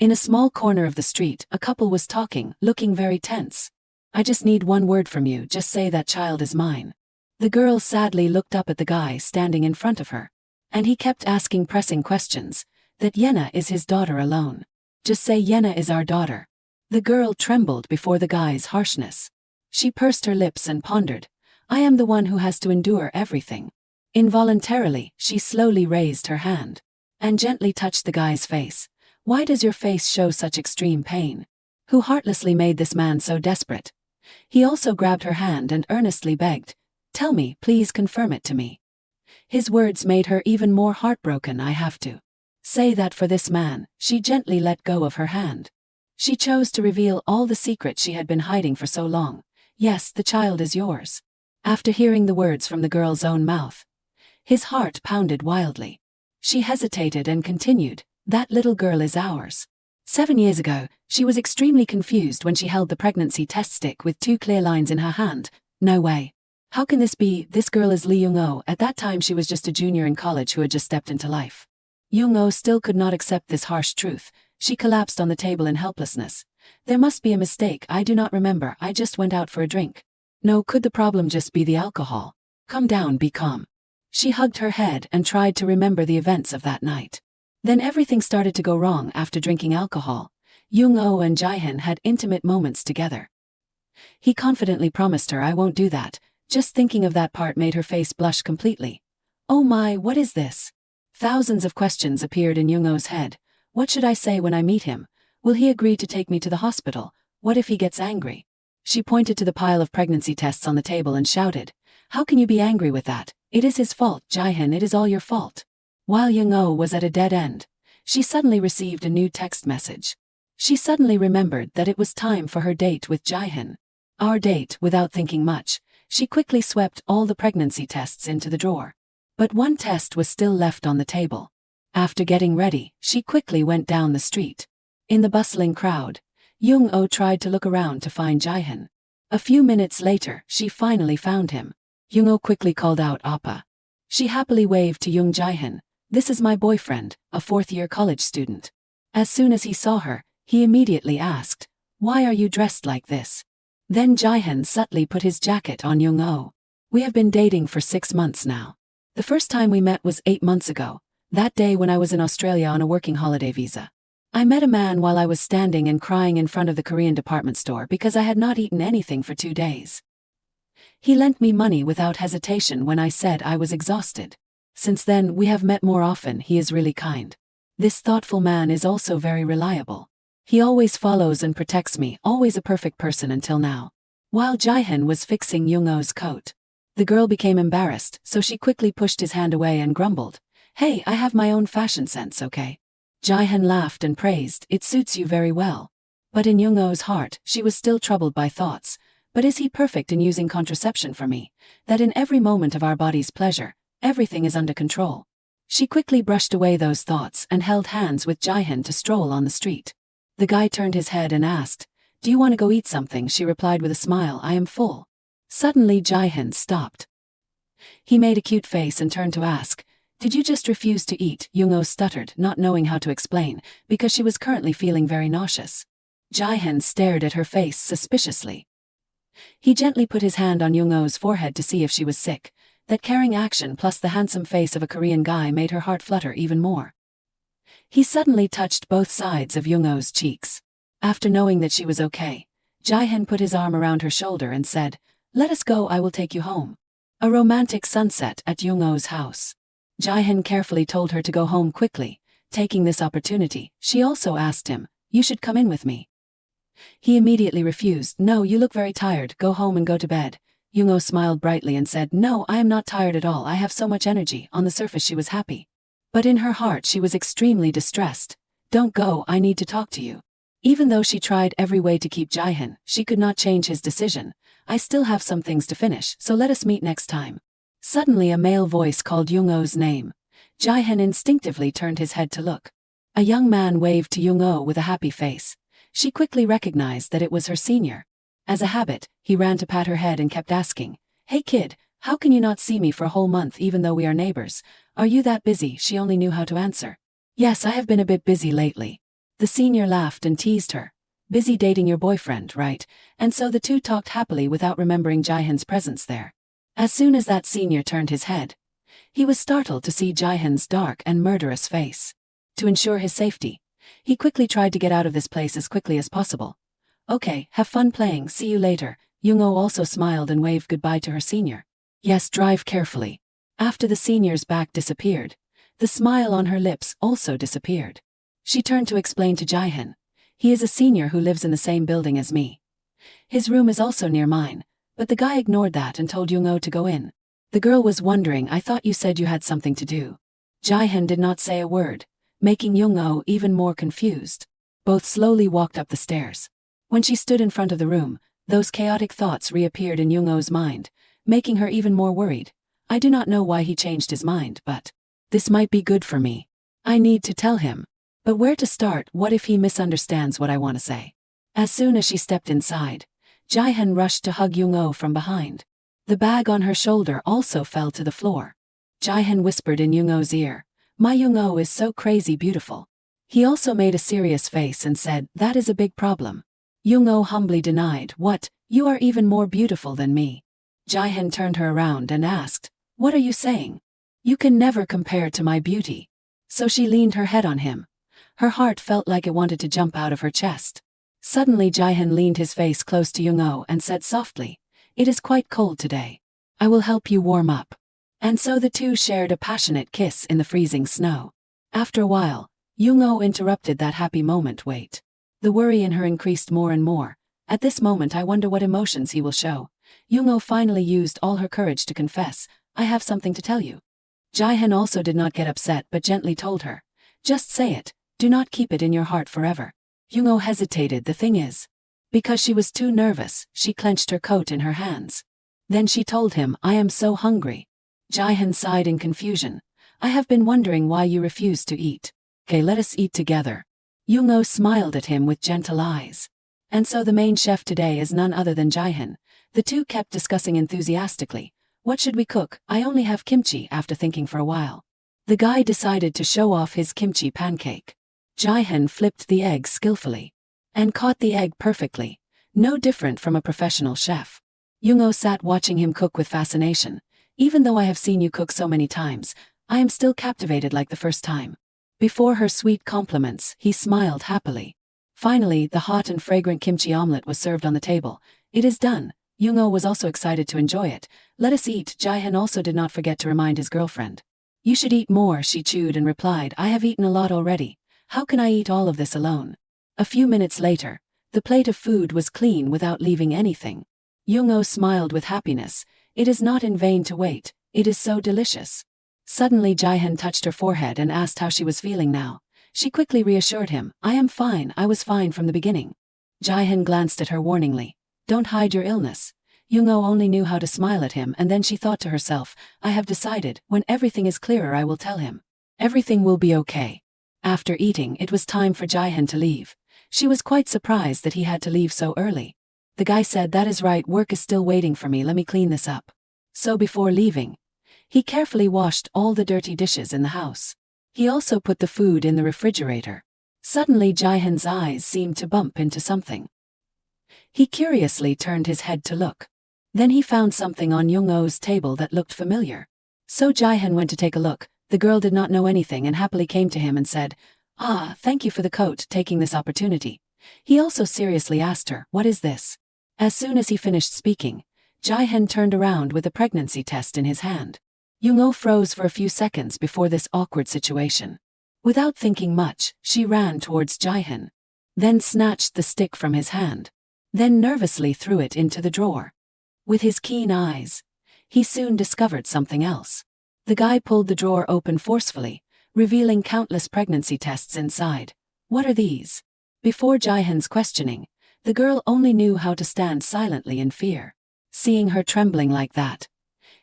In a small corner of the street, a couple was talking, looking very tense. I just need one word from you, just say that child is mine. The girl sadly looked up at the guy standing in front of her. And he kept asking pressing questions. That Yenna is his daughter alone. Just say Yenna is our daughter. The girl trembled before the guy's harshness. She pursed her lips and pondered. I am the one who has to endure everything. Involuntarily, she slowly raised her hand and gently touched the guy's face. Why does your face show such extreme pain? Who heartlessly made this man so desperate? He also grabbed her hand and earnestly begged. Tell me, please confirm it to me. His words made her even more heartbroken. I have to say that for this man. She gently let go of her hand. She chose to reveal all the secrets she had been hiding for so long. Yes, the child is yours. After hearing the words from the girl's own mouth, his heart pounded wildly. She hesitated and continued, that little girl is ours. 7 years ago, she was extremely confused when she held the pregnancy test stick with 2 clear lines in her hand. No way. How can this be? This girl is Lee Young-oh. At that time she was just a junior in college who had just stepped into life. Young-oh still could not accept this harsh truth. She collapsed on the table in helplessness. There must be a mistake. I do not remember. I just went out for a drink. No, could the problem just be the alcohol? Calm down, be calm. She hugged her head and tried to remember the events of that night. Then everything started to go wrong after drinking alcohol. Young-oh and Jae-hyun had intimate moments together. He confidently promised her, I won't do that. Just thinking of that part made her face blush completely. Oh my, what is this? Thousands of questions appeared in Young-oh's head. What should I say when I meet him? Will he agree to take me to the hospital? What if he gets angry? She pointed to the pile of pregnancy tests on the table and shouted. How can you be angry with that? It is his fault, Jae-hyun, it is all your fault. While Young-oh was at a dead end, she suddenly received a new text message. She suddenly remembered that it was time for her date with Jae-hyun. Our date. Without thinking much, she quickly swept all the pregnancy tests into the drawer. But one test was still left on the table. After getting ready, she quickly went down the street. In the bustling crowd, Young-oh tried to look around to find Jae-hyun. A few minutes later, she finally found him. Young-oh quickly called out Appa. She happily waved to young Jae-hyun. This is my boyfriend, a 4th-year college student. As soon as he saw her, he immediately asked, why are you dressed like this? Then Jae-hyun subtly put his jacket on Young-oh. We have been dating for 6 months now. The first time we met was 8 months ago, that day when I was in Australia on a working holiday visa. I met a man while I was standing and crying in front of the Korean department store because I had not eaten anything for 2 days. He lent me money without hesitation when I said I was exhausted. Since then we have met more often. He is really kind. This thoughtful man is also very reliable. He always follows and protects me, always a perfect person until now. While Jae-hyun was fixing Young-oh's coat, the girl became embarrassed, so she quickly pushed his hand away and grumbled, Hey, I have my own fashion sense, okay? Jae-hyun laughed and praised, it suits you very well. But in Young-oh's heart, she was still troubled by thoughts. But is he perfect in using contraception for me? That in every moment of our body's pleasure, everything is under control. She quickly brushed away those thoughts and held hands with Jae-hyun to stroll on the street. The guy turned his head and asked, Do you want to go eat something? She replied with a smile, I am full. Suddenly Jae-hyun stopped. He made a cute face and turned to ask, Did you just refuse to eat? Young-oh stuttered, not knowing how to explain, because she was currently feeling very nauseous. Jae-hyun stared at her face suspiciously. He gently put his hand on Young-oh's forehead to see if she was sick. That caring action plus the handsome face of a Korean guy made her heart flutter even more. He suddenly touched both sides of Young-oh's cheeks. After knowing that she was okay, Jae-hyun put his arm around her shoulder and said, Let us go, I will take you home. A romantic sunset at Young-oh's house. Jae-hyun carefully told her to go home quickly. Taking this opportunity, she also asked him, You should come in with me. He immediately refused. No, you look very tired, go home and go to bed. Young-oh smiled brightly and said, No, I am not tired at all, I have so much energy. On the surface she was happy. But in her heart she was extremely distressed. Don't go, I need to talk to you. Even though she tried every way to keep Jae-hyun, she could not change his decision. I still have some things to finish, so let us meet next time. Suddenly a male voice called Young-oh's name. Jae-hyun instinctively turned his head to look. A young man waved to Young-oh with a happy face. She quickly recognized that it was her senior. As a habit, he ran to pat her head and kept asking, Hey kid, how can you not see me for a whole month even though we are neighbors? Are you that busy? She only knew how to answer. Yes, I have been a bit busy lately. The senior laughed and teased her. Busy dating your boyfriend, right? And so the two talked happily without remembering Jaehyun's presence there. As soon as that senior turned his head, he was startled to see Jaehyun's dark and murderous face. To ensure his safety, he quickly tried to get out of this place as quickly as possible. Okay, have fun playing, see you later. Young-oh also smiled and waved goodbye to her senior. Yes, drive carefully. After the senior's back disappeared, the smile on her lips also disappeared. She turned to explain to Jaehyun. He is a senior who lives in the same building as me. His room is also near mine, but the guy ignored that and told Young-oh to go in. The girl was wondering, I thought you said you had something to do. Jaehyun did not say a word, making Young-oh even more confused. Both slowly walked up the stairs. When she stood in front of the room, those chaotic thoughts reappeared in Young-oh's mind, making her even more worried. I do not know why he changed his mind, but this might be good for me. I need to tell him. But where to start? What if he misunderstands what I want to say? As soon as she stepped inside, Jaehyun rushed to hug Young-oh from behind. The bag on her shoulder also fell to the floor. Jaehyun whispered in Young-oh's ear, my Young-oh is so crazy beautiful. He also made a serious face and said, that is a big problem. Young-oh humbly denied, what, you are even more beautiful than me. Jaehyun turned her around and asked, what are you saying? You can never compare to my beauty. So she leaned her head on him. Her heart felt like it wanted to jump out of her chest. Suddenly Jaehyun leaned his face close to Young-oh and said softly, it is quite cold today. I will help you warm up. And so the two shared a passionate kiss in the freezing snow. After a while, Young-oh interrupted that happy moment. Wait. The worry in her increased more and more. At this moment I wonder what emotions he will show. Young-oh finally used all her courage to confess, I have something to tell you. Jaehyun also did not get upset but gently told her, just say it, do not keep it in your heart forever. Young-oh hesitated, the thing is. Because she was too nervous, she clenched her coat in her hands. Then she told him, I am so hungry. Jaehyun sighed in confusion. I have been wondering why you refuse to eat. Okay, let us eat together. Young-oh smiled at him with gentle eyes. And so the main chef today is none other than Jaehyun. The two kept discussing enthusiastically. What should we cook? I only have kimchi. After thinking for a while, the guy decided to show off his kimchi pancake. Jaehyun flipped the egg skillfully and caught the egg perfectly, no different from a professional chef. Young-oh sat watching him cook with fascination. Even though I have seen you cook so many times, I am still captivated like the first time. Before her sweet compliments, he smiled happily. Finally, the hot and fragrant kimchi omelet was served on the table. It is done. Young-oh was also excited to enjoy it. Let us eat. Jaehyun also did not forget to remind his girlfriend. You should eat more, she chewed and replied, I have eaten a lot already. How can I eat all of this alone? A few minutes later, the plate of food was clean without leaving anything. Young-oh smiled with happiness. It is not in vain to wait, it is so delicious. Suddenly Jaehyun touched her forehead and asked how she was feeling now. She quickly reassured him, I am fine, I was fine from the beginning. Jaehyun glanced at her warningly. Don't hide your illness. Young-oh only knew how to smile at him, and then she thought to herself, I have decided, when everything is clearer I will tell him. Everything will be okay. After eating, it was time for Jaehyun to leave. She was quite surprised that he had to leave so early. The guy said, that is right, work is still waiting for me, let me clean this up. So before leaving, he carefully washed all the dirty dishes in the house. He also put the food in the refrigerator. Suddenly Jaehyun's eyes seemed to bump into something. He curiously turned his head to look. Then he found something on Young-oh's table that looked familiar. So Jaehyun went to take a look. The girl did not know anything and happily came to him and said, thank you for the coat, taking this opportunity. He also seriously asked her, what is this? As soon as he finished speaking, Jaehyun turned around with a pregnancy test in his hand. Young-oh froze for a few seconds before this awkward situation. Without thinking much, she ran towards Jaehyun, then snatched the stick from his hand, then nervously threw it into the drawer. With his keen eyes, he soon discovered something else. The guy pulled the drawer open forcefully, revealing countless pregnancy tests inside. What are these? Before Jaehyun's questioning, the girl only knew how to stand silently in fear. Seeing her trembling like that,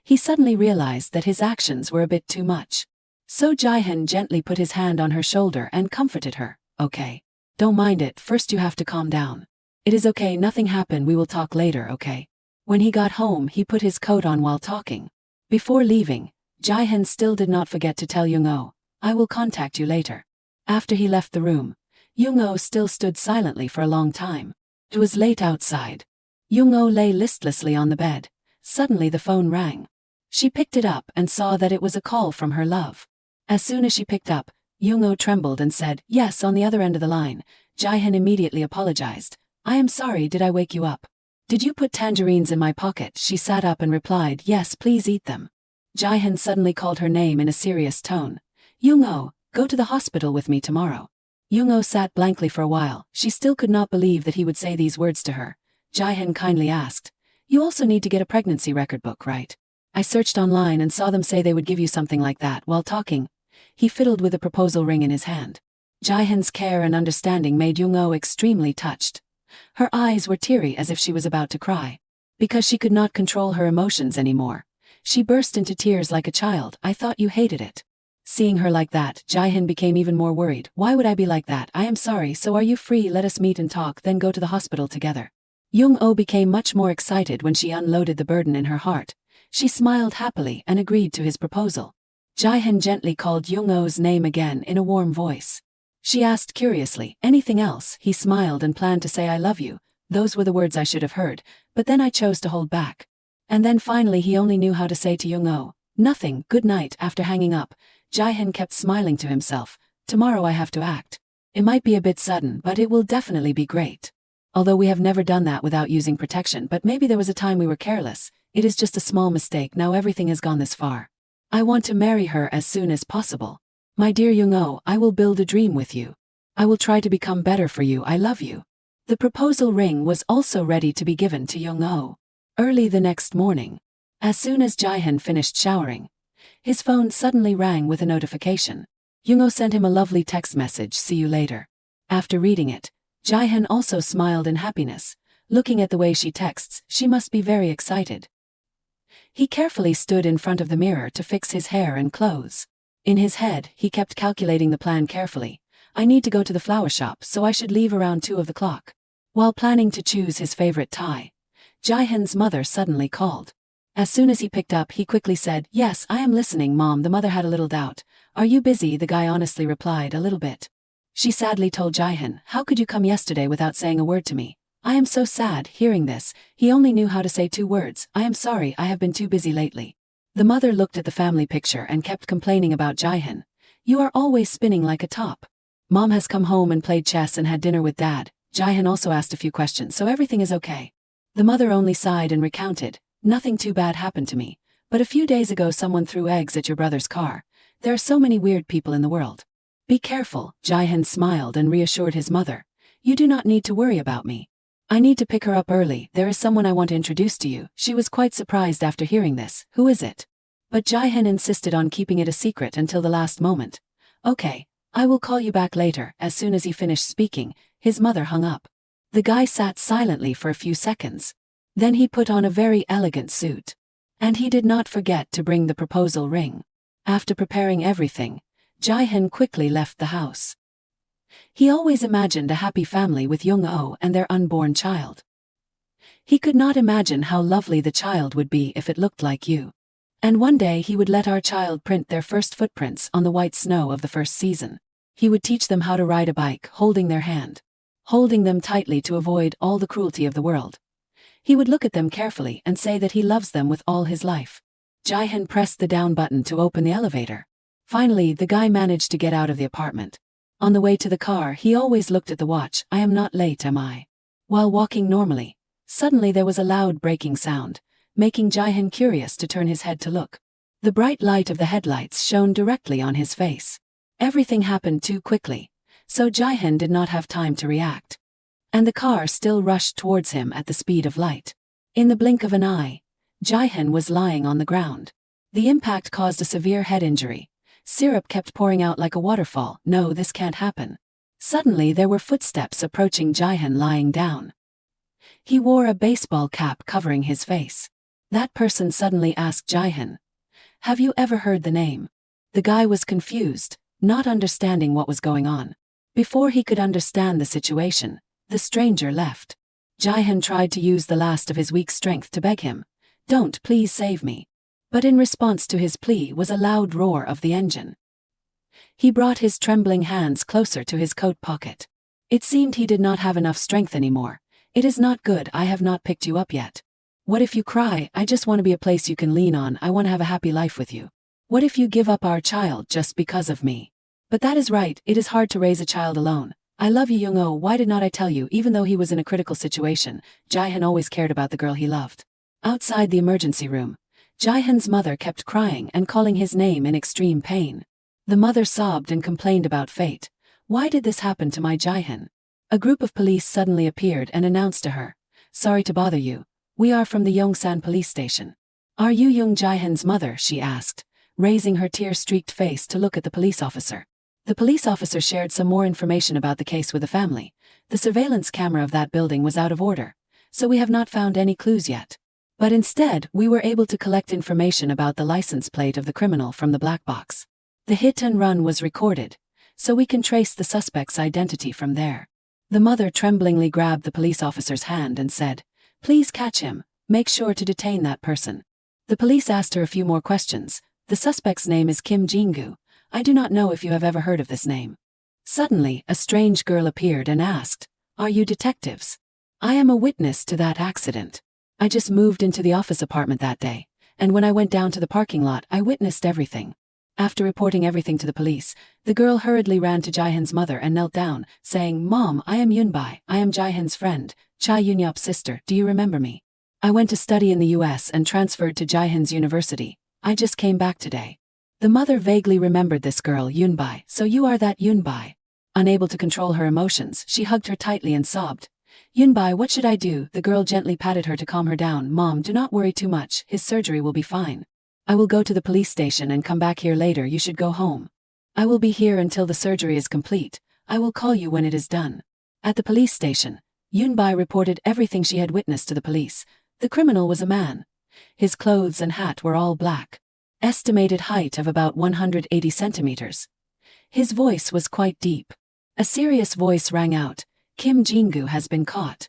he suddenly realized that his actions were a bit too much. So Jaehyun gently put his hand on her shoulder and comforted her. Okay. Don't mind it, first you have to calm down. It is okay, nothing happened, we will talk later, okay? When he got home, he put his coat on while talking. Before leaving, Jaehyun still did not forget to tell Young-oh, I will contact you later. After he left the room, Young-oh still stood silently for a long time. It was late outside. Young-oh lay listlessly on the bed. Suddenly the phone rang. She picked it up and saw that it was a call from her love. As soon as she picked up, Young-oh trembled and said, "Yes," on the other end of the line. Jae-hyun immediately apologized. "I am sorry, did I wake you up? Did you put tangerines in my pocket?" She sat up and replied, "Yes, please eat them." Jae-hyun suddenly called her name in a serious tone. "Young-oh, go to the hospital with me tomorrow." Young-oh sat blankly for a while. She still could not believe that he would say these words to her. Jae-hyun kindly asked, "You also need to get a pregnancy record book, right? I searched online and saw them say they would give you something like that." While talking, he fiddled with a proposal ring in his hand. Jae-hyun's care and understanding made Young-oh extremely touched. Her eyes were teary as if she was about to cry. Because she could not control her emotions anymore, she burst into tears like a child. "I thought you hated it." Seeing her like that, Jae-hyun became even more worried. "Why would I be like that? I am sorry, so are you free? Let us meet and talk, then go to the hospital together." Young-oh became much more excited when she unloaded the burden in her heart. She smiled happily and agreed to his proposal. Jae-hyun gently called Young-oh's name again in a warm voice. She asked curiously, "Anything else?" He smiled and planned to say, "I love you." Those were the words I should have heard, but then I chose to hold back. And then finally he only knew how to say to Young-oh, "Nothing, good night." After hanging up, Jae-hyun kept smiling to himself. "Tomorrow I have to act. It might be a bit sudden, but it will definitely be great. Although we have never done that without using protection, but maybe there was a time we were careless. It is just a small mistake. Now everything has gone this far. I want to marry her as soon as possible. My dear Young-oh, I will build a dream with you. I will try to become better for you. I love you." The proposal ring was also ready to be given to Young-oh. Early the next morning, as soon as Jae-hyun finished showering, his phone suddenly rang with a notification. Young-oh sent him a lovely text message, "See you later." After reading it, Jae-hyun also smiled in happiness. Looking at the way she texts, she must be very excited. He carefully stood in front of the mirror to fix his hair and clothes. In his head, he kept calculating the plan carefully. "I need to go to the flower shop, so I should leave around 2 o'clock. While planning to choose his favorite tie, Jae-hyun's mother suddenly called. As soon as he picked up, he quickly said, "Yes, I am listening, Mom." The mother had a little doubt. "Are you busy?" The guy honestly replied, "A little bit." She sadly told Jae-hyun, "How could you come yesterday without saying a word to me? I am so sad." Hearing this, he only knew how to say 2 words, "I am sorry, I have been too busy lately." The mother looked at the family picture and kept complaining about Jae-hyun. "You are always spinning like a top. Mom has come home and played chess and had dinner with Dad." Jae-hyun also asked a few questions, "So everything is okay?" The mother only sighed and recounted, "Nothing too bad happened to me. But a few days ago someone threw eggs at your brother's car. There are so many weird people in the world. Be careful." Jae-hyun smiled and reassured his mother. "You do not need to worry about me. I need to pick her up early. There is someone I want to introduce to you." She was quite surprised after hearing this. "Who is it?" But Jae-hyun insisted on keeping it a secret until the last moment. "Okay, I will call you back later." As soon as he finished speaking, his mother hung up. The guy sat silently for a few seconds. Then he put on a very elegant suit. And he did not forget to bring the proposal ring. After preparing everything, Jae-hyun quickly left the house. He always imagined a happy family with Young-oh and their unborn child. He could not imagine how lovely the child would be if it looked like you. And one day he would let our child print their first footprints on the white snow of the first season. He would teach them how to ride a bike, holding their hand, holding them tightly to avoid all the cruelty of the world. He would look at them carefully and say that he loves them with all his life. Jae-hyun pressed the down button to open the elevator. Finally, the guy managed to get out of the apartment. On the way to the car, he always looked at the watch. "I am not late, am I?" While walking normally, suddenly there was a loud braking sound, making Jae-hyun curious to turn his head to look. The bright light of the headlights shone directly on his face. Everything happened too quickly, so Jae-hyun did not have time to react. And the car still rushed towards him at the speed of light. In the blink of an eye, Jae-hyun was lying on the ground. The impact caused a severe head injury. Syrup kept pouring out like a waterfall. "No, this can't happen." Suddenly there were footsteps approaching Jae-hyun lying down. He wore a baseball cap covering his face. That person suddenly asked Jae-hyun, "Have you ever heard the name?" The guy was confused, not understanding what was going on. Before he could understand the situation, the stranger left. Jae-hyun tried to use the last of his weak strength to beg him, "Don't, please save me." But in response to his plea was a loud roar of the engine. He brought his trembling hands closer to his coat pocket. It seemed he did not have enough strength anymore. It is not good, I have not picked you up yet. What if you cry? I just want to be a place you can lean on, I want to have a happy life with you. What if you give up our child just because of me? But that is right, it is hard to raise a child alone. I love you, Young-oh, why did not I tell you? Even though he was in a critical situation, Jae-hyun always cared about the girl he loved. Outside the emergency room, Jae-hyun's mother kept crying and calling his name in extreme pain. The mother sobbed and complained about fate. Why did this happen to my Jae-hyun? A group of police suddenly appeared and announced to her, "Sorry to bother you. We are from the Yongsan police station." "Are you Young Jae-hyun's mother?" she asked, raising her tear-streaked face to look at the police officer. The police officer shared some more information about the case with the family. The surveillance camera of that building was out of order, so we have not found any clues yet. But instead, we were able to collect information about the license plate of the criminal from the black box. The hit and run was recorded, so we can trace the suspect's identity from there. The mother tremblingly grabbed the police officer's hand and said, "Please catch him, make sure to detain that person." The police asked her a few more questions. "The suspect's name is Kim Jin-gu. I do not know if you have ever heard of this name." Suddenly, a strange girl appeared and asked, "Are you detectives?" "I am a witness to that accident. I just moved into the office apartment that day, and when I went down to the parking lot, I witnessed everything." After reporting everything to the police, the girl hurriedly ran to Jae-hyun's mother and knelt down, saying, "Mom, I am Yunbai, I am Jae-hyun's friend, Cha Yunyop's sister, do you remember me? I went to study in the US and transferred to Jae-hyun's university. I just came back today." The mother vaguely remembered this girl, Yunbai. "So you are that Yunbai?" Unable to control her emotions, she hugged her tightly and sobbed. "Yunbai, what should I do?" The girl gently patted her to calm her down. "Mom, do not worry too much, his surgery will be fine. I will go to the police station and come back here later, you should go home. I will be here until the surgery is complete. I will call you when it is done." At the police station, Yunbai reported everything she had witnessed to the police. The criminal was a man. His clothes and hat were all black. Estimated height of about 180 centimeters. His voice was quite deep. A serious voice rang out, "Kim Jin-gu has been caught."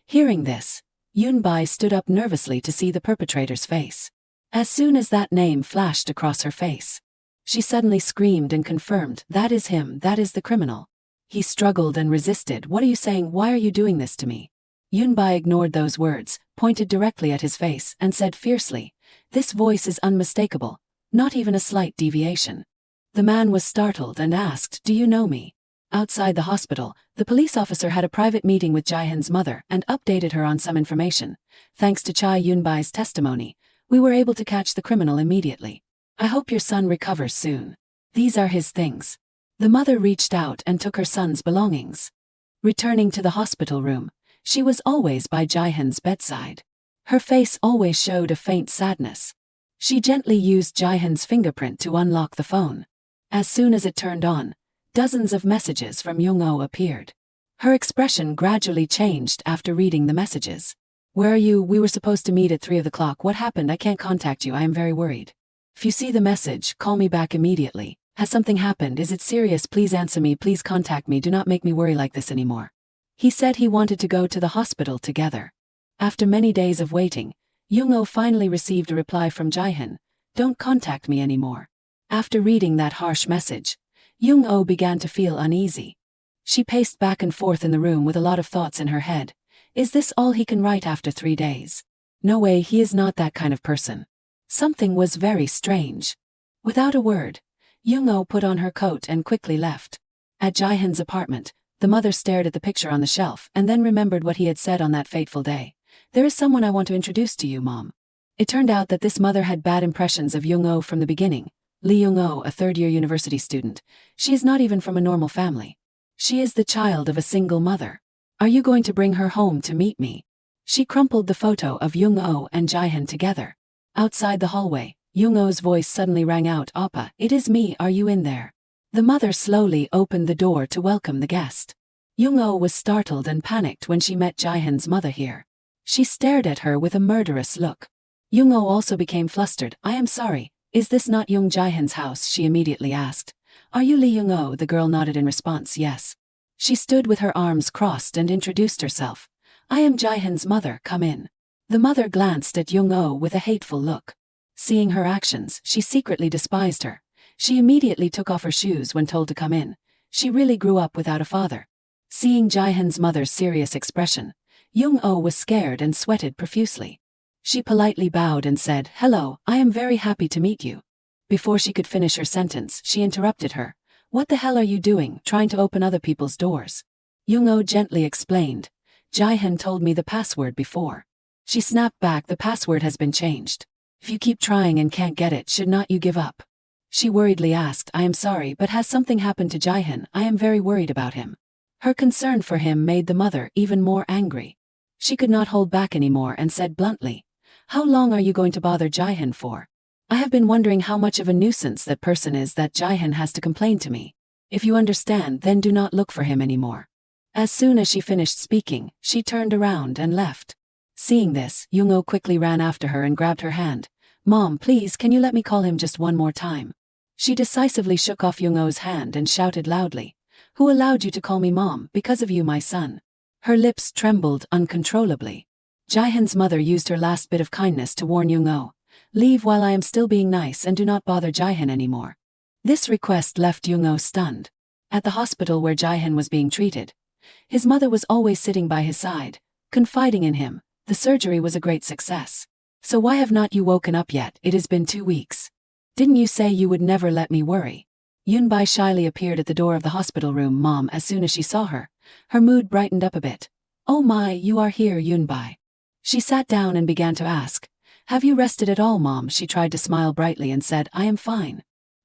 Hearing this, Yunbai stood up nervously to see the perpetrator's face. As soon as that name flashed across her face, she suddenly screamed and confirmed, "That is him, that is the criminal." He struggled and resisted. "What are you saying? Why are you doing this to me?" Yunbai ignored those words, pointed directly at his face, and said fiercely, "This voice is unmistakable, not even a slight deviation." The man was startled and asked, "Do you know me?" Outside the hospital, the police officer had a private meeting with Jae-hyun's mother and updated her on some information. "Thanks to Cha Yunbai's testimony, we were able to catch the criminal immediately. I hope your son recovers soon. These are his things." The mother reached out and took her son's belongings. Returning to the hospital room, she was always by Jae-hyun's bedside. Her face always showed a faint sadness. She gently used Jae-hyun's fingerprint to unlock the phone. As soon as it turned on, dozens of messages from Young-oh appeared. Her expression gradually changed after reading the messages. "Where are you? We were supposed to meet at 3 o'clock. What happened? I can't contact you. I am very worried. If you see the message, call me back immediately. Has something happened? Is it serious? Please answer me. Please contact me. Do not make me worry like this anymore." He said he wanted to go to the hospital together. After many days of waiting, Young-oh finally received a reply from Jae-hyun, "Don't contact me anymore." After reading that harsh message, Young-oh began to feel uneasy. She paced back and forth in the room with a lot of thoughts in her head. Is this all he can write after 3 days? No way, he is not that kind of person. Something was very strange. Without a word, Young-oh put on her coat and quickly left. At Jae-hyun's apartment, the mother stared at the picture on the shelf and then remembered what he had said on that fateful day. "There is someone I want to introduce to you, Mom." It turned out that this mother had bad impressions of Young-oh from the beginning. Lee Young-oh, a third-year university student. She is not even from a normal family. She is the child of a single mother. "Are you going to bring her home to meet me?" She crumpled the photo of Young-oh and Jae-hyun together. Outside the hallway, Young-oh's voice suddenly rang out, "Oppa, it is me, are you in there?" The mother slowly opened the door to welcome the guest. Young-oh was startled and panicked when she met Jae-hyun's mother here. She stared at her with a murderous look. Young-oh also became flustered. "I am sorry, is this not Young Jae-hyun's house?" she immediately asked. "Are you Lee Young-oh?" The girl nodded in response, "Yes." She stood with her arms crossed and introduced herself. "I am Jae-hyun's mother, come in." The mother glanced at Young-oh with a hateful look. Seeing her actions, she secretly despised her. She immediately took off her shoes when told to come in. She really grew up without a father. Seeing Jaehyun's mother's serious expression, Jung-oh was scared and sweated profusely. She politely bowed and said, "Hello, I am very happy to meet you." Before she could finish her sentence, she interrupted her. "What the hell are you doing, trying to open other people's doors?" Jung-oh gently explained. "Jaehyun told me the password before." She snapped back, "The password has been changed. If you keep trying and can't get it, should not you give up?" She worriedly asked, "I am sorry, but has something happened to Jaehyun? I am very worried about him." Her concern for him made the mother even more angry. She could not hold back anymore and said bluntly, "How long are you going to bother Jaehyun for? I have been wondering how much of a nuisance that person is that Jaehyun has to complain to me. If you understand, then do not look for him anymore." As soon as she finished speaking, she turned around and left. Seeing this, Jung-oh quickly ran after her and grabbed her hand. "Mom, please, can you let me call him just one more time?" She decisively shook off Jung-oh's hand and shouted loudly, "Who allowed you to call me mom? Because of you, my son." Her lips trembled uncontrollably. Jaehyun's mother used her last bit of kindness to warn Jung-oh, "Leave while I am still being nice and do not bother Jaehyun anymore." This request left Jung-oh stunned. At the hospital where Jaehyun was being treated, his mother was always sitting by his side, confiding in him. "The surgery was a great success. So why have not you woken up yet? It has been 2 weeks. Didn't you say you would never let me worry?" Yunbai shyly appeared at the door of the hospital room. Mom, as soon as she saw her, her mood brightened up a bit. "Oh my, you are here, Yunbai." She sat down and began to ask, "Have you rested at all, Mom?" She tried to smile brightly and said, "I am fine."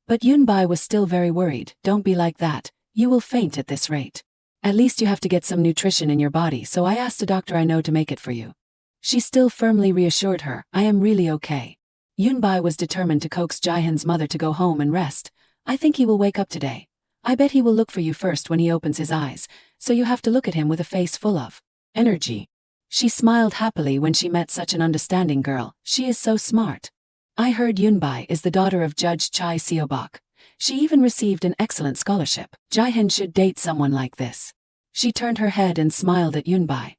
But Yunbai was still very worried. "Don't be like that, you will faint at this rate. At least you have to get some nutrition in your body, so I asked a doctor I know to make it for you." She still firmly reassured her, "I am really okay." Yunbai was determined to coax Jaehyun's mother to go home and rest. "I think he will wake up today. I bet he will look for you first when he opens his eyes, so you have to look at him with a face full of energy." She smiled happily when she met such an understanding girl. "She is so smart. I heard Yunbai is the daughter of Judge Chai Seobok. She even received an excellent scholarship. Jaehyun should date someone like this." She turned her head and smiled at Yunbai.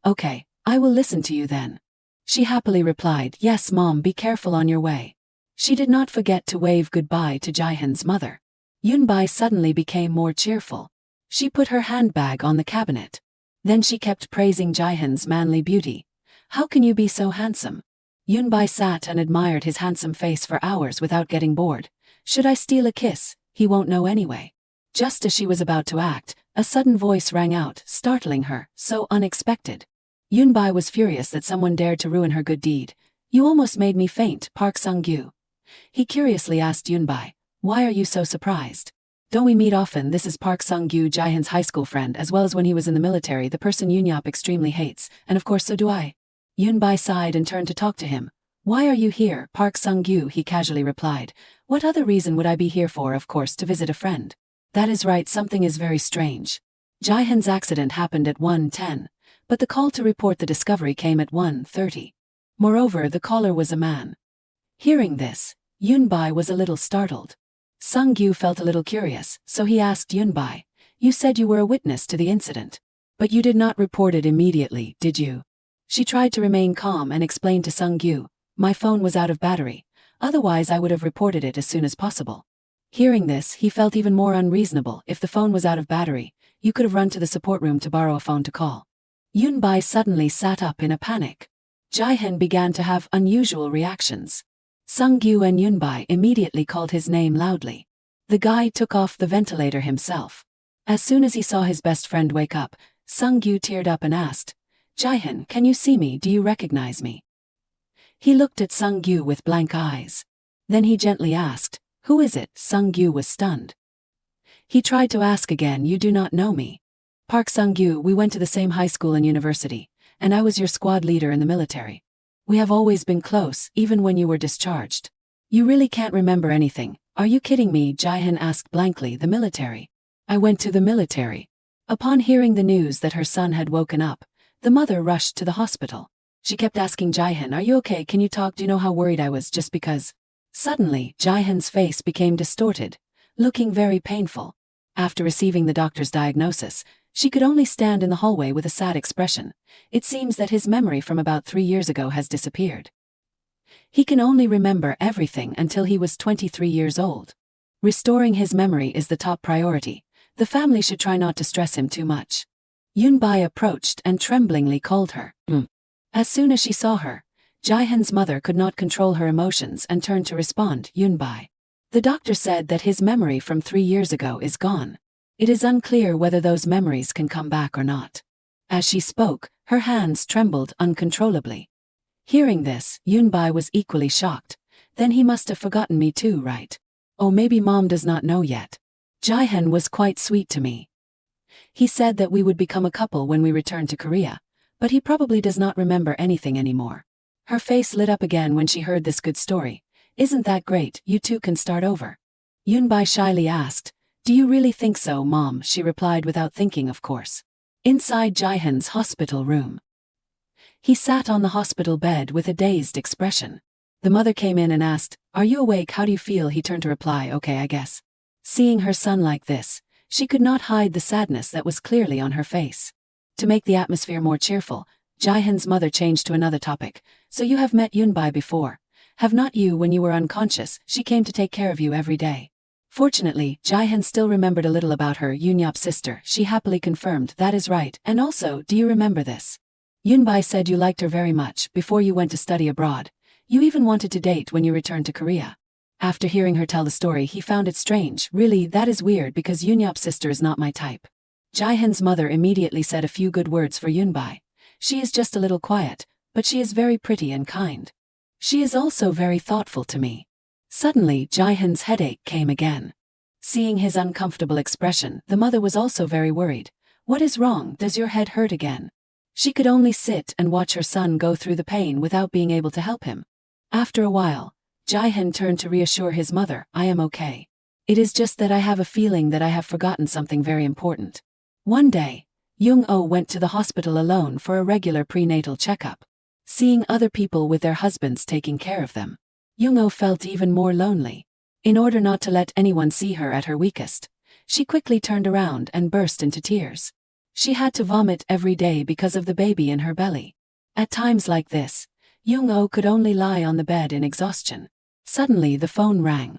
"Okay, I will listen to you then." She happily replied, "Yes, Mom, be careful on your way." She did not forget to wave goodbye to Jaehyun's mother. Yunbai suddenly became more cheerful. She put her handbag on the cabinet. Then she kept praising Jaehyun's manly beauty. "How can you be so handsome?" Yunbai sat and admired his handsome face for hours without getting bored. "Should I steal a kiss? He won't know anyway." Just as she was about to act, a sudden voice rang out, startling her, so unexpected. Yunbai was furious that someone dared to ruin her good deed. "You almost made me faint, Park Sung-gyu." He curiously asked Yunbai, "Why are you so surprised?" "Don't we meet often?" This is Park Sung-gyu, Jaehyun's high school friend, as well as when he was in the military, the person Yunyap extremely hates, and of course so do I. Yunbai sighed and turned to talk to him. "Why are you here, Park Sung-gyu?" he casually replied. "What other reason would I be here for? Of course, to visit a friend." "That is right, something is very strange. Jaehyun's accident happened at 1:10. But the call to report the discovery came at 1:30. Moreover, the caller was a man." Hearing this, Yunbai was a little startled. Sung-gyu felt a little curious, so he asked Yunbai, "You said you were a witness to the incident. But you did not report it immediately, did you?" She tried to remain calm and explained to Sung-gyu, "My phone was out of battery. Otherwise I would have reported it as soon as possible." Hearing this, he felt even more unreasonable. If the phone was out of battery, you could have run to the support room to borrow a phone to call. Yunbai suddenly sat up in a panic. Jaehyun began to have unusual reactions. Sung-gyu and Yunbai immediately called his name loudly. The guy took off the ventilator himself. As soon as he saw his best friend wake up, Sung-gyu teared up and asked, "Jaehyun, can you see me? Do you recognize me?" He looked at Sung-gyu with blank eyes. Then he gently asked, "Who is it?" Sung-gyu was stunned. He tried to ask again, "You do not know me?" "Park Sung-gyu, we went to the same high school and university, and I was your squad leader in the military. We have always been close, even when you were discharged." "You really can't remember anything? Are you kidding me?" Jaehyun asked blankly. "The military? I went to the military." Upon hearing the news that her son had woken up, the mother rushed to the hospital. She kept asking Jaehyun, "Are you okay? Can you talk? Do you know how worried I was just because?" Suddenly, Jaehyun's face became distorted, looking very painful. After receiving the doctor's diagnosis, she could only stand in the hallway with a sad expression. It seems that his memory from about 3 years ago has disappeared. He can only remember everything until he was 23 years old. Restoring his memory is the top priority. The family should try not to stress him too much. Yunbai approached and tremblingly called her. As soon as she saw her, Jaihan's mother could not control her emotions and turned to respond, Yunbai. The doctor said that his memory from 3 years ago is gone. It is unclear whether those memories can come back or not. As she spoke, her hands trembled uncontrollably. Hearing this, Yunbai was equally shocked. Then he must have forgotten me too, right? Oh, maybe mom does not know yet. Jaihan was quite sweet to me. He said that we would become a couple when we return to Korea, but he probably does not remember anything anymore. Her face lit up again when she heard this good story. Isn't that great? You two can start over. Yunbai shyly asked, do you really think so, Mom? She replied without thinking, of course. Inside Jaihan's hospital room. He sat on the hospital bed with a dazed expression. The mother came in and asked, are you awake? How do you feel? He turned to reply, okay, I guess. Seeing her son like this, she could not hide the sadness that was clearly on her face. To make the atmosphere more cheerful, Jaihan's mother changed to another topic. So you have met Yunbai before. Have not you? When you were unconscious, she came to take care of you every day. Fortunately, Jaihan still remembered a little about her Yunyap's sister. She happily confirmed, that is right, and also, do you remember this? Yunbai said you liked her very much before you went to study abroad. You even wanted to date when you returned to Korea. After hearing her tell the story, he found it strange. Really, that is weird because Yunyap's sister is not my type. Jaihan's mother immediately said a few good words for Yunbai. She is just a little quiet, but she is very pretty and kind. She is also very thoughtful to me. Suddenly, Jaihan's headache came again. Seeing his uncomfortable expression, the mother was also very worried. What is wrong? Does your head hurt again? She could only sit and watch her son go through the pain without being able to help him. After a while, Jaihan turned to reassure his mother, I am okay. It is just that I have a feeling that I have forgotten something very important. One day, Jung-oh went to the hospital alone for a regular prenatal checkup. Seeing other people with their husbands taking care of them, Jung-oh felt even more lonely. In order not to let anyone see her at her weakest, she quickly turned around and burst into tears. She had to vomit every day because of the baby in her belly. At times like this, Jung-oh could only lie on the bed in exhaustion. Suddenly the phone rang.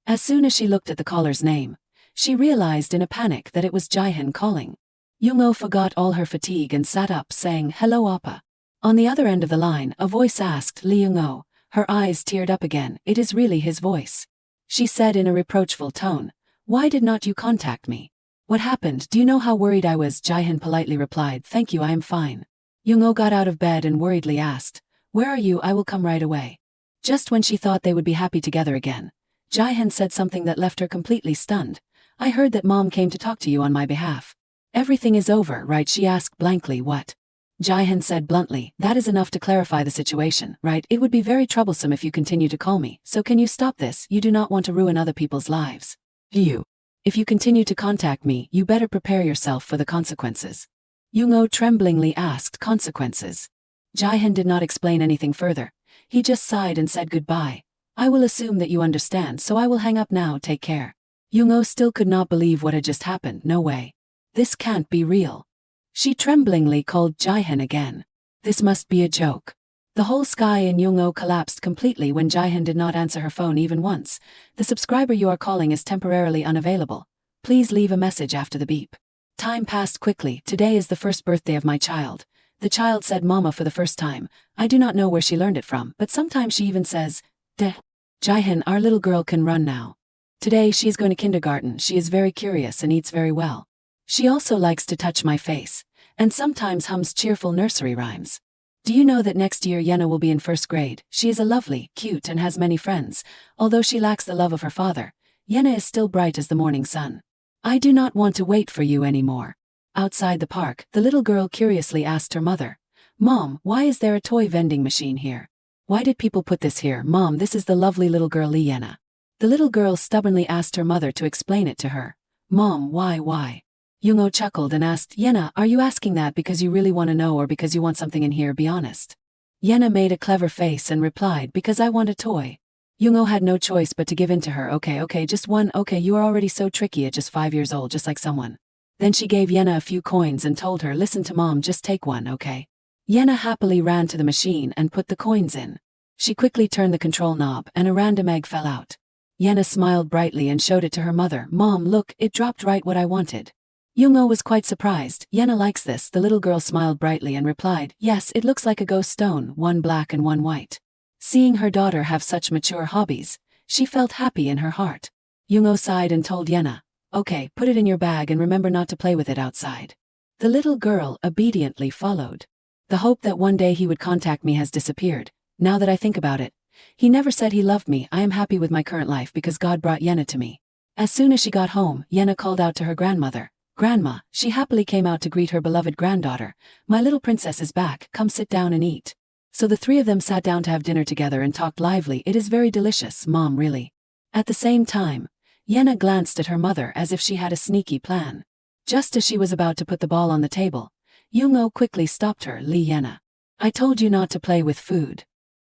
As soon as she looked at the caller's name, she realized in a panic that it was Jaihan calling. Jung-oh forgot all her fatigue and sat up saying, hello Appa. On the other end of the line, a voice asked Lee Jung-oh. Her eyes teared up again. It is really his voice. She said in a reproachful tone, why did not you contact me? What happened? Do you know how worried I was? Jaihan politely replied, thank you, I am fine. Jung-oh got out of bed and worriedly asked, where are you? I will come right away. Just when she thought they would be happy together again, Jaihan said something that left her completely stunned. I heard that mom came to talk to you on my behalf. Everything is over, right? She asked blankly. What? Jaihan said bluntly, that is enough to clarify the situation, right? It would be very troublesome if you continue to call me, so can you stop this? You do not want to ruin other people's lives. If you continue to contact me, you better prepare yourself for the consequences. Jung-oh tremblingly asked, consequences? Jaihan did not explain anything further. He just sighed and said goodbye. I will assume that you understand, so I will hang up now, take care. Jung-oh still could not believe what had just happened. No way. This can't be real. She tremblingly called Jaihan again. This must be a joke. The whole sky in Jung-oh collapsed completely when Jaihan did not answer her phone even once. The subscriber you are calling is temporarily unavailable. Please leave a message after the beep. Time passed quickly. Today is the first birthday of my child. The child said mama for the first time. I do not know where she learned it from, but sometimes she even says, Deh. Jaihan, our little girl can run now. Today she is going to kindergarten. She is very curious and eats very well. She also likes to touch my face, and sometimes hums cheerful nursery rhymes. Do you know that next year Yena will be in first grade? She is a lovely, cute and has many friends. Although she lacks the love of her father, Yena is still bright as the morning sun. I do not want to wait for you anymore. Outside the park, the little girl curiously asked her mother, Mom, why is there a toy vending machine here? Why did people put this here? Mom, this is the lovely little girl Yena. The little girl stubbornly asked her mother to explain it to her. Mom, why? Jung-oh chuckled and asked, Yena, are you asking that because you really want to know or because you want something in here? Be honest. Yena made a clever face and replied, because I want a toy. Jung-oh had no choice but to give in to her. Okay, just one. Okay, you are already so tricky at just 5 years old, just like someone. Then she gave Yena a few coins and told her, listen to mom, just take one, okay? Yena happily ran to the machine and put the coins in. She quickly turned the control knob and a random egg fell out. Yena smiled brightly and showed it to her mother. Mom, look, it dropped right what I wanted. Young-oh was quite surprised. Yena likes this. The little girl smiled brightly and replied, yes, it looks like a ghost stone, one black and one white. Seeing her daughter have such mature hobbies, she felt happy in her heart. Young-oh sighed and told Yena, okay, put it in your bag and remember not to play with it outside. The little girl obediently followed. The hope that one day he would contact me has disappeared. Now that I think about it, he never said he loved me. I am happy with my current life because God brought Yena to me. As soon as she got home, Yena called out to her grandmother. Grandma, she happily came out to greet her beloved granddaughter. My little princess is back, come sit down and eat. So the three of them sat down to have dinner together and talked lively. It is very delicious, Mom, really. At the same time, Yena glanced at her mother as if she had a sneaky plan. Just as she was about to put the ball on the table, Young-oh quickly stopped her. Yena, I told you not to play with food.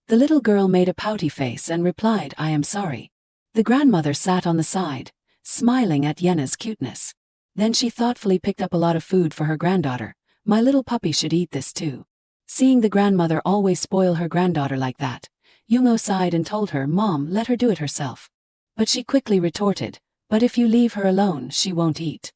The little girl made a pouty face and replied, I am sorry. The grandmother sat on the side, smiling at Yena's cuteness. Then she thoughtfully picked up a lot of food for her granddaughter. My little puppy should eat this too. Seeing the grandmother always spoil her granddaughter like that, Young-oh sighed and told her, Mom, let her do it herself. But she quickly retorted, but if you leave her alone, she won't eat.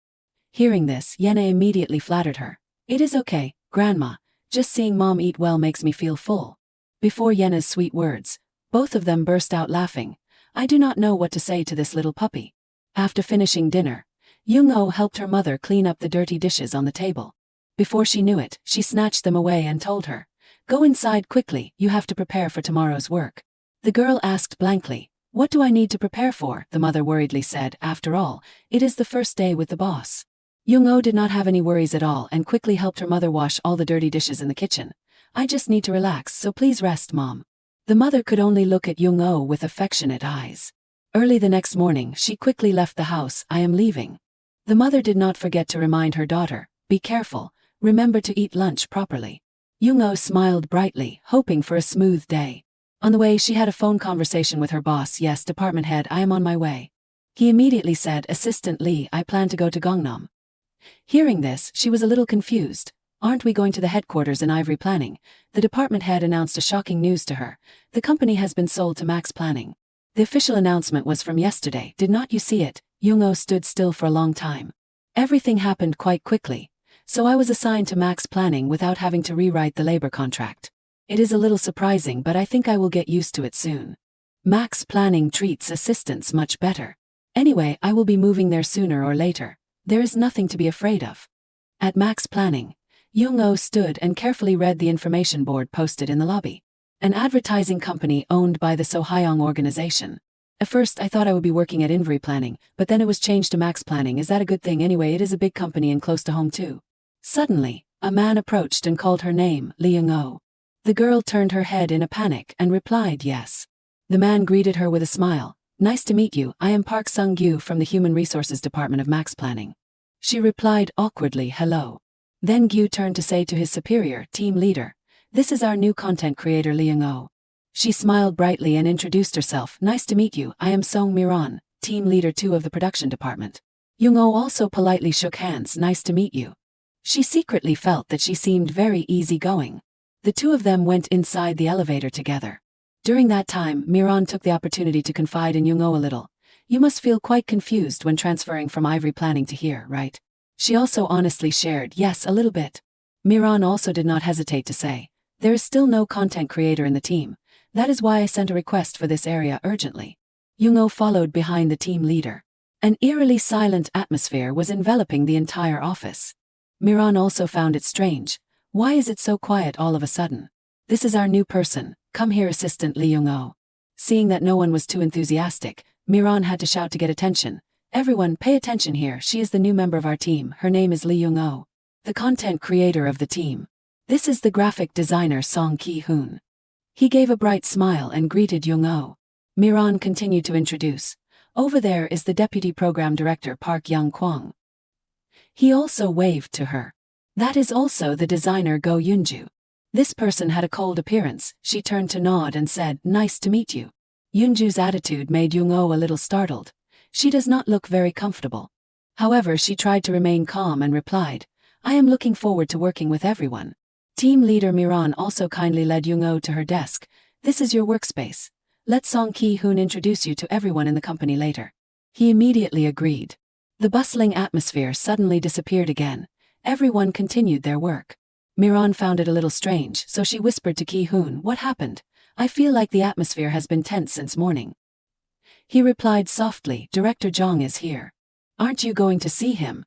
Hearing this, Yena immediately flattered her. It is okay, Grandma, just seeing Mom eat well makes me feel full. Before Yena's sweet words, both of them burst out laughing. I do not know what to say to this little puppy. After finishing dinner, Young-oh helped her mother clean up the dirty dishes on the table. Before she knew it, she snatched them away and told her, go inside quickly, you have to prepare for tomorrow's work. The girl asked blankly, what do I need to prepare for? The mother worriedly said, after all, it is the first day with the boss. Young-oh did not have any worries at all and quickly helped her mother wash all the dirty dishes in the kitchen. I just need to relax, so please rest, Mom. The mother could only look at Young-oh with affectionate eyes. Early the next morning, she quickly left the house. I am leaving. The mother did not forget to remind her daughter, be careful, remember to eat lunch properly. Young-oh smiled brightly, hoping for a smooth day. On the way, she had a phone conversation with her boss. Yes, department head, I am on my way. He immediately said, Assistant Lee, I plan to go to Gangnam. Hearing this, she was a little confused. Aren't we going to the headquarters in Ivory Planning? The department head announced a shocking news to her. The company has been sold to Max Planning. The official announcement was from yesterday. Did not you see it? Young-oh stood still for a long time. Everything happened quite quickly, so I was assigned to Max Planning without having to rewrite the labor contract. It is a little surprising, but I think I will get used to it soon. Max Planning treats assistants much better. Anyway, I will be moving there sooner or later. There is nothing to be afraid of. At Max Planning, Young-oh stood and carefully read the information board posted in the lobby. An advertising company owned by the Sohyang organization. At first I thought I would be working at Ivory Planning, but then it was changed to Max Planning. Is that a good thing? Anyway, it is a big company and close to home too. Suddenly, a man approached and called her name, Young-oh. The girl turned her head in a panic and replied yes. The man greeted her with a smile. Nice to meet you, I am Park Sung-gyu from the Human Resources Department of Max Planning. She replied awkwardly, hello. Then Gyu turned to say to his superior, team leader, this is our new content creator Young-oh. She smiled brightly and introduced herself. Nice to meet you, I am Song Miran, team leader 2 of the production department. Young-oh also politely shook hands. Nice to meet you. She secretly felt that she seemed very easygoing. The two of them went inside the elevator together. During that time, Miran took the opportunity to confide in Young-oh a little. You must feel quite confused when transferring from Ivory Planning to here, right? She also honestly shared, yes, a little bit. Miran also did not hesitate to say, there is still no content creator in the team. That is why I sent a request for this area urgently. Young-oh followed behind the team leader. An eerily silent atmosphere was enveloping the entire office. Miran also found it strange. Why is it so quiet all of a sudden? This is our new person. Come here, Assistant Lee Young-oh. Seeing that no one was too enthusiastic, Miran had to shout to get attention. Everyone, pay attention here. She is the new member of our team. Her name is Lee Young-oh, the content creator of the team. This is the graphic designer Song Ki-hoon. He gave a bright smile and greeted Young-oh. Miran continued to introduce. Over there is the deputy program director Park Young-kwang. He also waved to her. That is also the designer Go Yoonju. This person had a cold appearance. She turned to nod and said, nice to meet you. Yoonju's attitude made Young-oh a little startled. She does not look very comfortable. However, she tried to remain calm and replied, I am looking forward to working with everyone. Team leader Miran also kindly led Young-oh to her desk. This is your workspace. Let Song Ki-hoon introduce you to everyone in the company later. He immediately agreed. The bustling atmosphere suddenly disappeared again. Everyone continued their work. Miran found it a little strange, so she whispered to Ki-hoon, "What happened? I feel like the atmosphere has been tense since morning." He replied softly, "Director Jong is here. Aren't you going to see him?"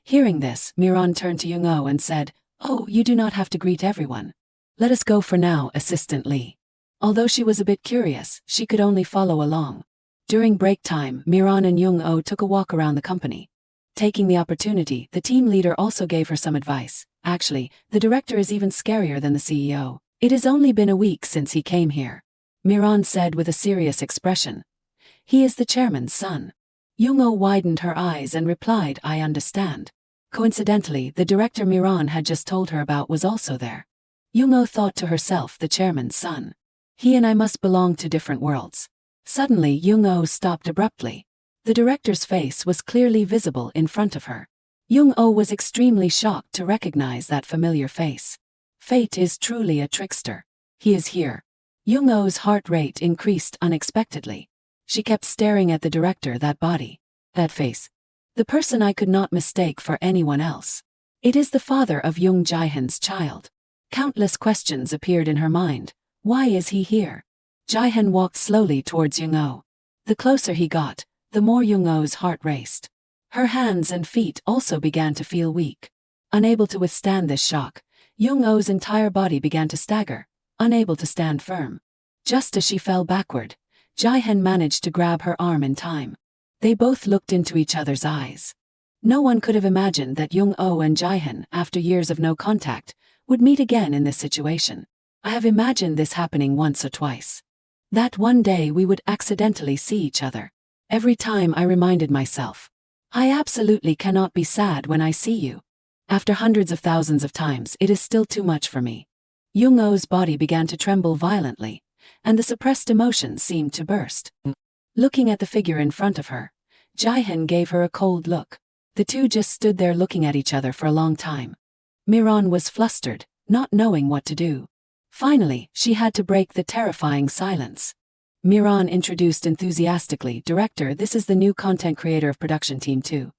Hearing this, Miran turned to Young-oh and said, "Oh, you do not have to greet everyone. Let us go for now, Assistant Lee." Although she was a bit curious, she could only follow along. During break time, Miran and Young-oh took a walk around the company. Taking the opportunity, the team leader also gave her some advice. "Actually, the director is even scarier than the CEO. It has only been a week since he came here," Miran said with a serious expression. "He is the chairman's son." Young-oh widened her eyes and replied, "I understand." Coincidentally, the director Miran had just told her about was also there. Young-oh thought to herself, the chairman's son. He and I must belong to different worlds. Suddenly, Young-oh stopped abruptly. The director's face was clearly visible in front of her. Young-oh was extremely shocked to recognize that familiar face. Fate is truly a trickster. He is here. Young-oh's heart rate increased unexpectedly. She kept staring at the director, that body, that face. The person I could not mistake for anyone else. It is the father of Young Jae-hyun's child. Countless questions appeared in her mind. Why is he here? Jae-hyun walked slowly towards Young-oh. The closer he got, the more Young-oh's heart raced. Her hands and feet also began to feel weak. Unable to withstand this shock, Young-oh's entire body began to stagger, unable to stand firm. Just as she fell backward, Jae-hyun managed to grab her arm in time. They both looked into each other's eyes. No one could have imagined that Young-oh and Jae-hyun, after years of no contact, would meet again in this situation. I have imagined this happening once or twice. That one day we would accidentally see each other. Every time I reminded myself, I absolutely cannot be sad when I see you. After hundreds of thousands of times, it is still too much for me. Young-oh's body began to tremble violently, and the suppressed emotions seemed to burst. Looking at the figure in front of her, Jae-hyun gave her a cold look. The two just stood there looking at each other for a long time. Miran was flustered, not knowing what to do. Finally, she had to break the terrifying silence. Miran introduced enthusiastically, "Director, this is the new content creator of production team 2.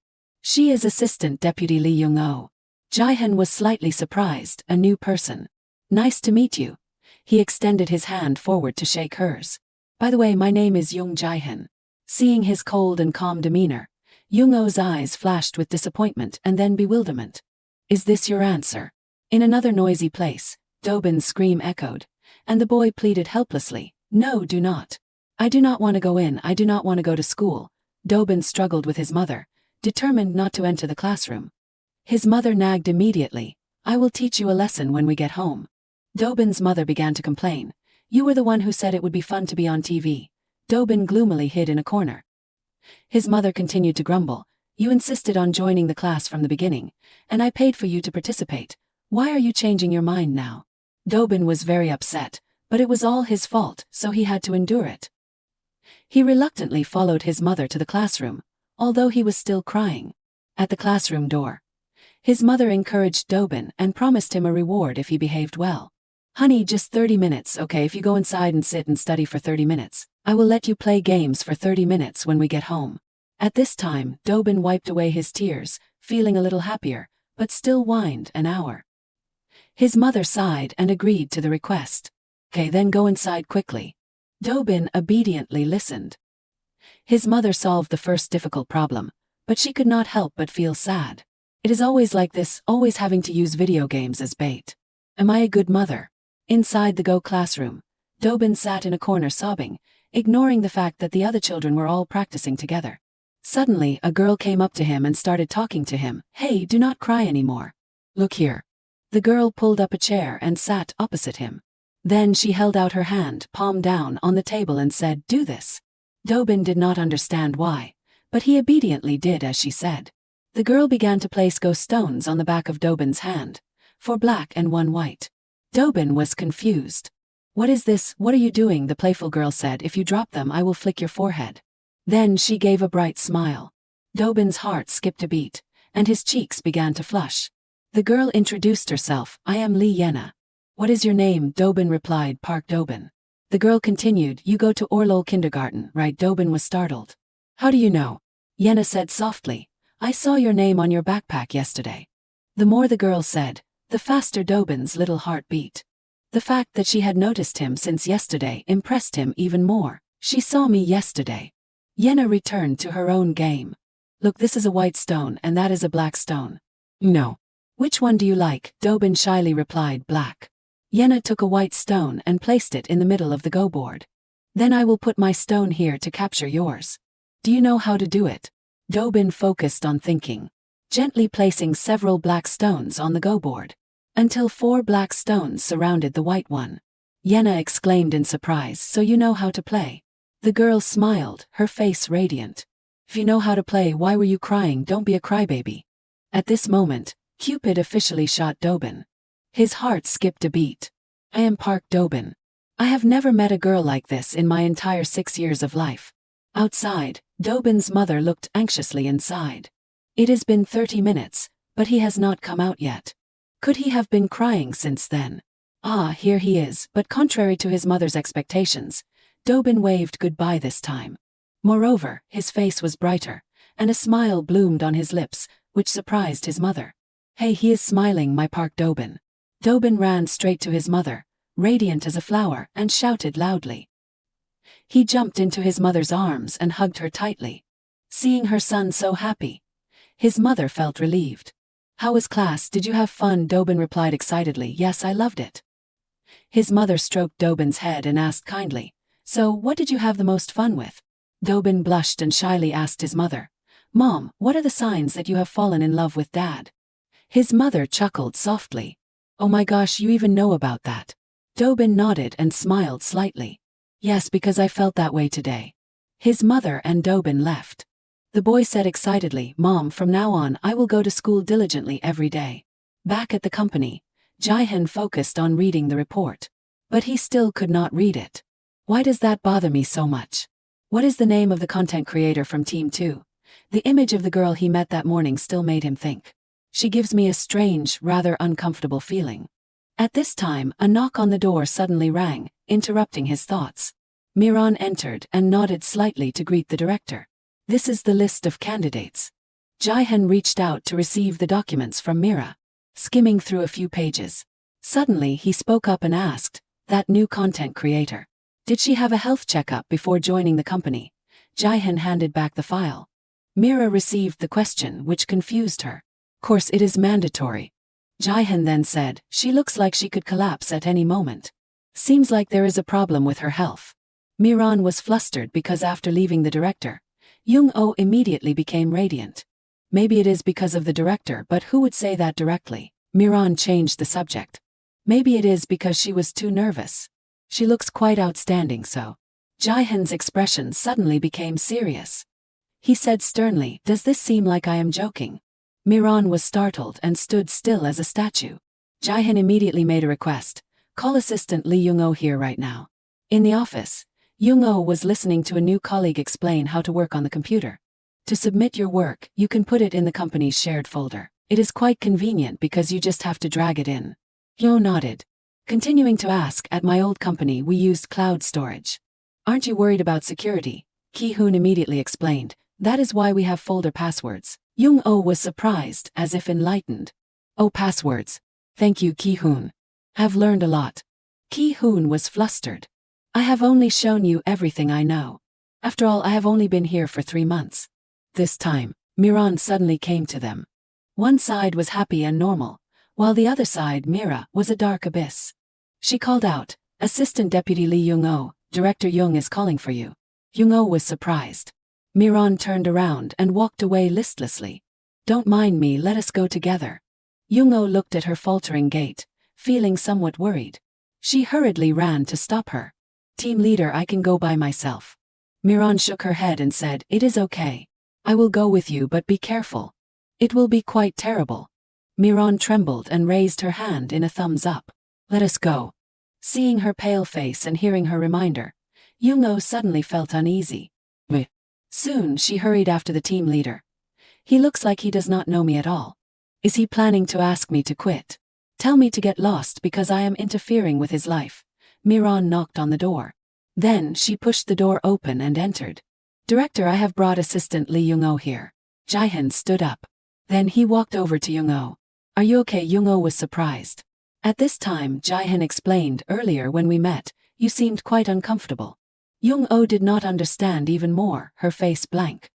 She is Assistant Deputy Lee Young-oh." Jae-hyun was slightly surprised, a new person. "Nice to meet you." He extended his hand forward to shake hers. "By the way, my name is Young Jae-hyun." Seeing his cold and calm demeanor, Young-oh's eyes flashed with disappointment and then bewilderment. "Is this your answer?" In another noisy place, Dobin's scream echoed, and the boy pleaded helplessly, "No, do not. I do not want to go in, I do not want to go to school." Dobin struggled with his mother, determined not to enter the classroom. His mother nagged immediately, "I will teach you a lesson when we get home." Dobin's mother began to complain, "You were the one who said it would be fun to be on TV." Dobin gloomily hid in a corner. His mother continued to grumble, "You insisted on joining the class from the beginning, and I paid for you to participate. Why are you changing your mind now?" Dobin was very upset, but it was all his fault, so he had to endure it. He reluctantly followed his mother to the classroom, although he was still crying. At the classroom door, his mother encouraged Dobin and promised him a reward if he behaved well. "Honey, just 30 minutes, okay? If you go inside and sit and study for 30 minutes, I will let you play games for 30 minutes when we get home." At this time, Dobin wiped away his tears, feeling a little happier, but still whined, "An hour." His mother sighed and agreed to the request. "Okay, then go inside quickly." Dobin obediently listened. His mother solved the first difficult problem, but she could not help but feel sad. It is always like this, always having to use video games as bait. Am I a good mother? Inside the Go classroom, Dobin sat in a corner sobbing, ignoring the fact that the other children were all practicing together. Suddenly, a girl came up to him and started talking to him. "Hey, do not cry anymore. Look here." The girl pulled up a chair and sat opposite him. Then she held out her hand, palm down, on the table and said, "Do this." Dobin did not understand why, but he obediently did as she said. The girl began to place ghost stones on the back of Dobin's hand, 4 black and 1 white. Dobin was confused. "What is this? What are you doing?" the playful girl said. "If you drop them, I will flick your forehead." Then she gave a bright smile. Dobin's heart skipped a beat, and his cheeks began to flush. The girl introduced herself, "I am Lee Yena." "What is your name?" Dobin replied, "Park Dobin." The girl continued, "You go to Orlol Kindergarten, right?" Dobin was startled. "How do you know?" Yena said softly, I saw your name on your backpack yesterday. The more the girl said, the faster Dobin's little heart beat. The fact that she had noticed him since yesterday impressed him even more. She saw me yesterday. Yena returned to her own game. Look, this is a white stone and that is a black stone. No. Which one do you like? Dobin shyly replied, black. Yena took a white stone and placed it in the middle of the go board. Then I will put my stone here to capture yours. Do you know how to do it? Dobin focused on thinking, gently placing several black stones on the go board, until 4 black stones surrounded the white one. Yena exclaimed in surprise, so you know how to play? The girl smiled, her face radiant. If you know how to play, why were you crying? Don't be a crybaby. At this moment, Cupid officially shot Dobin. His heart skipped a beat. I am Park Dobin. I have never met a girl like this in my entire 6 years of life. Outside, Dobin's mother looked anxiously inside. It has been 30 minutes, but he has not come out yet. Could he have been crying since then? Ah, here he is, but contrary to his mother's expectations, Dobin waved goodbye this time. Moreover, his face was brighter, and a smile bloomed on his lips, which surprised his mother. Hey, he is smiling, my Park Dobin. Dobin ran straight to his mother, radiant as a flower, and shouted loudly. He jumped into his mother's arms and hugged her tightly. Seeing her son so happy, his mother felt relieved. How was class? Did you have fun? Dobin replied excitedly, yes, I loved it. His mother stroked Dobin's head and asked kindly, so what did you have the most fun with? Dobin blushed and shyly asked his mother, Mom, what are the signs that you have fallen in love with Dad? His mother chuckled softly. Oh my gosh, you even know about that. Dobin nodded and smiled slightly. Yes, because I felt that way today. His mother and Dobin left. The boy said excitedly, Mom, from now on I will go to school diligently every day. Back at the company, Jihan focused on reading the report. But he still could not read it. Why does that bother me so much? What is the name of the content creator from Team 2? The image of the girl he met that morning still made him think. She gives me a strange, rather uncomfortable feeling. At this time, a knock on the door suddenly rang, interrupting his thoughts. Miran entered and nodded slightly to greet the director. This is the list of candidates. Jihan reached out to receive the documents from Mira, skimming through a few pages. Suddenly he spoke up and asked, that new content creator, did she have a health checkup before joining the company? Jihan handed back the file. Mira received the question, which confused her. Of course it is mandatory. Jihan then said, she looks like she could collapse at any moment. Seems like there is a problem with her health. Miran was flustered because after leaving the director, Jung-Oh immediately became radiant. Maybe it is because of the director, but who would say that directly? Miran changed the subject. Maybe it is because she was too nervous. She looks quite outstanding, so. Jihan's expression suddenly became serious. He said sternly, does this seem like I am joking? Miran was startled and stood still as a statue. Jihan immediately made a request. Call assistant Lee Jung-Oh here right now. In the office, Jung-Oh was listening to a new colleague explain how to work on the computer. To submit your work, you can put it in the company's shared folder. It is quite convenient because you just have to drag it in. Yo nodded. Continuing to ask, at my old company we used cloud storage. Aren't you worried about security? Ki-hoon immediately explained. That is why we have folder passwords. Jung-Oh was surprised, as if enlightened. Oh, passwords. Thank you, Ki-hoon. Have learned a lot. Ki-hoon was flustered. I have only shown you everything I know. After all, I have only been here for 3 months. This time, Miran suddenly came to them. One side was happy and normal, while the other side, Mira, was a dark abyss. She called out, Assistant Deputy Lee Jung-Oh, Director Jung is calling for you. Jung-Oh was surprised. Miran turned around and walked away listlessly. Don't mind me, let us go together. Jung-Oh looked at her faltering gait, feeling somewhat worried. She hurriedly ran to stop her. Team leader, I can go by myself. Miran shook her head and said, it is okay. I will go with you, but be careful. It will be quite terrible. Miran trembled and raised her hand in a thumbs up. Let us go. Seeing her pale face and hearing her reminder, Jung-Oh suddenly felt uneasy. Soon she hurried after the team leader. He looks like he does not know me at all. Is he planning to ask me to quit? Tell me to get lost because I am interfering with his life. Miran knocked on the door. Then she pushed the door open and entered. Director, I have brought assistant Lee Young-oh here. Jae-hyun stood up. Then he walked over to Young-oh. Are you okay? Young-oh was surprised. At this time, Jae-hyun explained, earlier when we met, you seemed quite uncomfortable. Young-oh did not understand even more, her face blank.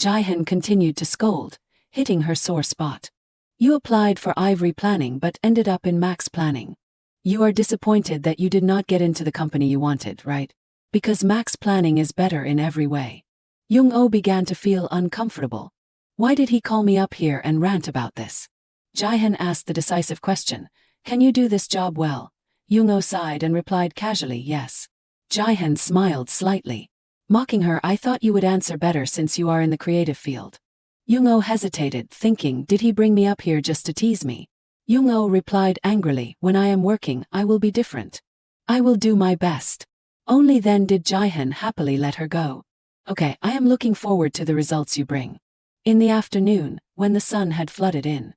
Jae-hyun continued to scold, hitting her sore spot. You applied for Ivory Planning but ended up in Max Planning. You are disappointed that you did not get into the company you wanted, right? Because Max Planning is better in every way. Young-oh began to feel uncomfortable. Why did he call me up here and rant about this? Jae-hyun asked the decisive question, can you do this job well? Young-oh sighed and replied casually, yes. Jae-hyun smiled slightly. Mocking her, I thought you would answer better since you are in the creative field. Young-oh hesitated, thinking, did he bring me up here just to tease me? Young-oh replied angrily, when I am working, I will be different. I will do my best. Only then did Jae-hyun happily let her go. Okay, I am looking forward to the results you bring. In the afternoon, when the sun had flooded in.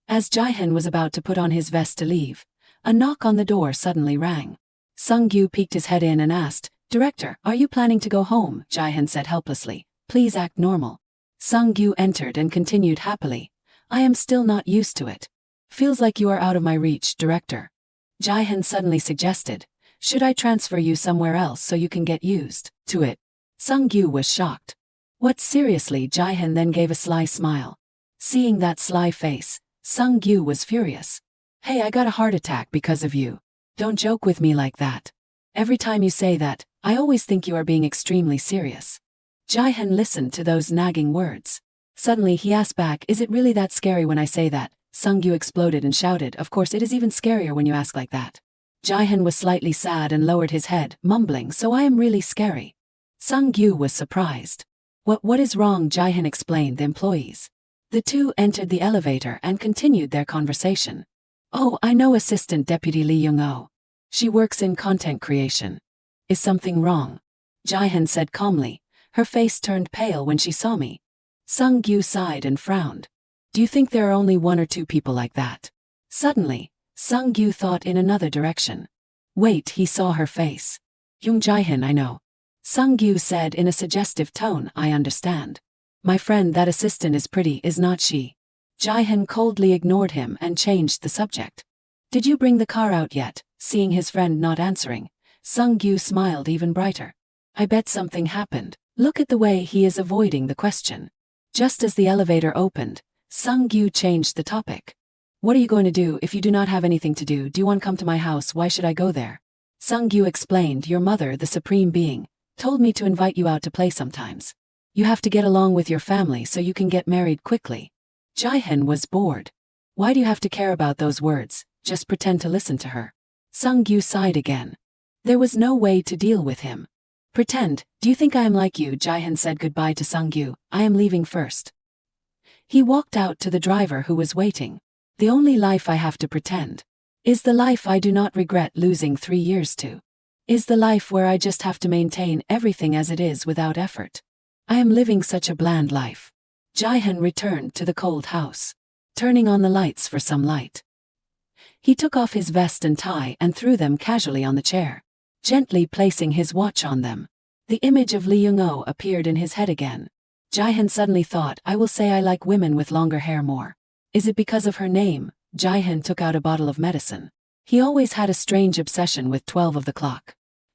As Jae-hyun was about to put on his vest to leave, a knock on the door suddenly rang. Sung-gyu peeked his head in and asked, Director, are you planning to go home? Jae-hyun said helplessly, please act normal. Sung-gyu entered and continued happily, I am still not used to it. Feels like you are out of my reach, Director. Jae-hyun suddenly suggested, should I transfer you somewhere else so you can get used to it? Sung-gyu was shocked. What, seriously? Jae-hyun then gave a sly smile. Seeing that sly face, Sung-gyu was furious. Hey, I got a heart attack because of you. Don't joke with me like that. Every time you say that, I always think you are being extremely serious. Jae-hyun listened to those nagging words. Suddenly he asked back, is it really that scary when I say that? Sung-gyu exploded and shouted, of course it is even scarier when you ask like that. Jae-hyun was slightly sad and lowered his head, mumbling, so I am really scary. Sung-gyu was surprised. What is wrong? Jae-hyun explained the employees. The two entered the elevator and continued their conversation. Oh, I know Assistant Deputy Lee Young-oh. She works in content creation. Is something wrong? Jae-hyun said calmly. Her face turned pale when she saw me. Sung-gyu sighed and frowned. Do you think there are only one or two people like that? Suddenly, Sung-gyu thought in another direction. Wait, he saw her face. Young Jae-hyun, I know. Sung-gyu said in a suggestive tone, I understand. My friend, that assistant is pretty, is not she? Jae-hyun coldly ignored him and changed the subject. Did you bring the car out yet? Seeing his friend not answering, Sung-gyu smiled even brighter. I bet something happened. Look at the way he is avoiding the question. Just as the elevator opened, Sung-gyu changed the topic. What are you going to do if you do not have anything to do? Do you want to come to my house? Why should I go there? Sung-gyu explained, your mother, the supreme being, told me to invite you out to play sometimes. You have to get along with your family so you can get married quickly. Jae-hyun was bored. Why do you have to care about those words? Just pretend to listen to her. Sung-gyu sighed again. There was no way to deal with him. Pretend, do you think I am like you? Jae-hyun said goodbye to Sung-gyu, I am leaving first. He walked out to the driver who was waiting. The only life I have to pretend is the life I do not regret losing 3 years to. Is the life where I just have to maintain everything as it is without effort. I am living such a bland life. Jae-hyun returned to the cold house, turning on the lights for some light. He took off his vest and tie and threw them casually on the chair, gently placing his watch on them. The image of Lee Young-oh appeared in his head again. Jae-hyun suddenly thought, I will say I like women with longer hair more. Is it because of her name? Jae-hyun took out a bottle of medicine. He always had a strange obsession with 12 of the clock.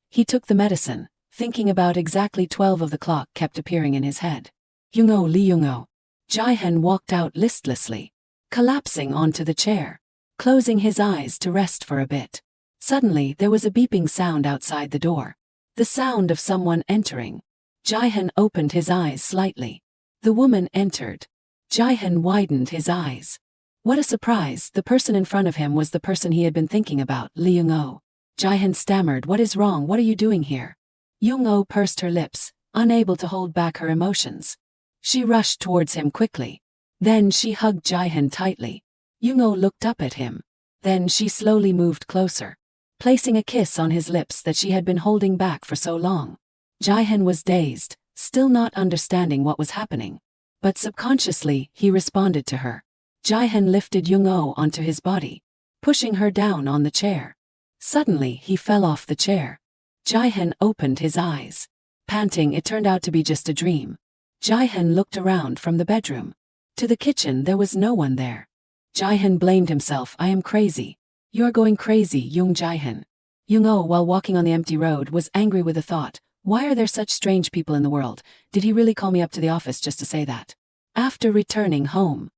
He took the medicine, thinking about exactly 12 of the clock kept appearing in his head. Young-oh, Lee Young-oh. Jae-hyun walked out listlessly, collapsing onto the chair, closing his eyes to rest for a bit. Suddenly there was a beeping sound outside the door. The sound of someone entering. Jae-hyun opened his eyes slightly. The woman entered. Jae-hyun widened his eyes. What a surprise, the person in front of him was the person he had been thinking about, Lee Young-oh. Jae-hyun stammered, what is wrong? What are you doing here? Young-oh pursed her lips, unable to hold back her emotions. She rushed towards him quickly. Then she hugged Jae-hyun tightly. Young-oh looked up at him. Then she slowly moved closer, placing a kiss on his lips that she had been holding back for so long. Jae-hyun was dazed, still not understanding what was happening. But subconsciously, he responded to her. Jae-hyun lifted Young-oh onto his body, pushing her down on the chair. Suddenly, he fell off the chair. Jae-hyun opened his eyes. Panting, it turned out to be just a dream. Jaehyun looked around from the bedroom to the kitchen. There was no one there. Jaehyun blamed himself. I am crazy. You're going crazy, Young Jaehyun. Young-oh, while walking on the empty road, was angry with the thought, why are there such strange people in the world? Did he really call me up to the office just to say that? After returning home,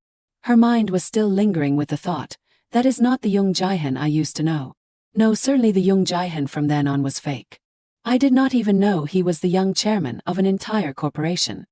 her mind was still lingering with the thought, that is not the Young Jaehyun I used to know. No, certainly the Young Jaehyun from then on was fake. I did not even know he was the young chairman of an entire corporation.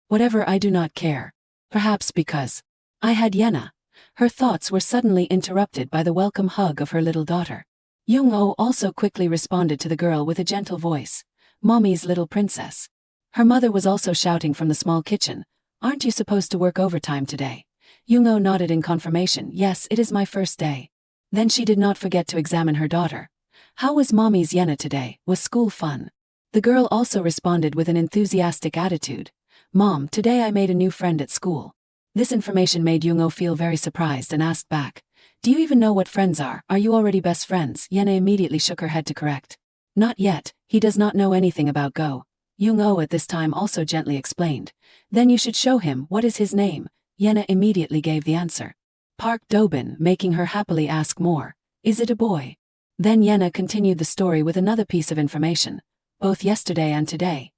Whatever, I do not care. Perhaps because I had Yena. Her thoughts were suddenly interrupted by the welcome hug of her little daughter. Young-oh also quickly responded to the girl with a gentle voice. Mommy's little princess. Her mother was also shouting from the small kitchen, aren't you supposed to work overtime today? Young-oh nodded in confirmation. Yes, it is my first day. Then she did not forget to examine her daughter. How was Mommy's Yena today? Was school fun? The girl also responded with an enthusiastic attitude. Mom, today I made a new friend at school. This information made Young-oh feel very surprised and asked back, do you even know what friends are? Are you already best friends? Yena immediately shook her head to correct. Not yet, he does not know anything about Go. Young-oh at this time also gently explained. Then you should show him. What is his name? Yena immediately gave the answer. Park Dobin, making her happily ask more. Is it a boy? Then Yena continued the story with another piece of information. Both yesterday and today.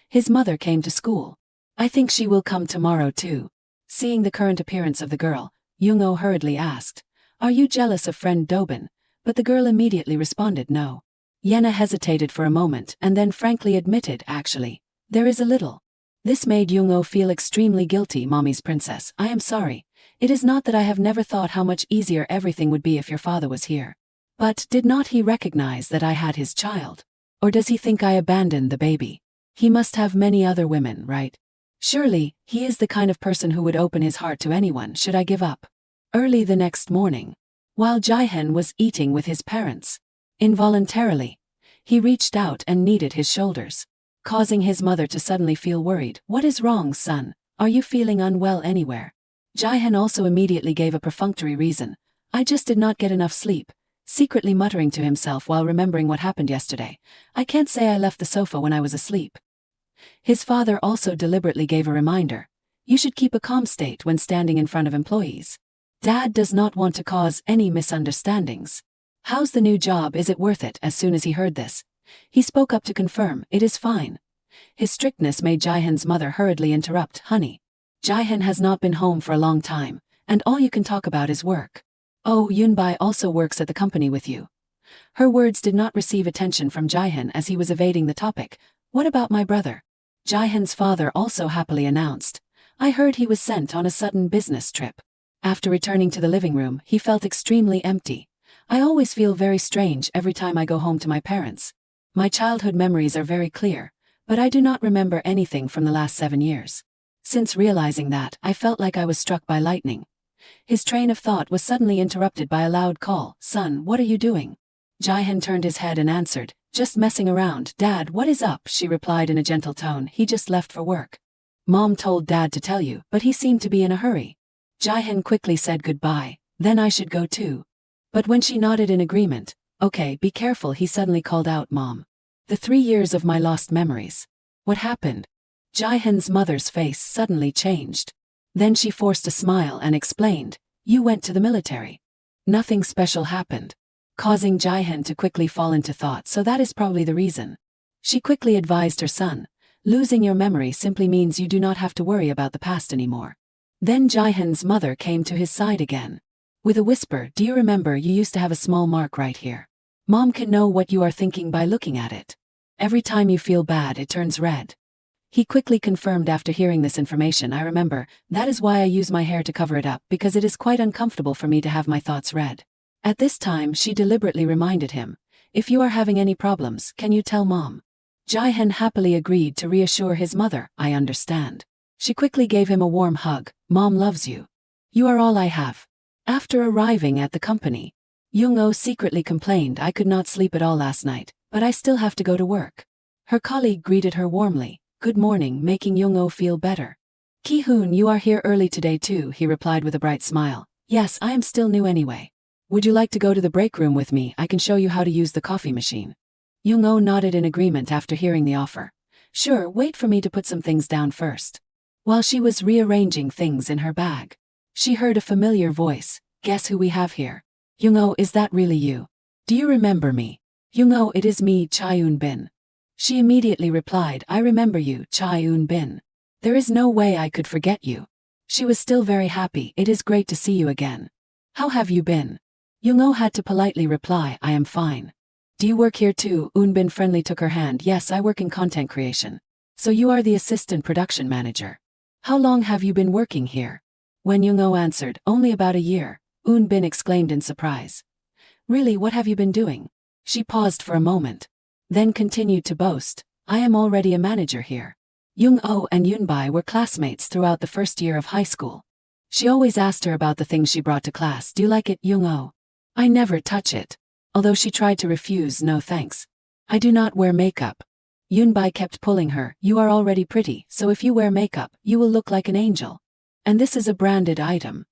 His mother came to school. I think she will come tomorrow too. Seeing the current appearance of the girl, Young-oh hurriedly asked, are you jealous of friend Dobin? But the girl immediately responded no. Yena hesitated for a moment and then frankly admitted, actually, there is a little. This made Young-oh feel extremely guilty. Mommy's princess, I am sorry. It is not that I have never thought how much easier everything would be if your father was here. But did not he recognize that I had his child? Or does he think I abandoned the baby? He must have many other women, right? Surely, he is the kind of person who would open his heart to anyone. Should I give up? Early the next morning, while Jaehyun was eating with his parents, involuntarily, he reached out and kneaded his shoulders, causing his mother to suddenly feel worried. What is wrong, son? Are you feeling unwell anywhere? Jaehyun also immediately gave a perfunctory reason. I just did not get enough sleep, secretly muttering to himself while remembering what happened yesterday. I can't say I left the sofa when I was asleep. His father also deliberately gave a reminder. You should keep a calm state when standing in front of employees. Dad does not want to cause any misunderstandings. How's the new job? Is it worth it? As soon as he heard this, he spoke up to confirm, it is fine. His strictness made Jaehyun's mother hurriedly interrupt. Honey, Jaehyun has not been home for a long time, and all you can talk about is work. Oh, Yunbai also works at the company with you. Her words did not receive attention from Jaehyun as he was evading the topic. What about my brother? Jaehyun's father also happily announced. I heard he was sent on a sudden business trip. After returning to the living room, he felt extremely empty. I always feel very strange every time I go home to my parents. My childhood memories are very clear, but I do not remember anything from the last 7 years. Since realizing that, I felt like I was struck by lightning. His train of thought was suddenly interrupted by a loud call. Son, what are you doing? Jaehyun turned his head and answered, just messing around. Dad, what is up? She replied in a gentle tone. He just left for work. Mom told Dad to tell you, but he seemed to be in a hurry. Jaehyun quickly said goodbye. Then I should go too. But when she nodded in agreement, okay, be careful, he suddenly called out, Mom. The 3 years of my lost memories. What happened? Jaehyun's mother's face suddenly changed. Then she forced a smile and explained, you went to the military. Nothing special happened, causing Jaehyun to quickly fall into thought, so that is probably the reason. She quickly advised her son, losing your memory simply means you do not have to worry about the past anymore. Then Jaehyun's mother came to his side again. With a whisper, do you remember you used to have a small mark right here? Mom can know what you are thinking by looking at it. Every time you feel bad, it turns red. He quickly confirmed after hearing this information. I remember, that is why I use my hair to cover it up, because it is quite uncomfortable for me to have my thoughts red. At this time, she deliberately reminded him, if you are having any problems, can you tell Mom? Jaehyun happily agreed to reassure his mother, I understand. She quickly gave him a warm hug. Mom loves you. You are all I have. After arriving at the company, Young-oh secretly complained, I could not sleep at all last night, but I still have to go to work. Her colleague greeted her warmly, good morning, making Young-oh feel better. Ki-hoon, you are here early today too, he replied with a bright smile. Yes, I am still new anyway. Would you like to go to the break room with me? I can show you how to use the coffee machine. Young-oh nodded in agreement after hearing the offer. Sure, wait for me to put some things down first. While she was rearranging things in her bag, she heard a familiar voice. Guess who we have here? Young-oh, is that really you? Do you remember me? Young-oh, it is me, Cha-eun-bin. She immediately replied, I remember you, Cha-eun-bin. There is no way I could forget you. She was still very happy. It is great to see you again. How have you been? Young-oh had to politely reply, I am fine. Do you work here too? Eun-bin friendly took her hand. Yes, I work in content creation. So you are the assistant production manager. How long have you been working here? When Young-oh answered, only about a year, Eun-bin exclaimed in surprise. Really, what have you been doing? She paused for a moment, then continued to boast, I am already a manager here. Young-oh and Yoon-bi were classmates throughout the first year of high school. She always asked her about the things she brought to class. Do you like it, Young-oh? I never touch it. Although she tried to refuse, no thanks. I do not wear makeup. Yoon-bi kept pulling her. You are already pretty, so if you wear makeup, you will look like an angel. And this is a branded item.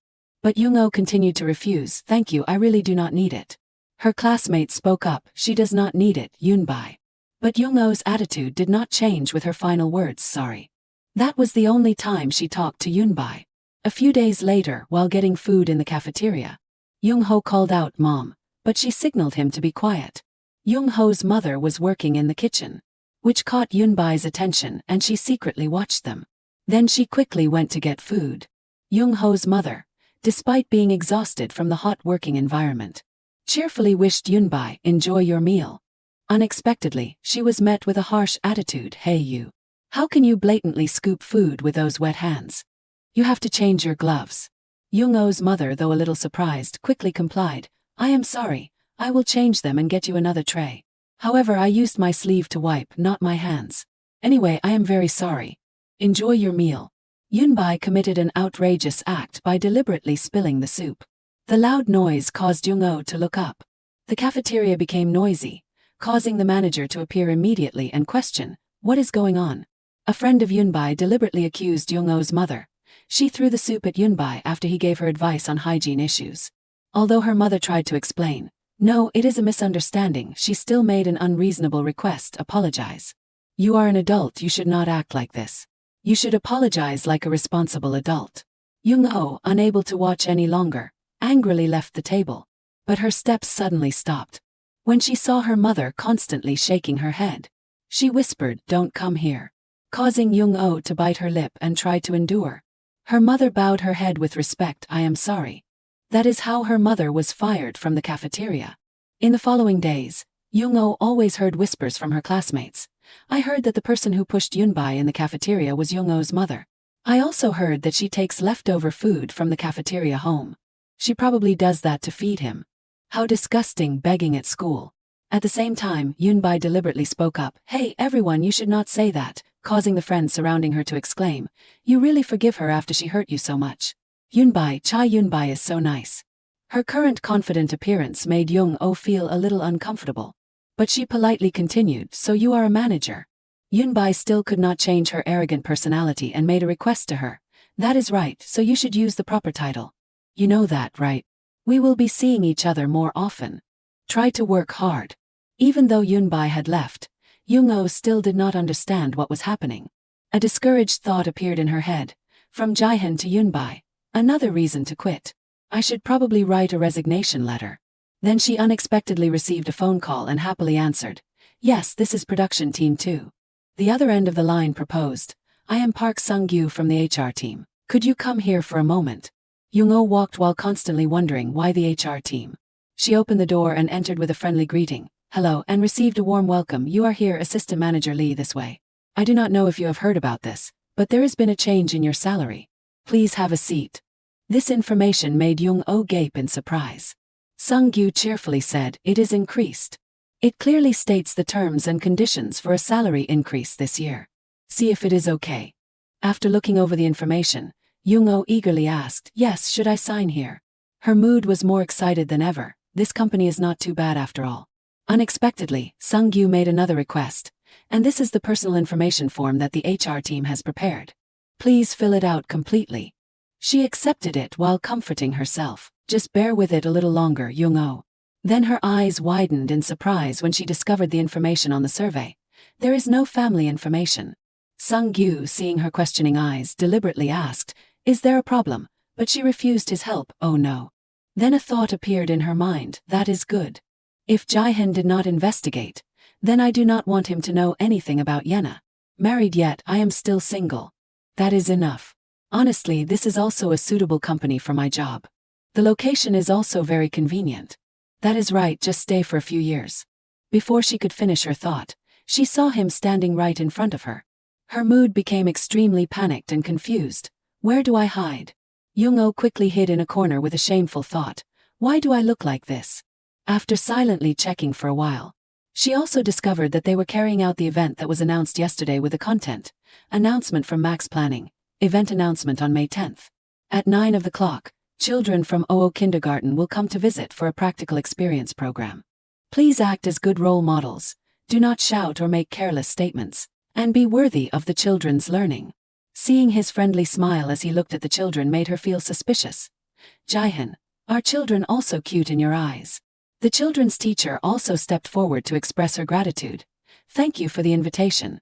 But Young-oh continued to refuse. Thank you, I really do not need it. Her classmate spoke up. She does not need it, Yoon-bi. But Young-oh's attitude did not change with her final words, sorry. That was the only time she talked to Yoon-bi. A few days later, while getting food in the cafeteria, Young-ho called out, Mom, but she signaled him to be quiet. Young-ho's mother was working in the kitchen, which caught Yoon-bi's attention, and she secretly watched them. Then she quickly went to get food. Young-ho's mother, despite being exhausted from the hot working environment, cheerfully wished Yoon-bi, enjoy your meal. Unexpectedly, she was met with a harsh attitude. Hey you. How can you blatantly scoop food with those wet hands? You have to change your gloves. Young-oh's mother, though a little surprised, quickly complied. I am sorry, I will change them and get you another tray. However, I used my sleeve to wipe, not my hands. Anyway, I am very sorry. Enjoy your meal. Yoon-bi committed an outrageous act by deliberately spilling the soup. The loud noise caused Young-oh to look up. The cafeteria became noisy, causing the manager to appear immediately and question, what is going on? A friend of Yoon-bi deliberately accused Young-oh's mother. She threw the soup at Yoon-bi after he gave her advice on hygiene issues. Although her mother tried to explain, no, it is a misunderstanding, she still made an unreasonable request, apologize. You are an adult, you should not act like this. You should apologize like a responsible adult. Young-oh, unable to watch any longer, angrily left the table. But her steps suddenly stopped. When she saw her mother constantly shaking her head, she whispered, don't come here, causing Young-oh to bite her lip and try to endure. Her mother bowed her head with respect. I am sorry. That is how her mother was fired from the cafeteria. In the following days, Young-oh always heard whispers from her classmates. I heard that the person who pushed Yoon-bi in the cafeteria was Young-oh's mother. I also heard that she takes leftover food from the cafeteria home. She probably does that to feed him. How disgusting, begging at school. At the same time, Yoon-bi deliberately spoke up. Hey everyone, you should not say that, causing the friends surrounding her to exclaim. You really forgive her after she hurt you so much. Yoon-bi, Cha-eun-bi is so nice. Her current confident appearance made Young-oh feel a little uncomfortable. But she politely continued, so you are a manager. Yoon-bi still could not change her arrogant personality and made a request to her. That is right, so you should use the proper title. You know that, right? We will be seeing each other more often. Try to work hard. Even though Yoon-bi had left, Young-oh still did not understand what was happening. A discouraged thought appeared in her head. From Jae-hyun to Yoon-bi. Another reason to quit. I should probably write a resignation letter. Then she unexpectedly received a phone call and happily answered. Yes, this is production team 2. The other end of the line proposed. I am Park Sung-gyu from the HR team. Could you come here for a moment? Young-oh walked while constantly wondering why the HR team. She opened the door and entered with a friendly greeting. Hello, and received a warm welcome. You are here, Assistant Manager Lee, this way. I do not know if you have heard about this, but there has been a change in your salary. Please have a seat. This information made Young-oh gape in surprise. Sung-gyu cheerfully said, it is increased. It clearly states the terms and conditions for a salary increase this year. See if it is okay. After looking over the information, Young-oh eagerly asked, yes, should I sign here? Her mood was more excited than ever. This company is not too bad after all. Unexpectedly, Sung-gyu made another request, and this is the personal information form that the HR team has prepared. Please fill it out completely. She accepted it while comforting herself. Just bear with it a little longer, Young-oh. Then her eyes widened in surprise when she discovered the information on the survey. There is no family information. Sung-gyu, seeing her questioning eyes, deliberately asked, "Is there a problem?" But she refused his help. Oh no. Then a thought appeared in her mind. That is good. If Jae-hyun did not investigate, then I do not want him to know anything about Yena. Married yet, I am still single. That is enough. Honestly, this is also a suitable company for my job. The location is also very convenient. That is right, just stay for a few years. Before she could finish her thought, she saw him standing right in front of her. Her mood became extremely panicked and confused. Where do I hide? Young-oh quickly hid in a corner with a shameful thought. Why do I look like this? After silently checking for a while, she also discovered that they were carrying out the event that was announced yesterday with the content. Announcement from Max Planning. Event announcement on May 10th. At 9 of the clock, children from OO Kindergarten will come to visit for a practical experience program. Please act as good role models. Do not shout or make careless statements, and be worthy of the children's learning. Seeing his friendly smile as he looked at the children made her feel suspicious. Jae-hyun, are children also cute in your eyes? The children's teacher also stepped forward to express her gratitude. Thank you for the invitation.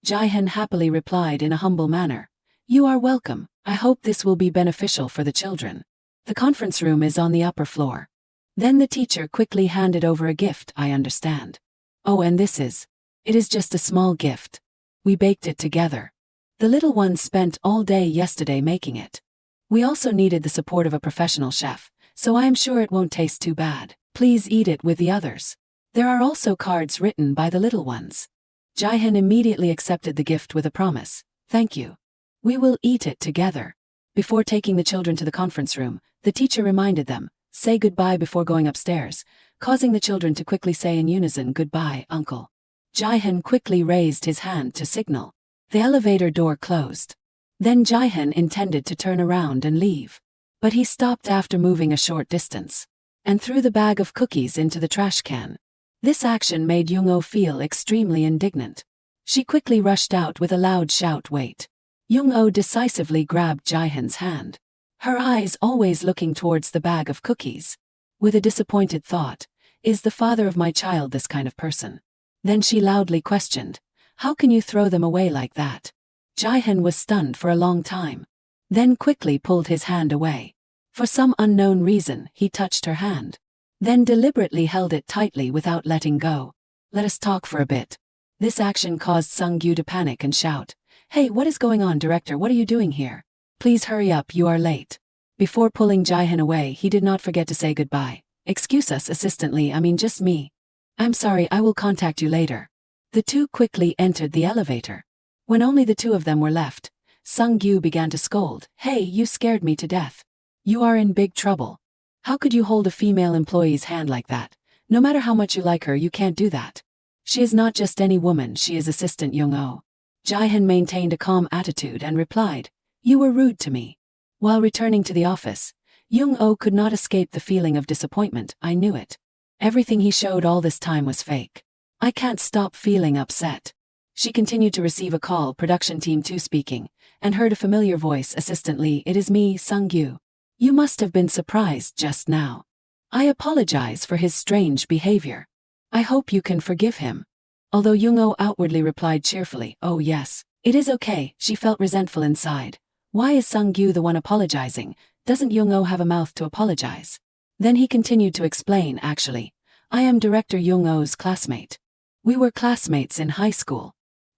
Jae-hyun happily replied in a humble manner. You are welcome. I hope this will be beneficial for the children. The conference room is on the upper floor. Then the teacher quickly handed over a gift. I understand. Oh, and this is. It is just a small gift. We baked it together. The little ones spent all day yesterday making it. We also needed the support of a professional chef, so I am sure it won't taste too bad. Please eat it with the others. There are also cards written by the little ones. Jae-hyun immediately accepted the gift with a promise. Thank you. We will eat it together. Before taking the children to the conference room, the teacher reminded them, say goodbye before going upstairs, causing the children to quickly say in unison, goodbye, uncle. Jae-hyun quickly raised his hand to signal. The elevator door closed. Then Jae-hyun intended to turn around and leave. But he stopped after moving a short distance, and threw the bag of cookies into the trash can. This action made Young-oh feel extremely indignant. She quickly rushed out with a loud shout, wait. Young-oh decisively grabbed Jae-hyun's hand, her eyes always looking towards the bag of cookies. With a disappointed thought, is the father of my child this kind of person? Then she loudly questioned, how can you throw them away like that? Jae-hyun was stunned for a long time, then quickly pulled his hand away. For some unknown reason, he touched her hand, then deliberately held it tightly without letting go. Let us talk for a bit. This action caused Sung-gyu to panic and shout, hey, what is going on, director? What are you doing here? Please hurry up, you are late. Before pulling Jae-hyun away, he did not forget to say goodbye. Excuse us, assistant Lee, I mean just me. I'm sorry, I will contact you later. The two quickly entered the elevator. When only the two of them were left, Sung-gyu began to scold, hey, you scared me to death. You are in big trouble. How could you hold a female employee's hand like that? No matter how much you like her, you can't do that. She is not just any woman, she is assistant Young-oh. Jae-hyun maintained a calm attitude and replied, you were rude to me. While returning to the office, Young-oh could not escape the feeling of disappointment. I knew it. Everything he showed all this time was fake. I can't stop feeling upset. She continued to receive a call, production team 2 speaking, and heard a familiar voice, assistant Lee, it is me, Sung-gyu. You must have been surprised just now. I apologize for his strange behavior. I hope you can forgive him. Although Young-oh outwardly replied cheerfully, oh yes, it is okay, she felt resentful inside. Why is Sung-gyu the one apologizing? Doesn't Young-oh have a mouth to apologize? Then he continued to explain, actually, I am director Young-oh's classmate. We were classmates in high school.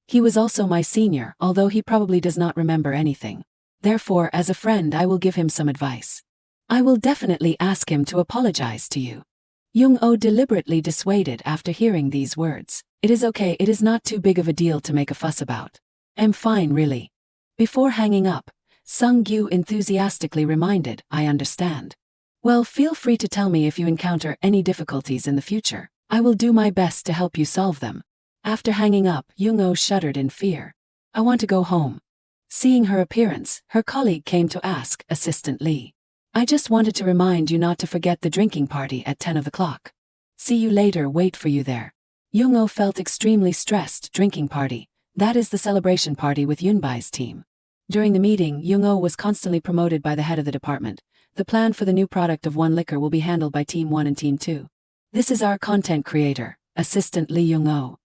He was also my senior, although he probably does not remember anything. Therefore, as a friend, I will give him some advice. I will definitely ask him to apologize to you. Young-oh deliberately dissuaded after hearing these words. It is okay, it is not too big of a deal to make a fuss about. I'm fine, really. Before hanging up, Sung-gyu enthusiastically reminded, I understand. Well, feel free to tell me if you encounter any difficulties in the future. I will do my best to help you solve them. After hanging up, Young-oh shuddered in fear. I want to go home. Seeing her appearance, her colleague came to ask, assistant Lee. I just wanted to remind you not to forget the drinking party at 10 of the clock. See you later, wait for you there. Young-oh felt extremely stressed. Drinking party. That is the celebration party with Yunbai's team. During the meeting, Young-oh was constantly promoted by the head of the department. The plan for the new product of One Liquor will be handled by Team 1 and Team 2. This is our content creator, assistant Lee Young-oh.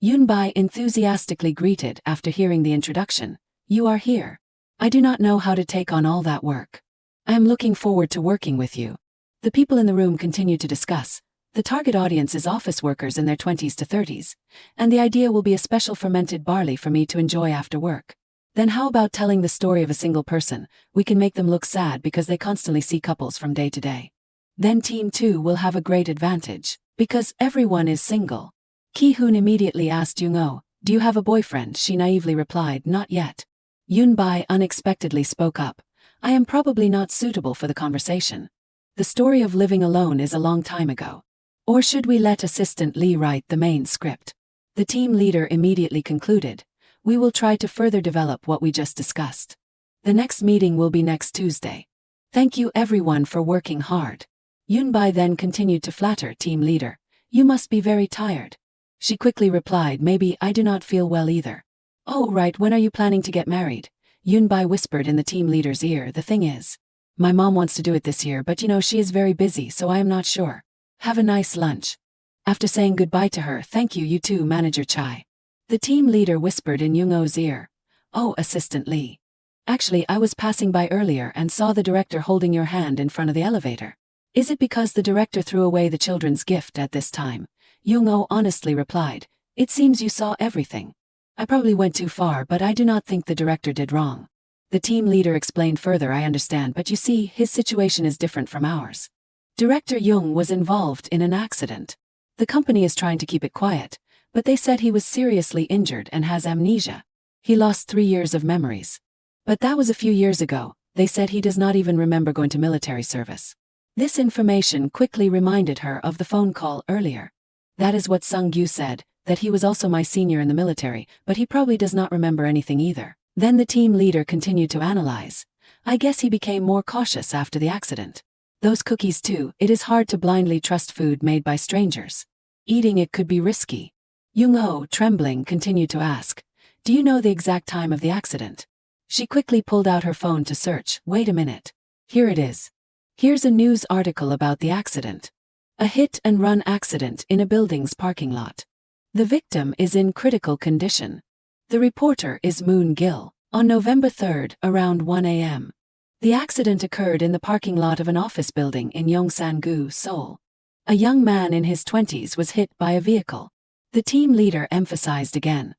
Yunbai enthusiastically greeted after hearing the introduction. You are here. I do not know how to take on all that work. I am looking forward to working with you. The people in the room continued to discuss. The target audience is office workers in their 20s to 30s, and the idea will be a special fermented barley for me to enjoy after work. Then how about telling the story of a single person? We can make them look sad because they constantly see couples from day to day. Then Team 2 will have a great advantage, because everyone is single. Ki-hoon immediately asked Young-oh, do you have a boyfriend? She naively replied, not yet. Yunbai unexpectedly spoke up. I am probably not suitable for the conversation. The story of living alone is a long time ago. Or should we let Assistant Lee write the main script? The team leader immediately concluded. We will try to further develop what we just discussed. The next meeting will be next Tuesday. Thank you everyone for working hard. Yunbai then continued to flatter team leader. You must be very tired. She quickly replied, maybe I do not feel well either. Oh right, when are you planning to get married? Yunbai whispered in the team leader's ear, the thing is, my mom wants to do it this year but she is very busy so I am not sure. Have a nice lunch. After saying goodbye to her, thank you, you too, Manager Chai. The team leader whispered in Young-oh's ear. Oh, Assistant Lee. Actually, I was passing by earlier and saw the director holding your hand in front of the elevator. Is it because the director threw away the children's gift at this time? Young-oh honestly replied. It seems you saw everything. I probably went too far but I do not think the director did wrong. The team leader explained further, I understand, but you see, his situation is different from ours. Director Young was involved in an accident. The company is trying to keep it quiet, but they said he was seriously injured and has amnesia. He lost 3 years of memories. But that was a few years ago. They said he does not even remember going to military service. This information quickly reminded her of the phone call earlier. That is what Sung-gyu said, that he was also my senior in the military, but he probably does not remember anything either. Then the team leader continued to analyze. I guess he became more cautious after the accident. Those cookies too, it is hard to blindly trust food made by strangers. Eating it could be risky. Young-oh, trembling, continued to ask, do you know the exact time of the accident? She quickly pulled out her phone to search. Wait a minute. Here it is. Here's a news article about the accident. A hit-and-run accident in a building's parking lot. The victim is in critical condition. The reporter is Moon Gil. On November 3rd, around 1 a.m. The accident occurred in the parking lot of an office building in Yongsan-gu, Seoul. A young man in his 20s was hit by a vehicle. The team leader emphasized again.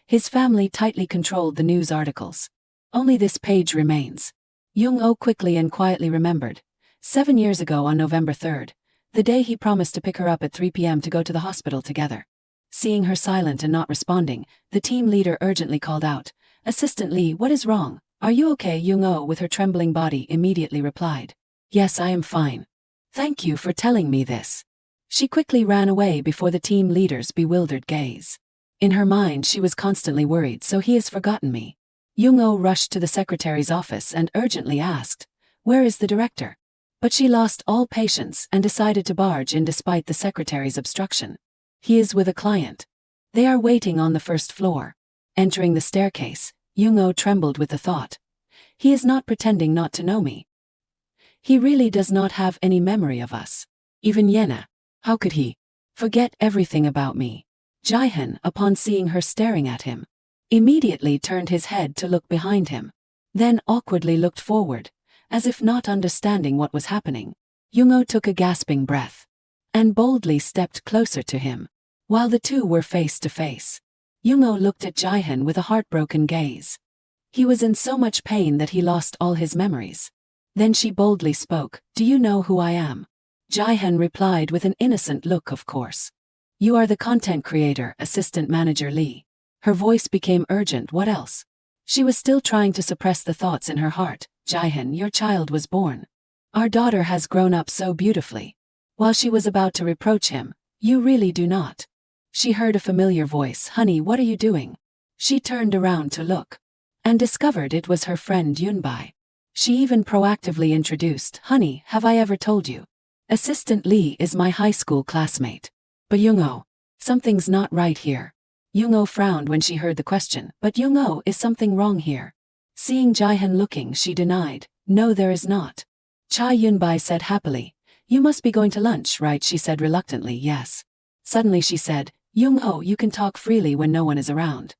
His family tightly controlled the news articles. Only this page remains. Young-oh quickly and quietly remembered. 7 years ago on November 3rd, the day he promised to pick her up at 3 p.m. to go to the hospital together. Seeing her silent and not responding, the team leader urgently called out, Assistant Lee, what is wrong? Are you okay? Young-oh with her trembling body immediately replied. Yes, I am fine. Thank you for telling me this. She quickly ran away before the team leader's bewildered gaze. In her mind she was constantly worried, so he has forgotten me. Young-oh rushed to the secretary's office and urgently asked, where is the director? But she lost all patience and decided to barge in despite the secretary's obstruction. He is with a client. They are waiting on the first floor. Entering the staircase, Young-oh trembled with the thought. He is not pretending not to know me. He really does not have any memory of us. Even Yena. How could he forget everything about me? Jae-hyun, upon seeing her staring at him, immediately turned his head to look behind him. Then awkwardly looked forward, as if not understanding what was happening. Young-oh took a gasping breath and boldly stepped closer to him. While the two were face to face, Young-oh looked at Jae-hyun with a heartbroken gaze. He was in so much pain that he lost all his memories. Then she boldly spoke, do you know who I am? Jae-hyun replied with an innocent look, of course. You are the content creator, Assistant Manager Lee. Her voice became urgent. What else? She was still trying to suppress the thoughts in her heart. Jae-hyun, your child was born. Our daughter has grown up so beautifully. While she was about to reproach him, you really do not. She heard a familiar voice, honey, what are you doing? She turned around to look and discovered it was her friend Yunbai. She even proactively introduced, honey, have I ever told you? Assistant Lee is my high school classmate. But Young-oh, something's not right here. Young-oh frowned when she heard the question, but Young-oh, is something wrong here? Seeing Jae-hyun looking, she denied, no there is not. Cha Yunbai said happily, you must be going to lunch, right? She said reluctantly, yes. Suddenly she said, Young-oh, you can talk freely when no one is around.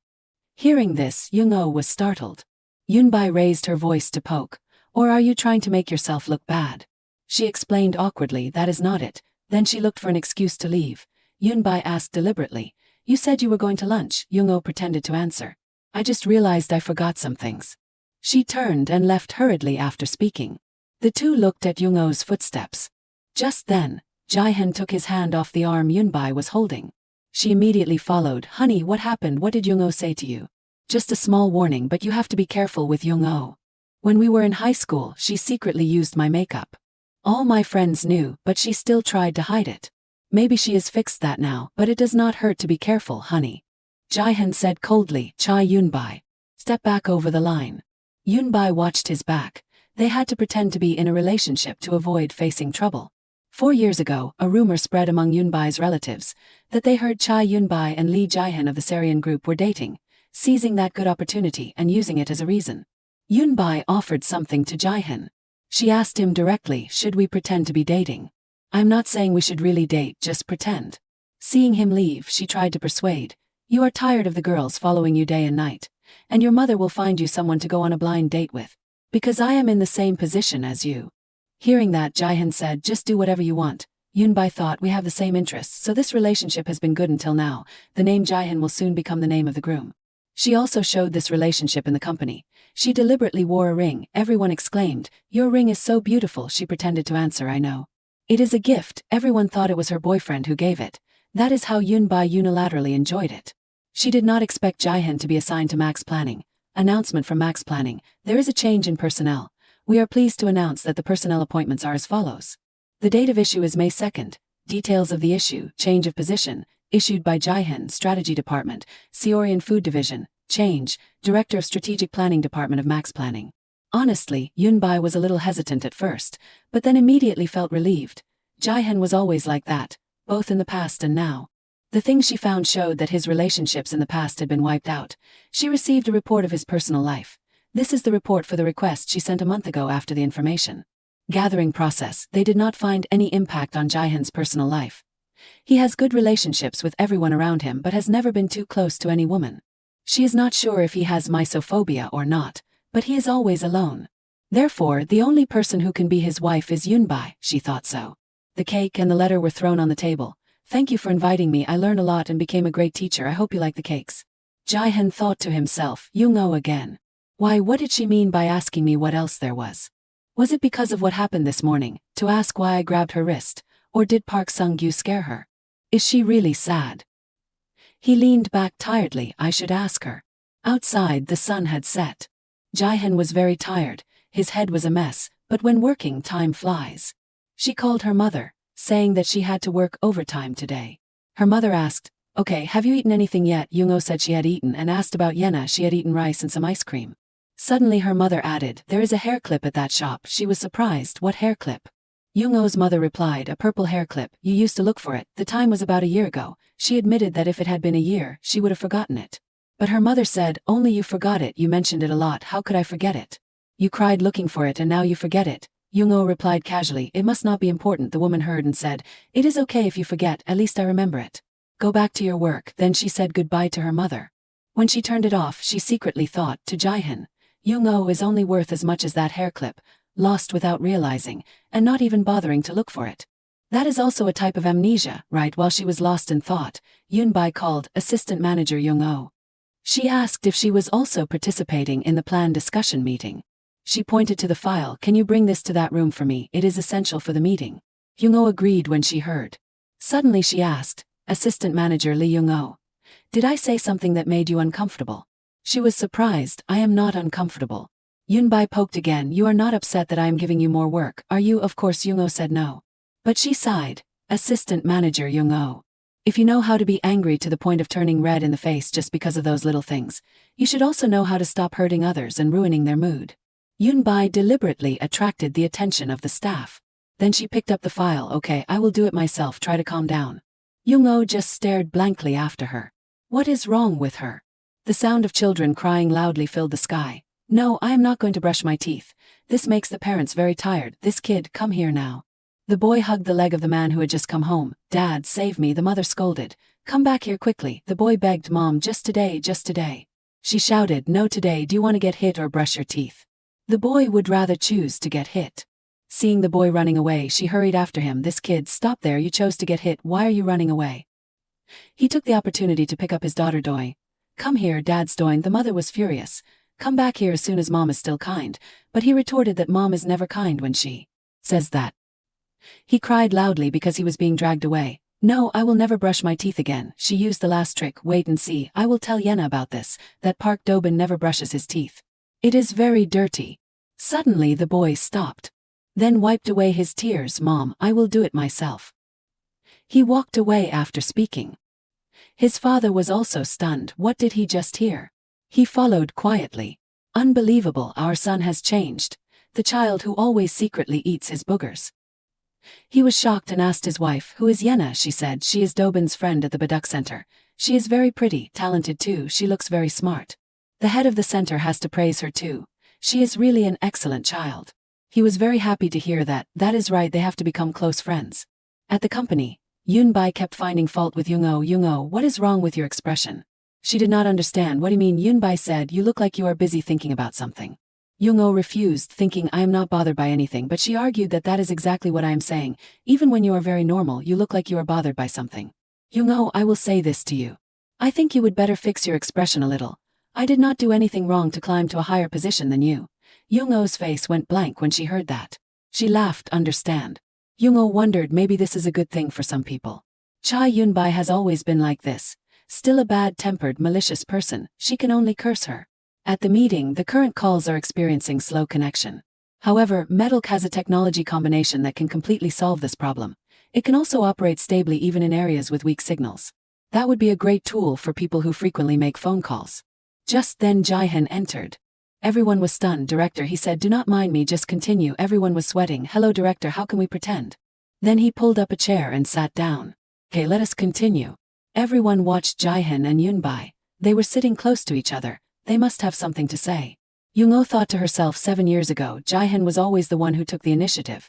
Hearing this, Young-oh was startled. Yunbai raised her voice to poke. Or are you trying to make yourself look bad? She explained awkwardly, that is not it. Then she looked for an excuse to leave. Yunbai asked deliberately, you said you were going to lunch. Young-oh pretended to answer. I just realized I forgot some things. She turned and left hurriedly after speaking. The two looked at Young-oh's footsteps. Just then, Jae-hyun took his hand off the arm Yunbai was holding. She immediately followed. Honey, what happened? What did Young-oh say to you? Just a small warning, but you have to be careful with Young-oh. When we were in high school, she secretly used my makeup. All my friends knew, but she still tried to hide it. Maybe she has fixed that now, but it does not hurt to be careful, honey. Jae-hyun said coldly. Chai Yunbai. Step back over the line. Yunbai watched his back. They had to pretend to be in a relationship to avoid facing trouble. 4 years ago, a rumor spread among Yunbai's relatives that they heard Chai Yunbai and Lee Jae-hyun of the Sarian group were dating, seizing that good opportunity and using it as a reason. Yunbai offered something to Jae-hyun. She asked him directly, should we pretend to be dating? I'm not saying we should really date, just pretend. Seeing him leave, she tried to persuade. You are tired of the girls following you day and night, and your mother will find you someone to go on a blind date with. Because I am in the same position as you. Hearing that, Jae-hyun said, just do whatever you want. Yunbai thought, we have the same interests, so this relationship has been good until now. The name Jae-hyun will soon become the name of the groom. She also showed this relationship in the company. She deliberately wore a ring. Everyone exclaimed, your ring is so beautiful. She pretended to answer, I know. It is a gift. Everyone thought it was her boyfriend who gave it. That is how Yunbai unilaterally enjoyed it. She did not expect Jae-hyun to be assigned to Max Planning. Announcement from Max Planning. There is a change in personnel. We are pleased to announce that the personnel appointments are as follows. The date of issue is May 2nd. Details of the issue, change of position, issued by Jae-hyun, Strategy Department, Seorian Food Division, change, Director of Strategic Planning Department of Max Planning. Honestly, Yunbai was a little hesitant at first, but then immediately felt relieved. Jae-hyun was always like that, both in the past and now. The things she found showed that his relationships in the past had been wiped out. She received a report of his personal life. This is the report for the request she sent a month ago after the information gathering process. They did not find any impact on Jae-hyun's personal life. He has good relationships with everyone around him but has never been too close to any woman. She is not sure if he has misophobia or not, but he is always alone. Therefore, the only person who can be his wife is Yunbai, she thought so. The cake and the letter were thrown on the table. Thank you for inviting me. I learned a lot and became a great teacher. I hope you like the cakes. Jae-hyun thought to himself, Young-oh again. Why, what did she mean by asking me what else there was? Was it because of what happened this morning, to ask why I grabbed her wrist, or did Park Sung-gyu scare her? Is she really sad? He leaned back tiredly. I should ask her. Outside, the sun had set. Jae-hyun was very tired. His head was a mess, but when working, time flies. She called her mother, saying that she had to work overtime today. Her mother asked, okay, have you eaten anything yet? Young-oh said she had eaten and asked about Yena. She had eaten rice and some ice cream. Suddenly her mother added, there is a hair clip at that shop. She was surprised. What hair clip? Young-oh's mother replied, a purple hair clip. You used to look for it. The time was about a year ago. She admitted that if it had been a year, she would have forgotten it. But her mother said, only you forgot it. You mentioned it a lot. How could I forget it? You cried looking for it and now you forget it. Young-oh replied casually, it must not be important. The woman heard and said, it is okay if you forget, at least I remember it. Go back to your work. Then she said goodbye to her mother. When she turned it off, she secretly thought, to Jae-hyun, Young-oh is only worth as much as that hair clip, lost without realizing, and not even bothering to look for it. That is also a type of amnesia, right? While she was lost in thought, Yunbai called assistant manager Young-oh. She asked if she was also participating in the planned discussion meeting. She pointed to the file. Can you bring this to that room for me? It is essential for the meeting. Young-oh agreed when she heard. Suddenly she asked, assistant manager Lee Young-oh, did I say something that made you uncomfortable? She was surprised. I am not uncomfortable. Yunbai poked again. You are not upset that I am giving you more work, are you? Of course. Young-oh said no. But she sighed. Assistant manager Young-oh, if you know how to be angry to the point of turning red in the face just because of those little things, you should also know how to stop hurting others and ruining their mood. Yunbai deliberately attracted the attention of the staff. Then she picked up the file. Okay, I will do it myself. Try to calm down. Young-oh just stared blankly after her. What is wrong with her? The sound of children crying loudly filled the sky. No, I am not going to brush my teeth. This makes the parents very tired. This kid, come here now. The boy hugged the leg of the man who had just come home. Dad, save me, the mother scolded. Come back here quickly, the boy begged. Mom, just today, just today. She shouted, no today, do you want to get hit or brush your teeth? The boy would rather choose to get hit. Seeing the boy running away, she hurried after him. This kid, stop there, you chose to get hit, why are you running away? He took the opportunity to pick up his daughter Doi. Come here, Dad's doing. The mother was furious. Come back here as soon as Mom is still kind. But he retorted that Mom is never kind when she says that. He cried loudly because he was being dragged away. No, I will never brush my teeth again. She used the last trick. Wait and see, I will tell Yena about this, that Park Do-bin never brushes his teeth. It is very dirty. Suddenly the boy stopped. Then wiped away his tears. Mom, I will do it myself. He walked away after speaking. His father was also stunned. What did he just hear? He followed quietly. Unbelievable, our son has changed. The child who always secretly eats his boogers. He was shocked and asked his wife, who is Yena? She said, she is Do-bin's friend at the Baduk Center. She is very pretty, talented too, she looks very smart. The head of the center has to praise her too. She is really an excellent child. He was very happy to hear that. That is right, they have to become close friends. At the company, Yoonbai kept finding fault with Yoongo. Yoongo, what is wrong with your expression? She did not understand. What do you mean? Yoonbai said, you look like you are busy thinking about something. Yoongo refused, thinking I am not bothered by anything, but she argued that that is exactly what I am saying. Even when you are very normal, you look like you are bothered by something. Yoongo, I will say this to you. I think you would better fix your expression a little. I did not do anything wrong to climb to a higher position than you. Yoongo's face went blank when she heard that. She laughed, understand. Yoongo wondered maybe this is a good thing for some people. Cha Yoonbai has always been like this. Still a bad-tempered, malicious person, she can only curse her. At the meeting, the current calls are experiencing slow connection. However, Metalk has a technology combination that can completely solve this problem. It can also operate stably even in areas with weak signals. That would be a great tool for people who frequently make phone calls. Just then Jaehyun entered. Everyone was stunned. Director, he said, do not mind me, just continue. Everyone was sweating. Hello director, how can we pretend? Then he pulled up a chair and sat down. Okay, let us continue. Everyone watched Jaehyun and Yoonbai. They were sitting close to each other. They must have something to say. Yoongo thought to herself, 7 years ago, Jaehyun was always the one who took the initiative.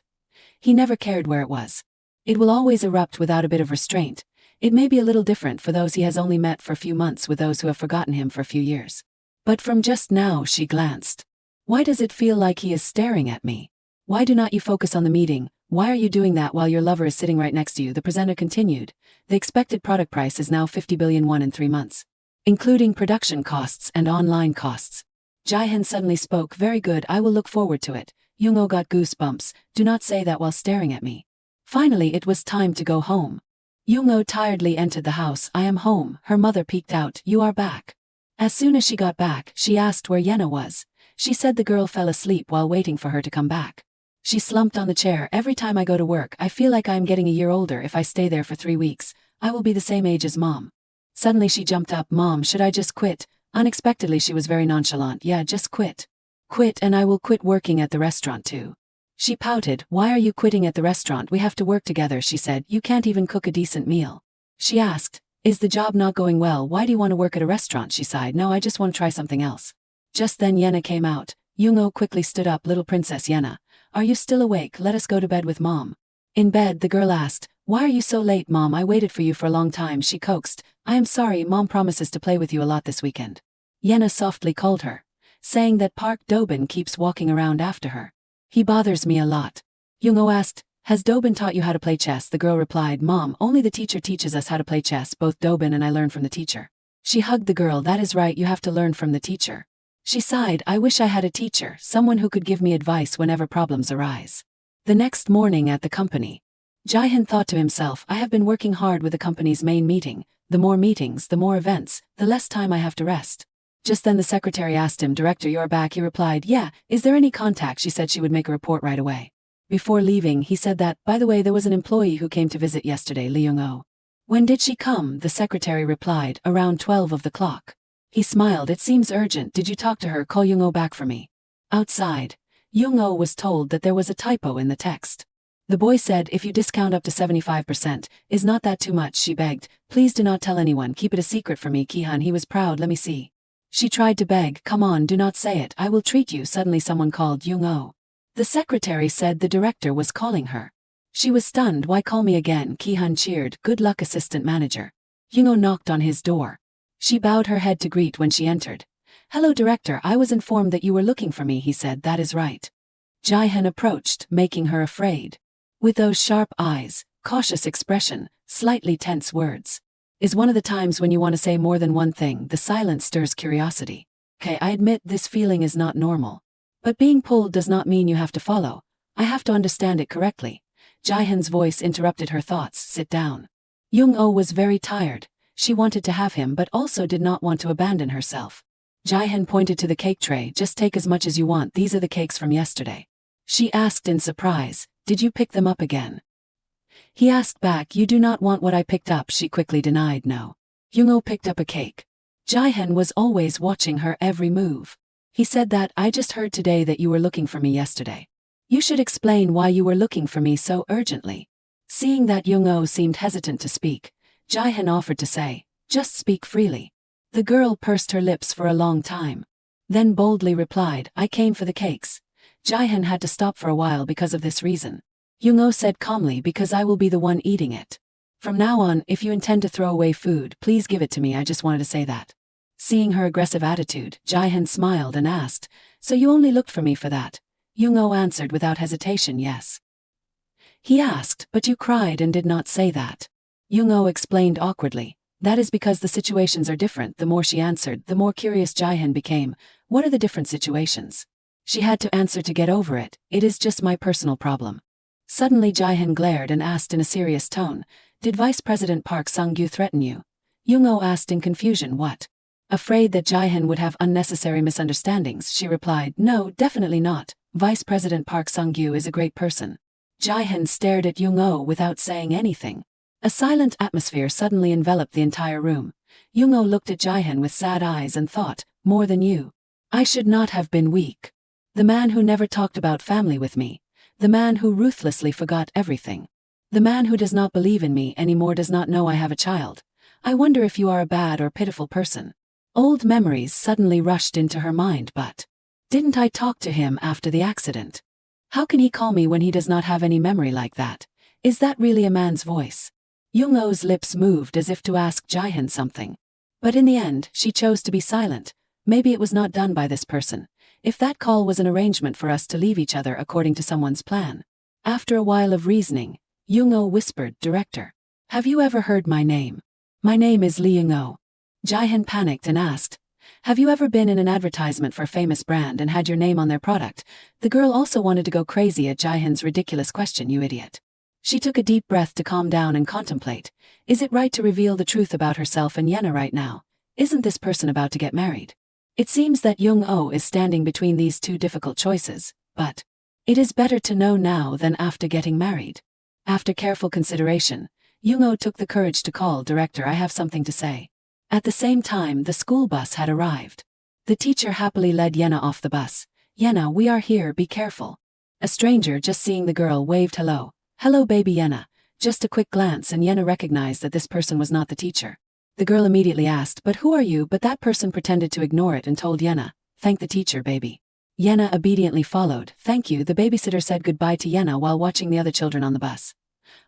He never cared where it was. It will always erupt without a bit of restraint. It may be a little different for those he has only met for a few months with those who have forgotten him for a few years. But from just now she glanced. Why does it feel like he is staring at me? Why do not you focus on the meeting? Why are you doing that while your lover is sitting right next to you? The presenter continued. The expected product price is now 50 billion won in 3 months. Including production costs and online costs. Jaehyun suddenly spoke, very good, I will look forward to it. Yoongo got goosebumps, do not say that while staring at me. Finally it was time to go home. Yoongo tiredly entered the house. I am home. Her mother peeked out. You are back. As soon as she got back, she asked where Yena was. She said the girl fell asleep while waiting for her to come back. She slumped on the chair. Every time I go to work, I feel like I am getting a year older. If I stay there for 3 weeks, I will be the same age as Mom. Suddenly she jumped up. Mom, should I just quit? Unexpectedly she was very nonchalant. Yeah, just quit. Quit and I will quit working at the restaurant too. She pouted. Why are you quitting at the restaurant? We have to work together, she said. You can't even cook a decent meal. She asked, is the job not going well? Why do you want to work at a restaurant? She sighed. No, I just want to try something else. Just then Yena came out. Yoongo quickly stood up. Little Princess Yena, are you still awake? Let us go to bed with Mom. In bed, the girl asked, why are you so late, Mom? I waited for you for a long time. She coaxed. I am sorry, Mom promises to play with you a lot this weekend. Yena softly called her, saying that Park Do-bin keeps walking around after her. He bothers me a lot. Yoongo asked, has Do-bin taught you how to play chess? The girl replied, Mom, only the teacher teaches us how to play chess. Both Do-bin and I learn from the teacher. She hugged the girl. That is right, you have to learn from the teacher. She sighed. I wish I had a teacher, someone who could give me advice whenever problems arise. The next morning at the company, Jaehyun thought to himself, I have been working hard with the company's main meeting. The more meetings, the more events, the less time I have to rest. Just then the secretary asked him, Director, you're back? He replied, yeah, is there any contact? She said she would make a report right away. Before leaving, he said that, by the way, there was an employee who came to visit yesterday, Lee Young-oh. When did she come? The secretary replied, around 12 of the clock. He smiled. It seems urgent. Did you talk to her? Call Young-oh back for me. Outside, Young-oh was told that there was a typo in the text. The boy said, if you discount up to 75%, is not that too much? She begged, please do not tell anyone, keep it a secret for me. Ki-han, he was proud, let me see. She tried to beg, come on, do not say it, I will treat you. Suddenly someone called Young-oh. The secretary said the director was calling her. She was stunned. Why call me again? Ki-hun cheered. Good luck, assistant manager. Young-oh knocked on his door. She bowed her head to greet when she entered. Hello director, I was informed that you were looking for me, he said. That is right. Jae-hun approached, making her afraid. With those sharp eyes, cautious expression, slightly tense words. Is one of the times when you want to say more than one thing. The silence stirs curiosity. Okay, I admit this feeling is not normal. But being pulled does not mean you have to follow. I have to understand it correctly. Jae-hun's voice interrupted her thoughts. Sit down. Young-oh was very tired. She wanted to have him but also did not want to abandon herself. Jae-hun pointed to the cake tray. Just take as much as you want. These are the cakes from yesterday. She asked in surprise. Did you pick them up again? He asked back. You do not want what I picked up. She quickly denied. No. Young-oh picked up a cake. Jae-hun was always watching her every move. He said that I just heard today that you were looking for me yesterday. You should explain why you were looking for me so urgently. Seeing that Young-oh seemed hesitant to speak, Jae-hun offered to say, just speak freely. The girl pursed her lips for a long time. Then boldly replied, I came for the cakes. Jae-hun had to stop for a while because of this reason. Young-oh said calmly, because I will be the one eating it. From now on, if you intend to throw away food, please give it to me. I just wanted to say that. Seeing her aggressive attitude, Jae-hun smiled and asked, so you only looked for me for that? Young-oh answered without hesitation, yes. He asked, but you cried and did not say that. Young-oh explained awkwardly, that is because the situations are different. The more she answered, the more curious Jae-hun became. What are the different situations? She had to answer to get over it. It is just my personal problem. Suddenly Jae-hun glared and asked in a serious tone, did Vice President Park Sung-gyu threaten you? Young-oh asked in confusion. What? Afraid that Jae-hun would have unnecessary misunderstandings, she replied, no, definitely not. Vice President Park Sung-gyu is a great person. Jae-hun stared at Young-oh without saying anything. A silent atmosphere suddenly enveloped the entire room. Young-oh looked at Jae-hun with sad eyes and thought, more than you. I should not have been weak. The man who never talked about family with me. The man who ruthlessly forgot everything. The man who does not believe in me anymore, does not know I have a child. I wonder if you are a bad or pitiful person. Old memories suddenly rushed into her mind. But didn't I talk to him after the accident? How can he call me when he does not have any memory like that? Is that really a man's voice? Young-oh's lips moved as if to ask Jae-hun something. But in the end, she chose to be silent. Maybe it was not done by this person. If that call was an arrangement for us to leave each other according to someone's plan. After a while of reasoning, Young-oh whispered, Director, have you ever heard my name? My name is Lee Young-oh. Jae-hun panicked and asked, have you ever been in an advertisement for a famous brand and had your name on their product? The girl also wanted to go crazy at Jae-hun's ridiculous question. You idiot. She took a deep breath to calm down and contemplate. Is it right to reveal the truth about herself and Yena right now? Isn't this person about to get married? It seems that Young-oh is standing between these two difficult choices, but it is better to know now than after getting married. After careful consideration, Young-oh took the courage to call, Director, I have something to say. At the same time, the school bus had arrived. The teacher happily led Yena off the bus. Yena, we are here, be careful. A stranger, just seeing the girl, waved hello. Hello baby Yena. Just a quick glance and Yena recognized that this person was not the teacher. The girl immediately asked, but who are you? But that person pretended to ignore it and told Yena, thank the teacher, baby. Yena obediently followed. Thank you. The babysitter said goodbye to Yena while watching the other children on the bus.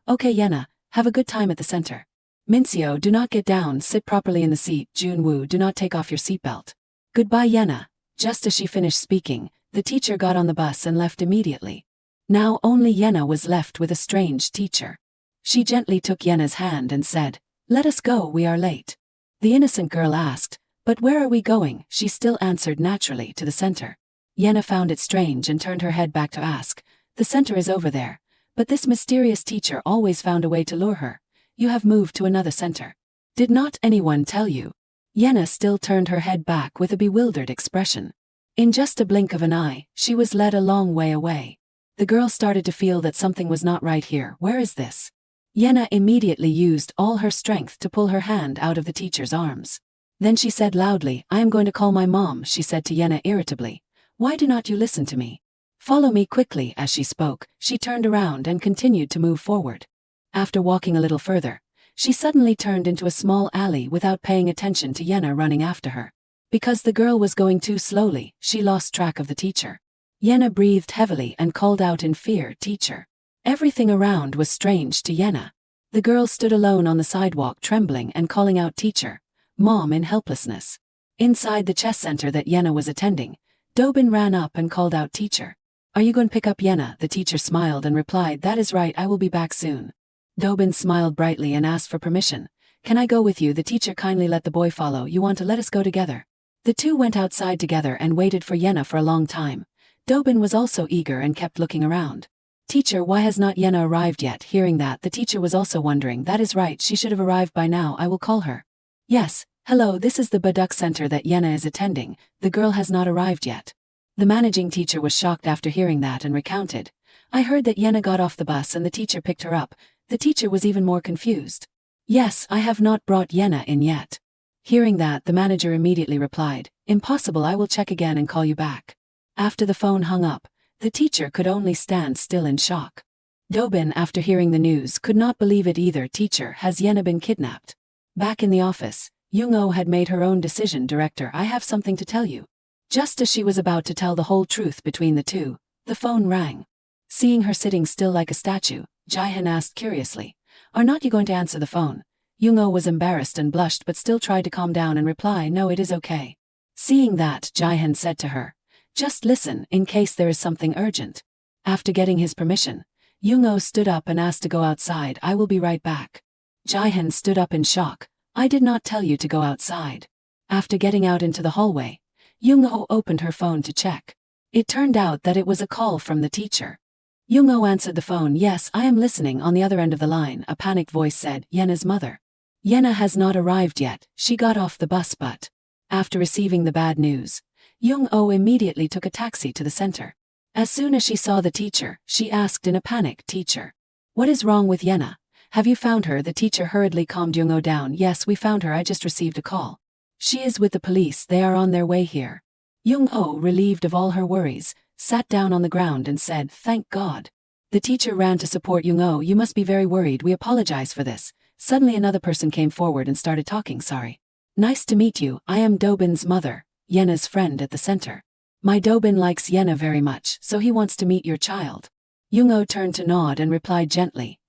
Okay Yena, have a good time at the center. Minseo, do not get down, sit properly in the seat. Junwoo, do not take off your seatbelt. Goodbye Yena. Just as she finished speaking, the teacher got on the bus and left immediately. Now only Yena was left with a strange teacher. She gently took Yena's hand and said, let us go, we are late. The innocent girl asked, but where are we going? She still answered naturally, to the center. Yena found it strange and turned her head back to ask, the center is over there. But this mysterious teacher always found a way to lure her. You have moved to another center. Did not anyone tell you? Yena still turned her head back with a bewildered expression. In just a blink of an eye, she was led a long way away. The girl started to feel that something was not right here. Where is this? Yena immediately used all her strength to pull her hand out of the teacher's arms. Then she said loudly, I am going to call my mom, she said to Yena irritably. Why do not you listen to me? Follow me quickly. As she spoke, she turned around and continued to move forward. After walking a little further, she suddenly turned into a small alley without paying attention to Yena running after her. Because the girl was going too slowly, she lost track of the teacher. Yena breathed heavily and called out in fear, Teacher. Everything around was strange to Yenna. The girl stood alone on the sidewalk trembling and calling out teacher, mom in helplessness. Inside the chess center that Yenna was attending, Dobin ran up and called out teacher. Are you going to pick up Yenna? The teacher smiled and replied, that is right, I will be back soon. Dobin smiled brightly and asked for permission. Can I go with you? The teacher kindly let the boy follow. You want to let us go together? The two went outside together and waited for Yenna for a long time. Dobin was also eager and kept looking around. Teacher, why has not Yenna arrived yet? Hearing that, the teacher was also wondering. That is right, she should have arrived by now. I will call her. Yes, hello, this is the Baduk Center that Yenna is attending. The girl has not arrived yet. The managing teacher was shocked after hearing that and recounted. I heard that Yenna got off the bus and the teacher picked her up. The teacher was even more confused. Yes, I have not brought Yenna in yet. Hearing that, the manager immediately replied, impossible, I will check again and call you back. After the phone hung up, the teacher could only stand still in shock. Dobin, after hearing the news, could not believe it either. Teacher, has Yenna been kidnapped? Back in the office, Young-oh had made her own decision. Director, I have something to tell you. Just as she was about to tell the whole truth between the two, the phone rang. Seeing her sitting still like a statue, Jae-hyun asked curiously, are not you going to answer the phone? Young-oh was embarrassed and blushed but still tried to calm down and reply, no, it is okay. Seeing that, Jae-hyun said to her, just listen in case there is something urgent. After getting his permission, Young-oh stood up and asked to go outside. I will be right back. Jae-hyun stood up in shock. I did not tell you to go outside. After getting out into the hallway, Young-oh opened her phone to check. It turned out that it was a call from the teacher. Young-oh answered the phone. Yes, I am listening. On the other end of the line, a panicked voice said, Yenna's mother. Yenna has not arrived yet. She got off the bus but. After receiving the bad news, Young-oh immediately took a taxi to the center. As soon as she saw the teacher, she asked in a panic, teacher, what is wrong with Yenna? Have you found her? The teacher hurriedly calmed Young-oh down. Yes, we found her. I just received a call. She is with the police. They are on their way here. Young-oh, relieved of all her worries, sat down on the ground and said, thank God. The teacher ran to support Young-oh. You must be very worried. We apologize for this. Suddenly another person came forward and started talking. Sorry. Nice to meet you. I am Dobin's mother, Yenna's friend at the center. My Dobin likes Yenna very much, so he wants to meet your child. Young-oh turned to nod and replied gently,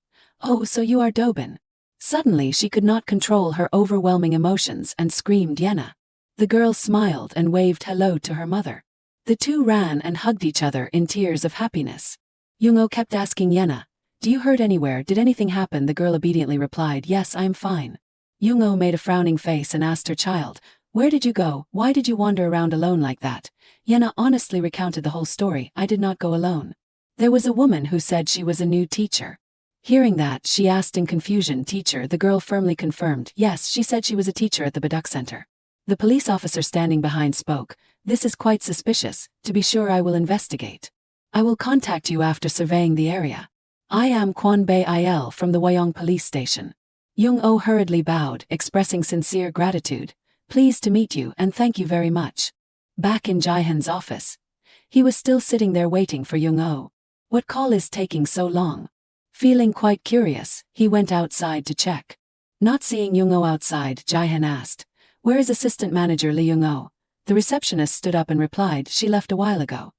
oh, so you are Dobin. Suddenly she could not control her overwhelming emotions and screamed Yenna. The girl smiled and waved hello to her mother. The two ran and hugged each other in tears of happiness. Young-oh kept asking Yenna, do you hurt anywhere? Did anything happen? The girl obediently replied, yes, I am fine. Young-oh made a frowning face and asked her child, where did you go? Why did you wander around alone like that? Yenna honestly recounted the whole story. I did not go alone. There was a woman who said she was a new teacher. Hearing that, she asked in confusion, teacher? The girl firmly confirmed, yes, she said she was a teacher at the Baduk Center. The police officer standing behind spoke, this is quite suspicious. To be sure, I will investigate. I will contact you after surveying the area. I am Kwon Bae-il from the Wayong police station. Young-oh hurriedly bowed, expressing sincere gratitude. Pleased to meet you and thank you very much. Back in Jae-hyun's office, he was still sitting there waiting for Young-oh. What call is taking so long? Feeling quite curious, he went outside to check. Not seeing Young-oh outside, Jae-hyun asked, where is assistant manager Lee Young-oh? The receptionist stood up and replied, she left a while ago.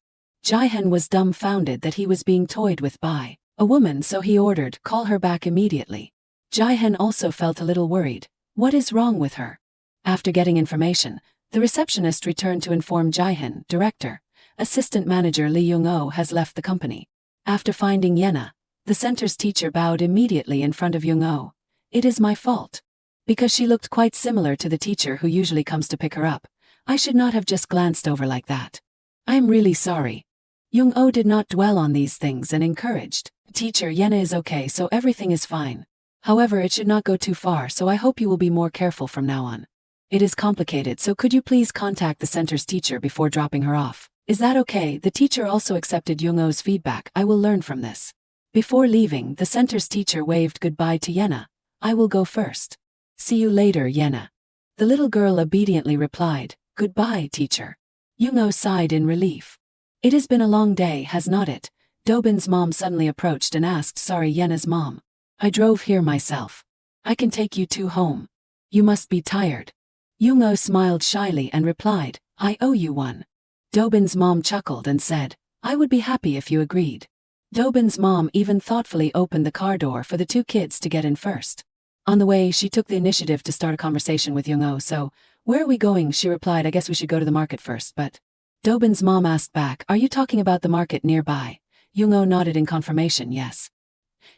Jae-hyun was dumbfounded that he was being toyed with by a woman, so he ordered, call her back immediately. Jae-hyun also felt a little worried. What is wrong with her? After getting information, the receptionist returned to inform Jae-hyun, director, assistant manager Lee Young-oh has left the company. After finding Yenna, the center's teacher bowed immediately in front of Young-oh. It is my fault. Because she looked quite similar to the teacher who usually comes to pick her up. I should not have just glanced over like that. I am really sorry. Young-oh did not dwell on these things and encouraged, teacher, Yenna is okay, so everything is fine. However, it should not go too far, so I hope you will be more careful from now on. It is complicated, so could you please contact the center's teacher before dropping her off? Is that okay? The teacher also accepted Young-oh's feedback. I will learn from this. Before leaving, the center's teacher waved goodbye to Yenna. I will go first. See you later, Yenna. The little girl obediently replied, goodbye, teacher. Young-oh sighed in relief. It has been a long day, has not it? Dobin's mom suddenly approached and asked, sorry, Yenna's mom. I drove here myself. I can take you two home. You must be tired. Young-oh smiled shyly and replied, I owe you one. Dobin's mom chuckled and said, I would be happy if you agreed. Dobin's mom even thoughtfully opened the car door for the two kids to get in first. On the way, she took the initiative to start a conversation with Young-oh. So, where are we going? She replied, I guess we should go to the market first, but... Dobin's mom asked back, are you talking about the market nearby? Young-oh nodded in confirmation, yes.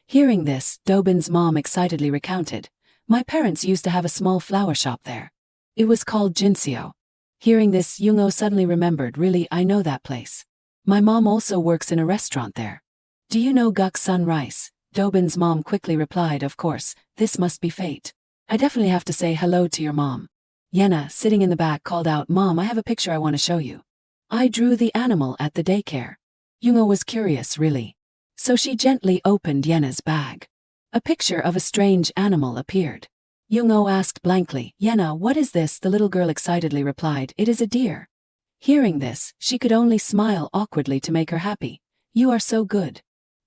Hearing this, Dobin's mom excitedly recounted, my parents used to have a small flower shop there. It was called Jinseo. Hearing this, Young-oh suddenly remembered, really, I know that place. My mom also works in a restaurant there. Do you know Guk-sun Rice? Dobin's mom quickly replied, of course, this must be fate. I definitely have to say hello to your mom. Yena, sitting in the back, called out, Mom, I have a picture I want to show you. I drew the animal at the daycare. Young-oh was curious, really. So she gently opened Yena's bag. A picture of a strange animal appeared. Young-oh asked blankly, Yena, what is this? The little girl excitedly replied, it is a deer. Hearing this, she could only smile awkwardly to make her happy. You are so good.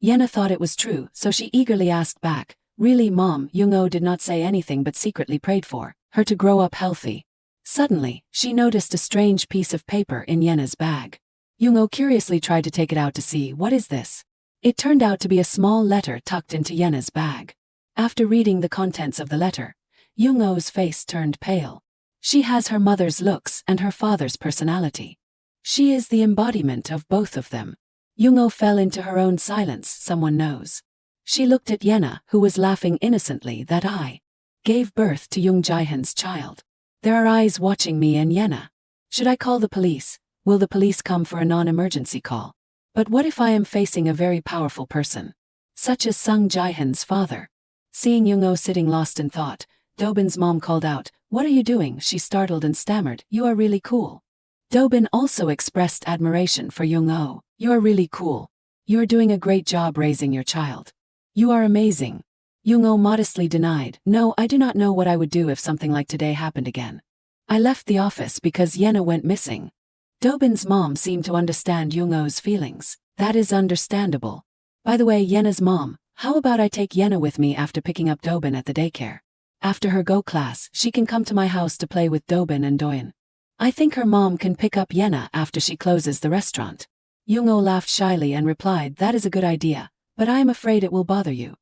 Yena thought it was true, so she eagerly asked back, really, Mom? Young-oh did not say anything but secretly prayed for her to grow up healthy. Suddenly, she noticed a strange piece of paper in Yena's bag. Young-oh curiously tried to take it out to see, what is this? It turned out to be a small letter tucked into Yena's bag. After reading the contents of the letter, Young-oh's face turned pale. She has her mother's looks and her father's personality. She is the embodiment of both of them. Young-oh fell into her own silence, someone knows. She looked at Yena, who was laughing innocently, that I gave birth to Young Jae-han's child. There are eyes watching me and Yena. Should I call the police? Will the police come for a non-emergency call? But what if I am facing a very powerful person, such as Sung Jae-han's father? Seeing Young-oh sitting lost in thought, Dobin's mom called out, what are you doing? She startled and stammered, you are really cool. Dobin also expressed admiration for Young-oh. You are really cool. You are doing a great job raising your child. You are amazing. Young-oh modestly denied, no, I do not know what I would do if something like today happened again. I left the office because Yena went missing. Dobin's mom seemed to understand Young-oh's feelings. That is understandable. By the way, Yena's mom, how about I take Yena with me after picking up Dobin at the daycare? After her Go class, she can come to my house to play with Dobin and Doyen. I think her mom can pick up Yena after she closes the restaurant. Young-oh laughed shyly and replied, that is a good idea, but I am afraid it will bother you.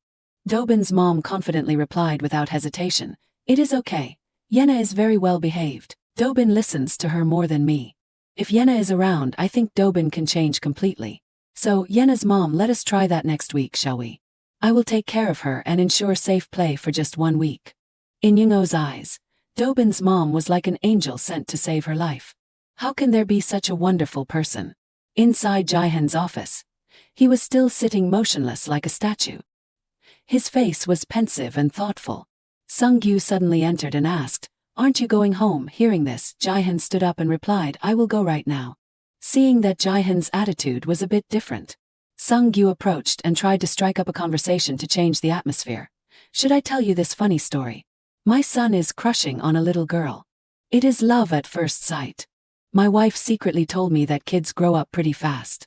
Dobin's mom confidently replied without hesitation, it is okay. Yena is very well behaved. Dobin listens to her more than me. If Yena is around, I think Dobin can change completely. So, Yena's mom, let us try that next week, shall we? I will take care of her and ensure safe play for just 1 week. In Young-oh's eyes, Dobin's mom was like an angel sent to save her life. How can there be such a wonderful person? Inside Jae-han's office, he was still sitting motionless like a statue. His face was pensive and thoughtful. Sung-gyu suddenly entered and asked, aren't you going home? Hearing this, Jae-han stood up and replied, I will go right now. Seeing that Jae-han's attitude was a bit different, Sung-gyu approached and tried to strike up a conversation to change the atmosphere. Should I tell you this funny story? My son is crushing on a little girl. It is love at first sight. My wife secretly told me that kids grow up pretty fast.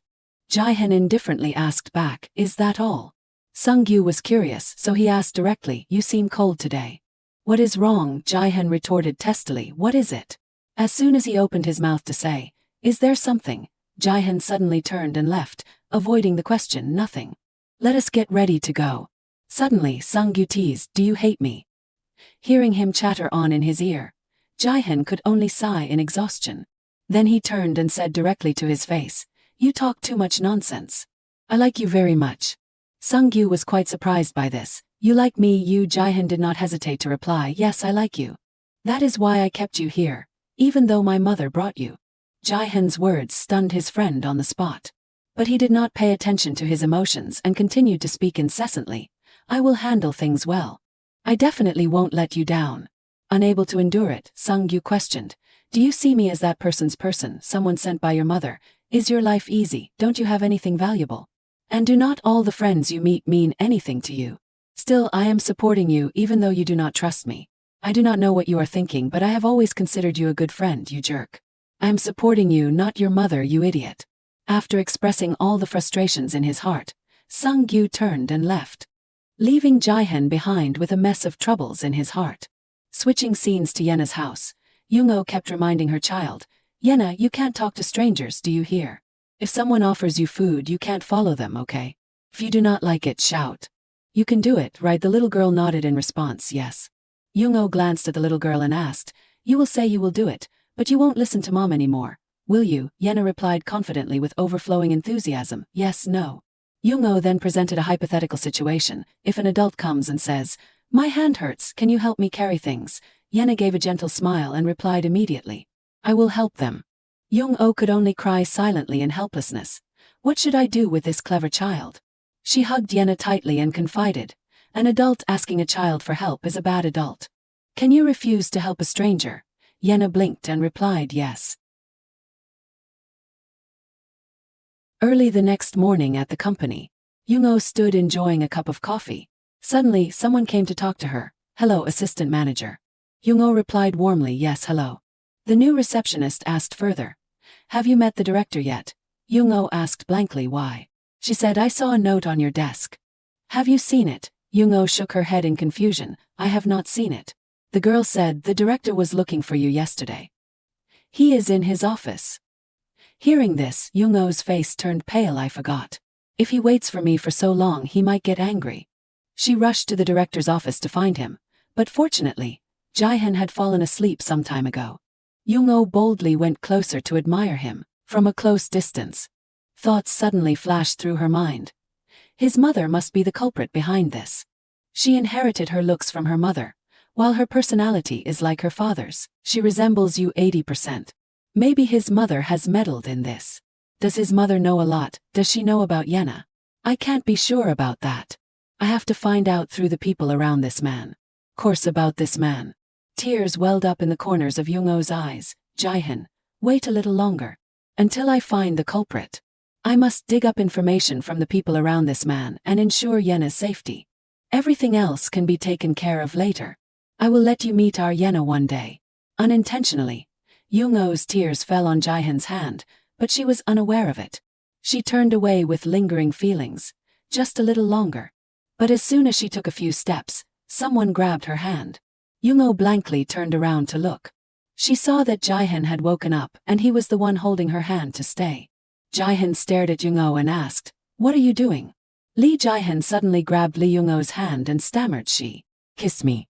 Jae-han indifferently asked back, is that all? Sung-gyu was curious, so he asked directly, you seem cold today. What is wrong? Jae-han retorted testily, what is it? As soon as he opened his mouth to say, is there something? Jae-han suddenly turned and left, avoiding the question, nothing. Let us get ready to go. Suddenly, Sung-gyu teased, do you hate me? Hearing him chatter on in his ear, Jae-han could only sigh in exhaustion. Then he turned and said directly to his face, you talk too much nonsense. I like you very much. Sung-gyu was quite surprised by this. You like me? Jae-han did not hesitate to reply, yes, I like you. That is why I kept you here, even though my mother brought you. Jae-han's words stunned his friend on the spot. But he did not pay attention to his emotions and continued to speak incessantly. I will handle things well. I definitely won't let you down. Unable to endure it, Sung-gyu questioned, do you see me as that person's person, someone sent by your mother? Is your life easy? Don't you have anything valuable? And do not all the friends you meet mean anything to you? Still, I am supporting you even though you do not trust me. I do not know what you are thinking, but I have always considered you a good friend, you jerk. I am supporting you, not your mother, you idiot. After expressing all the frustrations in his heart, Sung-gyu turned and left, leaving Jae-han behind with a mess of troubles in his heart. Switching scenes to Yena's house, Young-oh kept reminding her child, Yena, you can't talk to strangers, do you hear? If someone offers you food, you can't follow them, okay? If you do not like it, shout. You can do it, right? The little girl nodded in response, yes. Young-oh glanced at the little girl and asked, you will say you will do it, but you won't listen to mom anymore, will you? Yenna replied confidently with overflowing enthusiasm, yes, no. Young-oh then presented a hypothetical situation. If an adult comes and says, my hand hurts, can you help me carry things? Yenna gave a gentle smile and replied immediately, I will help them. Young-oh could only cry silently in helplessness. What should I do with this clever child? She hugged Yenna tightly and confided, an adult asking a child for help is a bad adult. Can you refuse to help a stranger? Yenna blinked and replied yes. Early the next morning at the company, Young-oh stood enjoying a cup of coffee. Suddenly, someone came to talk to her. Hello, assistant manager. Young-oh replied warmly, yes, hello. The new receptionist asked further, have you met the director yet? Young-oh asked blankly why. She said, I saw a note on your desk. Have you seen it? Young-oh shook her head in confusion, I have not seen it. The girl said, the director was looking for you yesterday. He is in his office. Hearing this, Young-oh's face turned pale. I forgot. If he waits for me for so long, he might get angry. She rushed to the director's office to find him, but fortunately, Jae-hyun had fallen asleep some time ago. Young-oh boldly went closer to admire him, from a close distance. Thoughts suddenly flashed through her mind. His mother must be the culprit behind this. She inherited her looks from her mother, while her personality is like her father's. She resembles you 80%. Maybe his mother has meddled in this. Does his mother know a lot? Does she know about Yenna? I can't be sure about that. I have to find out through the people around this man. Course about this man. Tears welled up in the corners of Young-oh's eyes. Jae-hyun, wait a little longer. Until I find the culprit. I must dig up information from the people around this man and ensure Yenna's safety. Everything else can be taken care of later. I will let you meet our Yenna one day. Unintentionally, Young-oh's tears fell on Jae-hyun's hand, but she was unaware of it. She turned away with lingering feelings. Just a little longer. But as soon as she took a few steps, someone grabbed her hand. Young-oh blankly turned around to look. She saw that Jae-hyun had woken up and he was the one holding her hand to stay. Jae-hyun stared at Young-oh and asked, what are you doing? Lee Jae-hyun suddenly grabbed Lee Young-oh's hand and stammered, she kissed me.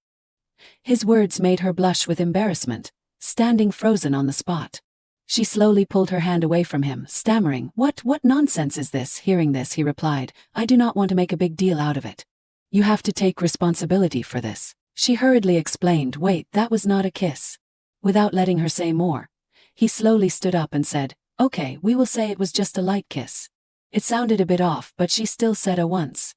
His words made her blush with embarrassment, standing frozen on the spot. She slowly pulled her hand away from him, stammering, what nonsense is this? Hearing this, he replied, I do not want to make a big deal out of it. You have to take responsibility for this. She hurriedly explained, wait, that was not a kiss. Without letting her say more, he slowly stood up and said, okay, we will say it was just a light kiss. It sounded a bit off, but she still said once.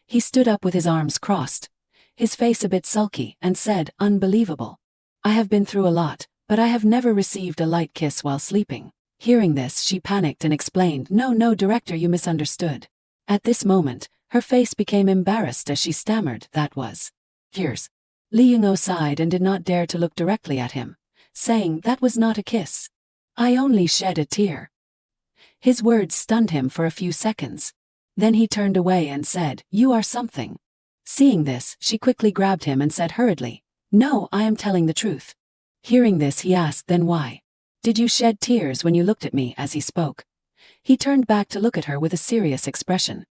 He stood up with his arms crossed, his face a bit sulky, and said, unbelievable. I have been through a lot, but I have never received a light kiss while sleeping. Hearing this, she panicked and explained, no, director, you misunderstood. At this moment, her face became embarrassed as she stammered, that was tears. Lee Young-oh sighed and did not dare to look directly at him, saying, that was not a kiss. I only shed a tear. His words stunned him for a few seconds. Then he turned away and said, you are something. Seeing this, she quickly grabbed him and said hurriedly, no, I am telling the truth. Hearing this, he asked, then why? Did you shed tears when you looked at me? As he spoke, he turned back to look at her with a serious expression.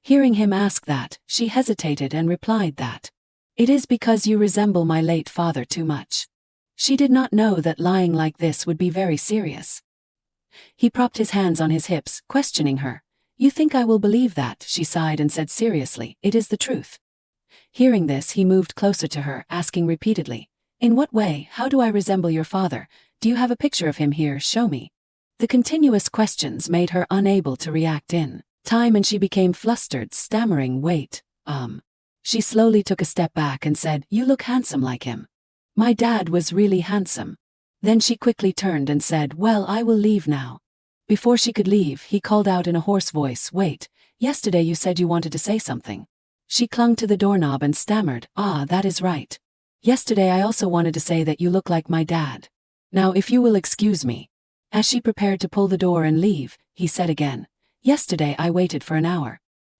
Hearing him ask that, she hesitated and replied that it is because you resemble my late father too much. She did not know that lying like this would be very serious. He propped his hands on his hips, questioning her. You think I will believe that? She sighed and said seriously, it is the truth. Hearing this, he moved closer to her, asking repeatedly, in what way? How do I resemble your father? Do you have a picture of him here? Show me. The continuous questions made her unable to react in time and she became flustered, stammering, wait, She slowly took a step back and said, you look handsome like him. My dad was really handsome. Then she quickly turned and said, well, I will leave now. Before she could leave, he called out in a hoarse voice, wait, yesterday you said you wanted to say something. She clung to the doorknob and stammered, that is right. Yesterday I also wanted to say that you look like my dad. Now if you will excuse me. As she prepared to pull the door and leave, he said again, yesterday I waited for an hour.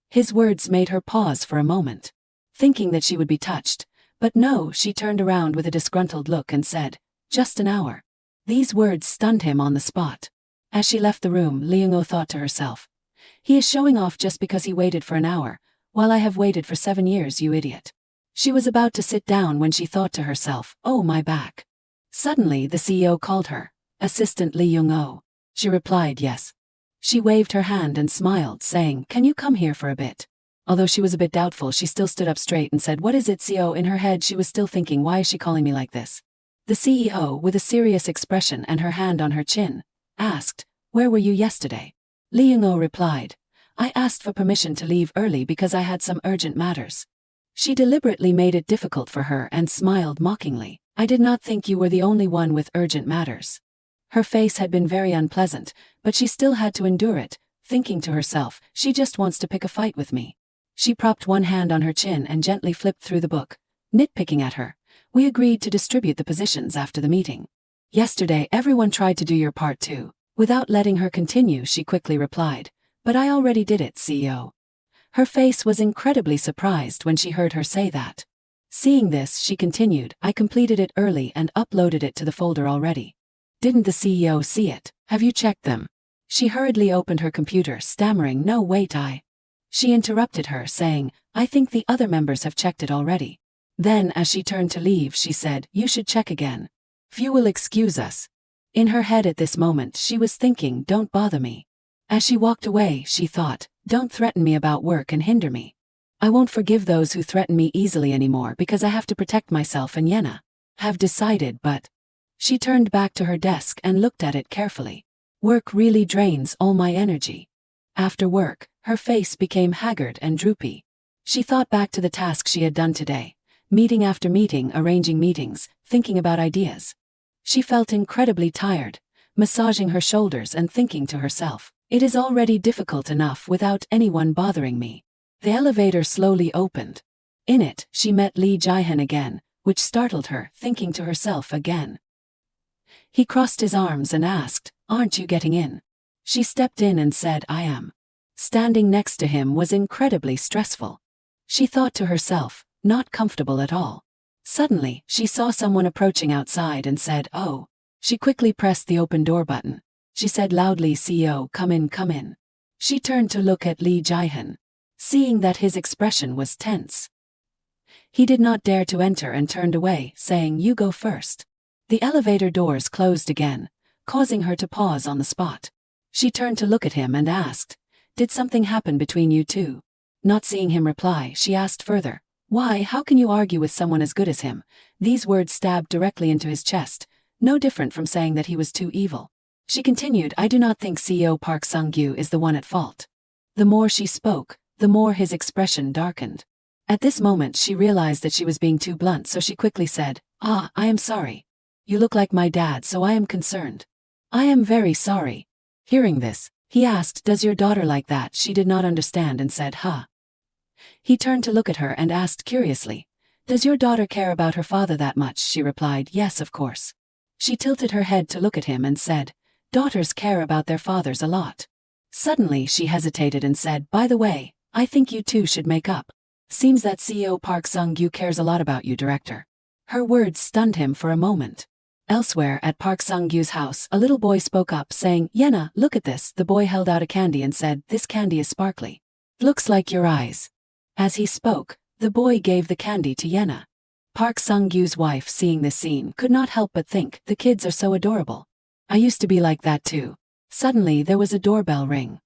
His words made her pause for a moment, thinking that she would be touched, but no, she turned around with a disgruntled look and said, just an hour. These words stunned him on the spot. As she left the room, Lee Young-oh thought to herself, He is showing off just because he waited for an hour, while I have waited for 7 years, you idiot. She was about to sit down when she thought to herself, oh my back. Suddenly the CEO called her, Assistant Lee Young-oh. She replied yes. She waved her hand and smiled, saying, can you come here for a bit? Although she was a bit doubtful, she still stood up straight and said, what is it, CEO? In her head she was still thinking, why is she calling me like this? The CEO, with a serious expression and her hand on her chin, asked, where were you yesterday? Lee Young-oh replied, I asked for permission to leave early because I had some urgent matters. She deliberately made it difficult for her and smiled mockingly. I did not think you were the only one with urgent matters. Her face had been very unpleasant, but she still had to endure it, thinking to herself, she just wants to pick a fight with me. She propped one hand on her chin and gently flipped through the book, nitpicking at her. We agreed to distribute the positions after the meeting. Yesterday everyone tried to do your part too. Without letting her continue, she quickly replied, but I already did it, CEO. Her face was incredibly surprised when she heard her say that. Seeing this, she continued, I completed it early and uploaded it to the folder already. Didn't the CEO see it? Have you checked them? She hurriedly opened her computer, stammering, no wait, She interrupted her, saying, I think the other members have checked it already. Then as she turned to leave, she said, you should check again. If you will excuse us. In her head at this moment she was thinking, don't bother me. As she walked away, she thought, don't threaten me about work and hinder me. I won't forgive those who threaten me easily anymore because I have to protect myself and Yena. Have decided, but... She turned back to her desk and looked at it carefully. Work really drains all my energy. After work, her face became haggard and droopy. She thought back to the tasks she had done today, meeting after meeting, arranging meetings, thinking about ideas. She felt incredibly tired, massaging her shoulders and thinking to herself, it is already difficult enough without anyone bothering me. The elevator slowly opened. In it, she met Lee Jae-hyun again, which startled her, thinking to herself again. He crossed his arms and asked, aren't you getting in? She stepped in and said, I am. Standing next to him was incredibly stressful. She thought to herself, not comfortable at all. Suddenly, she saw someone approaching outside and said, oh. She quickly pressed the open door button. She said loudly, CEO, come in, come in. She turned to look at Lee Jae-hyun, seeing that his expression was tense. He did not dare to enter and turned away, saying, you go first. The elevator doors closed again, causing her to pause on the spot. She turned to look at him and asked, did something happen between you two? Not seeing him reply, she asked further, why, how can you argue with someone as good as him? These words stabbed directly into his chest, no different from saying that he was too evil. She continued, I do not think CEO Park Sung-gyu is the one at fault. The more she spoke, the more his expression darkened. At this moment she realized that she was being too blunt, so she quickly said, I am sorry. You look like my dad, so I am concerned. I am very sorry. Hearing this, he asked, does your daughter like that? She did not understand and said, huh. He turned to look at her and asked curiously, does your daughter care about her father that much? She replied, yes, of course. She tilted her head to look at him and said, daughters care about their fathers a lot. Suddenly she hesitated and said, by the way, I think you two should make up. Seems that CEO Park Sung-gyu cares a lot about you, director. Her words stunned him for a moment. Elsewhere at Park Sung-gyu's house, a little boy spoke up saying, Yena, look at this. The boy held out a candy and said, this candy is sparkly. Looks like your eyes. As he spoke, the boy gave the candy to Yena. Park Sung-gyu's wife, seeing this scene, could not help but think, the kids are so adorable. I used to be like that too. Suddenly there was a doorbell ring.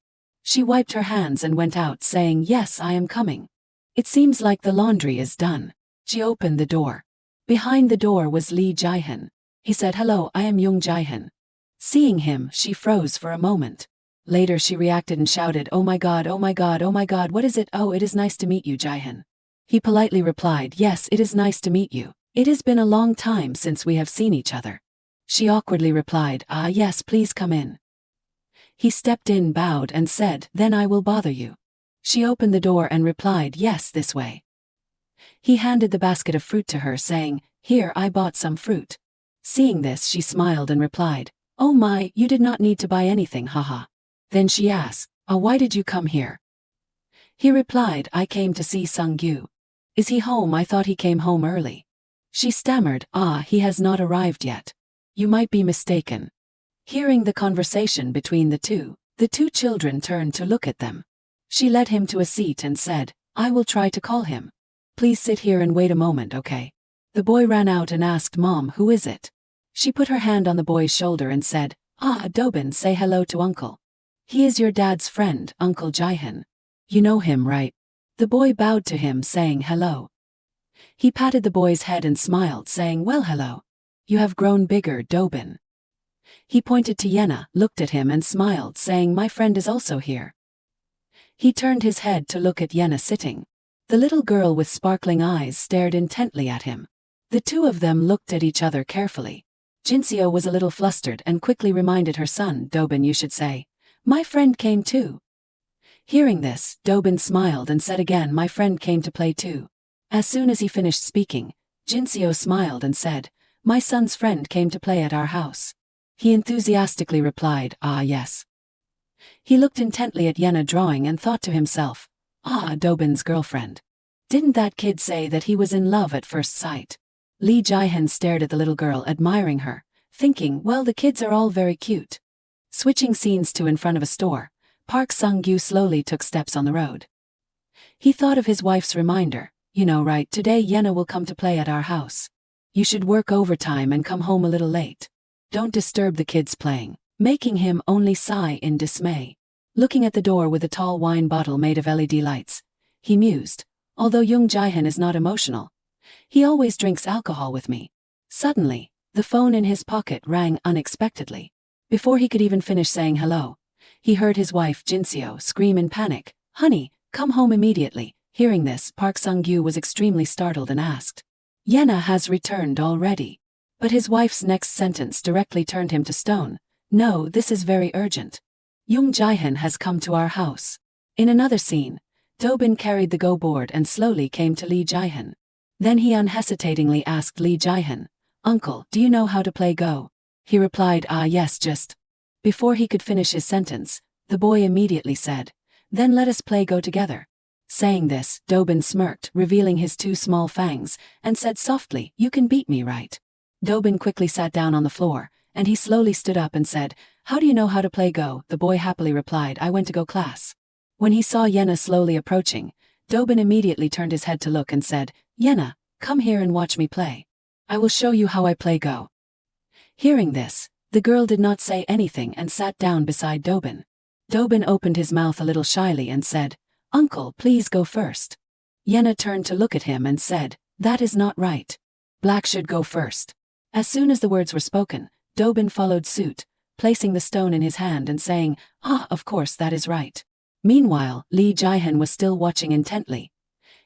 She wiped her hands and went out saying, yes, I am coming. It seems like the laundry is done. She opened the door. Behind the door was Lee Jae-hyun. He said, hello, I am Young Jae-hyun. Seeing him, she froze for a moment. Later she reacted and shouted, oh my god, oh my god, oh my god, what is it? Oh, it is nice to meet you, Jae-hyun. He politely replied, yes, it is nice to meet you. It has been a long time since we have seen each other. She awkwardly replied, yes, please come in. He stepped in, bowed and said, then I will bother you. She opened the door and replied, yes, this way. He handed the basket of fruit to her saying, here, I bought some fruit. Seeing this, she smiled and replied, oh my, you did not need to buy anything, haha. Then she asked, why did you come here? He replied, I came to see Sung-gyu. Is he home? I thought he came home early. She stammered, he has not arrived yet. You might be mistaken. Hearing the conversation between the two, The two children turned to look at them. She led him to a seat and said, I will try to call him. Please sit here and wait a moment, okay? The boy ran out and asked Mom, who is it? She put her hand on the boy's shoulder and said, Dobin, say hello to Uncle. He is your dad's friend, Uncle Jihan. You know him, right? The boy bowed to him, saying hello. He patted the boy's head and smiled, saying, well, hello. You have grown bigger, Dobin. He pointed to Yenna, looked at him and smiled, saying, my friend is also here. He turned his head to look at Yenna sitting. The little girl with sparkling eyes stared intently at him. The two of them looked at each other carefully. Jinseo was a little flustered and quickly reminded her son, Dobin, you should say, my friend came too. Hearing this, Dobin smiled and said again, my friend came to play too. As soon as he finished speaking, Jinseo smiled and said, my son's friend came to play at our house. He enthusiastically replied, yes. He looked intently at Yenna drawing and thought to himself, Dobin's girlfriend. Didn't that kid say that he was in love at first sight? Lee Jihan stared at the little girl, admiring her, thinking, well, the kids are all very cute. Switching scenes to in front of a store, Park Sung-gyu slowly took steps on the road. He thought of his wife's reminder, you know, right, today Yenna will come to play at our house. You should work overtime and come home a little late. Don't disturb the kids playing, making him only sigh in dismay. Looking at the door with a tall wine bottle made of LED lights, he mused, although Young Jihan is not emotional, he always drinks alcohol with me. Suddenly, the phone in his pocket rang unexpectedly. Before he could even finish saying hello, he heard his wife Jinseo scream in panic, honey, come home immediately. Hearing this, Park Sung-gyu was extremely startled and asked, Yenna has returned already. But his wife's next sentence directly turned him to stone. No, this is very urgent. Young Jihan has come to our house. In another scene, Dobin carried the Go board and slowly came to Lee Jihan. Then he unhesitatingly asked Lee Jihan, Uncle, do you know how to play Go? He replied, yes, just. Before he could finish his sentence, the boy immediately said, then let us play Go together. Saying this, Dobin smirked, revealing his two small fangs, and said softly, you can beat me, right? Dobin quickly sat down on the floor, and he slowly stood up and said, how do you know how to play Go? The boy happily replied, I went to Go class. When he saw Yenna slowly approaching, Dobin immediately turned his head to look and said, Yenna, come here and watch me play. I will show you how I play Go. Hearing this, the girl did not say anything and sat down beside Dobin. Dobin opened his mouth a little shyly and said, Uncle, please go first. Yenna turned to look at him and said, that is not right. Black should go first. As soon as the words were spoken, Dobin followed suit, placing the stone in his hand and saying, of course that is right. Meanwhile, Lee Jihan was still watching intently,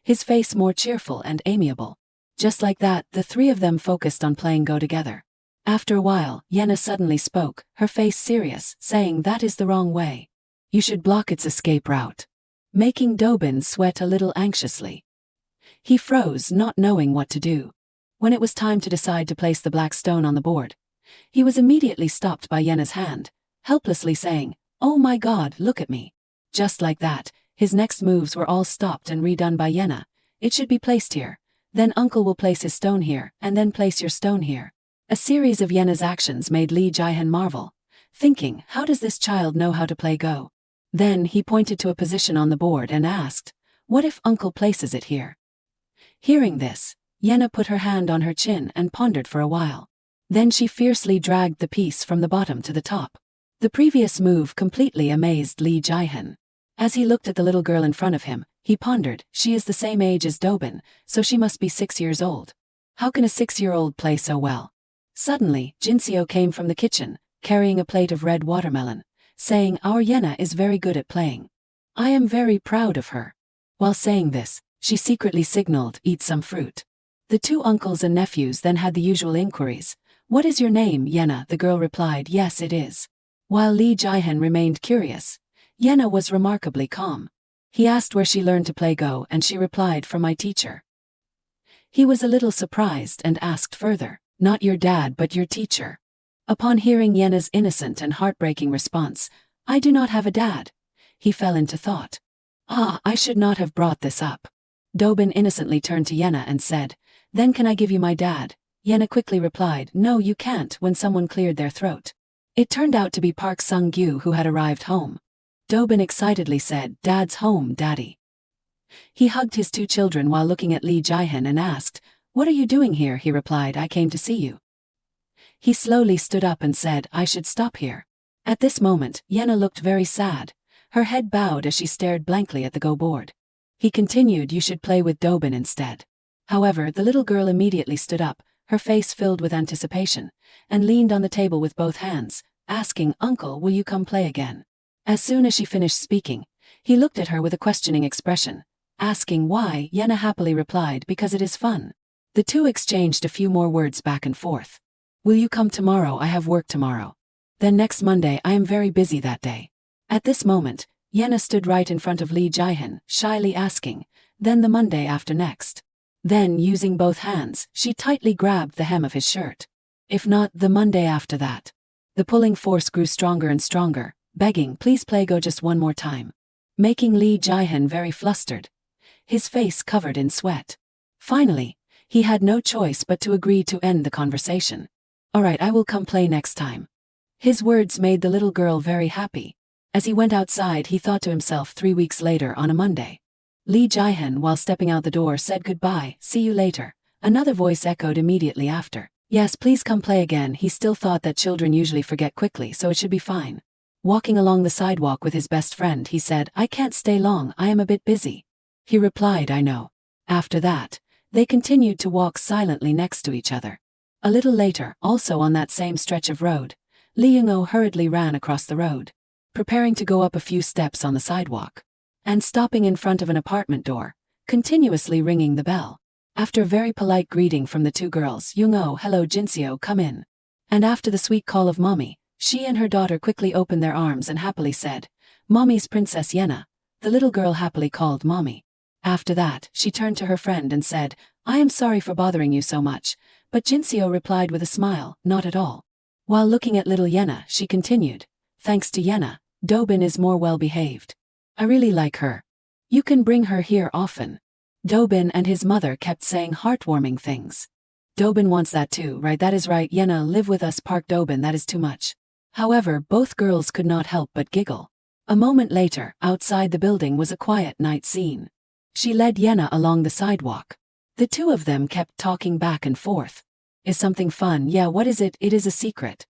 his face more cheerful and amiable. Just like that, the three of them focused on playing Go together. After a while, Yenna suddenly spoke, her face serious, saying that is the wrong way. You should block its escape route. Making Dobin sweat a little anxiously. He froze, not knowing what to do. When it was time to decide to place the black stone on the board, he was immediately stopped by Yenna's hand, helplessly saying, oh my god, look at me. Just like that, his next moves were all stopped and redone by Yenna. It should be placed here. Then Uncle will place his stone here, and then place your stone here. A series of Yenna's actions made Lee Jihan marvel, thinking, how does this child know how to play Go? Then he pointed to a position on the board and asked, what if Uncle places it here? Hearing this, Yenna put her hand on her chin and pondered for a while. Then she fiercely dragged the piece from the bottom to the top. The previous move completely amazed Lee Jihan. As he looked at the little girl in front of him, he pondered, she is the same age as Dobin, so she must be 6 years old. How can a 6-year-old play so well? Suddenly, Jinseo came from the kitchen, carrying a plate of red watermelon, saying, our Yenna is very good at playing. I am very proud of her. While saying this, she secretly signaled, eat some fruit. The two uncles and nephews then had the usual inquiries. What is your name, Yenna? The girl replied, yes it is. While Lee Jihan remained curious, Yenna was remarkably calm. He asked where she learned to play Go and she replied, from my teacher. He was a little surprised and asked further, not your dad but your teacher. Upon hearing Yenna's innocent and heartbreaking response, I do not have a dad, he fell into thought. I should not have brought this up. Dobin innocently turned to Yenna and said, then can I give you my dad? Yenna quickly replied, no you can't, when someone cleared their throat. It turned out to be Park Sung-gyu who had arrived home. Dobin excitedly said, "Dad's home, Daddy." He hugged his two children while looking at Lee Jae-hyun and asked, "What are you doing here?" He replied, "I came to see you." He slowly stood up and said, "I should stop here." At this moment, Yena looked very sad. Her head bowed as she stared blankly at the Go board. He continued, "You should play with Dobin instead." However, the little girl immediately stood up, her face filled with anticipation, and leaned on the table with both hands, asking, "Uncle, will you come play again?" As soon as she finished speaking, he looked at her with a questioning expression. Asking why, Yena happily replied, "Because it is fun." The two exchanged a few more words back and forth. "Will you come tomorrow? I have work tomorrow." "Then next Monday, I am very busy that day." At this moment, Yena stood right in front of Lee Jae-hyun, shyly asking, "Then the Monday after next?" Then, using both hands, she tightly grabbed the hem of his shirt. "If not, the Monday after that." The pulling force grew stronger and stronger, begging, "Please play go just one more time." Making Lee Jae-hyun very flustered, his face covered in sweat. Finally, he had no choice but to agree to end the conversation. "Alright, I will come play next time." His words made the little girl very happy. As he went outside, he thought to himself 3 weeks later on a Monday. Lee Jae-hyun, while stepping out the door, said goodbye, "See you later." Another voice echoed immediately after. "Yes, please come play again." He still thought that children usually forget quickly, so it should be fine. Walking along the sidewalk with his best friend, he said, "I can't stay long, I am a bit busy." He replied, "I know." After that, they continued to walk silently next to each other. A little later, also on that same stretch of road, Lee Young-oh hurriedly ran across the road, preparing to go up a few steps on the sidewalk, and stopping in front of an apartment door, continuously ringing the bell. After a very polite greeting from the two girls, "Young-oh, hello Jinseo, come in." And after the sweet call of mommy, she and her daughter quickly opened their arms and happily said, "Mommy's Princess Yena." The little girl happily called mommy. After that, she turned to her friend and said, "I am sorry for bothering you so much," but Jinseo replied with a smile, "Not at all." While looking at little Yena, she continued, "Thanks to Yena, Dobin is more well-behaved. I really like her. You can bring her here often." Dobin and his mother kept saying heartwarming things. "Dobin wants that too, right? That is right, Yena, live with us, Park Dobin, that is too much." However, both girls could not help but giggle. A moment later, outside the building was a quiet night scene. She led Yena along the sidewalk. The two of them kept talking back and forth. "Is something fun? Yeah, what is it? It is a secret."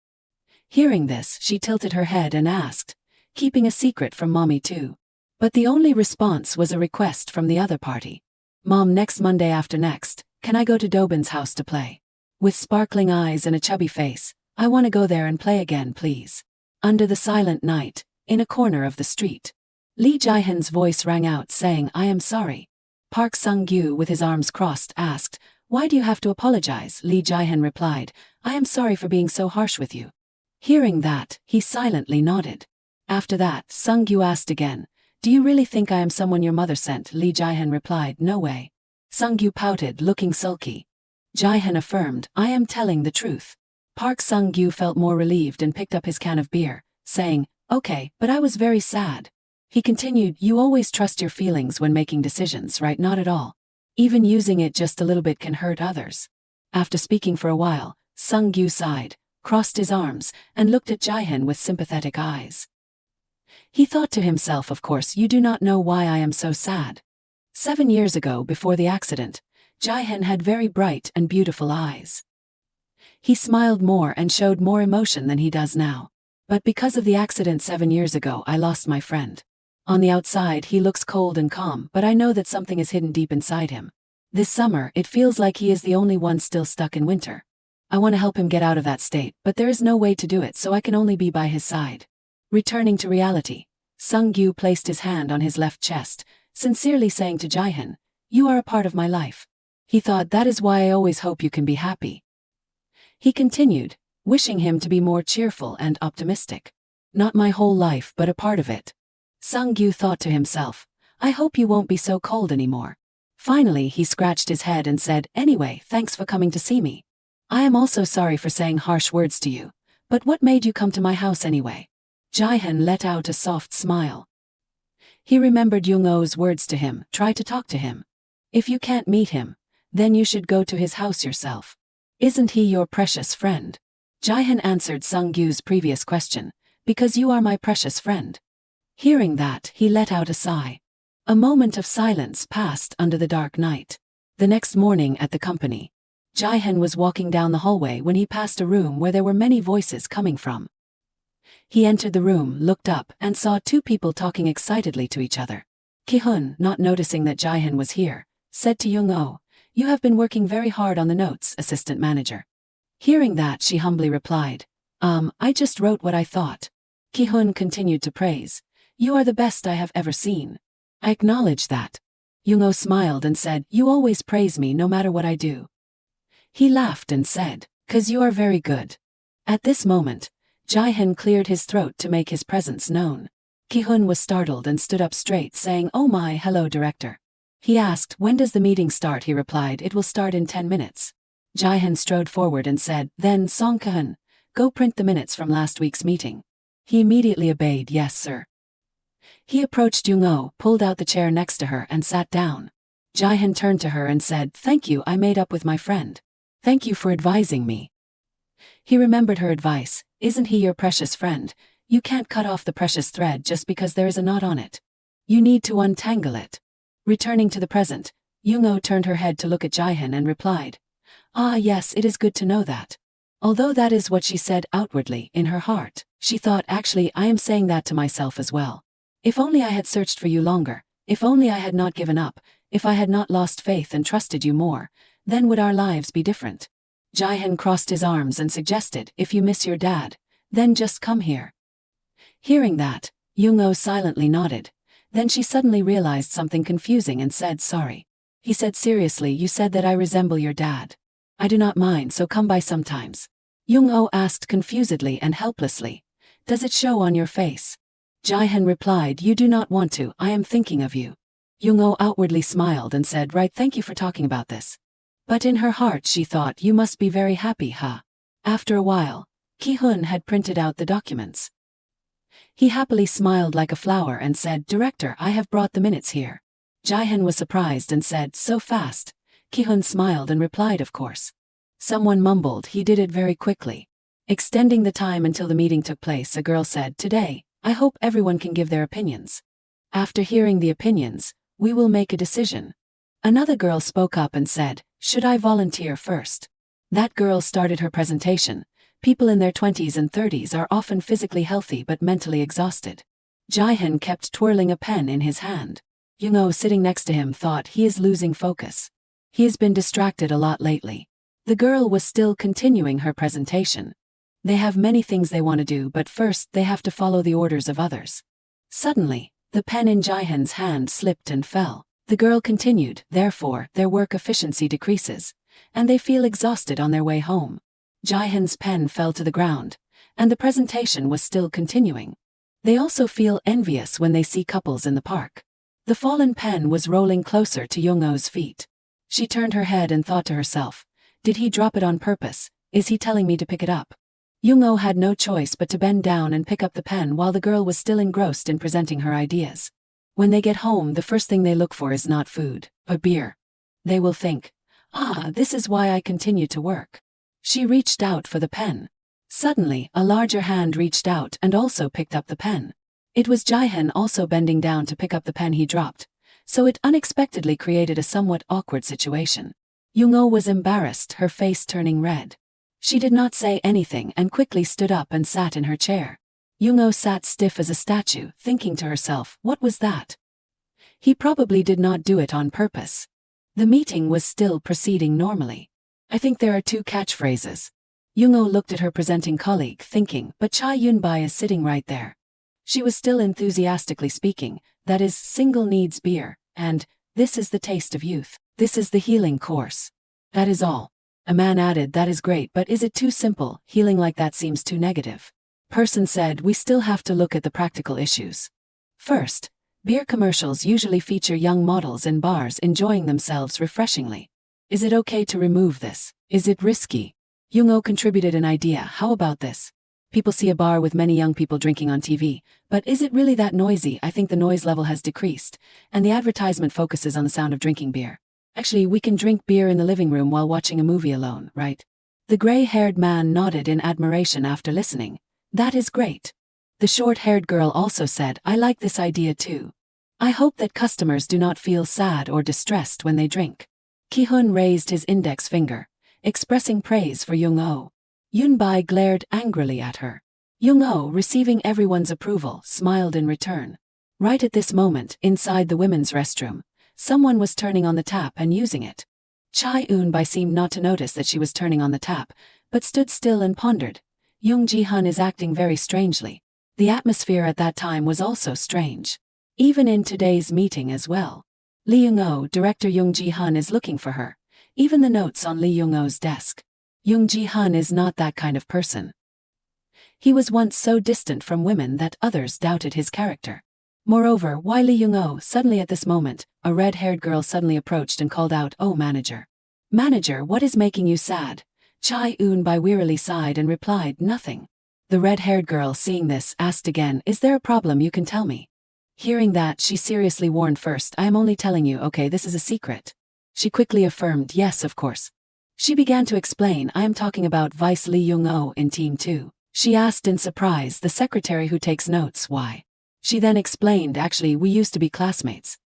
Hearing this, she tilted her head and asked, "Keeping a secret from mommy too?" But the only response was a request from the other party. "Mom, next Monday after next, can I go to Dobin's house to play?" With sparkling eyes and a chubby face, "I want to go there and play again, please." Under the silent night, in a corner of the street, Lee Jae-hyun's voice rang out saying, "I am sorry." Park Sung-gyu, with his arms crossed, asked, "Why do you have to apologize?" Lee Jae-hyun replied, "I am sorry for being so harsh with you." Hearing that, he silently nodded. After that, Sung-gyu asked again, "Do you really think I am someone your mother sent?" Lee Jae-hyun replied, "No way." Sung-gyu pouted, looking sulky. Jae-hyun affirmed, "I am telling the truth." Park Sung-gyu felt more relieved and picked up his can of beer, saying, "Okay, but I was very sad." He continued, "You always trust your feelings when making decisions, right? Not at all. Even using it just a little bit can hurt others." After speaking for a while, Sung-gyu sighed, crossed his arms, and looked at Jae-hyun with sympathetic eyes. He thought to himself, "Of course you do not know why I am so sad." 7 years ago, before the accident, Jae-hyun had very bright and beautiful eyes. He smiled more and showed more emotion than he does now. But because of the accident 7 years ago, I lost my friend. On the outside, he looks cold and calm, but I know that something is hidden deep inside him. This summer, it feels like he is the only one still stuck in winter. I want to help him get out of that state, but there is no way to do it, so I can only be by his side. Returning to reality, Sung-gyu placed his hand on his left chest, sincerely saying to Jae-hyun, "You are a part of my life." He thought, "That is why I always hope you can be happy." He continued, wishing him to be more cheerful and optimistic. "Not my whole life, but a part of it." Sung-gyu thought to himself, "I hope you won't be so cold anymore." Finally, he scratched his head and said, "Anyway, thanks for coming to see me. I am also sorry for saying harsh words to you, but what made you come to my house anyway?" Jae-hyun let out a soft smile. He remembered Young-oh's words to him, "Try to talk to him. If you can't meet him, then you should go to his house yourself. Isn't he your precious friend?" Jaehyun answered Sung-gyu's previous question, because you are my precious friend. Hearing that, he let out a sigh. A moment of silence passed under the dark night. The next morning at the company, Jaehyun was walking down the hallway when he passed a room where there were many voices coming from. He entered the room, looked up, and saw two people talking excitedly to each other. Ki-hun, not noticing that Jaehyun was here, said to Young-oh, "You have been working very hard on the notes, assistant manager." Hearing that, she humbly replied, I just wrote what I thought." Ki-hun continued to praise, "You are the best I have ever seen." "I acknowledge that." Young-oh smiled and said, "You always praise me no matter what I do." He laughed and said, "'Cause you are very good." At this moment, Jaehyun cleared his throat to make his presence known. Ki-hun was startled and stood up straight, saying, "Oh my, hello director." He asked, "When does the meeting start?" He replied, "It will start in 10 minutes. Jaehyun strode forward and said, "Then, Song Ki-hun, go print the minutes from last week's meeting." He immediately obeyed, "Yes, sir." He approached Young-oh, pulled out the chair next to her and sat down. Jaehyun turned to her and said, "Thank you, I made up with my friend. Thank you for advising me." He remembered her advice, "Isn't he your precious friend? You can't cut off the precious thread just because there is a knot on it. You need to untangle it." Returning to the present, Young-oh turned her head to look at Jaehyun and replied, "Ah yes, it is good to know that." Although that is what she said outwardly, in her heart, she thought, actually I am saying that to myself as well. If only I had searched for you longer, if only I had not given up, if I had not lost faith and trusted you more, then would our lives be different. Jaehyun crossed his arms and suggested, "If you miss your dad, then just come here." Hearing that, Young-oh silently nodded. Then she suddenly realized something confusing and said, "Sorry." He said seriously, "You said that I resemble your dad. I do not mind, so come by sometimes." Young-oh asked confusedly and helplessly, "Does it show on your face?" Jaehyun replied, "You do not want to, I am thinking of you." Young-oh outwardly smiled and said, "Right, thank you for talking about this." But in her heart she thought, "You must be very happy, huh?" After a while, Ki-hun had printed out the documents. He happily smiled like a flower and said, "Director, I have brought the minutes here." Jaehyun was surprised and said, "So fast?" Ki-hun smiled and replied, "Of course." Someone mumbled, "He did it very quickly." Extending the time until the meeting took place, a girl said, "Today, I hope everyone can give their opinions. After hearing the opinions, we will make a decision." Another girl spoke up and said, "Should I volunteer first?" That girl started her presentation. People in their 20s and 30s are often physically healthy but mentally exhausted. Jaehyun kept twirling a pen in his hand. Young-oh sitting next to him thought, he is losing focus. He has been distracted a lot lately. The girl was still continuing her presentation. They have many things they want to do, but first they have to follow the orders of others. Suddenly, the pen in Jaehyun's hand slipped and fell. The girl continued, therefore, their work efficiency decreases, and they feel exhausted on their way home. Jaehyun's pen fell to the ground, and the presentation was still continuing. They also feel envious when they see couples in the park. The fallen pen was rolling closer to Young-oh's feet. She turned her head and thought to herself, "Did he drop it on purpose? Is he telling me to pick it up?" Young-oh had no choice but to bend down and pick up the pen while the girl was still engrossed in presenting her ideas. When they get home, the first thing they look for is not food, but beer. They will think, "Ah, this is why I continue to work." She reached out for the pen. Suddenly, a larger hand reached out and also picked up the pen. It was Jaehyun also bending down to pick up the pen he dropped, so it unexpectedly created a somewhat awkward situation. Young-oh was embarrassed, her face turning red. She did not say anything and quickly stood up and sat in her chair. Young-oh sat stiff as a statue, thinking to herself, what was that? He probably did not do it on purpose. The meeting was still proceeding normally. I think there are two catchphrases. Young-oh looked at her presenting colleague, thinking, but Cha Yunbai is sitting right there. She was still enthusiastically speaking, that is, single needs beer, and, this is the taste of youth. This is the healing course. That is all. A man added, that is great, but is it too simple? Healing like that seems too negative. Person said, we still have to look at the practical issues. First, beer commercials usually feature young models in bars enjoying themselves refreshingly. Is it okay to remove this? Is it risky? Young-oh contributed an idea, how about this? People see a bar with many young people drinking on TV, but is it really that noisy? I think the noise level has decreased, and the advertisement focuses on the sound of drinking beer. Actually, we can drink beer in the living room while watching a movie alone, right? The gray-haired man nodded in admiration after listening. That is great. The short-haired girl also said, I like this idea too. I hope that customers do not feel sad or distressed when they drink. Ki-hun raised his index finger, expressing praise for Young-oh. Yun-bai glared angrily at her. Young-oh, receiving everyone's approval, smiled in return. Right at this moment, inside the women's restroom, someone was turning on the tap and using it. Chai-un-bai seemed not to notice that she was turning on the tap, but stood still and pondered. Young Ji-hun is acting very strangely. The atmosphere at that time was also strange. Even in today's meeting as well. Lee Young-oh, director Young Ji-hun is looking for her. Even the notes on Lee Young-oh's desk. Young Ji-hun is not that kind of person. He was once so distant from women that others doubted his character. Moreover, why Lee Young-oh? Suddenly at this moment, a red-haired girl suddenly approached and called out, "Oh, manager. Manager, what is making you sad?" Chai-un-bai wearily sighed and replied, "Nothing." The red-haired girl, seeing this, asked again, "Is there a problem you can tell me?" Hearing that, she seriously warned, "First, I am only telling you, okay, this is a secret." She quickly affirmed, "Yes, of course." She began to explain, "I am talking about Vice Lee Young-oh in Team 2. She asked in surprise, the secretary who takes notes, why. She then explained, "Actually, we used to be classmates."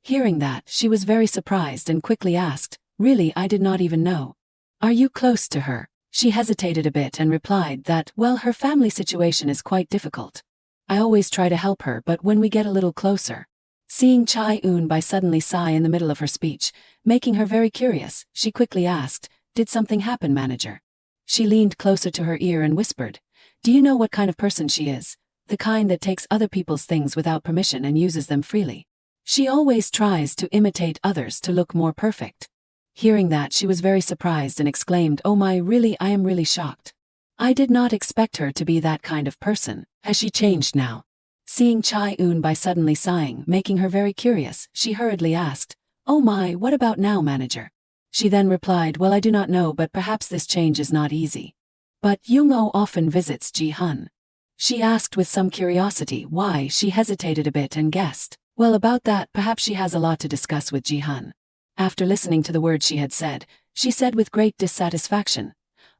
Hearing that, she was very surprised and quickly asked, "Really, I did not even know. Are you close to her?" She hesitated a bit and replied that, "Well, her family situation is quite difficult. I always try to help her, but when we get a little closer." Seeing Chai-un-bai suddenly sigh in the middle of her speech, making her very curious, she quickly asked, "Did something happen, manager?" She leaned closer to her ear and whispered, "Do you know what kind of person she is? The kind that takes other people's things without permission and uses them freely. She always tries to imitate others to look more perfect." Hearing that, she was very surprised and exclaimed, "Oh my, really, I am really shocked. I did not expect her to be that kind of person. Has she changed now?" Seeing Chai-un-bai suddenly sighing, making her very curious, she hurriedly asked, "Oh my, what about now, manager?" She then replied, "Well, I do not know, but perhaps this change is not easy. But Young-oh often visits Ji-hun." She asked with some curiosity why. She hesitated a bit and guessed, "Well, about that, perhaps she has a lot to discuss with Ji-hun." After listening to the words she had said, she said with great dissatisfaction,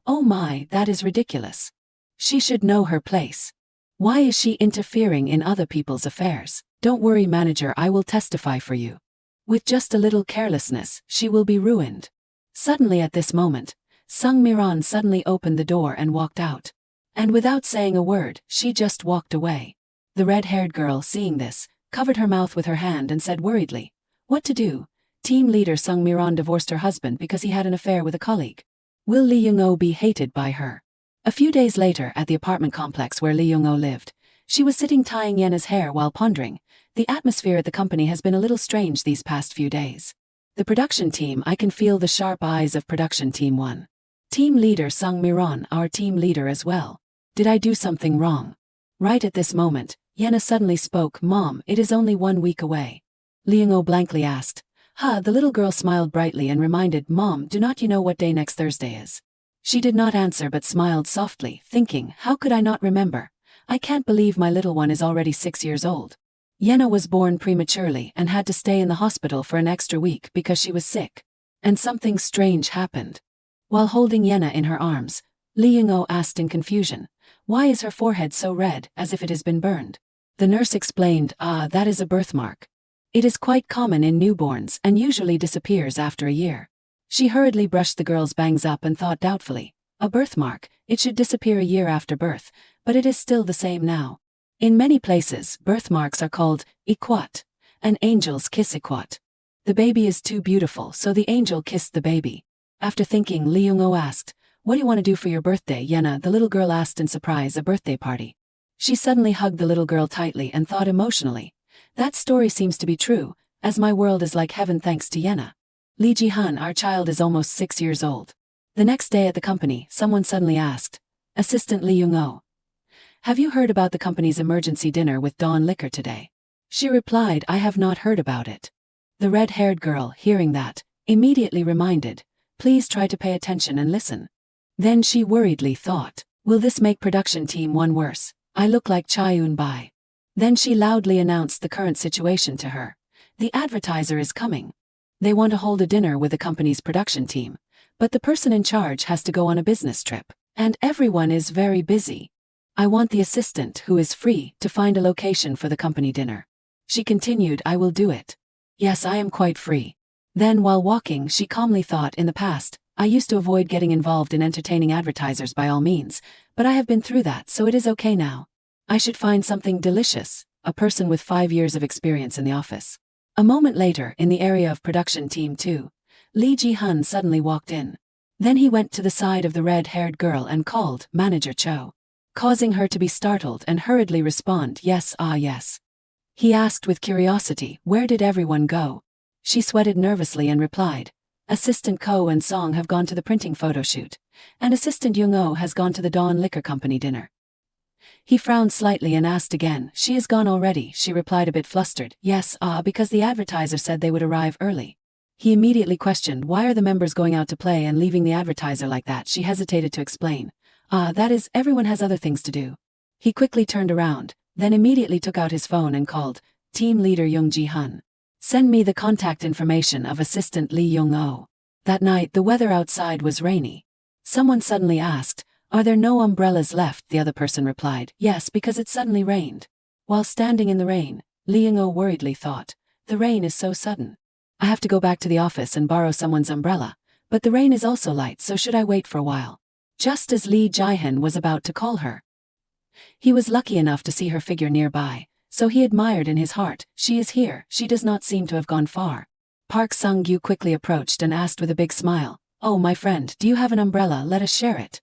"Oh my, that is ridiculous. She should know her place. Why is she interfering in other people's affairs? Don't worry, manager, I will testify for you. With just a little carelessness, she will be ruined." Suddenly at this moment, Sung Miran suddenly opened the door and walked out. And without saying a word, she just walked away. The red-haired girl, seeing this, covered her mouth with her hand and said worriedly, "What to do? Team leader Sung Miran divorced her husband because he had an affair with a colleague. Will Lee Young-oh be hated by her?" A few days later, at the apartment complex where Lee Young-oh lived, she was sitting tying Yena's hair while pondering, "The atmosphere at the company has been a little strange these past few days. The production team, I can feel the sharp eyes of production team 1. Team leader Sung Miran, our team leader as well. Did I do something wrong?" Right at this moment, Yena suddenly spoke, "Mom, it is only 1 week away." Lee Young-oh blankly asked, "Huh?" The little girl smiled brightly and reminded, "Mom, do not you know what day next Thursday is?" She did not answer but smiled softly, thinking, "How could I not remember? I can't believe my little one is already 6 years old." Yena was born prematurely and had to stay in the hospital for an extra week because she was sick. And something strange happened. While holding Yena in her arms, Lee Young-oh asked in confusion, "Why is her forehead so red, as if it has been burned?" The nurse explained, "That is a birthmark. It is quite common in newborns and usually disappears after a year." She hurriedly brushed the girl's bangs up and thought doubtfully, "A birthmark, it should disappear a year after birth, but it is still the same now." In many places, birthmarks are called ikwat. An angel's kiss ikwat. The baby is too beautiful, so the angel kissed the baby. After thinking, Lee Young-oh asked, "What do you want to do for your birthday, Yena?" The little girl asked in surprise, "A birthday party." She suddenly hugged the little girl tightly and thought emotionally, "That story seems to be true, as my world is like heaven thanks to Yena. Lee Ji-hun, our child is almost 6 years old." The next day at the company, someone suddenly asked, "Assistant Lee Young-oh, have you heard about the company's emergency dinner with Dawn Liquor today?" She replied, "I have not heard about it." The red-haired girl, hearing that, immediately reminded, "Please try to pay attention and listen." Then she worriedly thought, "Will this make production team 1 worse? I look like Chai-un-bai." Then she loudly announced the current situation to her. "The advertiser is coming. They want to hold a dinner with the company's production team, but the person in charge has to go on a business trip, and everyone is very busy. I want the assistant who is free to find a location for the company dinner. She continued, I will do it. Yes, I am quite free. Then while walking, she calmly thought, in the past, I used to avoid getting involved in entertaining advertisers by all means, but I have been through that, so it is okay now. I should find something delicious, a person with 5 years of experience in the office. A moment later, in the area of production team 2, Lee Ji-hun suddenly walked in. Then he went to the side of the red-haired girl and called, Manager Cho, causing her to be startled and hurriedly respond, yes, yes. He asked with curiosity, where did everyone go? She sweated nervously and replied, Assistant Ko and Song have gone to the printing photo shoot, and Assistant Young-oh has gone to the Dawn Liquor Company dinner. He frowned slightly and asked again, she is gone already, she replied a bit flustered, yes, because the advertiser said they would arrive early. He immediately questioned, why are the members going out to play and leaving the advertiser like that? She hesitated to explain, that is, everyone has other things to do. He quickly turned around, then immediately took out his phone and called, Team Leader Young Ji-hun. Send me the contact information of Assistant Lee Young-oh. That night the weather outside was rainy. Someone suddenly asked, are there no umbrellas left? The other person replied, yes, because it suddenly rained. While standing in the rain, Lee Young-oh worriedly thought, the rain is so sudden. I have to go back to the office and borrow someone's umbrella, but the rain is also light, so should I wait for a while? Just as Lee Ji-hun was about to call her, he was lucky enough to see her figure nearby, so he admired in his heart, she is here, she does not seem to have gone far. Park Sung-gyu quickly approached and asked with a big smile, oh my friend, do you have an umbrella? Let us share it.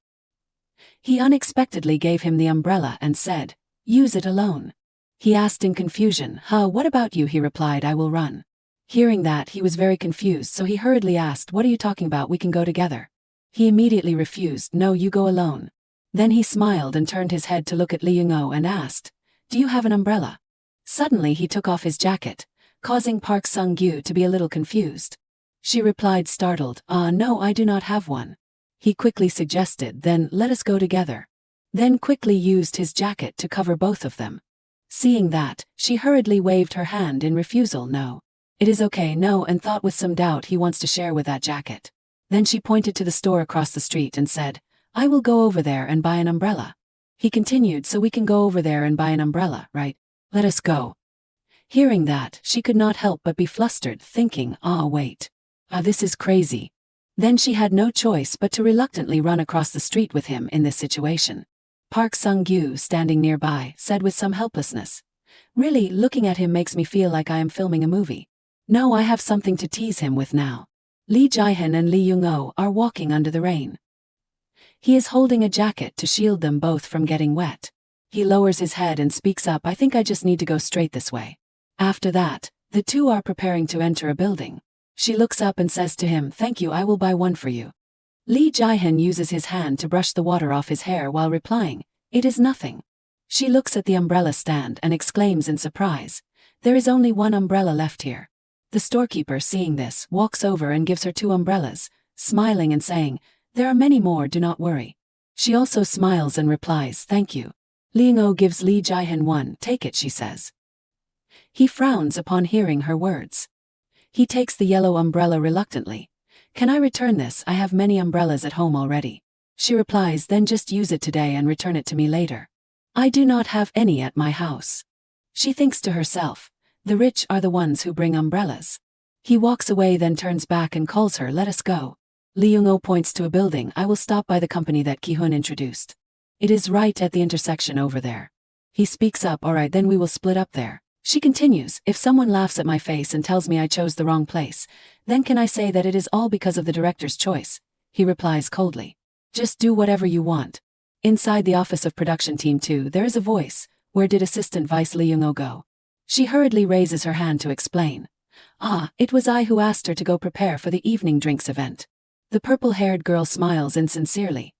He unexpectedly gave him the umbrella and said, use it alone. He asked in confusion, what about you? He replied, I will run. Hearing that, he was very confused, so he hurriedly asked, what are you talking about? We can go together. He immediately refused, no, you go alone. Then he smiled and turned his head to look at Lee Young-oh and asked, do you have an umbrella? Suddenly he took off his jacket, causing Park Sung-gyu to be a little confused. She replied startled, no, I do not have one. He quickly suggested, then let us go together. Then quickly used his jacket to cover both of them. Seeing that, she hurriedly waved her hand in refusal, no. It is okay, no, and thought with some doubt he wants to share with that jacket. Then she pointed to the store across the street and said, I will go over there and buy an umbrella. He continued, so we can go over there and buy an umbrella, right? Let us go. Hearing that, she could not help but be flustered, thinking, wait. This is crazy. Then she had no choice but to reluctantly run across the street with him in this situation. Park Sung-gyu, standing nearby, said with some helplessness, really, looking at him makes me feel like I am filming a movie. No, I have something to tease him with now. Lee Ji-hun and Lee Young-oh are walking under the rain. He is holding a jacket to shield them both from getting wet. He lowers his head and speaks up, I think I just need to go straight this way. After that, the two are preparing to enter a building. She looks up and says to him, thank you, I will buy one for you. Lee Ji-hun uses his hand to brush the water off his hair while replying, it is nothing. She looks at the umbrella stand and exclaims in surprise, there is only one umbrella left here. The storekeeper, seeing this, walks over and gives her 2 umbrellas, smiling and saying, there are many more, do not worry. She also smiles and replies, thank you. Lee Young-oh gives Lee Ji-hun one, take it, she says. He frowns upon hearing her words. He takes the yellow umbrella reluctantly. Can I return this? I have many umbrellas at home already. She replies, then just use it today and return it to me later. I do not have any at my house. She thinks to herself, the rich are the ones who bring umbrellas. He walks away, then turns back and calls her, let us go. Lee Young-oh points to a building, I will stop by the company that Ki-hun introduced. It is right at the intersection over there. He speaks up, alright, then we will split up there. She continues, if someone laughs at my face and tells me I chose the wrong place, then can I say that it is all because of the director's choice? He replies coldly, just do whatever you want. Inside the office of production team 2 there is a voice, where did Assistant Vice Lee Young-oh go? She hurriedly raises her hand to explain. It was I who asked her to go prepare for the evening drinks event. The purple-haired girl smiles insincerely.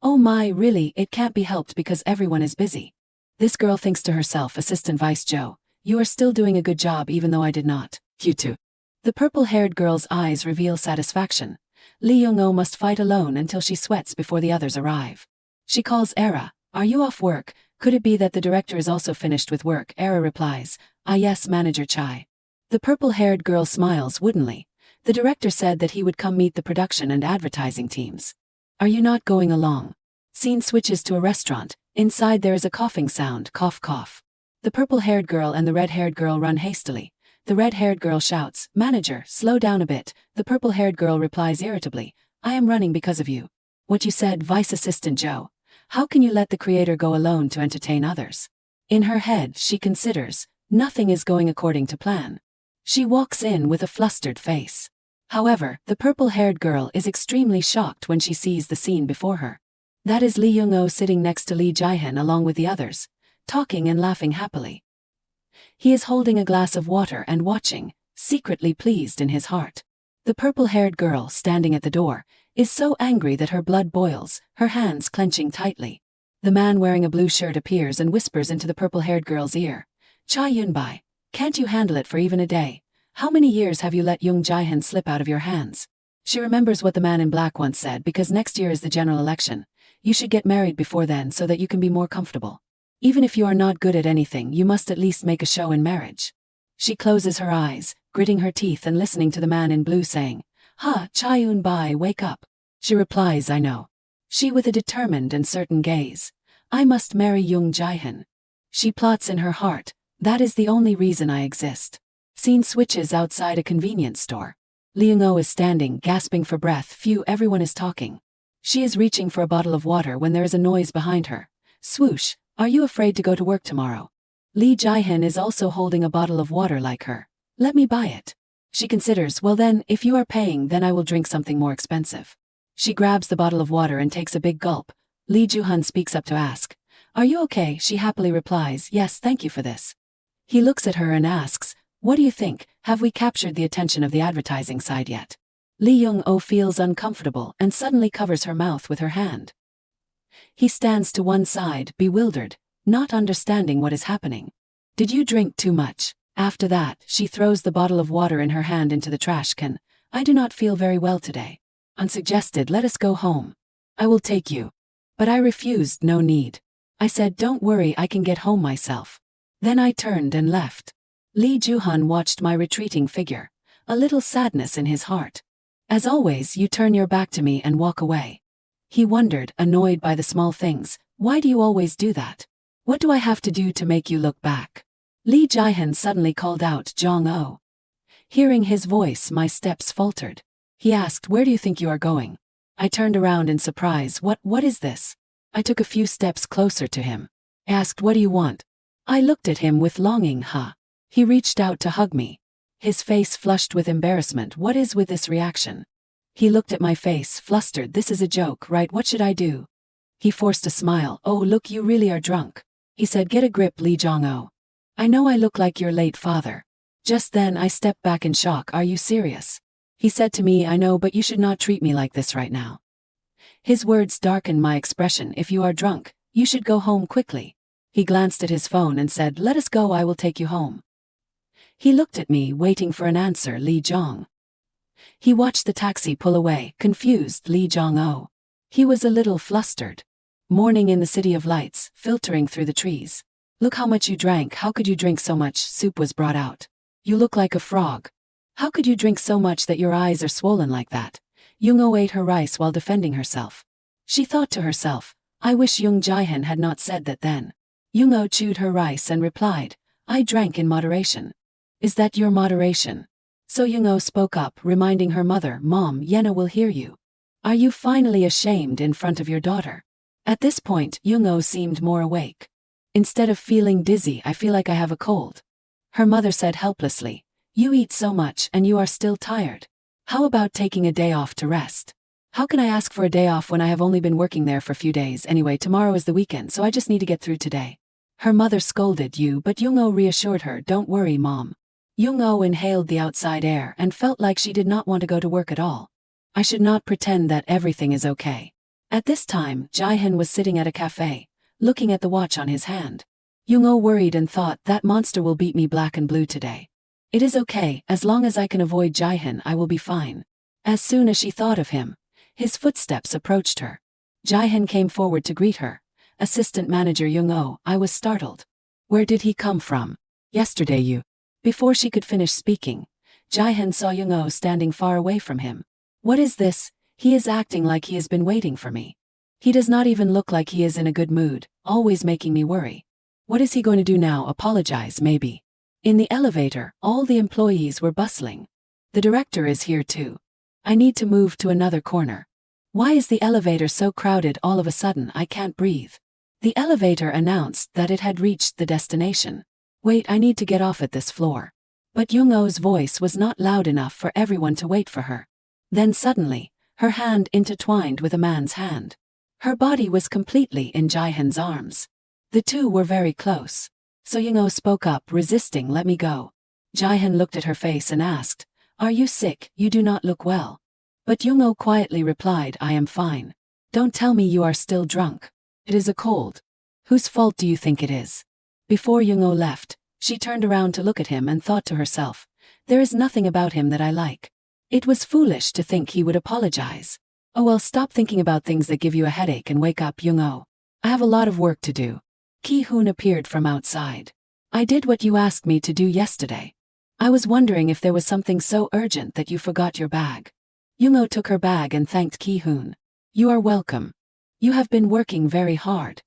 Oh my, really, it can't be helped because everyone is busy. This girl thinks to herself, Assistant Vice Joe, you are still doing a good job even though I did not. You too. The purple-haired girl's eyes reveal satisfaction. Lee Young-oh must fight alone until she sweats before the others arrive. She calls Era, are you off work? Could it be that the director is also finished with work? Era replies, yes, Manager Chai. The purple-haired girl smiles woodenly. The director said that he would come meet the production and advertising teams. Are you not going along? Scene switches to a restaurant. Inside there is a coughing sound, cough cough. The purple-haired girl and the red-haired girl run hastily. The red-haired girl shouts, "Manager, slow down a bit." The purple-haired girl replies irritably, "I am running because of you." What you said, Vice Assistant Joe. How can you let the creator go alone to entertain others? In her head, she considers, nothing is going according to plan. She walks in with a flustered face. However, the purple-haired girl is extremely shocked when she sees the scene before her. That is Lee Young-oh sitting next to Lee Jae-hyun along with the others, talking and laughing happily. He is holding a glass of water and watching, secretly pleased in his heart. The purple-haired girl, standing at the door, is so angry that her blood boils, her hands clenching tightly. The man wearing a blue shirt appears and whispers into the purple-haired girl's ear, "Cha Yun-bai, can't you handle it for even a day? How many years have you let Young Jae-hyun slip out of your hands?" She remembers what the man in black once said, because next year is the general election. You should get married before then so that you can be more comfortable. Even if you are not good at anything, you must at least make a show in marriage. She closes her eyes, gritting her teeth and listening to the man in blue saying, "Ha, Cha Yun-bai, wake up." She replies, "I know." She with a determined and certain gaze, "I must marry Young Jae-hyun." She plots in her heart, "That is the only reason I exist." Scene switches outside a convenience store. Lee Young-oh is standing, gasping for breath. Everyone is talking. She is reaching for a bottle of water when there is a noise behind her. Swoosh, "Are you afraid to go to work tomorrow?" Lee Jae-hyun is also holding a bottle of water like her. "Let me buy it." She considers, "Well then, if you are paying, then I will drink something more expensive." She grabs the bottle of water and takes a big gulp. Lee Joo-hyun speaks up to ask, "Are you okay?" She happily replies, "Yes, thank you for this." He looks at her and asks, "What do you think? Have we captured the attention of the advertising side yet?" Lee Young-oh feels uncomfortable and suddenly covers her mouth with her hand. He stands to one side, bewildered, not understanding what is happening. "Did you drink too much?" After that, she throws the bottle of water in her hand into the trash can. "I do not feel very well today." Unsuggested, "Let us go home. I will take you." But I refused. "No need." I said, "Don't worry, I can get home myself." Then I turned and left. Lee Joo-hyun watched my retreating figure, a little sadness in his heart. "As always, you turn your back to me and walk away." He wondered, annoyed by the small things, "Why do you always do that? What do I have to do to make you look back?" Lee Jae-hyun suddenly called out, "Jong-oh." Hearing his voice, my steps faltered. He asked, "Where do you think you are going?" I turned around in surprise. What is this?" I took a few steps closer to him. I asked, "What do you want?" I looked at him with longing. He reached out to hug me. His face flushed with embarrassment. What is with this reaction? He looked at my face, flustered. "This is a joke, right? What should I do?" He forced a smile. "Oh, look, you really are drunk." He said, "Get a grip, Lee Jong-oh. I know I look like your late father." Just then I stepped back in shock. "Are you serious?" He said to me, "I know, but you should not treat me like this right now." His words darkened my expression. "If you are drunk, you should go home quickly." He glanced at his phone and said, "Let us go, I will take you home." He looked at me, waiting for an answer. Lee Jong. He watched the taxi pull away, confused. Lee Jong-oh. He was a little flustered. Morning in the city of lights, filtering through the trees. "Look how much you drank. How could you drink so much?" Soup was brought out. "You look like a frog. How could you drink so much that your eyes are swollen like that?" Young-oh ate her rice while defending herself. She thought to herself, "I wish Young Jae-hyun had not said that then." Young-oh chewed her rice and replied, "I drank in moderation." "Is that your moderation?" So Young-oh spoke up, reminding her mother, "Mom, Yena will hear you. Are you finally ashamed in front of your daughter?" At this point, Young-oh seemed more awake. "Instead of feeling dizzy, I feel like I have a cold." Her mother said helplessly, "You eat so much and you are still tired. How about taking a day off to rest?" "How can I ask for a day off when I have only been working there for a few days? Anyway, tomorrow is the weekend, so I just need to get through today." Her mother scolded you, but Young-oh reassured her, "Don't worry, Mom." Young-oh inhaled the outside air and felt like she did not want to go to work at all. I should not pretend that everything is okay. At this time, Jae-hyun was sitting at a cafe, looking at the watch on his hand. Young-oh worried and thought, "That monster will beat me black and blue today. It is okay, as long as I can avoid Jae-hyun, I will be fine." As soon as she thought of him, his footsteps approached her. Jae-hyun came forward to greet her. "Assistant Manager Young-oh." I was startled. "Where did he come from?" "Yesterday you." Before she could finish speaking, Jae-hyun saw Young-oh standing far away from him. What is this? He is acting like he has been waiting for me. He does not even look like he is in a good mood, always making me worry. What is he going to do now? Apologize, maybe? In the elevator, all the employees were bustling. The director is here too. I need to move to another corner. Why is the elevator so crowded all of a sudden? I can't breathe. The elevator announced that it had reached the destination. Wait, I need to get off at this floor. But Young-oh's voice was not loud enough for everyone to wait for her. Then suddenly, her hand intertwined with a man's hand. Her body was completely in Jae-hyun's arms. The two were very close. So Young-oh spoke up, resisting. Let me go. Jae-hyun looked at her face and asked, are you sick? You do not look well. But Young-oh quietly replied, I am fine. Don't tell me you are still drunk. It is a cold. Whose fault do you think it is? Before Young-oh left, she turned around to look at him and thought to herself, there is nothing about him that I like. It was foolish to think he would apologize. Oh well, stop thinking about things that give you a headache and wake up, Young-oh. I have a lot of work to do. Ki-hoon appeared from outside. I did what you asked me to do yesterday. I was wondering if there was something so urgent that you forgot your bag. Young-oh took her bag and thanked Ki-hoon. You are welcome. You have been working very hard.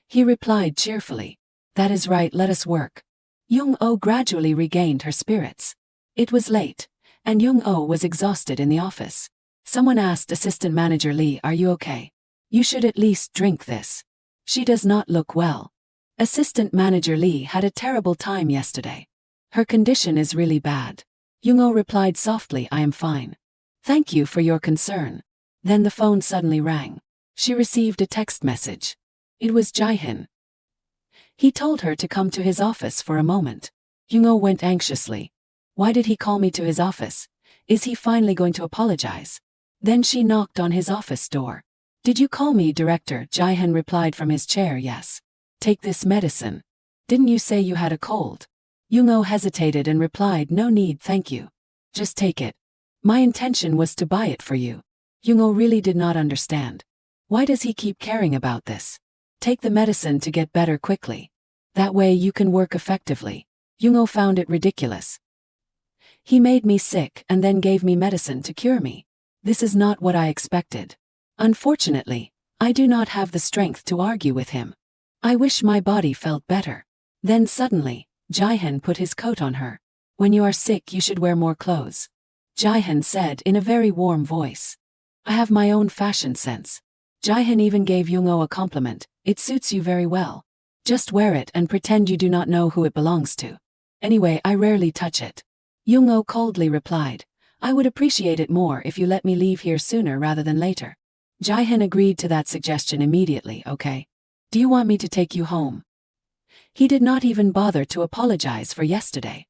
He replied cheerfully. That is right, let us work. Young-oh gradually regained her spirits. It was late, and Young-oh was exhausted in the office. Someone asked Assistant Manager Lee, are you okay? You should at least drink this. She does not look well. Assistant Manager Lee had a terrible time yesterday. Her condition is really bad. Young-oh replied softly, I am fine. Thank you for your concern. Then the phone suddenly rang. She received a text message. It was Jae-hyun. He told her to come to his office for a moment. Young-oh went anxiously. Why did he call me to his office? Is he finally going to apologize? Then she knocked on his office door. Did you call me, Director? Jae-hyun replied from his chair, yes. Take this medicine. Didn't you say you had a cold? Young-oh hesitated and replied, no need, thank you. Just take it. My intention was to buy it for you. Young-oh really did not understand. Why does he keep caring about this? Take the medicine to get better quickly. That way you can work effectively. Young-oh found it ridiculous. He made me sick and then gave me medicine to cure me. This is not what I expected. Unfortunately, I do not have the strength to argue with him. I wish my body felt better. Then suddenly, Jae-hyun put his coat on her. When you are sick you should wear more clothes. Jae-hyun said in a very warm voice. I have my own fashion sense. Jae-hyun even gave Young-oh a compliment. It suits you very well. Just wear it and pretend you do not know who it belongs to. Anyway, I rarely touch it. Young-oh coldly replied. I would appreciate it more if you let me leave here sooner rather than later. Jae-hyun agreed to that suggestion immediately. Okay. Do you want me to take you home? He did not even bother to apologize for yesterday.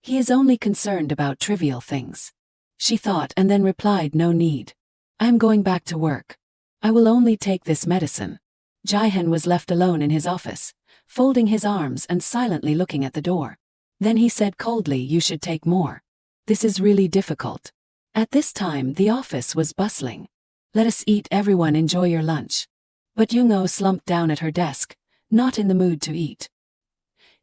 He is only concerned about trivial things. She thought and then replied, no need. I am going back to work. I will only take this medicine. Jae-hyun was left alone in his office, folding his arms and silently looking at the door. Then he said coldly, you should take more. This is really difficult. At this time the office was bustling. Let us eat, everyone, enjoy your lunch. But Young-oh slumped down at her desk, not in the mood to eat.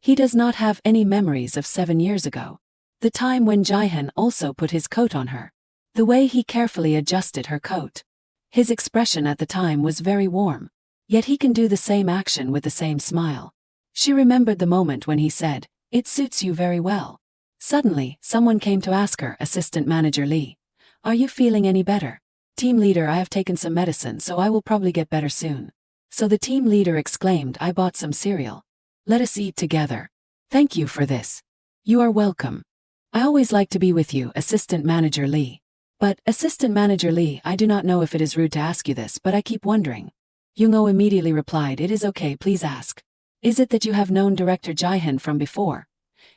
He does not have any memories of 7 years ago. The time when Jae-hyun also put his coat on her. The way he carefully adjusted her coat. His expression at the time was very warm. Yet he can do the same action with the same smile. She remembered the moment when he said, it suits you very well. Suddenly, someone came to ask her, Assistant Manager Lee. Are you feeling any better? Team leader, I have taken some medicine so I will probably get better soon. So the team leader exclaimed, I bought some cereal. Let us eat together. Thank you for this. You are welcome. I always like to be with you, Assistant Manager Lee. But, Assistant Manager Lee, I do not know if it is rude to ask you this, but I keep wondering. Young-oh immediately replied, it is okay, please ask. Is it that you have known Director Jae-hyun from before?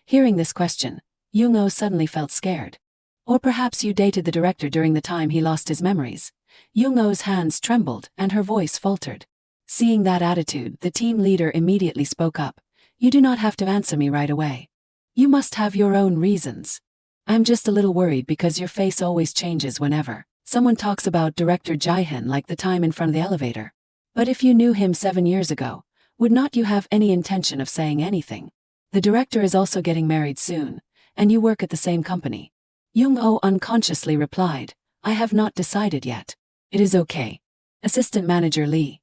Hearing this question, Young-oh suddenly felt scared. Or perhaps you dated the director during the time he lost his memories. Young-oh's hands trembled and her voice faltered. Seeing that attitude, the team leader immediately spoke up. You do not have to answer me right away. You must have your own reasons. I'm just a little worried because your face always changes whenever someone talks about Director Jae-hyun, like the time in front of the elevator. But if you knew him 7 years ago, would not you have any intention of saying anything? The director is also getting married soon, and you work at the same company. Jung-oh unconsciously replied, I have not decided yet. It is okay. Assistant Manager Lee.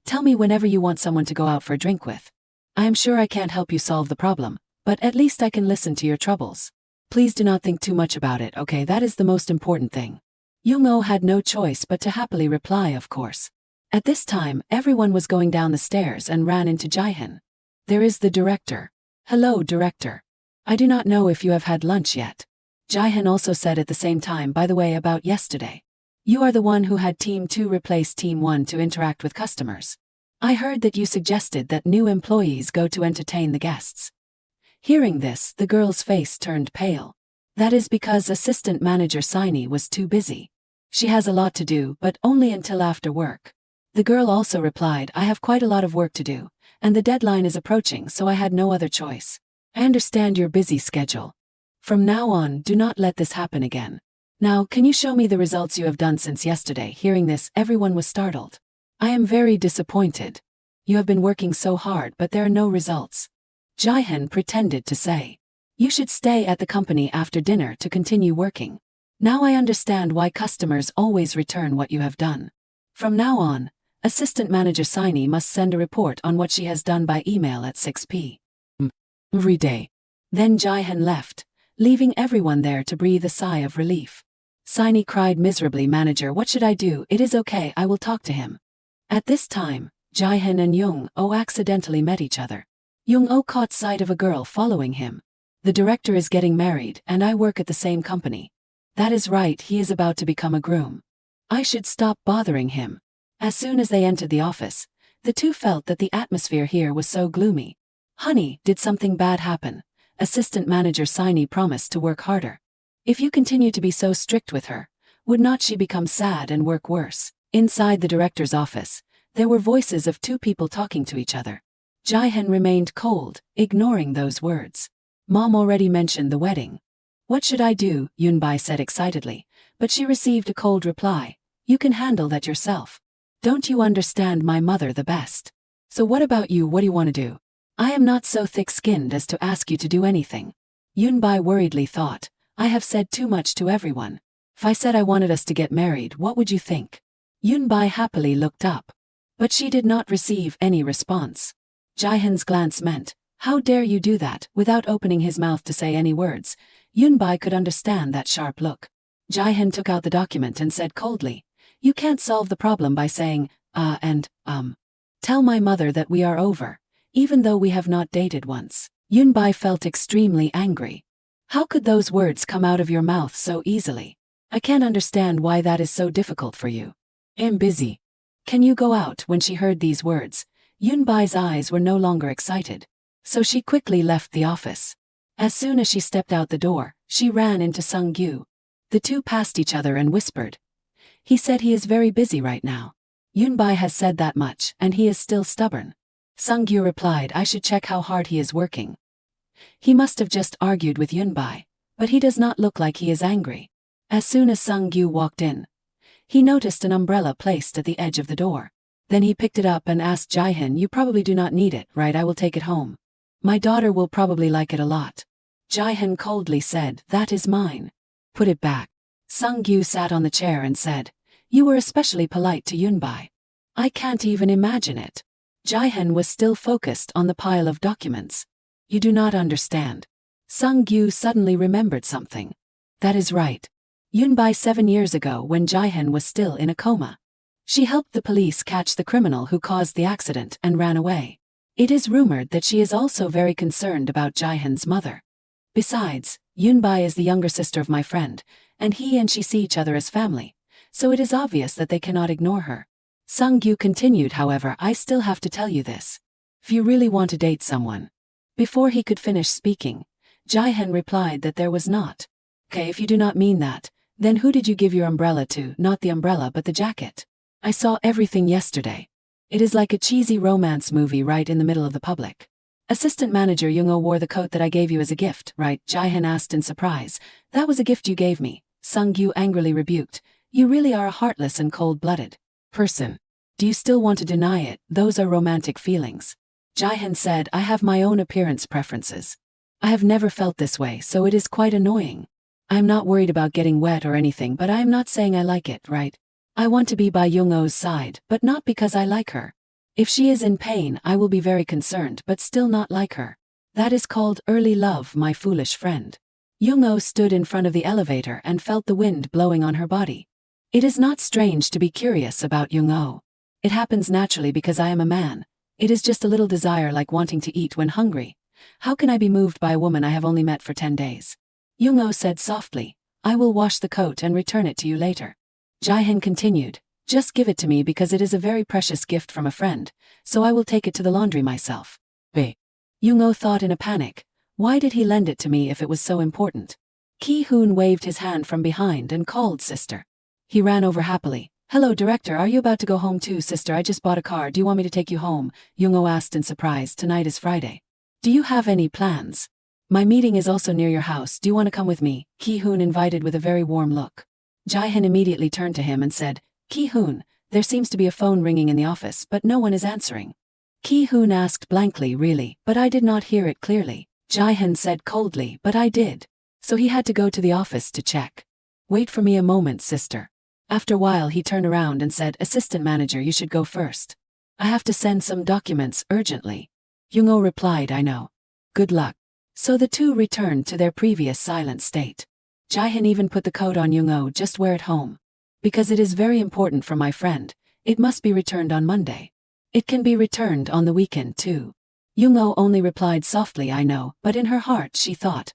Tell me whenever you want someone to go out for a drink with. I am sure I can't help you solve the problem, but at least I can listen to your troubles. Please do not think too much about it, okay? That is the most important thing. Jung-oh had no choice but to happily reply, of course. At this time, everyone was going down the stairs and ran into Jae-hyun. There is the director. Hello, director. I do not know if you have had lunch yet. Jae-hyun also said at the same time, by the way, about yesterday. You are the one who had Team 2 replace Team 1 to interact with customers. I heard that you suggested that new employees go to entertain the guests. Hearing this, the girl's face turned pale. That is because Assistant Manager Saini was too busy. She has a lot to do, but only until after work. The girl also replied, I have quite a lot of work to do, and the deadline is approaching, so I had no other choice. I understand your busy schedule. From now on, do not let this happen again. Now, can you show me the results you have done since yesterday? Hearing this, everyone was startled. I am very disappointed. You have been working so hard, but there are no results. Jae-hyun pretended to say. You should stay at the company after dinner to continue working. Now I understand why customers always return what you have done. From now on, Assistant Manager Saini must send a report on what she has done by email at 6 p.m. every day. Then Jae-hyun left, leaving everyone there to breathe a sigh of relief. Saini cried miserably, Manager, what should I do? It is okay, I will talk to him. At this time, Jae-hyun and Jung-oh accidentally met each other. Jung-oh caught sight of a girl following him. The director is getting married and I work at the same company. That is right, he is about to become a groom. I should stop bothering him. As soon as they entered the office, the two felt that the atmosphere here was so gloomy. Honey, did something bad happen? Assistant Manager Saini promised to work harder. If you continue to be so strict with her, would not she become sad and work worse? Inside the director's office, there were voices of two people talking to each other. Jae-hyun remained cold, ignoring those words. Mom already mentioned the wedding. What should I do? Yunbai said excitedly, but she received a cold reply. You can handle that yourself. Don't you understand my mother the best? So what about you? What do you want to do? I am not so thick-skinned as to ask you to do anything. Yunbai worriedly thought, I have said too much to everyone. If I said I wanted us to get married, what would you think? Yunbai happily looked up. But she did not receive any response. Jae-hyun's glance meant, how dare you do that? Without opening his mouth to say any words, Yunbai could understand that sharp look. Jae-hyun took out the document and said coldly, you can't solve the problem by saying, Tell my mother that we are over, even though we have not dated once. Yunbai felt extremely angry. How could those words come out of your mouth so easily? I can't understand why that is so difficult for you. I'm busy. Can you go out? When she heard these words, Yunbai's eyes were no longer excited. So she quickly left the office. As soon as she stepped out the door, she ran into Sung-gyu. The two passed each other and whispered. He said he is very busy right now. Yunbai has said that much, and he is still stubborn. Sung-gyu replied, I should check how hard he is working. He must have just argued with Yunbai, but he does not look like he is angry. As soon as Sung-gyu walked in, he noticed an umbrella placed at the edge of the door. Then he picked it up and asked Jae-hyun, you probably do not need it, right? I will take it home. My daughter will probably like it a lot. Jae-hyun coldly said, that is mine. Put it back. Sung-gyu sat on the chair and said, you were especially polite to Yunbai. I can't even imagine it. Jae-hyun was still focused on the pile of documents. You do not understand. Sung-gyu suddenly remembered something. That is right. Yunbai 7 years ago when Jae-hyun was still in a coma. She helped the police catch the criminal who caused the accident and ran away. It is rumored that she is also very concerned about Jae-hyun's mother. Besides, Yunbai is the younger sister of my friend, and he and she see each other as family, so it is obvious that they cannot ignore her. Sung-gyu continued, however, I still have to tell you this. If you really want to date someone. Before he could finish speaking, Jae-hyun replied that there was not. Okay, if you do not mean that, then who did you give your umbrella to? Not the umbrella but the jacket. I saw everything yesterday. It is like a cheesy romance movie right in the middle of the public. Assistant Manager Jung-oh wore the coat that I gave you as a gift, right? Jae-hyun asked in surprise. That was a gift you gave me. Sung-gyu angrily rebuked. You really are a heartless and cold-blooded person. Do you still want to deny it? Those are romantic feelings. Jae-hyun said, I have my own appearance preferences. I have never felt this way, so it is quite annoying. I'm not worried about getting wet or anything, but I am not saying I like it, right? I want to be by Young-O's side, but not because I like her. If she is in pain, I will be very concerned, but still not like her. That is called early love, my foolish friend. Young-O stood in front of the elevator and felt the wind blowing on her body. It is not strange to be curious about Young-O. It happens naturally because I am a man. It is just a little desire like wanting to eat when hungry. How can I be moved by a woman I have only met for 10 days? Young-O said softly, I will wash the coat and return it to you later. Jae-hyun continued, just give it to me because it is a very precious gift from a friend, so I will take it to the laundry myself. Young-O thought in a panic, why did he lend it to me if it was so important? Ki-hoon waved his hand from behind and called sister. He ran over happily. Hello director, are you about to go home too? Sister, I just bought a car, do you want me to take you home? Young-O asked in surprise. Tonight is Friday. Do you have any plans? My meeting is also near your house, do you want to come with me? Ki-hoon invited with a very warm look. Jae-hyun immediately turned to him and said, Ki-hoon, there seems to be a phone ringing in the office but no one is answering. Ki-hoon asked blankly, really, but I did not hear it clearly. Jae-hyun said coldly, but I did. So he had to go to the office to check. Wait for me a moment, sister. After a while he turned around and said, Assistant manager, you should go first. I have to send some documents urgently. Young-O replied, I know. Good luck. So the two returned to their previous silent state. Jae-hyun even put the coat on Young-O, just wear it home. Because it is very important for my friend, it must be returned on Monday. It can be returned on the weekend too. Young-O only replied softly, I know, but in her heart she thought,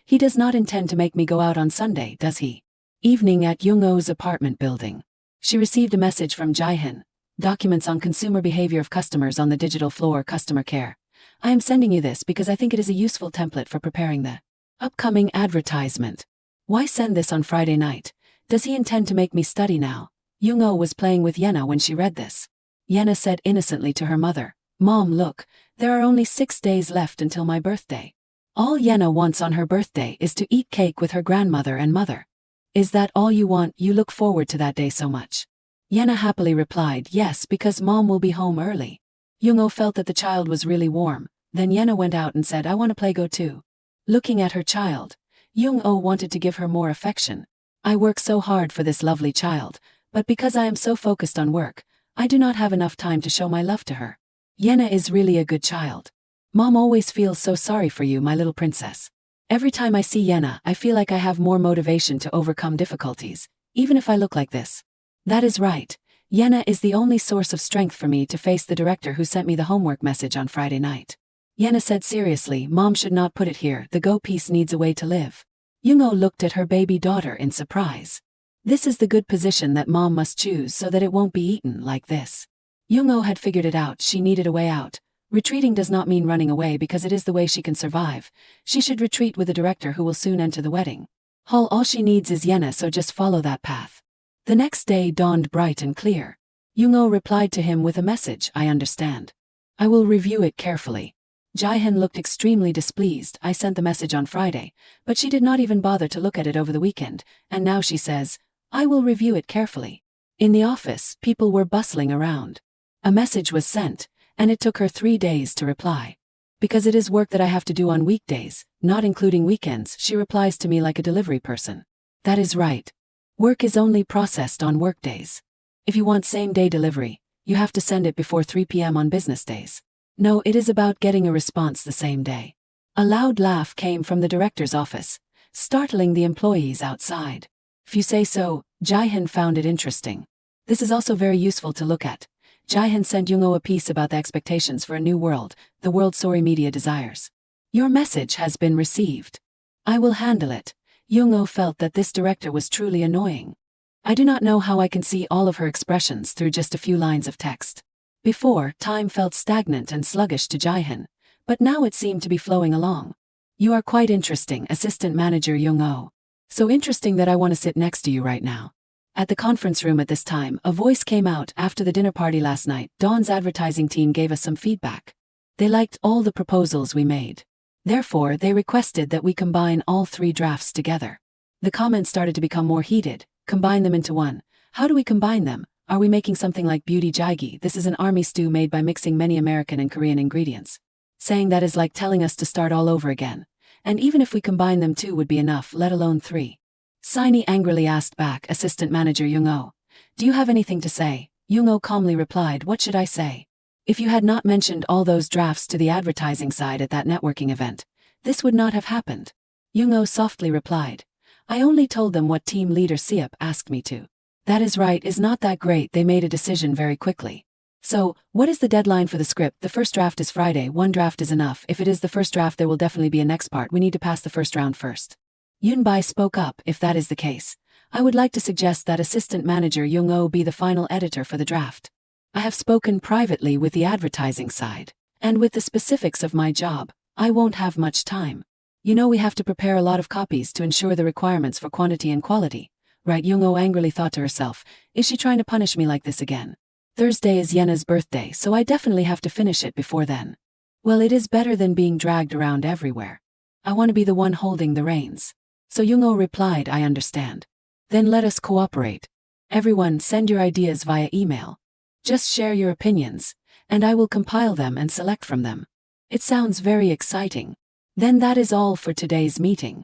he does not intend to make me go out on Sunday, does he? Evening at Young-O's apartment building. She received a message from Jae-hyun. Documents on consumer behavior of customers on the digital floor, customer care. I am sending you this because I think it is a useful template for preparing the upcoming advertisement. Why send this on Friday night? Does he intend to make me study now? Young-O was playing with Yena when she read this. Yena said innocently to her mother, Mom, look, there are only 6 days left until my birthday. All Yena wants on her birthday is to eat cake with her grandmother and mother. Is that all you want? You look forward to that day so much. Yena happily replied, yes, because Mom will be home early. Young-O felt that the child was really warm. Then Yena went out and said, I want to play go too. Looking at her child, Young-O wanted to give her more affection. I work so hard for this lovely child, but because I am so focused on work, I do not have enough time to show my love to her. Yena is really a good child. Mom always feels so sorry for you, my little princess. Every time I see Yena, I feel like I have more motivation to overcome difficulties, even if I look like this. That is right. Yena is the only source of strength for me to face the director who sent me the homework message on Friday night. Yena said seriously, Mom should not put it here, the Go piece needs a way to live. Young-O looked at her baby daughter in surprise. This is the good position that Mom must choose so that it won't be eaten like this. Young-O had figured it out, she needed a way out. Retreating does not mean running away because it is the way she can survive. She should retreat with the director who will soon enter the wedding hall. All she needs is Yena, so just follow that path. The next day dawned bright and clear. Young-O replied to him with a message, I understand. I will review it carefully. Jae-hyun looked extremely displeased. I sent the message on Friday, but she did not even bother to look at it over the weekend, and now she says, I will review it carefully. In the office, people were bustling around. A message was sent, and it took her 3 days to reply. Because it is work that I have to do on weekdays, not including weekends, she replies to me like a delivery person. That is right. Work is only processed on workdays. If you want same-day delivery, you have to send it before 3 p.m. on business days. No, it is about getting a response the same day. A loud laugh came from the director's office, startling the employees outside. If you say so, Jae-hyun found it interesting. This is also very useful to look at. Jae-hyun sent Young-O a piece about the expectations for a new world, the world Sori Media desires. Your message has been received. I will handle it. Young-O felt that this director was truly annoying. I do not know how I can see all of her expressions through just a few lines of text. Before, time felt stagnant and sluggish to Jae-hyun, but now it seemed to be flowing along. You are quite interesting, Assistant Manager Young-O. So interesting that I want to sit next to you right now. At the conference room at this time, a voice came out. After the dinner party last night, Dawn's advertising team gave us some feedback. They liked all the proposals we made. Therefore, they requested that we combine all 3 drafts together. The comments started to become more heated. Combine them into one. How do we combine them? Are we making something like beauty jjigae? This is an army stew made by mixing many American and Korean ingredients. Saying that is like telling us to start all over again. And even if we combine them, 2 would be enough, let alone 3. Saini angrily asked back assistant manager Young-oh. Do you have anything to say? Young-oh calmly replied, what should I say? If you had not mentioned all those drafts to the advertising side at that networking event, this would not have happened. Young-oh softly replied. I only told them what team leader Siep asked me to. That is right, is not that great, they made a decision very quickly. So, what is the deadline for the script? The first draft is Friday, 1 draft is enough. If it is the first draft, there will definitely be a next part, we need to pass the first round first. Yunbai spoke up, if that is the case, I would like to suggest that assistant manager Young-oh be the final editor for the draft. I have spoken privately with the advertising side, and with the specifics of my job, I won't have much time. You know we have to prepare a lot of copies to ensure the requirements for quantity and quality. Right, Young-oh angrily thought to herself, is she trying to punish me like this again? Thursday is Yena's birthday, so I definitely have to finish it before then. Well, it is better than being dragged around everywhere. I want to be the one holding the reins. So Young-oh replied, I understand. Then let us cooperate. Everyone send your ideas via email. Just share your opinions, and I will compile them and select from them. It sounds very exciting. Then that is all for today's meeting.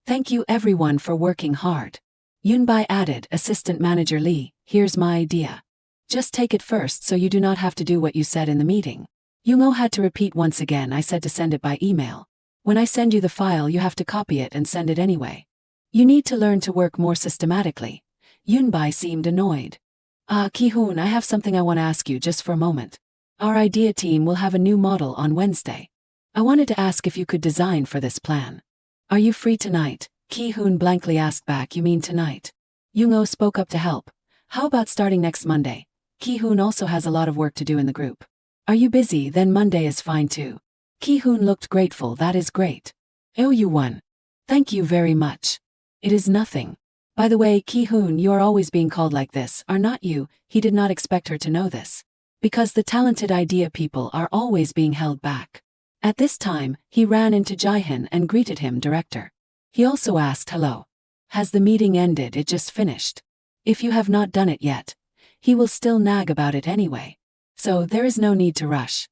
Thank you everyone for working hard. Yunbai added, assistant manager Lee, here's my idea. Just take it first so you do not have to do what you said in the meeting. Young-oh had to repeat once again, I said to send it by email. When I send you the file you have to copy it and send it anyway. You need to learn to work more systematically. Yunbai seemed annoyed. Ki-hoon, I have something I want to ask you just for a moment. Our idea team will have a new model on Wednesday. I wanted to ask if you could design for this plan. Are you free tonight? Ki-hoon blankly asked back, you mean tonight? Young-oh spoke up to help. How about starting next Monday? Ki-hoon also has a lot of work to do in the group. Are you busy? Then Monday is fine too. Ki-hoon looked grateful, that is great. Oh, you won. Thank you very much. It is nothing. By the way, Ki-hoon, you are always being called like this, are not you? He did not expect her to know this. Because the talented idea people are always being held back. At this time, he ran into Jae-hyun and greeted him, director. He also asked, hello. Has the meeting ended? It just finished. If you have not done it yet, he will still nag about it anyway. So there is no need to rush.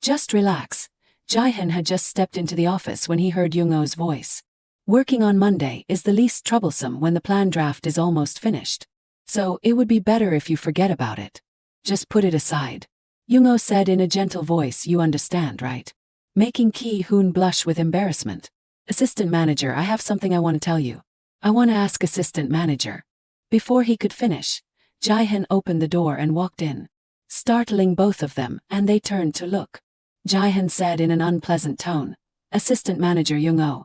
Just relax. Jae-hyun had just stepped into the office when he heard Young-oh's voice. Working on Monday is the least troublesome when the plan draft is almost finished. So it would be better if you forget about it. Just put it aside. Young-oh said in a gentle voice, you understand, right? Making Ki-hoon blush with embarrassment. Assistant manager, I have something I want to tell you. I want to ask assistant manager. Before he could finish, Jae-hyun opened the door and walked in, startling both of them, and they turned to look. Jae-hyun said in an unpleasant tone, assistant manager Young-oh,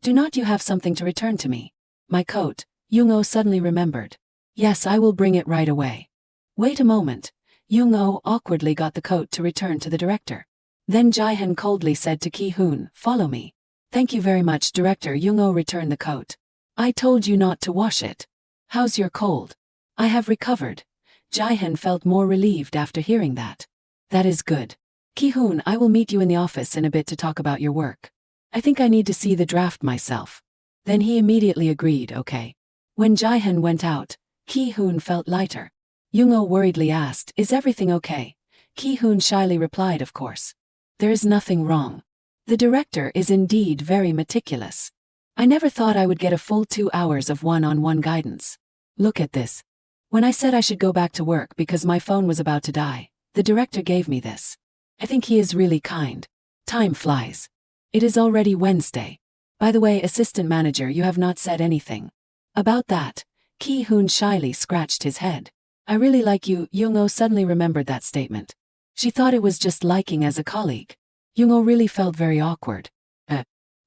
do not you have something to return to me? My coat. Young-oh suddenly remembered. Yes, I will bring it right away. Wait a moment. Young-oh awkwardly got the coat to return to the director. Then Jae-hyun coldly said to Ki-hoon, follow me. Thank you very much, director. Young-oh returned the coat. I told you not to wash it. How's your cold? I have recovered. Jae-hyun felt more relieved after hearing that. That is good. Ki-hoon, I will meet you in the office in a bit to talk about your work. I think I need to see the draft myself. Then he immediately agreed, okay. When Jae-hyun went out, Ki-hoon felt lighter. Young-oh worriedly asked, is everything okay? Ki-hoon shyly replied, of course. There is nothing wrong. The director is indeed very meticulous. I never thought I would get a full 2 hours of one-on-one guidance. Look at this. When I said I should go back to work because my phone was about to die, the director gave me this. I think he is really kind. Time flies. It is already Wednesday. By the way, assistant manager, you have not said anything. About that, Ki-hoon shyly scratched his head. I really like you. Young-oh suddenly remembered that statement. She thought it was just liking as a colleague. Young-oh really felt very awkward.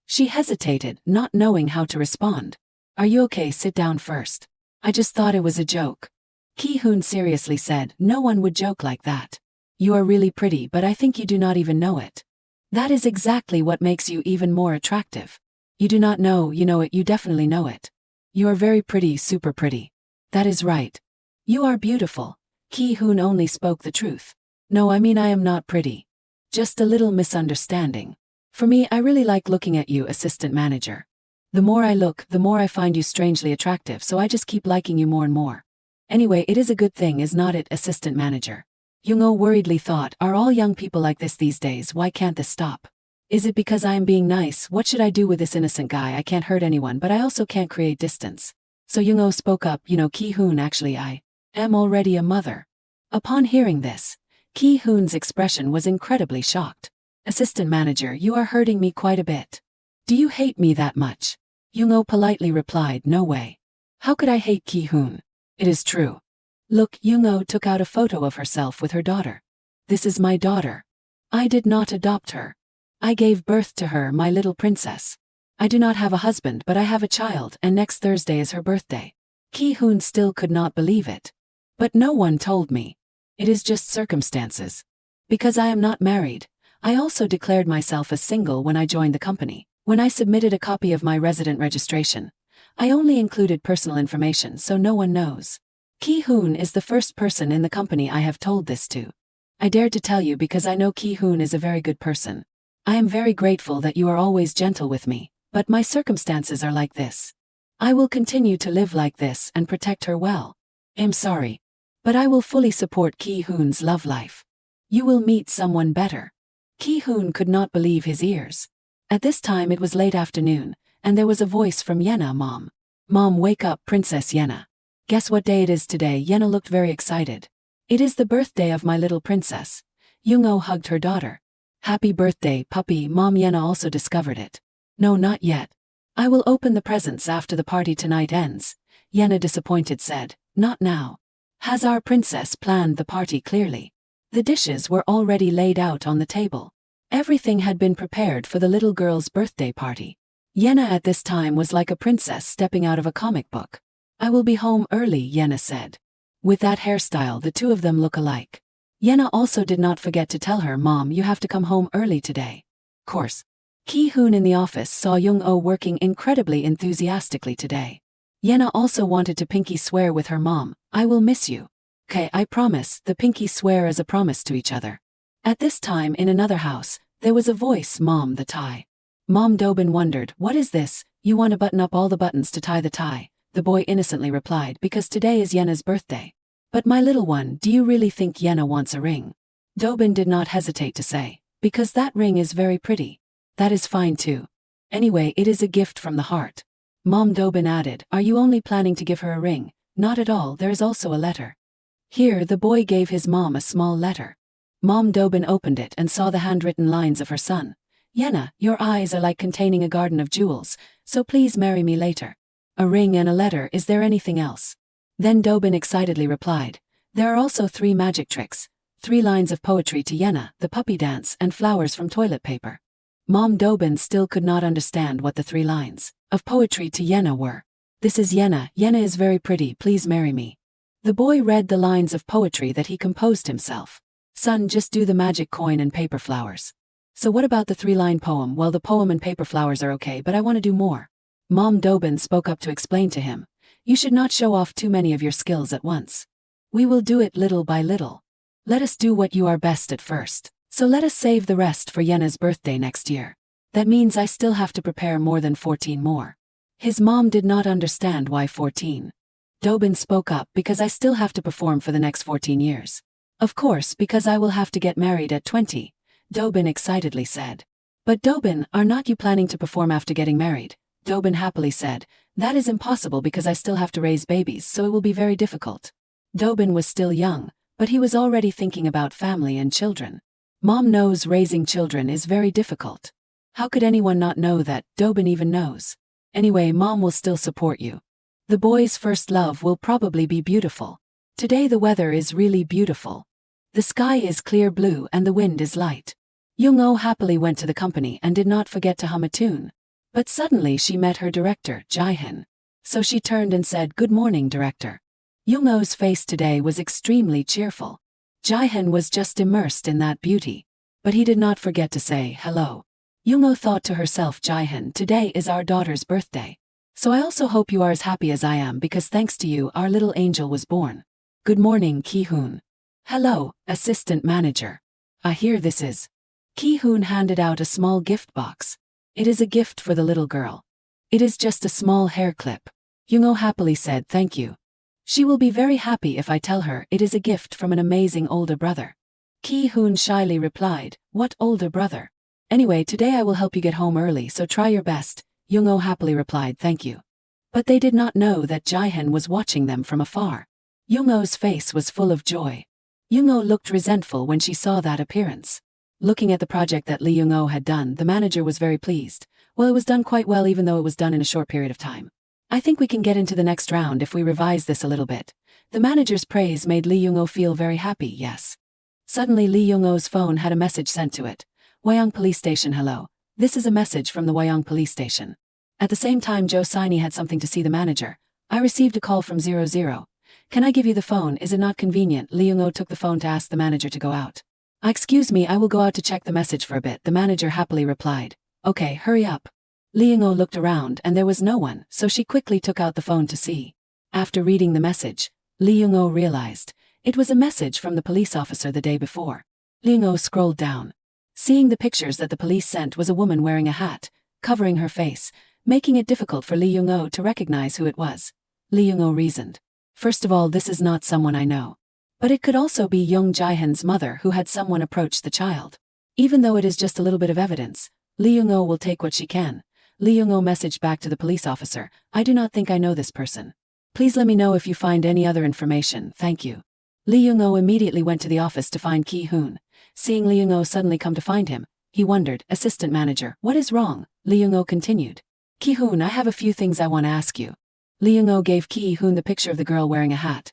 She hesitated, not knowing how to respond. Are you okay? Sit down first. I just thought it was a joke. Ki-hoon seriously said, no one would joke like that. You are really pretty, but I think you do not even know it. That is exactly what makes you even more attractive. You do not know, you know it, you definitely know it. You are very pretty, super pretty. That is right. You are beautiful. Ki-hoon only spoke the truth. No, I mean I am not pretty. Just a little misunderstanding. For me, I really like looking at you, assistant manager. The more I look, the more I find you strangely attractive, so I just keep liking you more and more. Anyway, it is a good thing, is not it, assistant manager? Young-oh worriedly thought, are all young people like this these days? Why can't this stop? Is it because I am being nice? What should I do with this innocent guy? I can't hurt anyone, but I also can't create distance. So Young-oh spoke up, Ki-hoon, actually I am already a mother. Upon hearing this, Ki-hoon's expression was incredibly shocked. Assistant manager, you are hurting me quite a bit. Do you hate me that much? Young-oh politely replied, no way. How could I hate Ki-hoon? It is true. Look, Young-oh took out a photo of herself with her daughter. This is my daughter. I did not adopt her. I gave birth to her, my little princess. I do not have a husband, but I have a child, and next Thursday is her birthday. Ki-hoon still could not believe it. But no one told me. It is just circumstances. Because I am not married, I also declared myself as single when I joined the company. When I submitted a copy of my resident registration, I only included personal information so no one knows. Ki-hoon is the first person in the company I have told this to. I dared to tell you because I know Ki-hoon is a very good person. I am very grateful that you are always gentle with me, but my circumstances are like this. I will continue to live like this and protect her well. I'm sorry. But I will fully support Ki-hoon's love life. You will meet someone better. Ki-hoon could not believe his ears. At this time it was late afternoon, and there was a voice from Yena, Mom. Mom, wake up, Princess Yena. Guess what day it is today? Yena looked very excited. It is the birthday of my little princess. Young-oh hugged her daughter. Happy birthday, puppy. Mom, Yena also discovered it. No, not yet. I will open the presents after the party tonight ends. Yena, disappointed, said. Not now. Has our princess planned the party clearly? The dishes were already laid out on the table. Everything had been prepared for the little girl's birthday party. Yena at this time was like a princess stepping out of a comic book. I will be home early, Yena said. With that hairstyle, the two of them look alike. Yena also did not forget to tell her, Mom, you have to come home early today. Course. Ki-hoon in the office saw Young-oh working incredibly enthusiastically today. Yena also wanted to pinky swear with her mom, I will miss you. Okay, I promise. The pinky swear as a promise to each other. At this time in another house, there was a voice, Mom, the tie. Mom Dobin wondered, what is this? You want to button up all the buttons to tie the tie? The boy innocently replied, because today is Yena's birthday. But my little one, do you really think Yena wants a ring? Dobin did not hesitate to say, because that ring is very pretty. That is fine too. Anyway, it is a gift from the heart. Mom Dobin added, are you only planning to give her a ring? Not at all, there is also a letter. Here the boy gave his mom a small letter. Mom Dobin opened it and saw the handwritten lines of her son. Yena, your eyes are like containing a garden of jewels, so please marry me later. A ring and a letter, is there anything else? Then Dobin excitedly replied, there are also 3 magic tricks, 3 lines of poetry to Yena, the puppy dance, and flowers from toilet paper. Mom Dobin still could not understand what the 3 lines of poetry to Yena were. This is Yena, Yena is very pretty, please marry me. The boy read the lines of poetry that he composed himself. Son, just do the magic coin and paper flowers. So what about the 3-line poem? Well, the poem and paper flowers are okay, but I want to do more. Mom Dobin spoke up to explain to him. You should not show off too many of your skills at once. We will do it little by little. Let us do what you are best at first. So let us save the rest for Yena's birthday next year. That means I still have to prepare more than 14 more. His mom did not understand why 14. Dobin spoke up, because I still have to perform for the next 14 years. Of course, because I will have to get married at 20. Dobin excitedly said. But Dobin, are not you planning to perform after getting married? Dobin happily said, that is impossible because I still have to raise babies, so it will be very difficult. Dobin was still young, but he was already thinking about family and children. Mom knows raising children is very difficult. How could anyone not know that? Dobin even knows. Anyway, Mom will still support you. The boy's first love will probably be beautiful. Today the weather is really beautiful. The sky is clear blue and the wind is light. Young-oh happily went to the company and did not forget to hum a tune. But suddenly she met her director, Jae-hyun. So she turned and said, good morning, director. Young-oh's face today was extremely cheerful. Jae-hyun was just immersed in that beauty. But he did not forget to say hello. Young-oh thought to herself, Jae-hyun, today is our daughter's birthday. So I also hope you are as happy as I am because thanks to you our little angel was born. Good morning, Ki-hoon. Hello, assistant manager. I hear this is. Ki-hoon handed out a small gift box. It is a gift for the little girl. It is just a small hair clip. Young-oh happily said thank you. She will be very happy if I tell her it is a gift from an amazing older brother. Ki-hoon shyly replied, what older brother? Anyway, today I will help you get home early, so try your best, Young-oh happily replied. Thank you. But they did not know that Jae-hyun was watching them from afar. Young-oh's face was full of joy. Young-oh looked resentful when she saw that appearance. Looking at the project that Lee Young-oh had done, the manager was very pleased. Well, it was done quite well even though it was done in a short period of time. I think we can get into the next round if we revise this a little bit. The manager's praise made Lee Young-oh feel very happy, yes. Suddenly Lee Young-oh's phone had a message sent to it. Wayang Police Station. Hello. This is a message from the Wayang Police Station. At the same time, Joe Siney had something to see the manager. I received a call from 00. Can I give you the phone? Is it not convenient? Lee Young-oh took the phone to ask the manager to go out. Excuse me, I will go out to check the message for a bit, the manager happily replied. Okay, hurry up. Lee Young-oh looked around and there was no one, so she quickly took out the phone to see. After reading the message, Lee Young-oh realized it was a message from the police officer the day before. Lee Young-oh scrolled down. Seeing the pictures that the police sent was a woman wearing a hat, covering her face, making it difficult for Lee Young-oh to recognize who it was. Lee Young-oh reasoned. First of all, this is not someone I know. But it could also be Young Jae-hyun's mother who had someone approach the child. Even though it is just a little bit of evidence, Lee Young-oh will take what she can. Lee Young-oh messaged back to the police officer, I do not think I know this person. Please let me know if you find any other information, thank you. Lee Young-oh immediately went to the office to find Ki-hoon. Seeing Lee Young-oh suddenly come to find him, he wondered, assistant manager, what is wrong? Lee Young-oh continued. Ki-hoon, I have a few things I want to ask you. Lee Young-oh gave Ki-hoon the picture of the girl wearing a hat.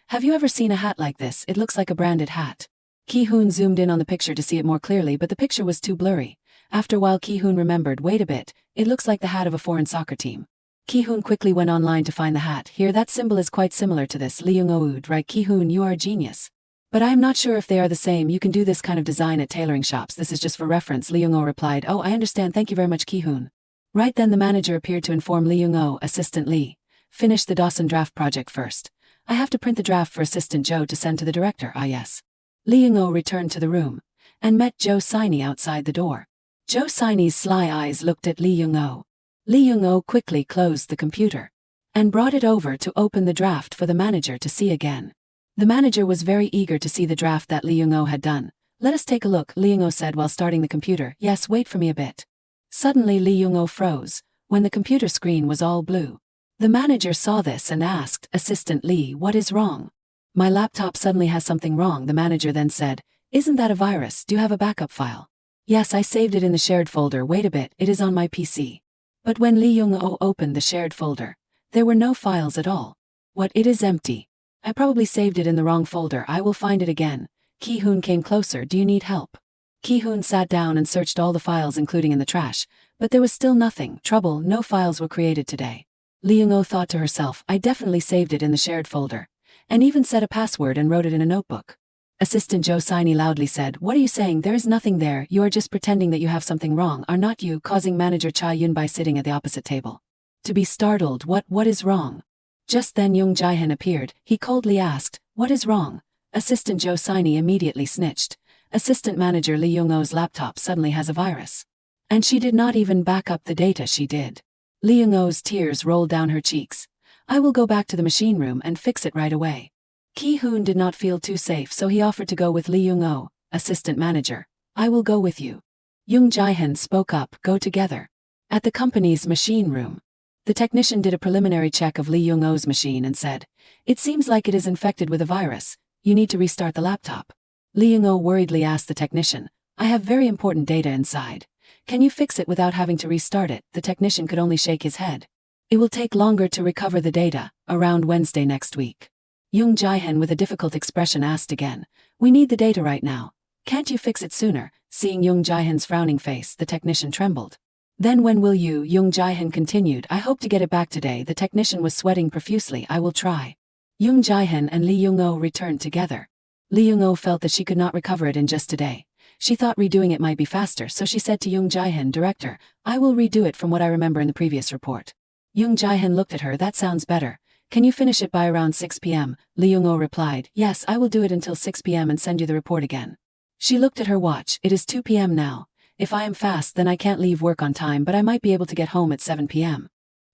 Have you ever seen a hat like this? It looks like a branded hat. Ki-hoon zoomed in on the picture to see it more clearly, but the picture was too blurry. After a while Ki-hoon remembered, wait a bit, it looks like the hat of a foreign soccer team. Ki-hoon quickly went online to find the hat. Here, that symbol is quite similar to this. Lee Young-oh would, right? Ki-hoon, you are a genius. But I am not sure if they are the same. You can do this kind of design at tailoring shops. This is just for reference. Lee Young-oh replied, oh, I understand. Thank you very much, Ki-hoon. Right then the manager appeared to inform Lee Young-oh, Assistant Lee, finish the Dawson draft project first. I have to print the draft for Assistant Joe to send to the director. Ah yes. Lee Young-oh returned to the room and met Joe Siney outside the door. Joe Siney's sly eyes looked at Lee Young-oh. Lee Young-oh quickly closed the computer and brought it over to open the draft for the manager to see again. The manager was very eager to see the draft that Lee Young-oh had done. Let us take a look, Lee Young-oh said while starting the computer. Yes, wait for me a bit. Suddenly Lee Young-oh froze when the computer screen was all blue. The manager saw this and asked, Assistant Lee, what is wrong? My laptop suddenly has something wrong, the manager then said. Isn't that a virus? Do you have a backup file? Yes, I saved it in the shared folder. Wait a bit, it is on my PC. But when Lee Young-oh opened the shared folder, there were no files at all. What? It is empty. I probably saved it in the wrong folder. I will find it again. Ki-hoon came closer. Do you need help? Ki-hoon sat down and searched all the files including in the trash, but there was still nothing. Trouble, no files were created today. Lee Young-oh thought to herself, I definitely saved it in the shared folder, and even set a password and wrote it in a notebook. Assistant Joe Siney loudly said, what are you saying? There is nothing there. You are just pretending that you have something wrong, are not you? Causing manager Cha Yun-bai sitting at the opposite table to be startled. What is wrong? Just then Young Jae-hyun appeared. He coldly asked, what is wrong? Assistant Joe Siney immediately snitched. Assistant manager Lee Young-oh's laptop suddenly has a virus. And she did not even back up the data she did. Lee Young-oh's tears rolled down her cheeks. I will go back to the machine room and fix it right away. Ki-hoon did not feel too safe, so he offered to go with Lee Young-oh, assistant manager. I will go with you. Young Jae-hyun spoke up, go together. At the company's machine room, the technician did a preliminary check of Lee Young-oh's machine and said, it seems like it is infected with a virus. You need to restart the laptop. Lee Young-oh worriedly asked the technician, I have very important data inside. Can you fix it without having to restart it? The technician could only shake his head. It will take longer to recover the data, around Wednesday next week. Young Jae-hyun with a difficult expression asked again, we need the data right now. Can't you fix it sooner? Seeing Young Jae-hyun's frowning face, the technician trembled. Then when will you? Young Jae-hyun continued, I hope to get it back today. The technician was sweating profusely. I will try. Young Jae-hyun and Lee Young-oh returned together. Lee Young-oh felt that she could not recover it in just today. She thought redoing it might be faster, so she said to Young Jae-hyun, Director, I will redo it from what I remember in the previous report. Young Jae-hyun looked at her, that sounds better. Can you finish it by around 6 p.m.? Lee Young-oh replied, yes, I will do it until 6 p.m. and send you the report again. She looked at her watch, it is 2 p.m. now. If I am fast then I can't leave work on time, but I might be able to get home at 7 p.m.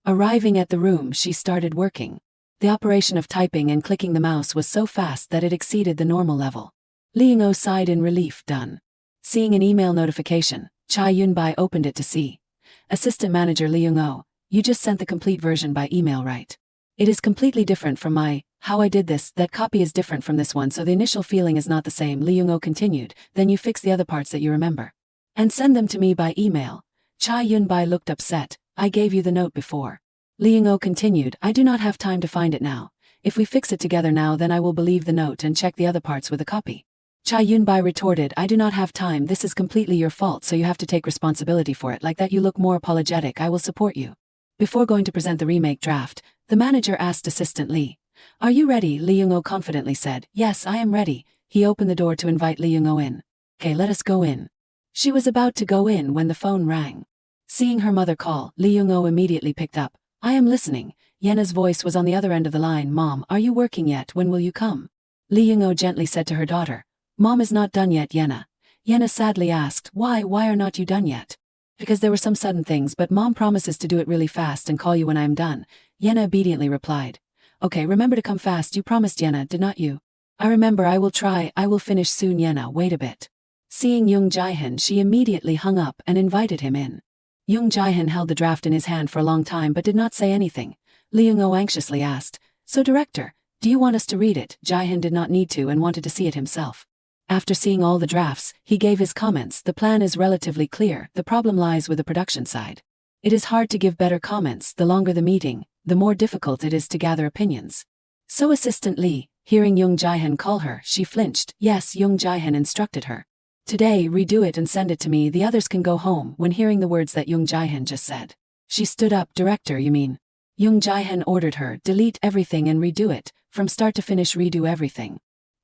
Arriving at the room, she started working. The operation of typing and clicking the mouse was so fast that it exceeded the normal level. Lee Young-oh sighed in relief. Done. Seeing an email notification, Cha Yunbai opened it to see. Assistant Manager Lee Young-oh, you just sent the complete version by email, right? It is completely different from how I did this. That copy is different from this one, so the initial feeling is not the same. Lee Young-oh continued. Then you fix the other parts that you remember. And send them to me by email. Cha Yunbai looked upset. I gave you the note before. Lee Young-oh continued. I do not have time to find it now. If we fix it together now, then I will believe the note and check the other parts with a copy. Cha Yunbai retorted. I do not have time. This is completely your fault, so you have to take responsibility for it. Like that you look more apologetic. I will support you. Before going to present the remake draft, the manager asked Assistant Lee. Are you ready? Lee Young-oh confidently said. Yes, I am ready. He opened the door to invite Lee Young-oh in. Okay, let us go in. She was about to go in when the phone rang. Seeing her mother call, Lee Young-oh immediately picked up. I am listening. Yena's voice was on the other end of the line. Mom, are you working yet? When will you come? Lee Young-oh gently said to her daughter. Mom is not done yet, Yena. Yena sadly asked, Why are not you done yet? Because there were some sudden things, but Mom promises to do it really fast and call you when I am done. Yena obediently replied. Okay, remember to come fast. You promised, Yena, did not you? I remember. I will try. I will finish soon. Yena, wait a bit. Seeing Young Jae-hyun, she immediately hung up and invited him in. Young Jae-hyun held the draft in his hand for a long time but did not say anything. Lee Young-oh anxiously asked, So director, do you want us to read it? Jae-hyun did not need to and wanted to see it himself. After seeing all the drafts, he gave his comments. The plan is relatively clear. The problem lies with the production side. It is hard to give better comments. The longer the meeting, the more difficult it is to gather opinions. So Assistant Lee, hearing Young Jae-hyun call her, she flinched. Yes, Young Jae-hyun instructed her. Today, redo it and send it to me. The others can go home. When hearing the words that Young Jae-hyun just said, she stood up. Director, you mean? Young Jae-hyun ordered her, delete everything and redo it. From start to finish, redo everything.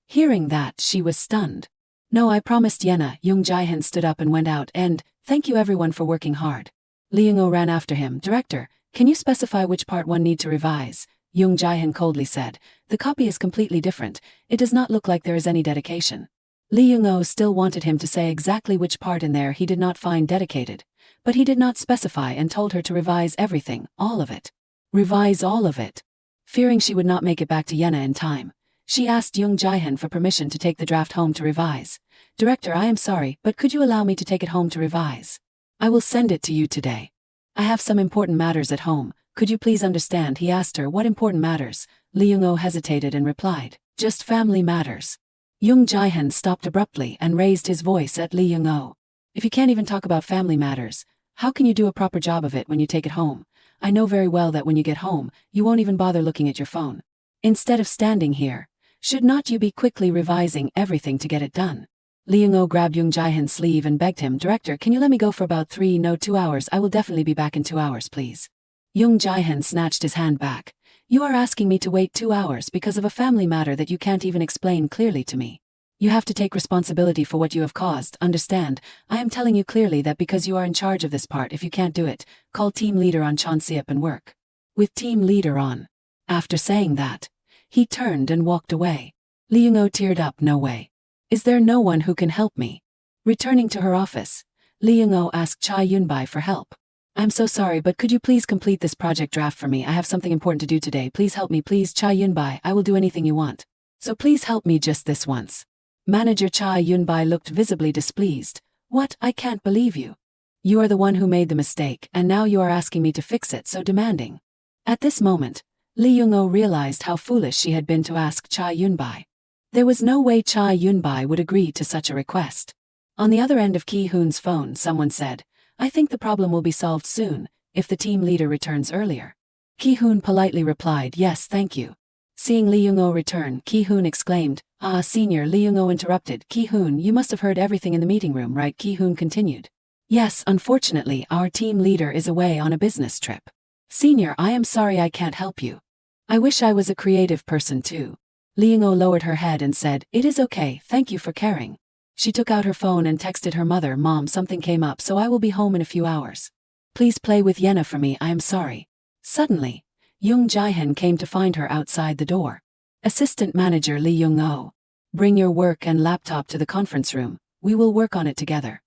Hearing that, she was stunned. No, I promised, Yena. Young Jae-hyun stood up and went out. And, thank you everyone for working hard. Lee Young-oh ran after him. Director, can you specify which part one need to revise? Young Jae-hyun coldly said. The copy is completely different. It does not look like there is any dedication. Lee Young-oh still wanted him to say exactly which part in there he did not find dedicated. But he did not specify and told her to revise everything, all of it. Revise all of it. Fearing she would not make it back to Yena in time, she asked Young Jae-hyun for permission to take the draft home to revise. Director, I am sorry, but could you allow me to take it home to revise? I will send it to you today. I have some important matters at home. Could you please understand? He asked her. What important matters? Lee Young-oh hesitated and replied. Just family matters. Young Jae-hyun stopped abruptly and raised his voice at Lee Young-oh. If you can't even talk about family matters, how can you do a proper job of it when you take it home? I know very well that when you get home, you won't even bother looking at your phone. Instead of standing here, should not you be quickly revising everything to get it done? Lee Young-oh grabbed Young Jae-hyun's sleeve and begged him, Director, can you let me go for about 2 hours? I will definitely be back in 2 hours, please. Young Jae-hyun snatched his hand back. You are asking me to wait 2 hours because of a family matter that you can't even explain clearly to me. You have to take responsibility for what you have caused, understand? I am telling you clearly that because you are in charge of this part. If you can't do it, call team leader on Chon Seop and work with team leader on. After saying that, he turned and walked away. Lee Young-oh teared up. No way. Is there no one who can help me? Returning to her office, Lee Young-oh asked Cha Yunbai for help. I'm so sorry, but could you please complete this project draft for me? I have something important to do today. Please help me, please. Cha Yunbai, I will do anything you want. So please help me just this once. Manager Cha Yunbai looked visibly displeased. What? I can't believe you. You are the one who made the mistake, and now you are asking me to fix it, so demanding. At this moment, Lee Young-oh realized how foolish she had been to ask Cha Yunbai. There was no way Cha Yunbai would agree to such a request. On the other end of Ki-hoon's phone, someone said, I think the problem will be solved soon, if the team leader returns earlier. Ki-hoon politely replied, yes, thank you. Seeing Lee Young-oh return, Ki-hoon exclaimed, Ah, senior. Lee Young-oh interrupted. Ki-hoon, you must have heard everything in the meeting room, right? Ki-hoon continued. Yes, unfortunately, our team leader is away on a business trip. Senior, I am sorry I can't help you. I wish I was a creative person too. Lee Young-oh lowered her head and said, It is okay, thank you for caring. She took out her phone and texted her mother, Mom, something came up, so I will be home in a few hours. Please play with Yena for me, I am sorry. Suddenly, Young Jae-hyun came to find her outside the door. Assistant Manager Lee Young-oh. Bring your work and laptop to the conference room, we will work on it together.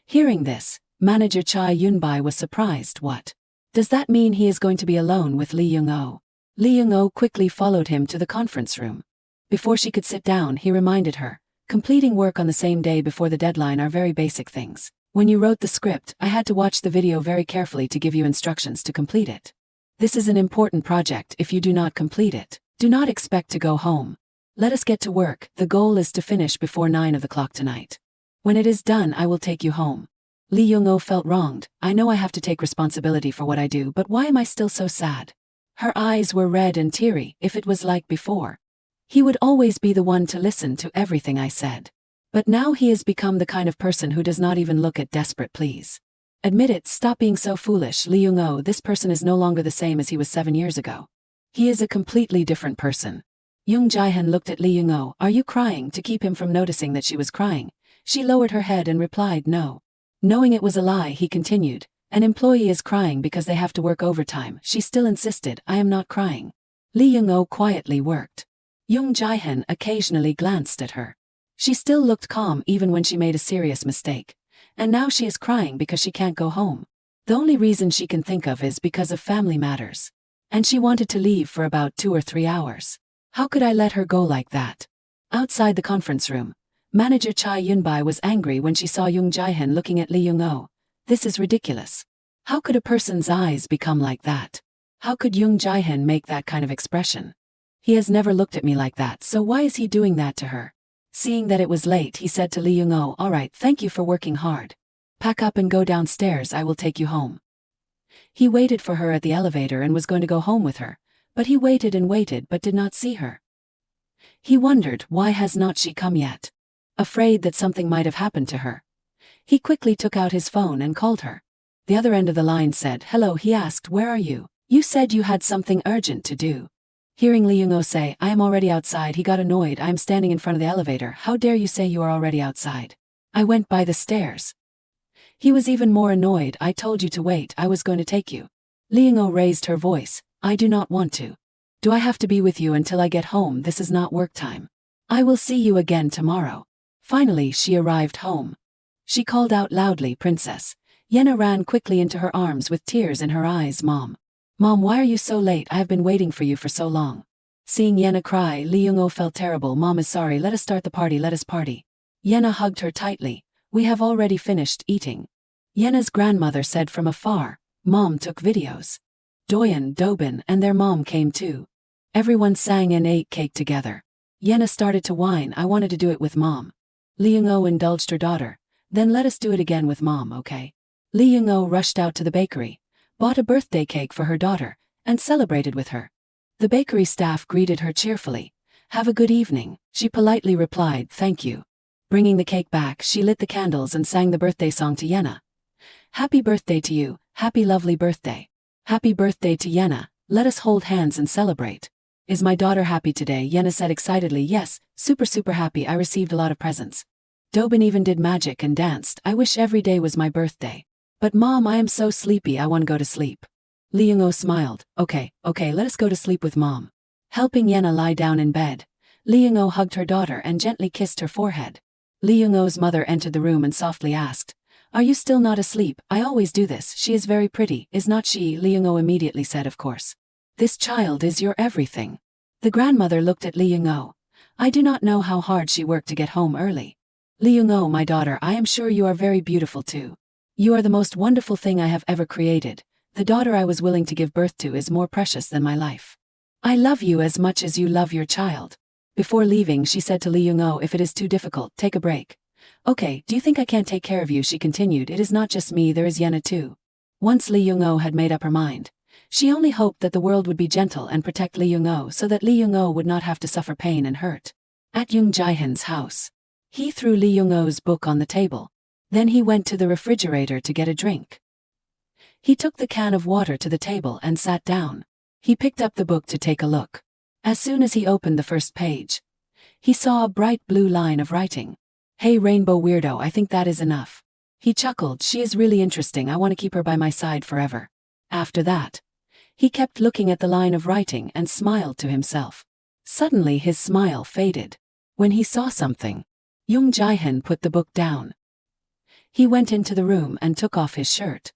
Hearing this, Manager Cha Yunbai was surprised. What? Does that mean he is going to be alone with Lee Young-oh? Lee Young-oh quickly followed him to the conference room. Before she could sit down, he reminded her, completing work on the same day before the deadline are very basic things. When you wrote the script, I had to watch the video very carefully to give you instructions to complete it. This is an important project. If you do not complete it, do not expect to go home. Let us get to work. The goal is to finish before 9 o'clock tonight. When it is done, I will take you home. Lee Young-oh felt wronged. I know I have to take responsibility for what I do, but why am I still so sad? Her eyes were red and teary. If it was like before, he would always be the one to listen to everything I said. But now he has become the kind of person who does not even look at desperate pleas. Admit it, stop being so foolish, Lee Young-oh. This person is no longer the same as he was 7 years ago. He is a completely different person. Young Jae-hyun looked at Lee Young-oh. Are you crying? To keep him from noticing that she was crying, she lowered her head and replied no. Knowing it was a lie, he continued, an employee is crying because they have to work overtime. She still insisted, I am not crying. Lee Young-oh quietly worked. Young Jae-hyun occasionally glanced at her. She still looked calm even when she made a serious mistake. And now she is crying because she can't go home. The only reason she can think of is because of family matters. And she wanted to leave for about 2 or 3 hours. How could I let her go like that? Outside the conference room, manager Chai Yunbai was angry when she saw Young Jae-hyun looking at Lee Young-oh. This is ridiculous. How could a person's eyes become like that? How could Young Jae-hyun make that kind of expression? He has never looked at me like that, so why is he doing that to her? Seeing that it was late, he said to Lee Young-oh, all right, thank you for working hard. Pack up and go downstairs, I will take you home. He waited for her at the elevator and was going to go home with her, but he waited and waited but did not see her. He wondered, why has not she come yet? Afraid that something might have happened to her, he quickly took out his phone and called her. The other end of the line said, hello. He asked, where are you? You said you had something urgent to do. Hearing Lee Young-oh say, I am already outside, he got annoyed. I am standing in front of the elevator. How dare you say you are already outside? I went by the stairs. He was even more annoyed. I told you to wait, I was going to take you. Lee Young-oh raised her voice. I do not want to. Do I have to be with you until I get home? This is not work time. I will see you again tomorrow. Finally, she arrived home. She called out loudly, Princess. Yenna ran quickly into her arms with tears in her eyes. Mom, why are you so late? I have been waiting for you for so long. Seeing Yenna cry, Lee Young-oh felt terrible. Mom is sorry. Let us start the party. Let us party. Yenna hugged her tightly. We have already finished eating. Yenna's grandmother said from afar. Mom took videos. Doyen, Dobin, and their mom came too. Everyone sang and ate cake together. Yenna started to whine. I wanted to do it with Mom. Lee Young-oh indulged her daughter. Then let us do it again with Mom, okay? Lee Young-oh rushed out to the bakery, bought a birthday cake for her daughter, and celebrated with her. The bakery staff greeted her cheerfully. Have a good evening, she politely replied, thank you. Bringing the cake back, she lit the candles and sang the birthday song to Yenna. Happy birthday to you, happy lovely birthday. Happy birthday to Yenna, let us hold hands and celebrate. Is my daughter happy today? Yenna said excitedly. Yes, super happy. I received a lot of presents. Dobin even did magic and danced. I wish every day was my birthday. But Mom, I am so sleepy, I want to go to sleep. Lee Young-oh smiled. Okay, let us go to sleep with Mom. Helping Yenna lie down in bed, Lee Young-oh hugged her daughter and gently kissed her forehead. Lee Young-oh's mother entered the room and softly asked, are you still not asleep? I always do this. She is very pretty, is not she? Lee Young-oh immediately said, of course. This child is your everything. The grandmother looked at Lee Young-oh. I do not know how hard she worked to get home early. Lee Young-oh, my daughter, I am sure you are very beautiful too. You are the most wonderful thing I have ever created. The daughter I was willing to give birth to is more precious than my life. I love you as much as you love your child. Before leaving, she said to Lee Young-oh, if it is too difficult, take a break. Okay, do you think I can't take care of you? She continued. It is not just me, there is Yenna too. Once Lee Young-oh had made up her mind, she only hoped that the world would be gentle and protect Lee Young-oh so that Lee Young-oh would not have to suffer pain and hurt. At Young Jae-hyun's house, he threw Lee Young-oh's book on the table. Then he went to the refrigerator to get a drink. He took the can of water to the table and sat down. He picked up the book to take a look. As soon as he opened the first page, he saw a bright blue line of writing. Hey rainbow weirdo, I think that is enough. He chuckled. She is really interesting. I want to keep her by my side forever. After that, he kept looking at the line of writing and smiled to himself. Suddenly his smile faded. When he saw something, Young Jae-hyun put the book down. He went into the room and took off his shirt.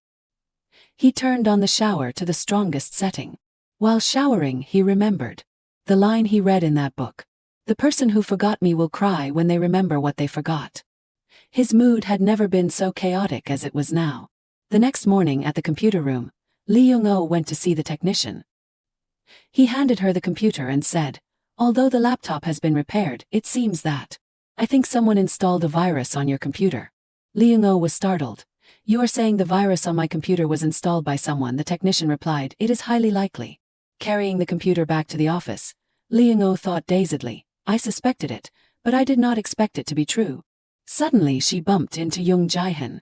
He turned on the shower to the strongest setting. While showering, he remembered the line he read in that book. The person who forgot me will cry when they remember what they forgot. His mood had never been so chaotic as it was now. The next morning at the computer room, Lee Young-oh went to see the technician. He handed her the computer and said, "Although the laptop has been repaired, it seems that I think someone installed a virus on your computer." Lee Young-oh was startled. "You are saying the virus on my computer was installed by someone?" The technician replied, "It is highly likely." Carrying the computer back to the office, Lee Young-oh thought dazedly, "I suspected it, but I did not expect it to be true." Suddenly she bumped into Young Jae-hyun.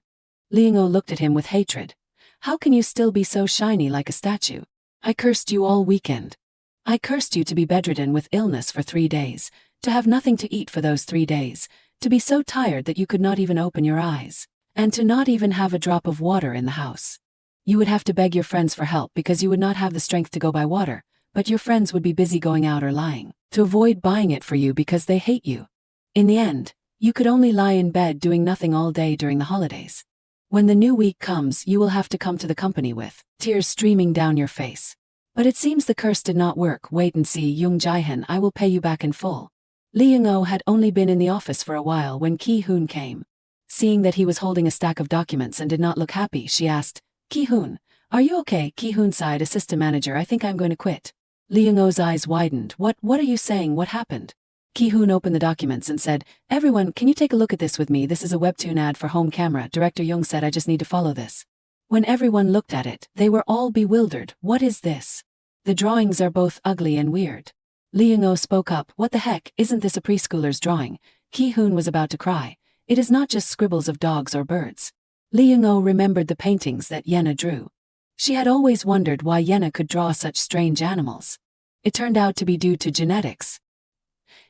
Lee Young-oh looked at him with hatred. "How can you still be so shiny like a statue? I cursed you all weekend. I cursed you to be bedridden with illness for 3 days, to have nothing to eat for those 3 days, to be so tired that you could not even open your eyes, and to not even have a drop of water in the house. You would have to beg your friends for help because you would not have the strength to go buy water, but your friends would be busy going out or lying to avoid buying it for you because they hate you. In the end, you could only lie in bed doing nothing all day during the holidays. When the new week comes, you will have to come to the company with tears streaming down your face. But it seems the curse did not work. Wait and see, Young Jae-hyun, I will pay you back in full." Lee Young-oh had only been in the office for a while when Ki-hoon came. Seeing that he was holding a stack of documents and did not look happy, she asked, "Ki-hoon, are you okay?" Ki-hoon sighed, "Assistant manager, I think I'm going to quit." Lee Young-oh's eyes widened. What are you saying? What happened?" Ki-hoon opened the documents and said, "Everyone, can you take a look at this with me? This is a webtoon ad for home camera. Director Young said I just need to follow this." When everyone looked at it, they were all bewildered. "What is this? The drawings are both ugly and weird." Lee Young-oh spoke up, "What the heck, isn't this a preschooler's drawing?" Ki-hoon was about to cry. "It is not just scribbles of dogs or birds." Lee Young-oh remembered the paintings that Yena drew. She had always wondered why Yena could draw such strange animals. It turned out to be due to genetics.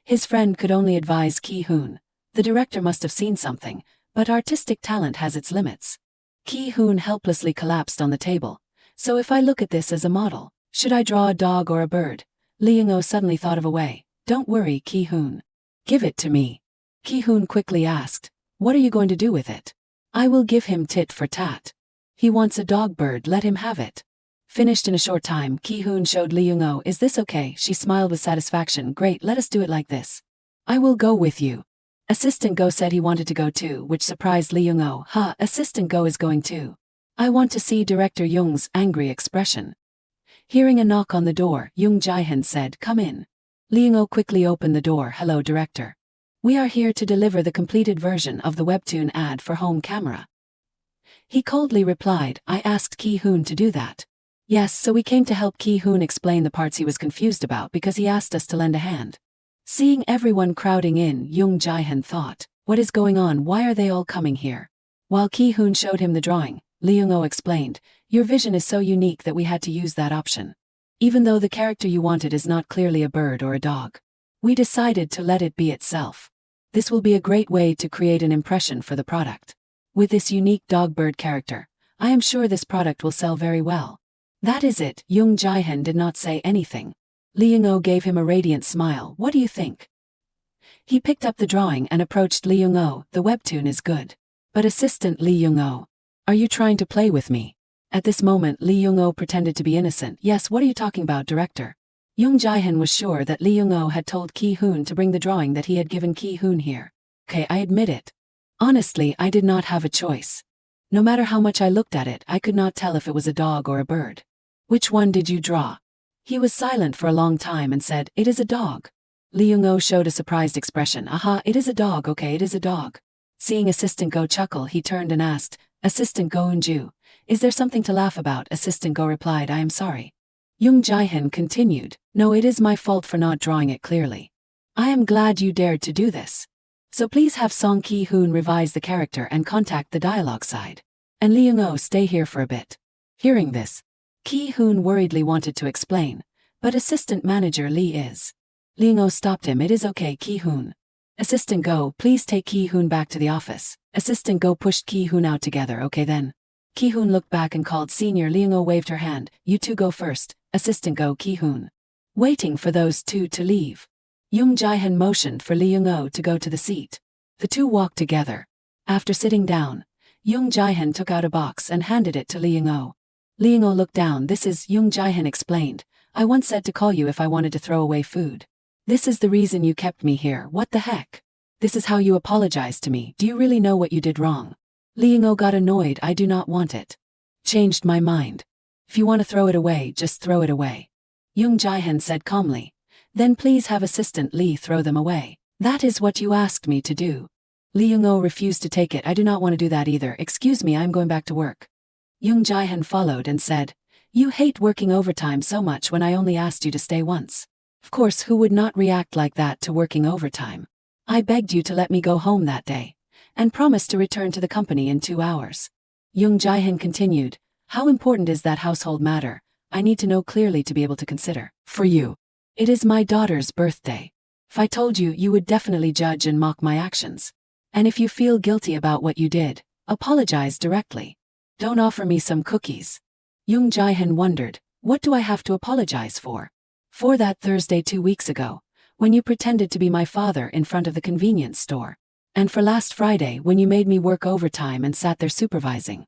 His friend could only advise Ki-hoon. The director must have seen something, but artistic talent has its limits. Ki-hoon helplessly collapsed on the table. "So if I look at this as a model, should I draw a dog or a bird?" Lee Young-oh suddenly thought of a way. "Don't worry, Ki-hoon. Give it to me." Ki-hoon quickly asked, "What are you going to do with it?" "I will give him tit for tat. He wants a dog bird, let him have it." Finished in a short time, Ki-hoon showed Lee Young-oh, "Is this okay?" She smiled with satisfaction. "Great, let us do it like this. I will go with you." Assistant Go said he wanted to go too, which surprised Lee Young-oh. Assistant Go is going too. I want to see Director Young's angry expression. Hearing a knock on the door, Young Jae-hyun said, "Come in." Lee Young-oh quickly opened the door. "Hello, Director. We are here to deliver the completed version of the webtoon ad for home camera." He coldly replied, "I asked Ki-hoon to do that." "Yes, so we came to help." Ki-hoon explained the parts he was confused about because he asked us to lend a hand. Seeing everyone crowding in, Young Jae-hyun thought, "What is going on? Why are they all coming here?" While Ki-hoon showed him the drawing, Lee Young-oh explained, "Your vision is so unique that we had to use that option. Even though the character you wanted is not clearly a bird or a dog, we decided to let it be itself. This will be a great way to create an impression for the product. With this unique dog-bird character, I am sure this product will sell very well." "That is it." Young Jae-hyun did not say anything. Lee Young-oh gave him a radiant smile. "What do you think?" He picked up the drawing and approached Lee Young-oh. "The webtoon is good. But Assistant Lee Young-oh, are you trying to play with me?" At this moment, Lee Young-oh pretended to be innocent. "Yes, what are you talking about, Director?" Young Jae-hyun was sure that Lee Young-oh had told Ki-hoon to bring the drawing that he had given Ki-hoon here. "Okay, I admit it. Honestly, I did not have a choice. No matter how much I looked at it, I could not tell if it was a dog or a bird." "Which one did you draw?" He was silent for a long time and said, "It is a dog." Lee Young-oh showed a surprised expression. It is a dog. Okay, it is a dog." Seeing Assistant Go chuckle, he turned and asked, "Assistant Go Eun-ju, is there something to laugh about?" Assistant Go replied, "I am sorry." Young Jae-hyun continued, "No, it is my fault for not drawing it clearly. I am glad you dared to do this. So please have Song Ki-hoon revise the character and contact the dialogue side. And Lee Young-oh stay here for a bit." Hearing this, Ki-hoon worriedly wanted to explain, "But Assistant Manager Lee is." Lee Young-oh stopped him. "It is okay, Ki-hoon. Assistant Go, please take Ki-hoon back to the office." Assistant Go pushed Ki-hoon out together. "Okay then." Ki-hoon looked back and called Senior. Lee Young-oh waved her hand. "You two go first." Assistant Go, Ki-hoon. Waiting for those two to leave, Young Jae-hyun motioned for Lee Young-oh to go to the seat. The two walked together. After sitting down, Young Jae-hyun took out a box and handed it to Lee Young-oh. Lee Young-oh looked down. "This is," Young Jae-hyun explained, "I once said to call you if I wanted to throw away food. This is the reason you kept me here. What the heck?" This is how you apologize to me. Do you really know what you did wrong? Lee Young-oh got annoyed. I do not want it. Changed my mind. If you want to throw it away, just throw it away. Young Jae-hyun said calmly. Then please have assistant Lee throw them away. That is what you asked me to do. Lee Young-oh refused to take it. I do not want to do that either. Excuse me, I'm going back to work. Young Jae-hyun followed and said, you hate working overtime so much when I only asked you to stay once. Of course, who would not react like that to working overtime? I begged you to let me go home that day, and promised to return to the company in 2 hours. Young Jae-hyun continued, how important is that household matter? I need to know clearly to be able to consider. For you. It is my daughter's birthday. If I told you, you would definitely judge and mock my actions. And if you feel guilty about what you did, apologize directly. Don't offer me some cookies. Young Jae-hyun wondered, what do I have to apologize for? For that Thursday 2 weeks ago, when you pretended to be my father in front of the convenience store. And for last Friday when you made me work overtime and sat there supervising.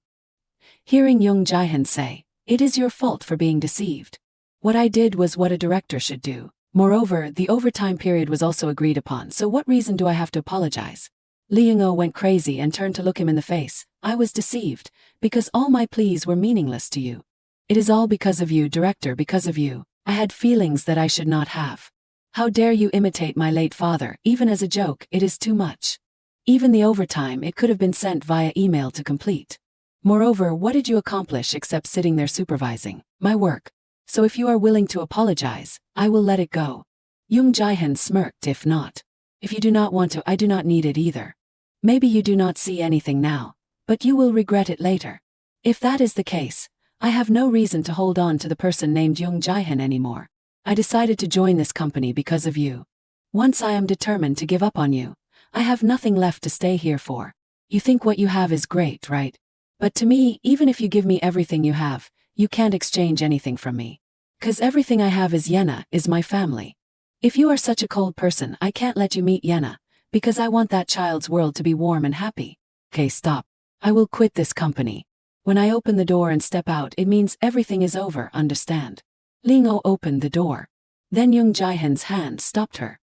Hearing Young Jae-hyun say, it is your fault for being deceived. What I did was what a director should do. Moreover, the overtime period was also agreed upon, so what reason do I have to apologize? Lee Young-oh went crazy and turned to look him in the face. I was deceived, because all my pleas were meaningless to you. It is all because of you, director, because of you. I had feelings that I should not have. How dare you imitate my late father, even as a joke? It is too much. Even the overtime, it could have been sent via email to complete. Moreover, what did you accomplish except sitting there supervising my work? So if you are willing to apologize, I will let it go. Young Jae-hyun smirked. If not. If you do not want to, I do not need it either. Maybe you do not see anything now, but you will regret it later. If that is the case, I have no reason to hold on to the person named Young Jae-hyun anymore. I decided to join this company because of you. Once I am determined to give up on you, I have nothing left to stay here for. You think what you have is great, right? But to me, even if you give me everything you have, you can't exchange anything from me. 'Cause everything I have is Yena, is my family. If you are such a cold person, I can't let you meet Yena, because I want that child's world to be warm and happy. Okay, stop. I will quit this company. When I open the door and step out, it means everything is over, understand? Lee Young-oh opened the door. Then Young Jae-hyun's hand stopped her.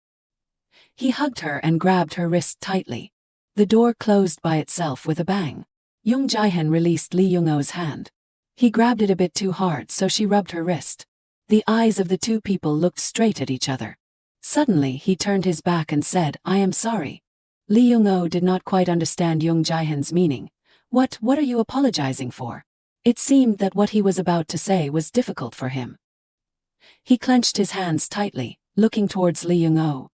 He hugged her and grabbed her wrist tightly. The door closed by itself with a bang. Young Jae-hyun released Lee Young-oh's hand. He grabbed it a bit too hard, so she rubbed her wrist. The eyes of the two people looked straight at each other. Suddenly he turned his back and said, I am sorry. Lee Young-oh did not quite understand Young Jae-hyun's meaning. What are you apologizing for? It seemed that what he was about to say was difficult for him. He clenched his hands tightly, looking towards Lee Young-oh.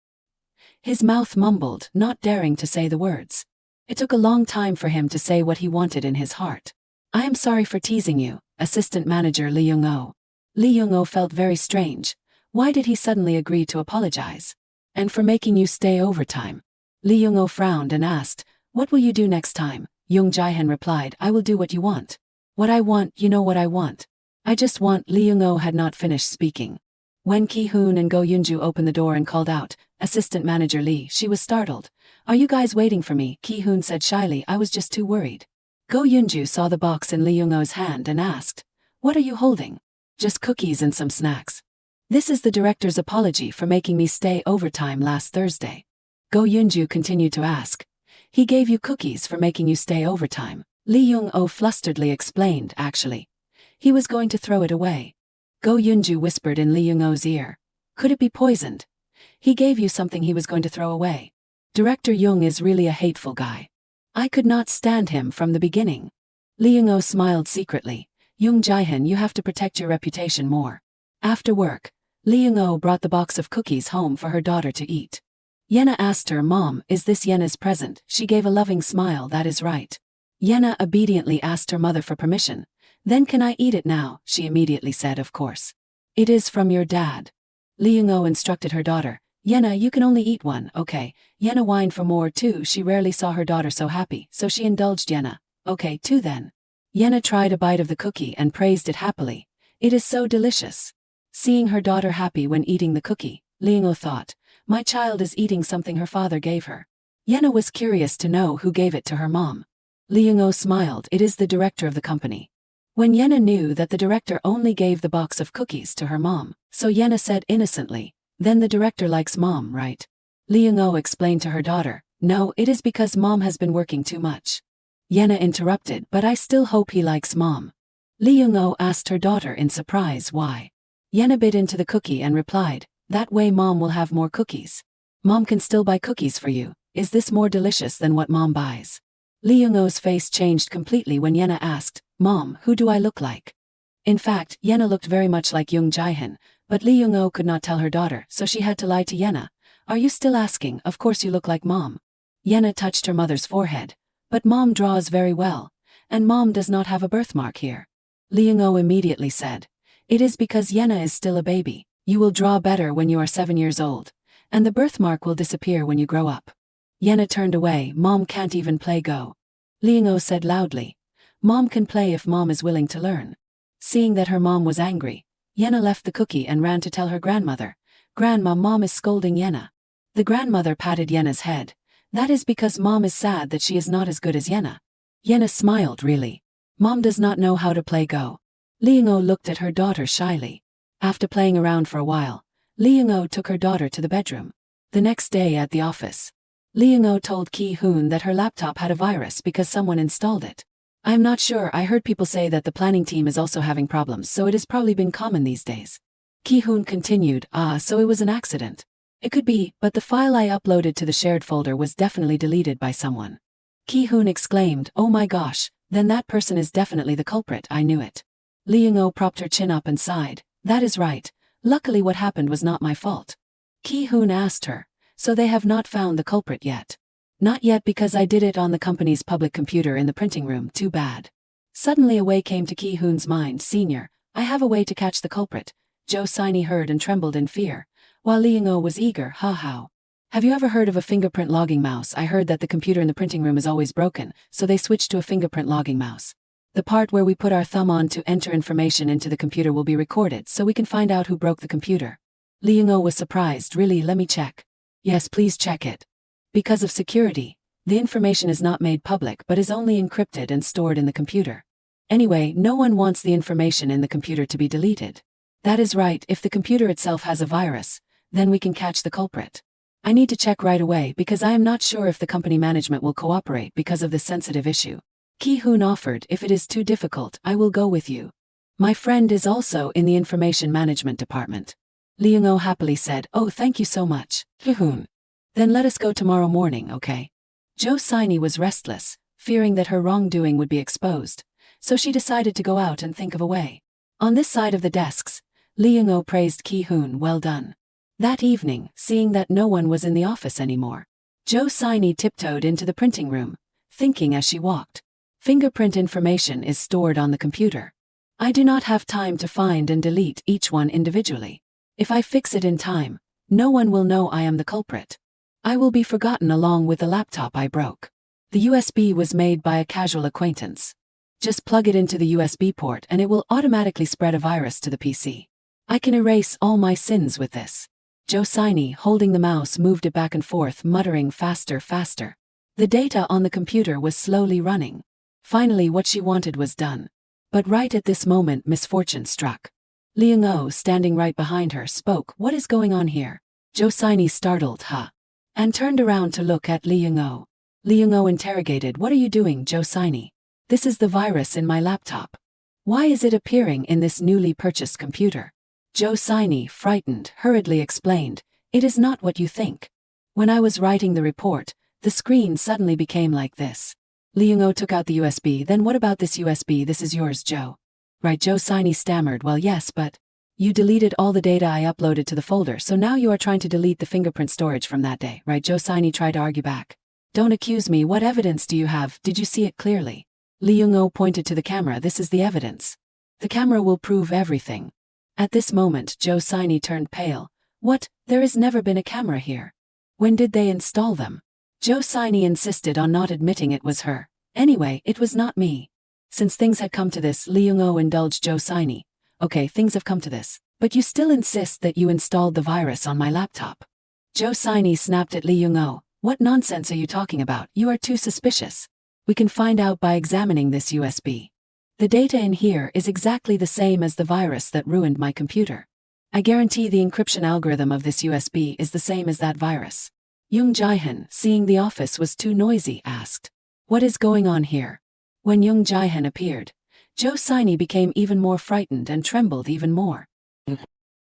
His mouth mumbled, not daring to say the words. It took a long time for him to say what he wanted in his heart. I am sorry for teasing you, assistant manager Lee Young-oh. Lee Young-oh felt very strange. Why did he suddenly agree to apologize? And for making you stay overtime? Lee Young-oh frowned and asked, what will you do next time? Young Jae-hyun replied, I will do what you want. What I want, you know what I want. I just want. Lee Young-oh had not finished speaking. When Ki-hoon and Go Yoon-ju opened the door and called out, Assistant Manager Lee, she was startled. Are you guys waiting for me? Ki-hoon said shyly, I was just too worried. Go Yoon-ju saw the box in Lee Young-oh's hand and asked, what are you holding? Just cookies and some snacks. This is the director's apology for making me stay overtime last Thursday. Go Yoon-ju continued to ask, he gave you cookies for making you stay overtime. Lee Young-oh flusteredly explained, actually. He was going to throw it away. Go Yoon-ju whispered in Lee Young-oh's ear. Could it be poisoned? He gave you something he was going to throw away. Director Young is really a hateful guy. I could not stand him from the beginning. Lee Young-oh smiled secretly. Young Jae-hyun, you have to protect your reputation more. After work, Lee Young-oh brought the box of cookies home for her daughter to eat. Yena asked her, Mom, is this Yena's present? She gave a loving smile. That is right. Yena obediently asked her mother for permission. Then can I eat it now? She immediately said, of course. It is from your dad. Lee Young-oh instructed her daughter. Yena, you can only eat one, okay? Yena whined for more too. She rarely saw her daughter so happy, so she indulged Yena. Okay, two then. Yena tried a bite of the cookie and praised it happily. It is so delicious. Seeing her daughter happy when eating the cookie, Lee Young-oh thought, my child is eating something her father gave her. Yena was curious to know who gave it to her mom. Lee Young-oh smiled. It is the director of the company. When Yena knew that the director only gave the box of cookies to her mom, so Yena said innocently, then the director likes mom, right? Lee Young-oh explained to her daughter, No, it is because mom has been working too much. Yena interrupted, but I still hope he likes mom. Lee Young-oh asked her daughter in surprise why. Yena bit into the cookie and replied, that way mom will have more cookies. Mom can still buy cookies for you. Is this more delicious than what mom buys? Lee Young-oh's face changed completely when Yena asked, Mom, who do I look like? In fact, Yena looked very much like Young Jae-hyun, but Lee Young-oh could not tell her daughter, so she had to lie to Yena. Are you still asking? Of course you look like mom. Yena touched her mother's forehead. But mom draws very well, and mom does not have a birthmark here. Lee Young-oh immediately said, it is because Yena is still a baby. You will draw better when you are 7 years old, and the birthmark will disappear when you grow up. Yena turned away. Mom can't even play Go. Lee Young-oh said loudly, Mom can play if mom is willing to learn. Seeing that her mom was angry, Yena left the cookie and ran to tell her grandmother, Grandma, mom is scolding Yena. The grandmother patted Yena's head. That is because mom is sad that she is not as good as Yena. Yena smiled. Really? Mom does not know how to play Go. Lee Young-oh looked at her daughter shyly. After playing around for a while, Lee Young-oh took her daughter to the bedroom. The next day at the office, Lee Young-oh told Ki-hoon that her laptop had a virus because someone installed it. I am not sure, I heard people say that the planning team is also having problems, so it has probably been common these days. Ki-hoon continued, so it was an accident. It could be, but the file I uploaded to the shared folder was definitely deleted by someone. Ki-hoon exclaimed, oh my gosh, then that person is definitely the culprit, I knew it. Lee Young-oh propped her chin up and sighed, that is right, luckily what happened was not my fault. Ki-hoon asked her, so they have not found the culprit yet? Not yet because I did it on the company's public computer in the printing room, too bad. Suddenly a way came to Ki-hoon's mind, Senior, I have a way to catch the culprit. Jo Siney heard and trembled in fear, while Lee Young-oh was eager, how? Have you ever heard of a fingerprint logging mouse? I heard that the computer in the printing room is always broken, so they switched to a fingerprint logging mouse. The part where we put our thumb on to enter information into the computer will be recorded so we can find out who broke the computer. Lee Young-oh was surprised. Really, let me check. Yes, please check it. Because of security, the information is not made public but is only encrypted and stored in the computer. Anyway, no one wants the information in the computer to be deleted. That is right, if the computer itself has a virus, then we can catch the culprit. I need to check right away because I am not sure if the company management will cooperate because of this sensitive issue. Ki-hoon offered, if it is too difficult, I will go with you. My friend is also in the information management department. Lee Young-oh happily said, oh thank you so much, Ki-hoon. Then let us go tomorrow morning, okay? Jo Siney was restless, fearing that her wrongdoing would be exposed, so she decided to go out and think of a way. On this side of the desks, Lee Young-oh praised Ki-hoon, well done. That evening, seeing that no one was in the office anymore, Jo Siney tiptoed into the printing room, thinking as she walked, fingerprint information is stored on the computer. I do not have time to find and delete each one individually. If I fix it in time, no one will know I am the culprit. I will be forgotten along with the laptop I broke. The USB was made by a casual acquaintance. Just plug it into the USB port and it will automatically spread a virus to the PC. I can erase all my sins with this. Jo Siney, holding the mouse, moved it back and forth, muttering faster, faster. The data on the computer was slowly running. Finally what she wanted was done. But right at this moment misfortune struck. Lee Young-oh, standing right behind her, spoke, what is going on here? Jo Siney startled, and turned around to look at Lee Young-oh. Lee Young-oh interrogated, what are you doing, Jo Siney? This is the virus in my laptop. Why is it appearing in this newly purchased computer? Jo Siney, frightened, hurriedly explained, it is not what you think. When I was writing the report, the screen suddenly became like this. Lee Young-oh took out the USB. Then what about this USB? This is yours, Jo. Right, Jo Siney stammered, well yes, but you deleted all the data I uploaded to the folder, so now you are trying to delete the fingerprint storage from that day, right? Jo Siney tried to argue back. Don't accuse me, what evidence do you have? Did you see it clearly? Lee Young-oh pointed to the camera, this is the evidence. The camera will prove everything. At this moment, Jo Siney turned pale. What? There has never been a camera here. When did they install them? Jo Siney insisted on not admitting it was her. Anyway, it was not me. Since things had come to this, Lee Young-oh indulged Jo Siney. Okay, things have come to this, but you still insist that you installed the virus on my laptop. Jo Siney snapped at Lee Young-oh. What nonsense are you talking about? You are too suspicious. We can find out by examining this USB. The data in here is exactly the same as the virus that ruined my computer. I guarantee the encryption algorithm of this USB is the same as that virus. Young Jae-han, seeing the office was too noisy, asked, "What is going on here?" When Young Jae-han appeared, Jo Siney became even more frightened and trembled even more.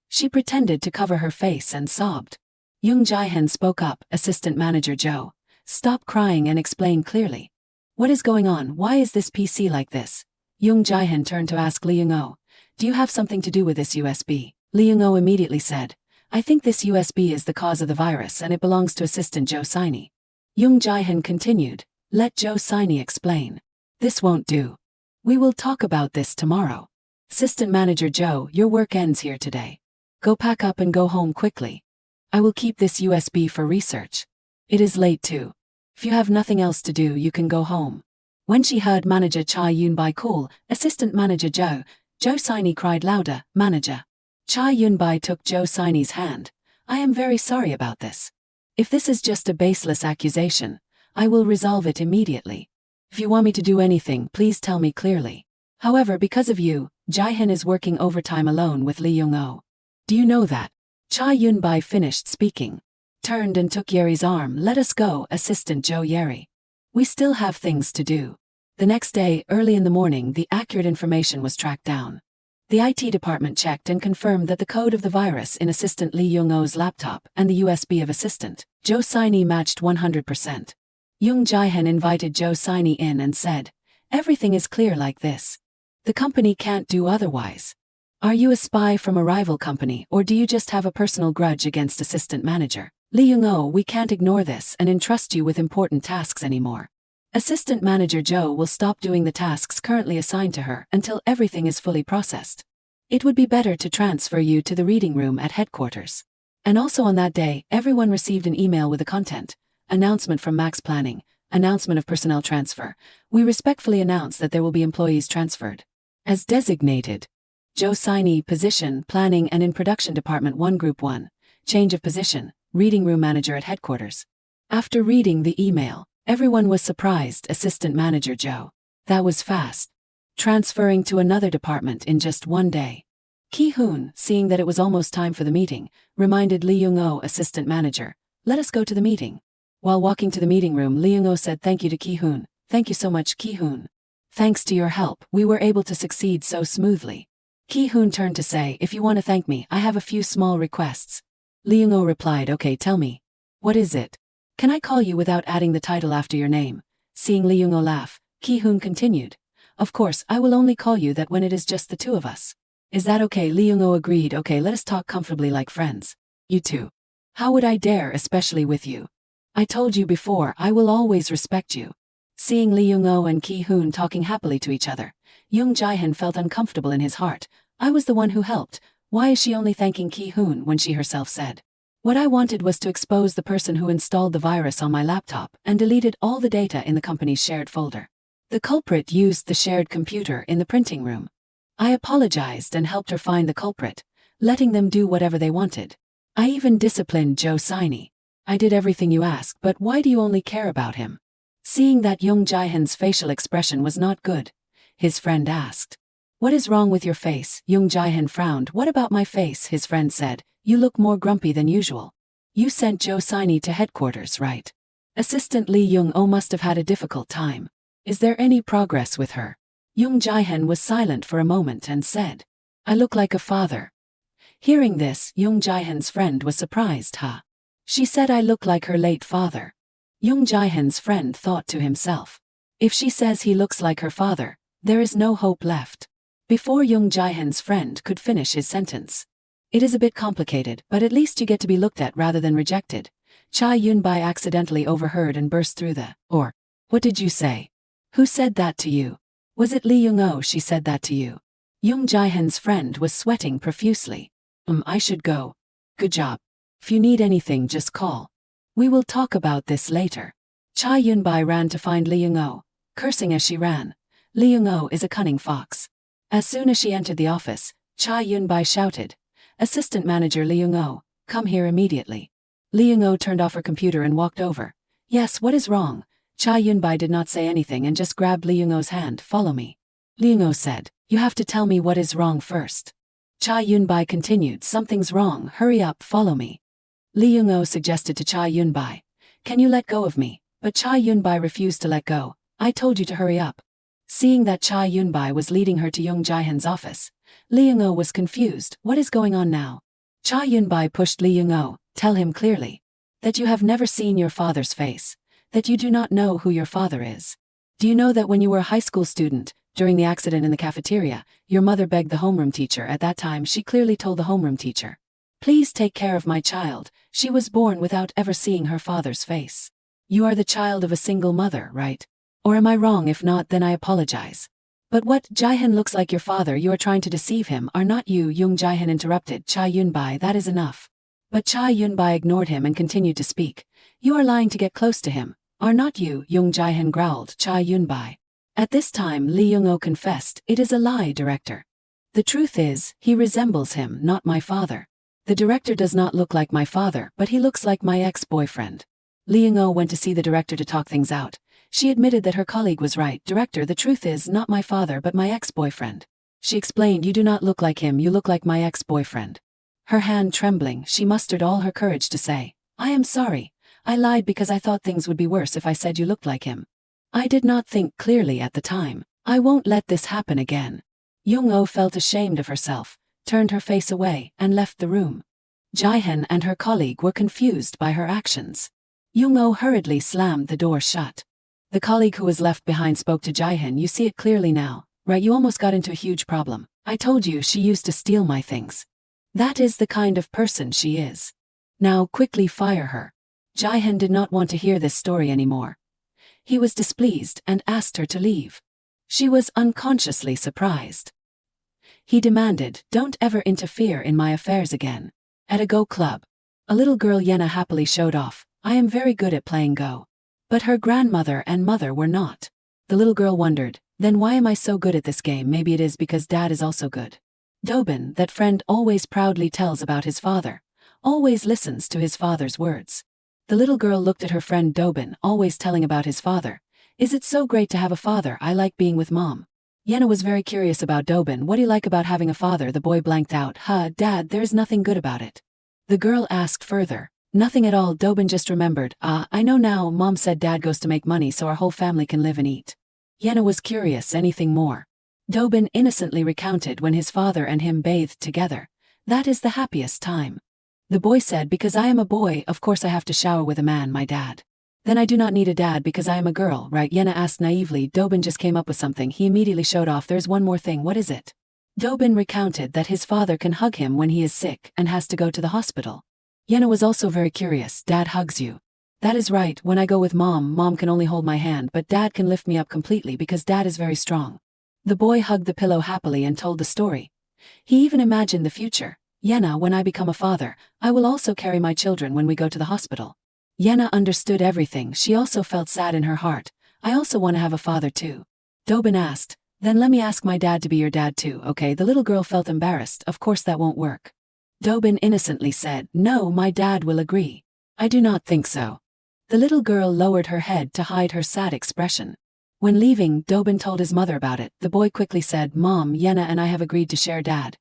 She pretended to cover her face and sobbed. Young Jae-han spoke up, "Assistant Manager Jo, stop crying and explain clearly. What is going on? Why is this PC like this?" Young Jae-han turned to ask Lee Young-oh, "Do you have something to do with this USB?" Lee Young-oh immediately said, "I think this USB is the cause of the virus and it belongs to Assistant Jo Siney." Young Jae-han continued, "Let Jo Siney explain. This won't do. We will talk about this tomorrow. Assistant Manager Jo, your work ends here today. Go pack up and go home quickly. I will keep this USB for research. It is late too. If you have nothing else to do, you can go home." When she heard Manager Cha Yun-bai call Assistant Manager Jo, Jo Siney cried louder, "Manager." Cha Yun-bai took Jo Siney's hand. "I am very sorry about this. If this is just a baseless accusation, I will resolve it immediately. If you want me to do anything, please tell me clearly. However, because of you, Jae-han is working overtime alone with Lee Young-oh. Do you know that?" Cha Yun-bai finished speaking, turned and took Yeri's arm. "Let us go, Assistant Jo Yeri. We still have things to do." The next day, early in the morning, the accurate information was tracked down. The IT department checked and confirmed that the code of the virus in Assistant Lee Young-oh's laptop and the USB of Assistant Jo Siney matched 100%. Young Jae-han invited Jo Siney in and said, "Everything is clear like this. The company can't do otherwise. Are you a spy from a rival company or do you just have a personal grudge against Assistant Manager Lee Young-oh? We can't ignore this and entrust you with important tasks anymore. Assistant Manager Jo will stop doing the tasks currently assigned to her until everything is fully processed. It would be better to transfer you to the reading room at headquarters." And also on that day, everyone received an email with the content, "Announcement from Max Planning, announcement of personnel transfer. We respectfully announce that there will be employees transferred. As designated. Jo Siney, position, planning and in production department 1 group 1, change of position, reading room manager at headquarters." After reading the email, everyone was surprised. Assistant Manager Jo. That was fast. Transferring to another department in just one day. Ki-hoon, seeing that it was almost time for the meeting, reminded Lee Young-oh, "Assistant Manager, let us go to the meeting." While walking to the meeting room, Lee Young-oh said thank you to Ki-hoon. "Thank you so much, Ki-hoon. Thanks to your help, we were able to succeed so smoothly." Ki-hoon turned to say, "If you want to thank me, I have a few small requests." Lee Young-oh replied, "Okay, tell me. What is it? Can I call you without adding the title after your name?" Seeing Lee Young-oh laugh, Ki-hoon continued, "Of course, I will only call you that when it is just the two of us. Is that okay?" Lee Young-oh agreed. "Okay, let us talk comfortably like friends. You too. How would I dare, especially with you? I told you before, I will always respect you." Seeing Lee Young-oh and Ki-hoon talking happily to each other, Young Jae-han felt uncomfortable in his heart. "I was the one who helped. Why is she only thanking Ki-hoon when she herself said, 'What I wanted was to expose the person who installed the virus on my laptop and deleted all the data in the company's shared folder. The culprit used the shared computer in the printing room. I apologized and helped her find the culprit, letting them do whatever they wanted. I even disciplined Jo Siney. I did everything you asked, but why do you only care about him?'" Seeing that Young Jae-han's facial expression was not good, his friend asked, "What is wrong with your face?" Young Jae-han frowned. "What about my face?" his friend said. "You look more grumpy than usual. You sent Jo Siney to headquarters, right? Assistant Lee Young-oh must have had a difficult time. Is there any progress with her?" Young Jae-han was silent for a moment and said, "I look like a father." Hearing this, Young Jae-han's friend was surprised. "Huh? She said I look like her late father." Young Jae-han's friend thought to himself, if she says he looks like her father, there is no hope left. Before Young Jae-han's friend could finish his sentence, "It is a bit complicated, but at least you get to be looked at rather than rejected." Cha Yun-bai accidentally overheard and burst through the, "Or, what did you say? Who said that to you? Was it Lee Young-oh? She said that to you?" Young Jae-han's friend was sweating profusely. I should go. Good job. If you need anything, just call. We will talk about this later." Cha Yun-bai ran to find Lee Young-oh, cursing as she ran. Lee Young-oh is a cunning fox. As soon as she entered the office, Cha Yun-bai shouted, "Assistant Manager Lee Young-oh, come here immediately." Lee Young-oh turned off her computer and walked over. "Yes, what is wrong?" Cha Yun-bai did not say anything and just grabbed Lee Young-oh's hand. "Follow me." Lee Young-oh said, "You have to tell me what is wrong first." Cha Yun-bai continued, "Something's wrong, hurry up, follow me." Lee Young-oh suggested to Cha Yun-bai, Can you let go of me? But Cha Yunbai refused to let go. I told you to hurry up. Seeing that Cha Yunbai was leading her to Young Jae-han's office, Lee Young-oh was confused. What is going on now? Cha Yunbai pushed Lee Young-oh. Tell him clearly that you have never seen your father's face, that you do not know who your father is. Do you know that when you were a high school student, during the accident in the cafeteria, your mother begged the homeroom teacher? At that time she clearly told the homeroom teacher, please take care of my child. She was born without ever seeing her father's face. You are the child of a single mother, right? Or am I wrong? If not, then I apologize. But what? Jae-han looks like your father. You are trying to deceive him, are not you? Young Jae-han interrupted. Cha Yunbai, that is enough. But Cha Yunbai ignored him and continued to speak. You are lying to get close to him, are not you? Young Jae-han growled. Cha Yunbai. At this time Lee Young-oh confessed, it is a lie, director. The truth is, he resembles him, not my father. The director does not look like my father, but he looks like my ex-boyfriend. Lee Young-oh went to see the director to talk things out. She admitted that her colleague was right. Director, the truth is not my father but my ex-boyfriend. She explained, you do not look like him, you look like my ex-boyfriend. Her hand trembling, she mustered all her courage to say, I am sorry. I lied because I thought things would be worse if I said you looked like him. I did not think clearly at the time. I won't let this happen again. Young-oh felt ashamed of herself, turned her face away, and left the room. Jae-han and her colleague were confused by her actions. Young-oh hurriedly slammed the door shut. The colleague who was left behind spoke to Jae-han. You see it clearly now, right? You almost got into a huge problem. I told you she used to steal my things. That is the kind of person she is. Now quickly fire her. Jae-han did not want to hear this story anymore. He was displeased and asked her to leave. She was unconsciously surprised. He demanded, don't ever interfere in my affairs again. At a Go club, a little girl Yena happily showed off. I am very good at playing Go. But her grandmother and mother were not. The little girl wondered, then why am I so good at this game? Maybe it is because dad is also good. Dobin, that friend, always proudly tells about his father, always listens to his father's words. The little girl looked at her friend Dobin, always telling about his father. Is it so great to have a father? I like being with mom. Yena was very curious about Dobin. What do you like about having a father? The boy blanked out. Dad, there's nothing good about it. The girl asked further. Nothing at all. Dobin just remembered. I know now. Mom said dad goes to make money so our whole family can live and eat. Yena was curious. Anything more? Dobin innocently recounted when his father and him bathed together. That is the happiest time. The boy said, because I am a boy, of course I have to shower with a man, my dad. Then I do not need a dad because I am a girl, right? Yena asked naively. Dobin just came up with something. He immediately showed off. There's one more thing. What is it? Dobin recounted that his father can hug him when he is sick and has to go to the hospital. Yena was also very curious. Dad hugs you? That is right. When I go with mom can only hold my hand, but dad can lift me up completely because dad is very strong. The boy hugged the pillow happily and told the story. He even imagined the future. Yena, when I become a father, I will also carry my children when we go to the hospital. Yena understood everything. She also felt sad in her heart. I also want to have a father too. Dobin asked, then let me ask my dad to be your dad too, okay? The little girl felt embarrassed. Of course that won't work. Dobin innocently said, no, my dad will agree. I do not think so. The little girl lowered her head to hide her sad expression. When leaving, Dobin told his mother about it. The boy quickly said, Mom, Yena and I have agreed to share dad.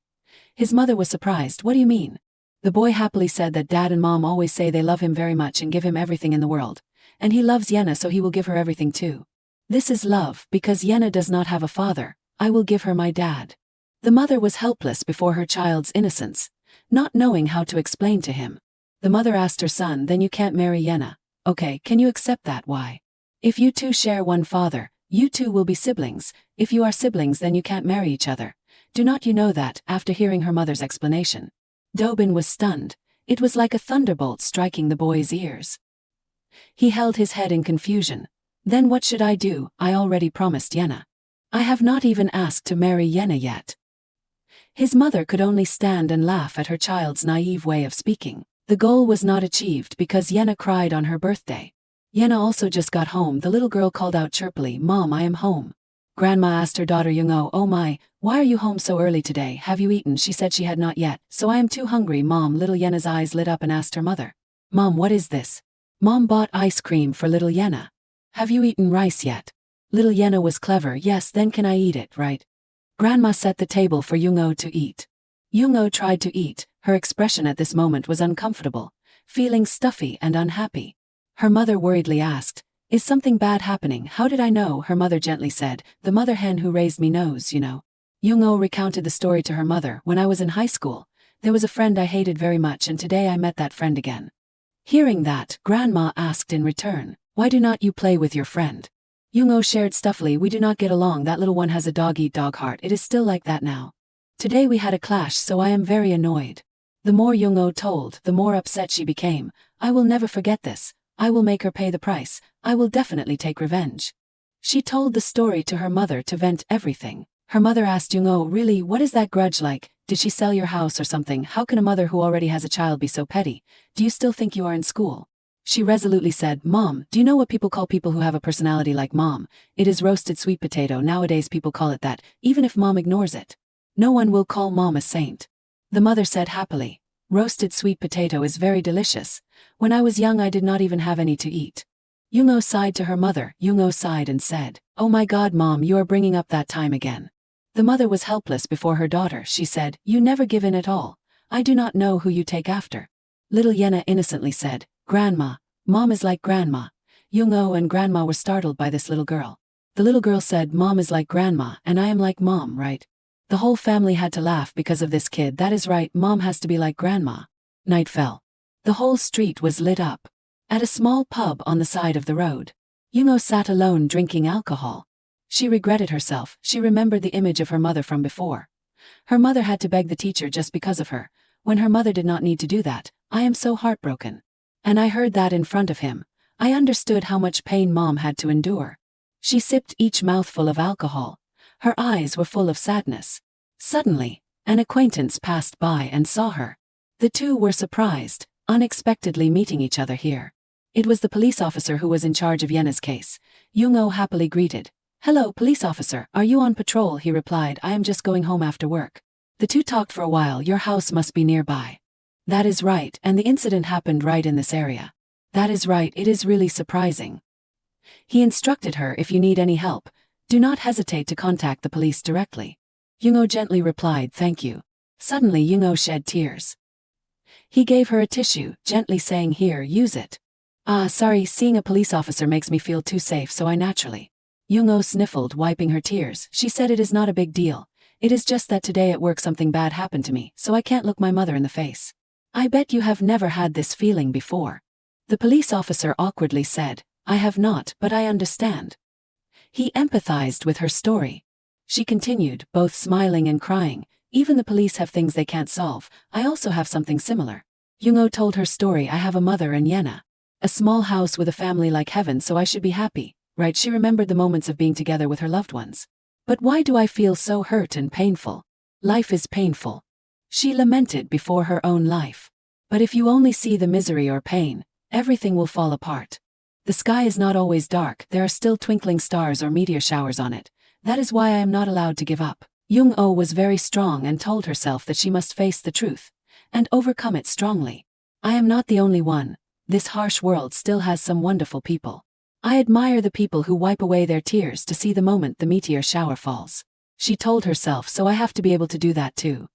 His mother was surprised. What do you mean? The boy happily said that dad and mom always say they love him very much and give him everything in the world. And he loves Yena, so he will give her everything too. This is love, because Yena does not have a father. I will give her my dad. The mother was helpless before her child's innocence, not knowing how to explain to him. The mother asked her son, then you can't marry Yena. Okay, can you accept that? Why? If you two share one father, you two will be siblings. If you are siblings, then you can't marry each other. Do not you know that? After hearing her mother's explanation, Dobin was stunned. It was like a thunderbolt striking the boy's ears. He held his head in confusion. Then what should I do? I already promised Yena. I have not even asked to marry Yena yet. His mother could only stand and laugh at her child's naive way of speaking. The goal was not achieved because Yena cried on her birthday. Yena also just got home. The little girl called out chirpily, Mom, I am home. Grandma asked her daughter Young-oh, oh my, why are you home so early today? Have you eaten? She said she had not yet. So I am too hungry, Mom. Little Yena's eyes lit up and asked her mother, Mom, what is this? Mom bought ice cream for little Yena. Have you eaten rice yet? Little Yena was clever. Yes, then can I eat it, right? Grandma set the table for Young-oh to eat. Young-oh tried to eat. Her expression at this moment was uncomfortable, feeling stuffy and unhappy. Her mother worriedly asked, "Is something bad happening?" "How did I know?" her mother gently said. "The mother hen who raised me knows, you know." Young-oh recounted the story to her mother. "When I was in high school, there was a friend I hated very much, and today I met that friend again." Hearing that, Grandma asked in return, "Why do not you play with your friend?" Young-oh shared stuffily, "We do not get along. That little one has a dog-eat-dog heart. It is still like that now. Today we had a clash, so I am very annoyed." The more Young-oh told, the more upset she became. "I will never forget this. I will make her pay the price. I will definitely take revenge." She told the story to her mother to vent everything. Her mother asked Young-oh, "Really, what is that grudge like? Did she sell your house or something? How can a mother who already has a child be so petty? Do you still think you are in school?" She resolutely said, "Mom, do you know what people call people who have a personality like Mom? It is roasted sweet potato. Nowadays people call it that, even if Mom ignores it. No one will call Mom a saint." The mother said happily, "Roasted sweet potato is very delicious. When I was young I did not even have any to eat." Young-oh sighed to her mother. Young-oh sighed and said, "Oh my God, Mom, you are bringing up that time again." The mother was helpless before her daughter. She said, "You never give in at all. I do not know who you take after." Little Yenna innocently said, "Grandma, Mom is like Grandma." Young-oh and Grandma were startled by this little girl. The little girl said, "Mom is like Grandma, and I am like Mom, right?" The whole family had to laugh because of this kid. "That is right, Mom has to be like Grandma." Night fell. The whole street was lit up. At a small pub on the side of the road, Young-oh sat alone drinking alcohol. She regretted herself. She remembered the image of her mother from before. Her mother had to beg the teacher just because of her, when her mother did not need to do that. "I am so heartbroken." And I heard that in front of him. I understood how much pain Mom had to endure. She sipped each mouthful of alcohol. Her eyes were full of sadness. Suddenly, an acquaintance passed by and saw her. The two were surprised, unexpectedly meeting each other here. It was the police officer who was in charge of Yenna's case. Young-oh happily greeted. "Hello, police officer, are you on patrol?" He replied, "I am just going home after work." The two talked for a while. "Your house must be nearby." "That is right, and the incident happened right in this area." "That is right, it is really surprising." He instructed her, "If you need any help, do not hesitate to contact the police directly." Young-oh gently replied, "Thank you." Suddenly Young-oh shed tears. He gave her a tissue, gently saying, "Here, use it." "Ah, sorry, seeing a police officer makes me feel too safe, so I naturally." Young-oh sniffled, wiping her tears. She said, "It is not a big deal. It is just that today at work something bad happened to me, so I can't look my mother in the face." "I bet you have never had this feeling before." The police officer awkwardly said, "I have not, but I understand." He empathized with her story. She continued, both smiling and crying, "Even the police have things they can't solve. I also have something similar." Young-oh told her story. "I have a mother and Yenna. A small house with a family like heaven, so I should be happy, right?" She remembered the moments of being together with her loved ones. "But why do I feel so hurt and painful? Life is painful." She lamented before her own life. "But if you only see the misery or pain, everything will fall apart. The sky is not always dark. There are still twinkling stars or meteor showers on it. That is why I am not allowed to give up." Young-oh was very strong and told herself that she must face the truth and overcome it strongly. "I am not the only one. This harsh world still has some wonderful people. I admire the people who wipe away their tears to see the moment the meteor shower falls." She told herself, "So I have to be able to do that too."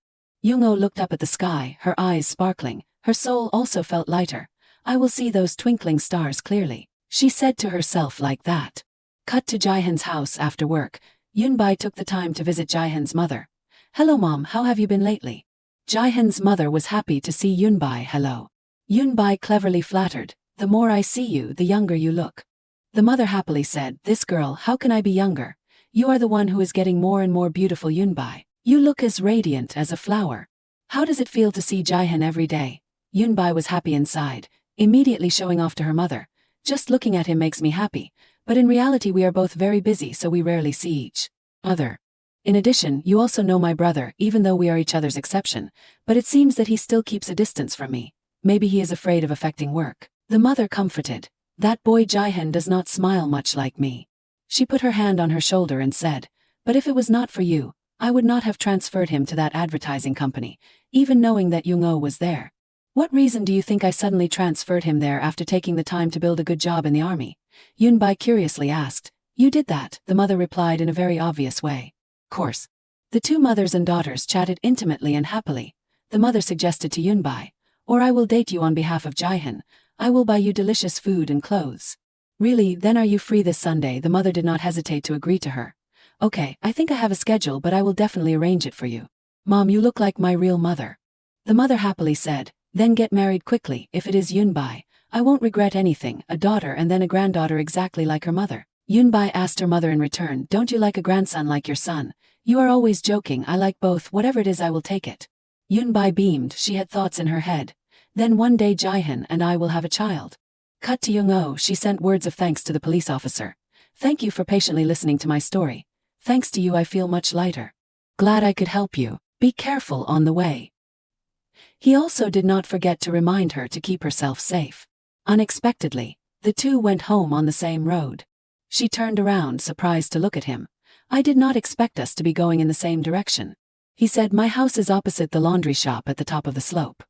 Young-oh looked up at the sky, her eyes sparkling. Her soul also felt lighter. "I will see those twinkling stars clearly," she said to herself like that. Cut to Jaehyun's house after work. Yoonbai took the time to visit Jaehyun's mother. "Hello Mom, how have you been lately?" Jaehyun's mother was happy to see Yoonbai. "Hello." Yoonbai cleverly flattered, "The more I see you, the younger you look." The mother happily said, "This girl, how can I be younger? You are the one who is getting more and more beautiful, Yoonbai. You look as radiant as a flower. How does it feel to see Jaehyun every day?" Yoonbai was happy inside, immediately showing off to her mother. "Just looking at him makes me happy, but in reality we are both very busy, so we rarely see each other. In addition, you also know my brother, even though we are each other's exception, but it seems that he still keeps a distance from me. Maybe he is afraid of affecting work." The mother comforted. "That boy Jaehyun does not smile much like me." She put her hand on her shoulder and said, "But if it was not for you, I would not have transferred him to that advertising company, even knowing that Young-oh was there. What reason do you think I suddenly transferred him there after taking the time to build a good job in the army?" Yoonbai curiously asked. "You did that," the mother replied in a very obvious way. "Course." The two mothers and daughters chatted intimately and happily. The mother suggested to Yoonbai, "Or I will date you on behalf of Jaehyun. I will buy you delicious food and clothes. Really, then are you free this Sunday? The mother did not hesitate to agree to her. Okay, I think I have a schedule, but I will definitely arrange it for you. Mom, you look like my real mother. The mother happily said, then get married quickly. If it is Yunbai, I won't regret anything. A daughter and then a granddaughter exactly like her mother. Yunbai asked her mother in return, don't you like a grandson like your son? You are always joking. I like both. Whatever it is, I will take it. Yunbai beamed. She had thoughts in her head. Then one day Jihan and I will have a child. Cut to Young-oh. She sent words of thanks to the police officer. Thank you for patiently listening to my story. Thanks to you I feel much lighter. Glad I could help you. Be careful on the way. He also did not forget to remind her to keep herself safe. Unexpectedly, the two went home on the same road. She turned around, surprised to look at him. I did not expect us to be going in the same direction. He said, my house is opposite the laundry shop at the top of the slope.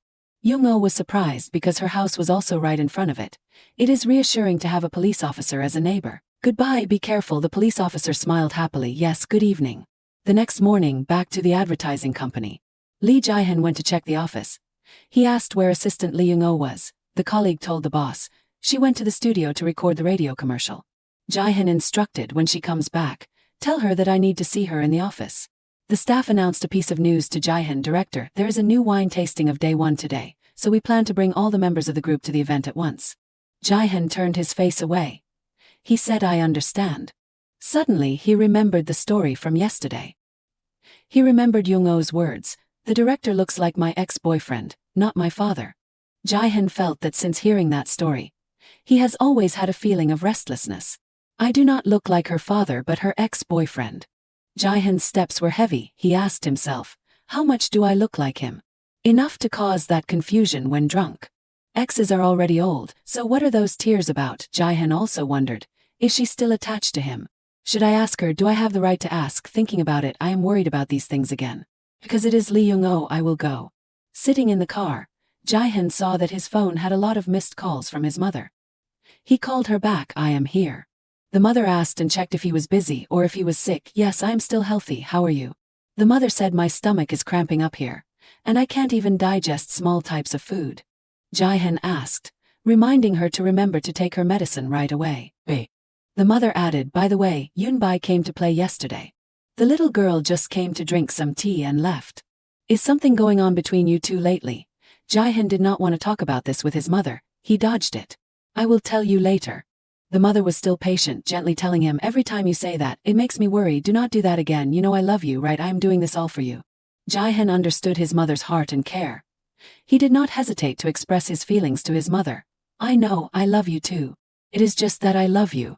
Young-oh was surprised because her house was also right in front of it. It is reassuring to have a police officer as a neighbor. Goodbye, be careful. The police officer smiled happily. Yes, good evening. The next morning, back to the advertising company. Lee Jihan went to check the office. He asked where assistant Lee Young-oh was. The colleague told the boss. She went to the studio to record the radio commercial. Jihan instructed, when she comes back, tell her that I need to see her in the office. The staff announced a piece of news to Jihan. Director, there is a new wine tasting of day 1 today, so we plan to bring all the members of the group to the event at once. Jihan turned his face away. He said, I understand. Suddenly he remembered the story from yesterday. He remembered Young-oh's words, the director looks like my ex-boyfriend, not my father. Jihan felt that since hearing that story, he has always had a feeling of restlessness. I do not look like her father but her ex-boyfriend. Jihan's steps were heavy. He asked himself, how much do I look like him? Enough to cause that confusion when drunk. Exes are already old, so what are those tears about? Jihan also wondered, is she still attached to him? Should I ask her? Do I have the right to ask? Thinking about it, I am worried about these things again. Because it is Lee Young-oh, I will go. Sitting in the car, Jihan saw that his phone had a lot of missed calls from his mother. He called her back. I am here. The mother asked and checked if he was busy or if he was sick. Yes, I am still healthy. How are you? The mother said, my stomach is cramping up here, and I can't even digest small types of food. Jihan asked, reminding her to remember to take her medicine right away. The mother added, by the way, Yunbai came to play yesterday. The little girl just came to drink some tea and left. Is something going on between you two lately? Jihan did not want to talk about this with his mother. He dodged it. I will tell you later. The mother was still patient, gently telling him, every time you say that, it makes me worry. Do not do that again. You know I love you, right? I am doing this all for you. Jihan understood his mother's heart and care. He did not hesitate to express his feelings to his mother. I know, I love you too. It is just that I love you.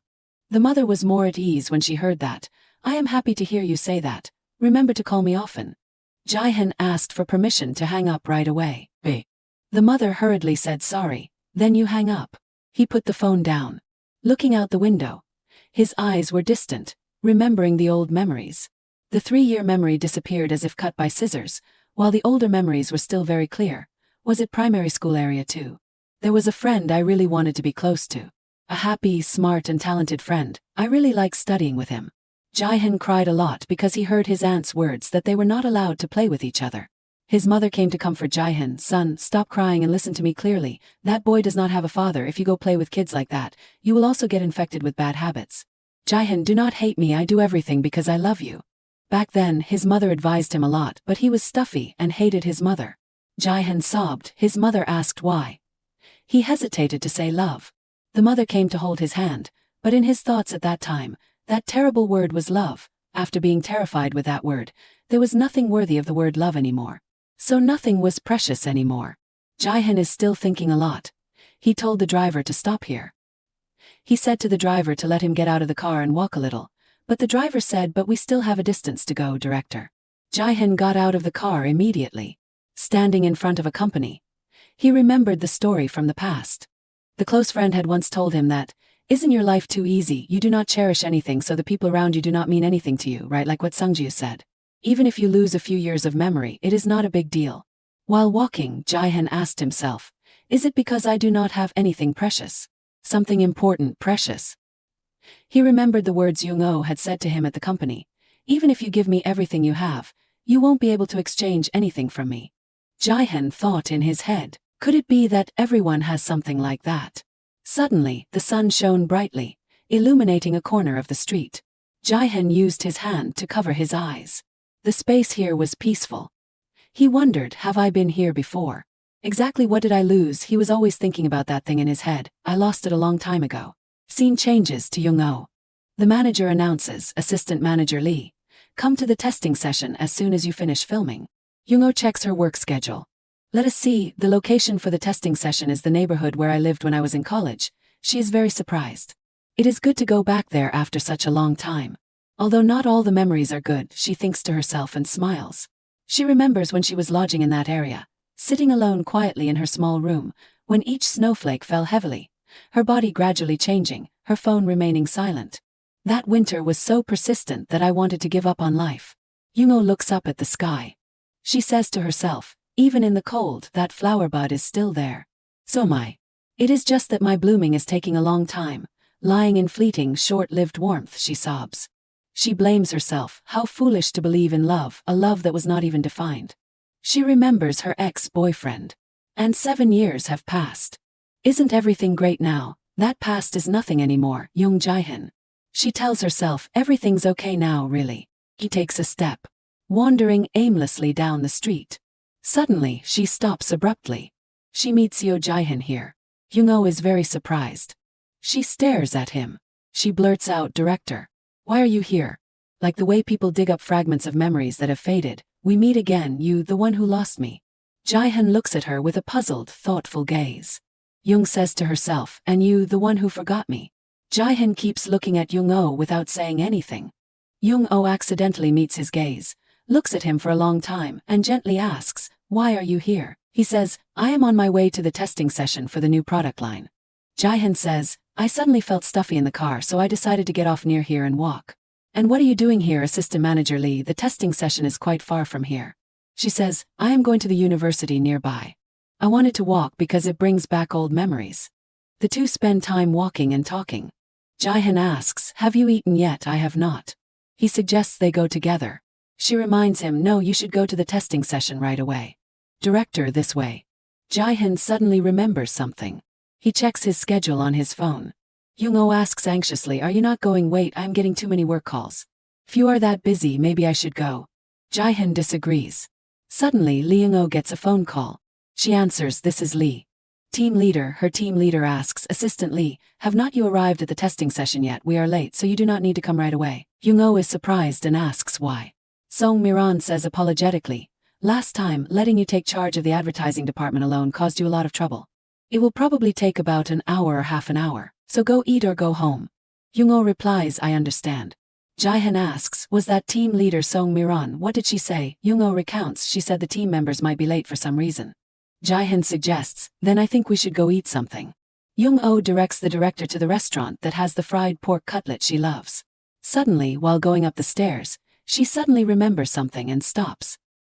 The mother was more at ease when she heard that. I am happy to hear you say that. Remember to call me often. Jihan asked for permission to hang up right away. The mother hurriedly said sorry. Then you hang up. He put the phone down. Looking out the window, his eyes were distant, remembering the old memories. The 3-year memory disappeared as if cut by scissors, while the older memories were still very clear. Was it primary school area too? There was a friend I really wanted to be close to. A happy, smart and talented friend. I really liked studying with him. Jihan cried a lot because he heard his aunt's words that they were not allowed to play with each other. His mother came to comfort Jihan. Son, stop crying and listen to me clearly. That boy does not have a father. If you go play with kids like that, you will also get infected with bad habits. Jihan, do not hate me. I do everything because I love you. Back then, his mother advised him a lot, but he was stuffy and hated his mother. Jihan sobbed. His mother asked why. He hesitated to say love. The mother came to hold his hand, but in his thoughts at that time, that terrible word was love. After being terrified with that word, there was nothing worthy of the word love anymore. So nothing was precious anymore. Jihan is still thinking a lot. He told the driver to stop here. He said to the driver to let him get out of the car and walk a little, but the driver said, but we still have a distance to go, director. Jihan got out of the car immediately. Standing in front of a company, he remembered the story from the past. The close friend had once told him that, isn't your life too easy? You do not cherish anything, so the people around you do not mean anything to you, right? Like what Sungju said. Even if you lose a few years of memory, it is not a big deal. While walking, Jihan asked himself, is it because I do not have anything precious? Something important, precious? He remembered the words Young-oh had said to him at the company. Even if you give me everything you have, you won't be able to exchange anything from me. Jihan thought in his head. Could it be that everyone has something like that? Suddenly, the sun shone brightly, illuminating a corner of the street. Jaehyun used his hand to cover his eyes. The space here was peaceful. He wondered, have I been here before? Exactly what did I lose? He was always thinking about that thing in his head. I lost it a long time ago. Scene changes to Young-oh. The manager announces, Assistant Manager Lee, come to the testing session as soon as you finish filming. Young-oh checks her work schedule. Let us see, the location for the testing session is the neighborhood where I lived when I was in college. She is very surprised. It is good to go back there after such a long time. Although not all the memories are good, she thinks to herself and smiles. She remembers when she was lodging in that area, sitting alone quietly in her small room, when each snowflake fell heavily, her body gradually changing, her phone remaining silent. That winter was so persistent that I wanted to give up on life. Young-oh looks up at the sky. She says to herself, even in the cold, that flower bud is still there. So am I. It is just that my blooming is taking a long time, lying in fleeting, short-lived warmth, she sobs. She blames herself, how foolish to believe in love, a love that was not even defined. She remembers her ex-boyfriend. And 7 years have passed. Isn't everything great now? That past is nothing anymore, Young Jaehyun. She tells herself, everything's okay now, really. He takes a step, wandering aimlessly down the street. Suddenly, she stops abruptly. She meets Yo Jaehyun here. Young-oh is very surprised. She stares at him. She blurts out, Director, why are you here? Like the way people dig up fragments of memories that have faded, we meet again, you, the one who lost me. Jaehyun looks at her with a puzzled, thoughtful gaze. Young says to herself, and you, the one who forgot me. Jaehyun keeps looking at Young-oh without saying anything. Young-oh accidentally meets his gaze, looks at him for a long time, and gently asks, why are you here? He says, I am on my way to the testing session for the new product line. Jaehyun says, I suddenly felt stuffy in the car, so I decided to get off near here and walk. And what are you doing here, Assistant Manager Lee? The testing session is quite far from here. She says, I am going to the university nearby. I wanted to walk because it brings back old memories. The two spend time walking and talking. Jaehyun asks, have you eaten yet? I have not. He suggests they go together. She reminds him, no, you should go to the testing session right away. Director, this way. Jaehyun suddenly remembers something. He checks his schedule on his phone. Young-oh asks anxiously, are you not going? Wait, I'm getting too many work calls. If you are that busy, maybe I should go. Jaehyun disagrees. Suddenly, Lee Young-oh gets a phone call. She answers, this is Lee. Team leader. Her team leader asks, Assistant Lee, have not you arrived at the testing session yet? We are late, so you do not need to come right away. Young-oh is surprised and asks why. Song Miran says apologetically, last time, letting you take charge of the advertising department alone caused you a lot of trouble. It will probably take about an hour or half an hour, so go eat or go home. Young-oh replies, I understand. Jaehyun asks, was that team leader Song Miran? What did she say? Young-oh recounts, she said the team members might be late for some reason. Jaehyun suggests, then I think we should go eat something. Young-oh directs the director to the restaurant that has the fried pork cutlet she loves. Suddenly, while going up the stairs, she suddenly remembers something and stops.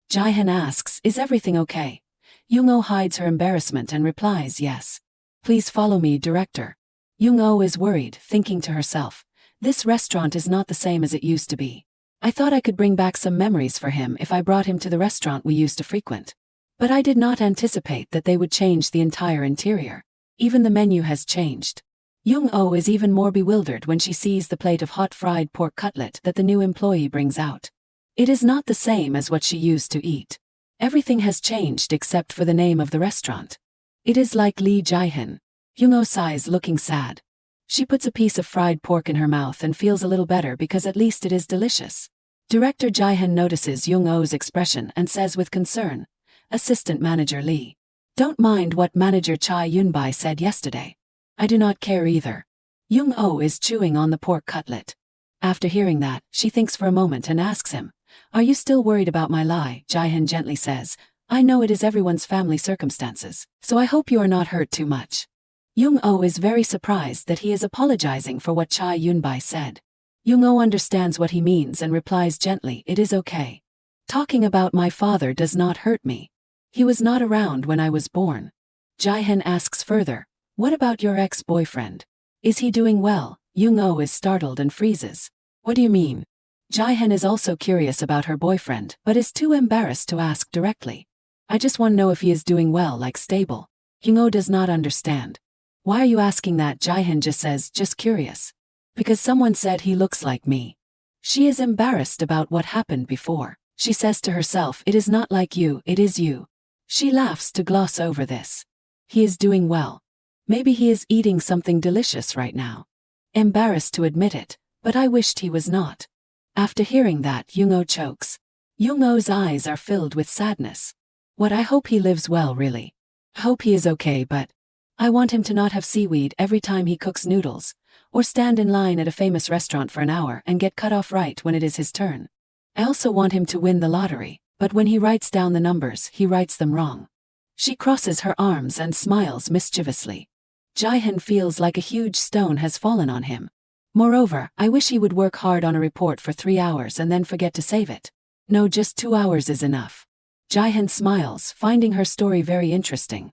Jaehyun asks, is everything okay? Young-oh hides her embarrassment and replies, yes. Please follow me, director. Young-oh is worried, thinking to herself, this restaurant is not the same as it used to be. I thought I could bring back some memories for him if I brought him to the restaurant we used to frequent. But I did not anticipate that they would change the entire interior. Even the menu has changed. Young-oh is even more bewildered when she sees the plate of hot fried pork cutlet that the new employee brings out. It is not the same as what she used to eat. Everything has changed except for the name of the restaurant. It is like Lee Jaehyun. Young-oh sighs, looking sad. She puts a piece of fried pork in her mouth and feels a little better because at least it is delicious. Director Jaehyun notices Young-oh's expression and says with concern, Assistant Manager Lee, don't mind what Manager Cha Yunbai said yesterday. I do not care either. Young-oh is chewing on the pork cutlet. After hearing that, she thinks for a moment and asks him, are you still worried about my lie? Jaehyun gently says, I know it is everyone's family circumstances, so I hope you are not hurt too much. Young-oh is very surprised that he is apologizing for what Cha Yunbai said. Young-oh understands what he means and replies gently, it is okay. Talking about my father does not hurt me. He was not around when I was born. Jaehyun asks further, what about your ex-boyfriend? Is he doing well? Young-oh is startled and freezes. What do you mean? Jaehyun is also curious about her boyfriend, but is too embarrassed to ask directly. I just want to know if he is doing well, like stable. Young-oh does not understand. Why are you asking that? Jae-hyun just says, just curious. Because someone said he looks like me. She is embarrassed about what happened before. She says to herself, it is not like you, it is you. She laughs to gloss over this. He is doing well. Maybe he is eating something delicious right now. Embarrassed to admit it, but I wished he was not. After hearing that, Young-oh chokes. Young-oh's eyes are filled with sadness. What I hope he lives well, really. I hope he is okay, but I want him to not have seaweed every time he cooks noodles, or stand in line at a famous restaurant for an hour and get cut off right when it is his turn. I also want him to win the lottery, but when he writes down the numbers, he writes them wrong. She crosses her arms and smiles mischievously. Jae-hyun feels like a huge stone has fallen on him. Moreover, I wish he would work hard on a report for 3 hours and then forget to save it. No, just 2 hours is enough. Jae-hyun smiles, finding her story very interesting.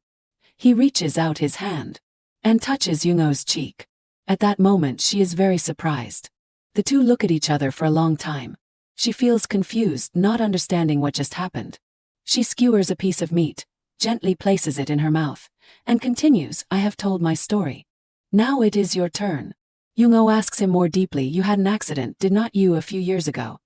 He reaches out his hand and touches Young-oh's cheek. At that moment, she is very surprised. The two look at each other for a long time. She feels confused, not understanding what just happened. She skewers a piece of meat, gently places it in her mouth, and continues, I have told my story. Now it is your turn. Young-oh asks him more deeply, you had an accident, did not you, a few years ago?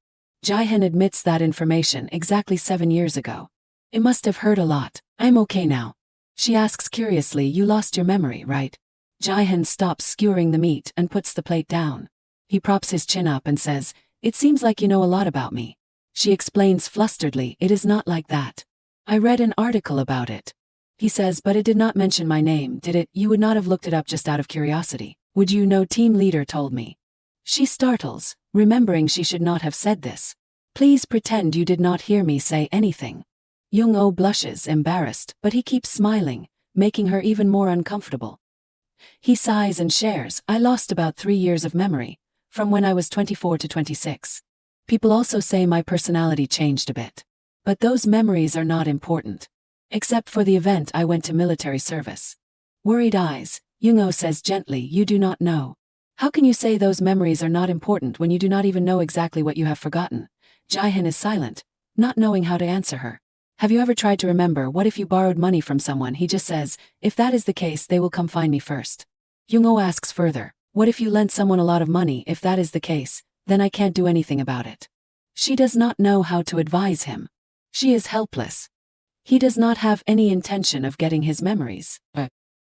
Jae-hyun admits that information exactly 7 years ago. It must have hurt a lot. I'm okay now. She asks curiously, you lost your memory, right? Jae-hyun stops skewering the meat and puts the plate down. He props his chin up and says, it seems like you know a lot about me. She explains flusteredly, it is not like that. I read an article about it. He says, but it did not mention my name, did it? You would not have looked it up just out of curiosity. Would you know? Team leader told me. She startles, remembering she should not have said this. Please pretend you did not hear me say anything. Young-oh blushes, embarrassed, but he keeps smiling, making her even more uncomfortable. He sighs and shares, I lost about 3 years of memory, from when I was 24 to 26. People also say my personality changed a bit. But those memories are not important. Except for the event I went to military service. Worried eyes, Young-oh says gently, you do not know. How can you say those memories are not important when you do not even know exactly what you have forgotten? Jae-hyun is silent, not knowing how to answer her. Have you ever tried to remember what if you borrowed money from someone? He just says, if that is the case, they will come find me first. Young-oh asks further, what if you lent someone a lot of money? If that is the case, then I can't do anything about it. She does not know how to advise him. She is helpless. He does not have any intention of getting his memories.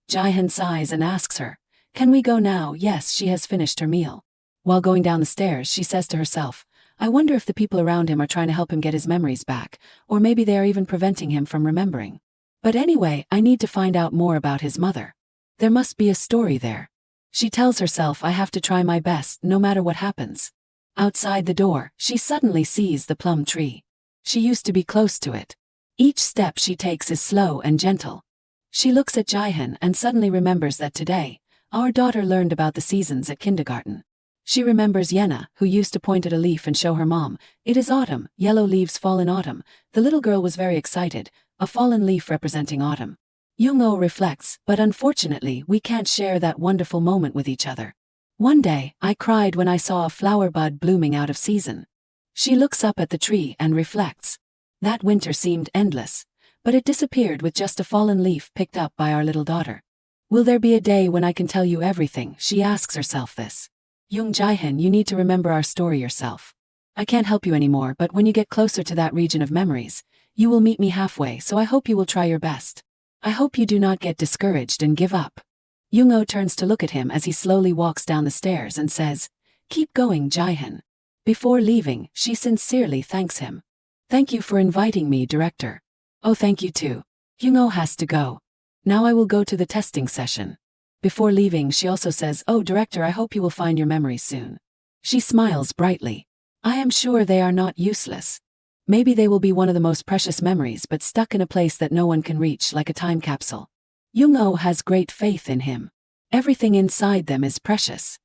Jae-hyun sighs and asks her, can we go now? Yes, she has finished her meal. While going down the stairs, she says to herself, I wonder if the people around him are trying to help him get his memories back, or maybe they are even preventing him from remembering. But anyway, I need to find out more about his mother. There must be a story there. She tells herself, I have to try my best, no matter what happens. Outside the door, she suddenly sees the plum tree. She used to be close to it. Each step she takes is slow and gentle. She looks at Jae-hyun and suddenly remembers that today, our daughter learned about the seasons at kindergarten. She remembers Yenna, who used to point at a leaf and show her mom, it is autumn, yellow leaves fall in autumn. The little girl was very excited, a fallen leaf representing autumn. Young-oh reflects, but unfortunately we can't share that wonderful moment with each other. One day, I cried when I saw a flower bud blooming out of season. She looks up at the tree and reflects. That winter seemed endless, but it disappeared with just a fallen leaf picked up by our little daughter. Will there be a day when I can tell you everything? She asks herself this. Young Jae-hyun, you need to remember our story yourself. I can't help you anymore, but when you get closer to that region of memories, you will meet me halfway, so I hope you will try your best. I hope you do not get discouraged and give up. Young-oh turns to look at him as he slowly walks down the stairs and says, keep going, Jae-hyun. Before leaving, she sincerely thanks him. Thank you for inviting me, director. Oh, thank you too. Young-oh has to go. Now I will go to the testing session. Before leaving, she also says, oh, director, I hope you will find your memories soon. She smiles brightly. I am sure they are not useless. Maybe they will be one of the most precious memories, but stuck in a place that no one can reach, like a time capsule. Young-oh has great faith in him. Everything inside them is precious.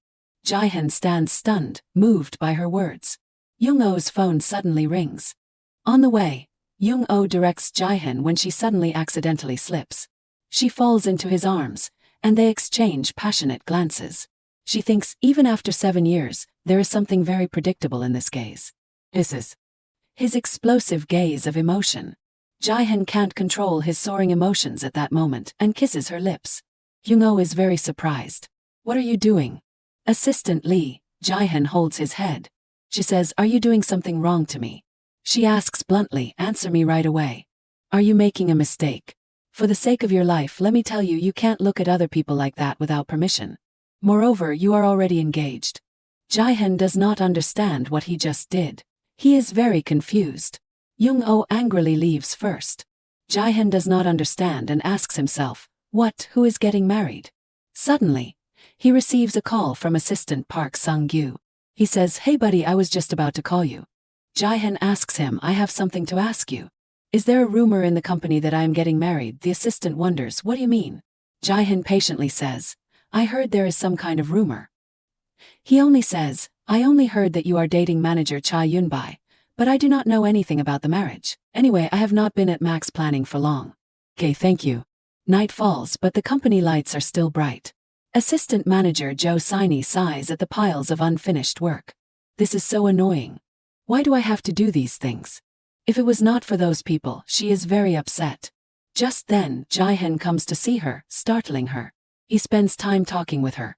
Jae-hyun stands stunned, moved by her words. Young-oh's phone suddenly rings. On the way, Young-oh directs Jae-hyun when she suddenly accidentally slips. She falls into his arms, and they exchange passionate glances. She thinks, even after 7 years, there is something very predictable in this gaze. This is his explosive gaze of emotion. Jaehyun can't control his soaring emotions at that moment and kisses her lips. Young-oh is very surprised. What are you doing? Assistant Lee. Jaehyun holds his head. She says, are you doing something wrong to me? She asks bluntly, answer me right away. Are you making a mistake? For the sake of your life, let me tell you, you can't look at other people like that without permission. Moreover, you are already engaged. Jaehyun does not understand what he just did. He is very confused. Young-oh angrily leaves first. Jaehyun does not understand and asks himself, what, who is getting married? Suddenly, he receives a call from assistant Park Sung-gyu. He says, hey buddy, I was just about to call you. Jaehyun asks him, I have something to ask you. Is there a rumor in the company that I am getting married? The assistant wonders, what do you mean? Jaehyun patiently says, I heard there is some kind of rumor. He only says, I only heard that you are dating manager Cha Yunbai, but I do not know anything about the marriage. Anyway, I have not been at Max Planning for long. Okay, thank you. Night falls, but the company lights are still bright. Assistant manager Jo Siney sighs at the piles of unfinished work. This is so annoying. Why do I have to do these things? If it was not for those people, she is very upset. Just then, Jaehyun comes to see her, startling her. He spends time talking with her.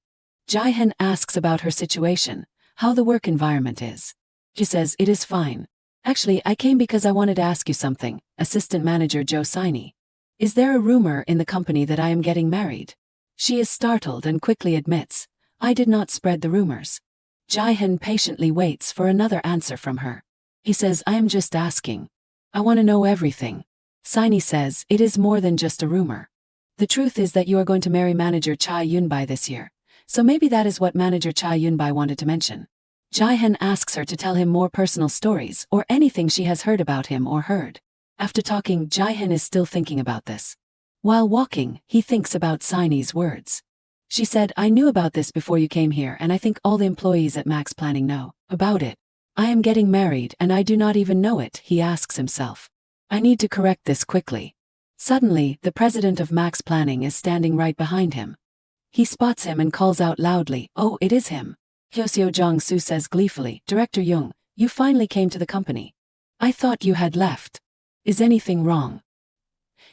Jaehyun asks about her situation, how the work environment is. She says, it is fine. Actually, I came because I wanted to ask you something, assistant manager Jo Siney. Is there a rumor in the company that I am getting married? She is startled and quickly admits, I did not spread the rumors. Jaehyun patiently waits for another answer from her. He says, I am just asking. I want to know everything. Siney says, it is more than just a rumor. The truth is that you are going to marry manager Cha Yunbai this year, so maybe that is what manager Cha Yunbai wanted to mention. Jaehyun asks her to tell him more personal stories or anything she has heard about him or heard. After talking, Jaehyun is still thinking about this. While walking, he thinks about Siney's words. She said, I knew about this before you came here, and I think all the employees at Max Planning know about it. I am getting married and I do not even know it, he asks himself. I need to correct this quickly. Suddenly, the president of Max Planning is standing right behind him. He spots him and calls out loudly, oh, it is him. Hyoseo Jong-soo says gleefully, Director Jung, you finally came to the company. I thought you had left. Is anything wrong?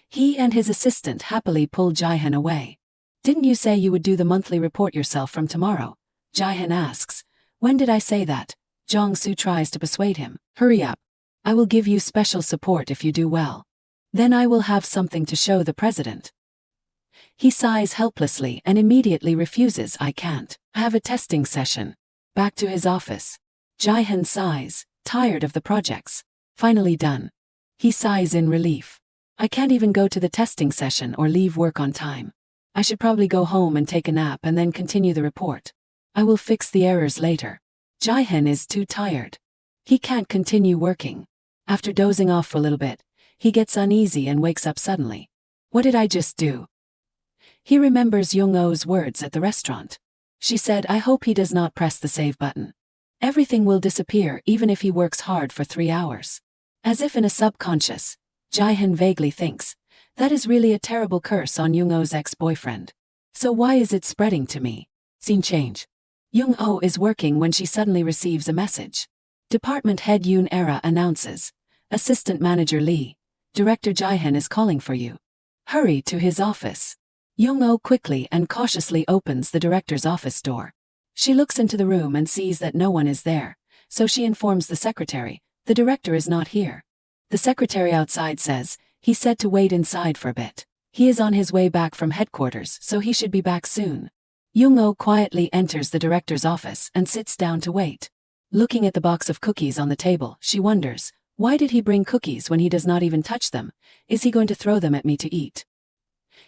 He and his assistant happily pull Jaehyun away. Didn't you say you would do the monthly report yourself from tomorrow? Jaehyun asks. When did I say that? Jong-soo tries to persuade him. Hurry up. I will give you special support if you do well. Then I will have something to show the president. He sighs helplessly and immediately refuses. I can't. I have a testing session. Back to his office. Jaehyun sighs, tired of the projects. Finally done. He sighs in relief. I can't even go to the testing session or leave work on time. I should probably go home and take a nap and then continue the report. I will fix the errors later. Jaehyun is too tired. He can't continue working. After dozing off for a little bit, he gets uneasy and wakes up suddenly. What did I just do? He remembers Young-oh's words at the restaurant. She said, I hope he does not press the save button. Everything will disappear even if he works hard for 3 hours. As if in a subconscious, Jaehyun vaguely thinks, that is really a terrible curse on Young-oh's ex-boyfriend. So why is it spreading to me? Scene change. Young-oh is working when she suddenly receives a message. Department head Yoon Era announces, Assistant Manager Lee, Director Jaehyun is calling for you. Hurry to his office. Young-oh quickly and cautiously opens the director's office door. She looks into the room and sees that no one is there, so she informs the secretary, the director is not here. The secretary outside says, he said to wait inside for a bit. He is on his way back from headquarters, so he should be back soon. Young-oh quietly enters the director's office and sits down to wait. Looking at the box of cookies on the table, she wonders, why did he bring cookies when he does not even touch them? Is he going to throw them at me to eat?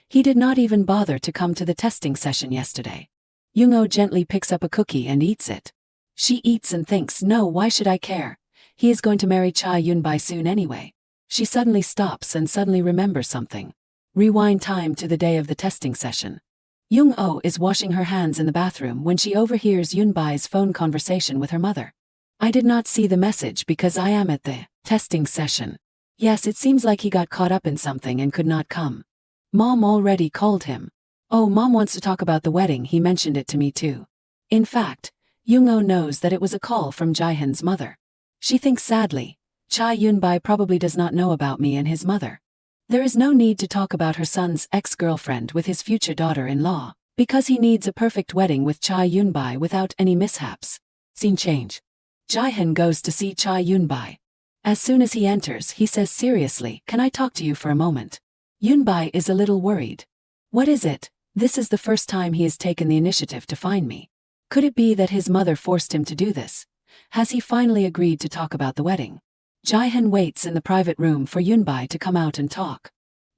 He did not even bother to come to the testing session yesterday. Young-oh gently picks up a cookie and eats it. She eats and thinks, no, why should I care? He is going to marry Cha Yunbai soon anyway. She suddenly stops and suddenly remembers something. Rewind time to the day of the testing session. Young-oh is washing her hands in the bathroom when she overhears Yunbai's phone conversation with her mother. I did not see the message because I am at the testing session. Yes, it seems like he got caught up in something and could not come. Mom already called him. Oh, Mom wants to talk about the wedding, he mentioned it to me too. In fact, Young-oh knows that it was a call from Jaehyun's mother. She thinks sadly, Cha Yunbai probably does not know about me and his mother. There is no need to talk about her son's ex-girlfriend with his future daughter-in-law, because he needs a perfect wedding with Cha Yunbai without any mishaps. Scene change. Jaehyun goes to see Cha Yunbai. As soon as he enters, he says seriously, "Can I talk to you for a moment?" Yunbai is a little worried. What is it? This is the first time he has taken the initiative to find me. Could it be that his mother forced him to do this? Has he finally agreed to talk about the wedding? Jaehyun waits in the private room for Yunbai to come out and talk.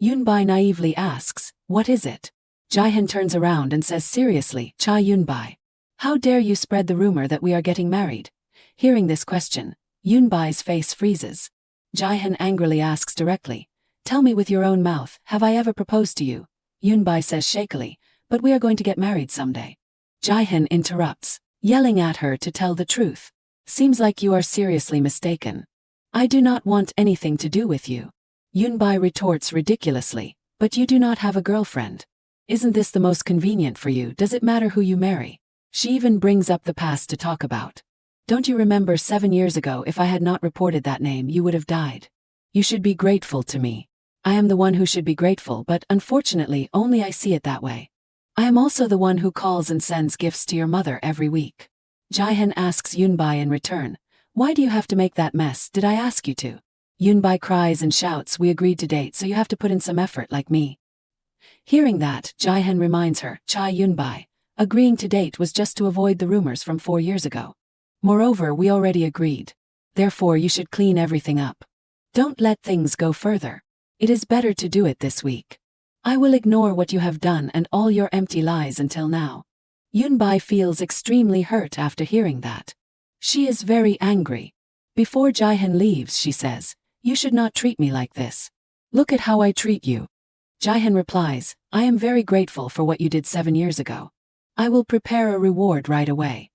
Yunbai naively asks, "What is it?" Jaehyun turns around and says seriously, "Cha Yunbai, how dare you spread the rumor that we are getting married?" Hearing this question, Yunbai's face freezes. Jaehyun angrily asks directly, "Tell me with your own mouth, have I ever proposed to you?" Yunbai says shakily, "But we are going to get married someday." Jaehyun interrupts, yelling at her to tell the truth. "Seems like you are seriously mistaken. I do not want anything to do with you." Yunbai retorts ridiculously, "But you do not have a girlfriend. Isn't this the most convenient for you? Does it matter who you marry?" She even brings up the past to talk about. "Don't you remember 7 years ago, if I had not reported that name, you would have died. You should be grateful to me. I am the one who should be grateful, but unfortunately only I see it that way. I am also the one who calls and sends gifts to your mother every week." Jaehyun asks Yunbai in return, "Why do you have to make that mess? Did I ask you to?" Yunbai cries and shouts, "We agreed to date, so you have to put in some effort like me." Hearing that, Jaehyun reminds her, "Cha Yunbai, agreeing to date was just to avoid the rumors from 4 years ago. Moreover, we already agreed. Therefore you should clean everything up. Don't let things go further. It is better to do it this week. I will ignore what you have done and all your empty lies until now." Yunbai feels extremely hurt after hearing that. She is very angry. Before Jaehyun leaves, she says, "You should not treat me like this. Look at how I treat you." Jaehyun replies, "I am very grateful for what you did 7 years ago. I will prepare a reward right away."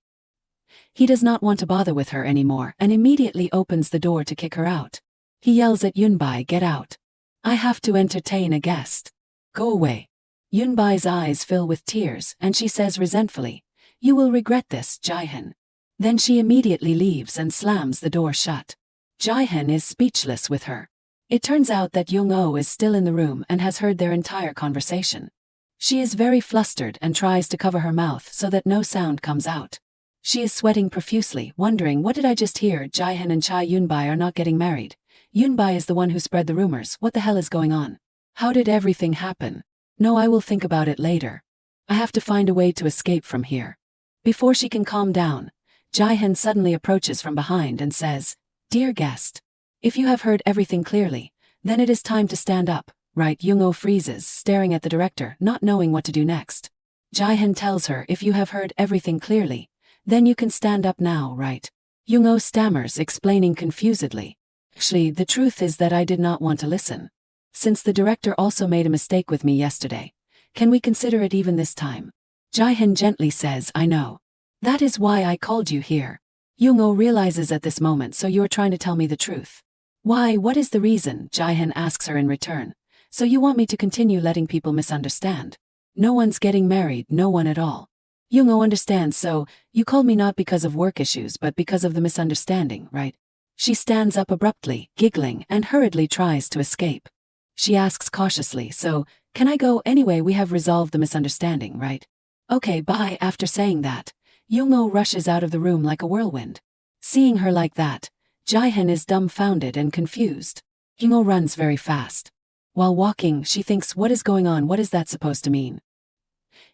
He does not want to bother with her anymore and immediately opens the door to kick her out. He yells at Yunbai, "Get out. I have to entertain a guest. Go away." Yunbai's eyes fill with tears and she says resentfully, "You will regret this, Jaehyun." Then she immediately leaves and slams the door shut. Jaehyun is speechless with her. It turns out that Young-oh is still in the room and has heard their entire conversation. She is very flustered and tries to cover her mouth so that no sound comes out. She is sweating profusely, wondering, what did I just hear? Jaehyun and Cha Yunbai are not getting married. Yunbai is the one who spread the rumors. What the hell is going on? How did everything happen? No, I will think about it later. I have to find a way to escape from here. Before she can calm down, Jaehyun suddenly approaches from behind and says, "Dear guest, if you have heard everything clearly, then it is time to stand up, right?" Young-oh freezes, staring at the director, not knowing what to do next. Jaehyun tells her, "If you have heard everything clearly, then you can stand up now, right?" Young-oh stammers, explaining confusedly, "Actually, the truth is that I did not want to listen. Since the director also made a mistake with me yesterday, can we consider it even this time?" Jaehyun gently says, "I know. That is why I called you here." Young-oh realizes at this moment, "So you're trying to tell me the truth?" "Why, what is the reason?" Jaehyun asks her in return. "So you want me to continue letting people misunderstand? No one's getting married, no one at all." Young-oh understands. "So, you called me not because of work issues but because of the misunderstanding, right?" She stands up abruptly, giggling, and hurriedly tries to escape. She asks cautiously, "So, can I go anyway? We have resolved the misunderstanding, right? Okay, bye." After saying that, Young-oh rushes out of the room like a whirlwind. Seeing her like that, Jaehyun is dumbfounded and confused. Young-oh runs very fast. While walking, she thinks, what is going on? What is that supposed to mean?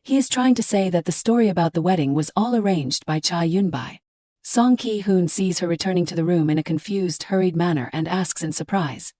He is trying to say that the story about the wedding was all arranged by Cha Yunbai. Song Ki-hoon sees her returning to the room in a confused, hurried manner and asks in surprise,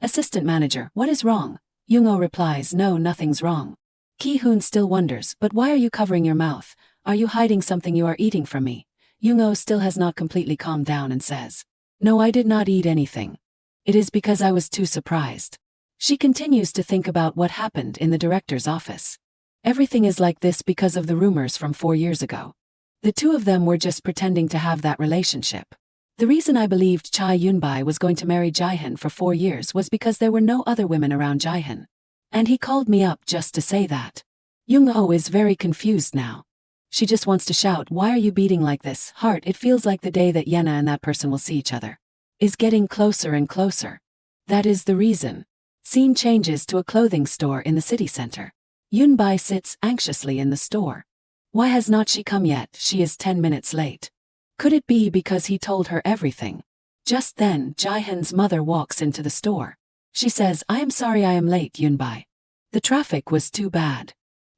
"Assistant manager, what is wrong?" Young-oh replies, "No, nothing's wrong." Ki-hoon still wonders, "But why are you covering your mouth? Are you hiding something you are eating from me?" Young-oh still has not completely calmed down and says, "No, I did not eat anything. It is because I was too surprised." She continues to think about what happened in the director's office. Everything is like this because of the rumors from 4 years ago. The two of them were just pretending to have that relationship. The reason I believed Cha Yunbai was going to marry Jaehyun for 4 years was because there were no other women around Jaehyun. And he called me up just to say that. Young-oh is very confused now. She just wants to shout, "Why are you beating like this? Heart, it feels like the day that Yena and that person will see each other. is getting closer and closer. That is the reason. Scene changes to a clothing store in the city center. Yunbai sits anxiously in the store. Why has not she come yet? She is 10 minutes late. Could it be because he told her everything? Just then, Jaehyun's mother walks into the store. She says, I am sorry I am late, Yunbai. The traffic was too bad.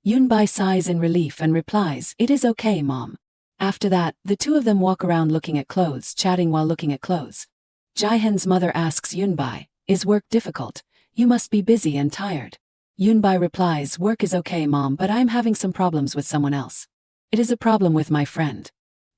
Yunbai sighs in relief and replies, it is okay, Mom. After that, the two of them walk around looking at clothes, chatting while looking at clothes. Jaehyun's mother asks Yunbai, is work difficult? You must be busy and tired. Yunbai replies, work is okay, Mom, but I am having some problems with someone else. It is a problem with my friend.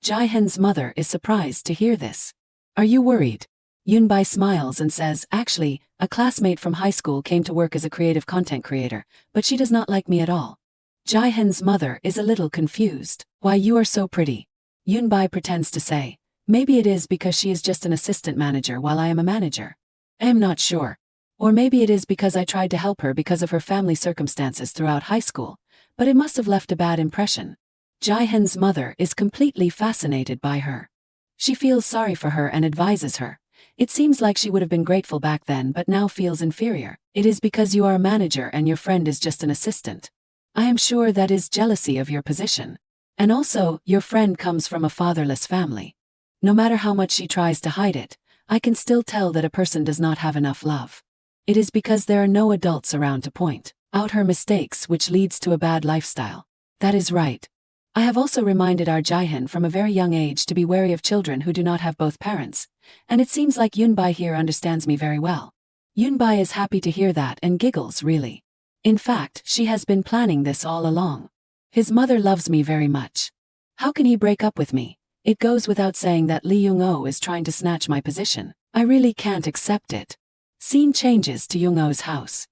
Jaehyun's mother is surprised to hear this. Are you worried? Yunbai smiles and says, actually, a classmate from high school came to work as a creative content creator, but she does not like me at all. Jaehyun's mother is a little confused. Why, you are so pretty. Yunbai pretends to say, maybe it is because she is just an assistant manager while I am a manager. I am not sure. Or maybe it is because I tried to help her because of her family circumstances throughout high school, but it must have left a bad impression. Jaehyun's mother is completely fascinated by her. She feels sorry for her and advises her. It seems like she would have been grateful back then but now feels inferior. It is because you are a manager and your friend is just an assistant. I am sure that is jealousy of your position. And also, your friend comes from a fatherless family. No matter how much she tries to hide it, I can still tell that a person does not have enough love. It is because there are no adults around to point out her mistakes, which leads to a bad lifestyle. That is right. I have also reminded our Jaehyun from a very young age to be wary of children who do not have both parents, and it seems like Yunbai here understands me very well. Yunbai is happy to hear that and giggles really. In fact, she has been planning this all along. His mother loves me very much. How can he break up with me? It goes without saying that Lee Young-oh is trying to snatch my position. I really can't accept it. Scene changes to Young-oh's house.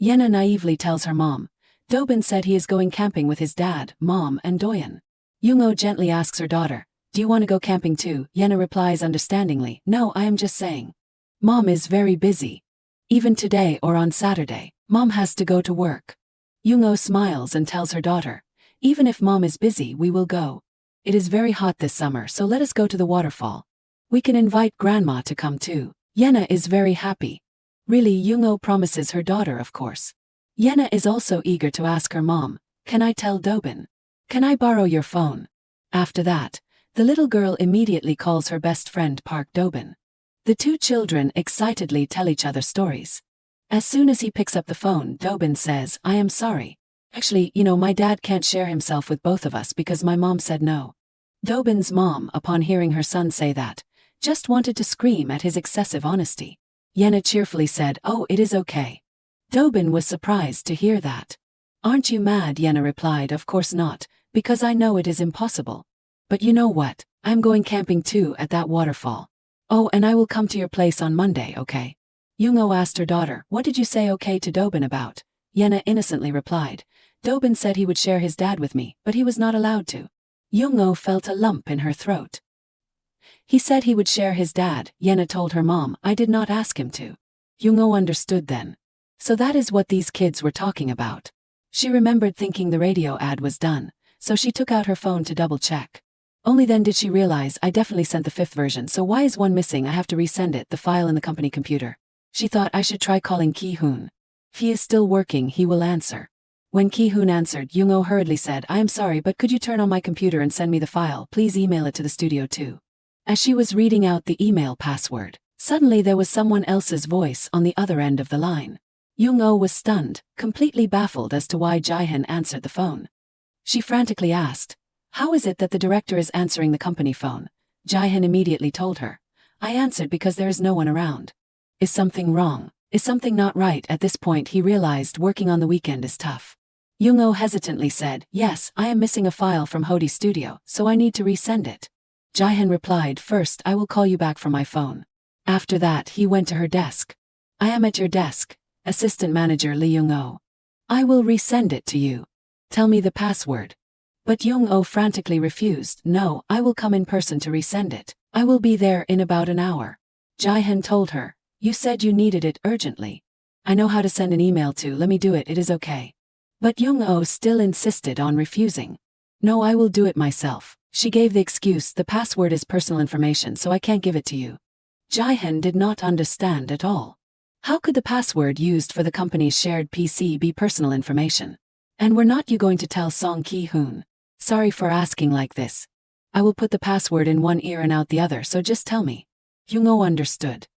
Yena naively tells her mom, Dobin said he is going camping with his dad, mom, and Doyeon. Young-oh gently asks her daughter, do you want to go camping too? Yena replies understandingly, no, I am just saying. Mom is very busy. Even today or on Saturday, Mom has to go to work. Young-oh smiles and tells her daughter, even if Mom is busy, we will go. It is very hot this summer, so let us go to the waterfall. We can invite Grandma to come too. Yena is very happy. Really, Young-oh promises her daughter, of course. Yena is also eager to ask her mom, can I tell Dobin? Can I borrow your phone? After that, the little girl immediately calls her best friend Park Dobin. The two children excitedly tell each other stories. As soon as he picks up the phone, Dobin says, I am sorry. Actually, my dad can't share himself with both of us because my mom said no. Dobin's mom, upon hearing her son say that, just wanted to scream at his excessive honesty. Yena cheerfully said, oh, it is okay. Dobin was surprised to hear that. Aren't you mad? Yena replied, of course not, because I know it is impossible. But you know what, I'm going camping too at that waterfall. Oh, and I will come to your place on Monday, okay? Young-oh asked her daughter, what did you say okay to Dobin about? Yena innocently replied, Dobin said he would share his dad with me, but he was not allowed to. Young-oh felt a lump in her throat. He said he would share his dad, Yena told her mom, I did not ask him to. Young-oh understood then. So that is what these kids were talking about. She remembered thinking the radio ad was done, so she took out her phone to double check. Only then did she realize I definitely sent the 5th version, so why is one missing? I have to resend it, the file in the company computer. She thought I should try calling Ki-hoon. If he is still working, he will answer. When Ki-hoon answered, Young-oh hurriedly said, I am sorry, but could you turn on my computer and send me the file? Please email it to the studio too. As she was reading out the email password, suddenly there was someone else's voice on the other end of the line. Young-oh was stunned, completely baffled as to why Jaehyun answered the phone. She frantically asked, how is it that the director is answering the company phone? Jaehyun immediately told her, I answered because there is no one around. Is something wrong? Is something not right? At this point he realized working on the weekend is tough. Young-oh hesitantly said, yes, I am missing a file from Hody Studio, so I need to resend it. Jaehyun replied, first I will call you back from my phone. After that he went to her desk. I am at your desk, Assistant Manager Lee Young-oh. I will resend it to you. Tell me the password. But Young-oh frantically refused, no, I will come in person to resend it. I will be there in about an hour. Jaehyun told her, you said you needed it urgently. I know how to send an email to, let me do it, it is okay. But Young-oh still insisted on refusing. No, I will do it myself. She gave the excuse, the password is personal information so I can't give it to you. Jihan did not understand at all. How could the password used for the company's shared PC be personal information? And were not you going to tell Song Ki-hoon? Sorry for asking like this. I will put the password in one ear and out the other, so just tell me. Young-oh understood.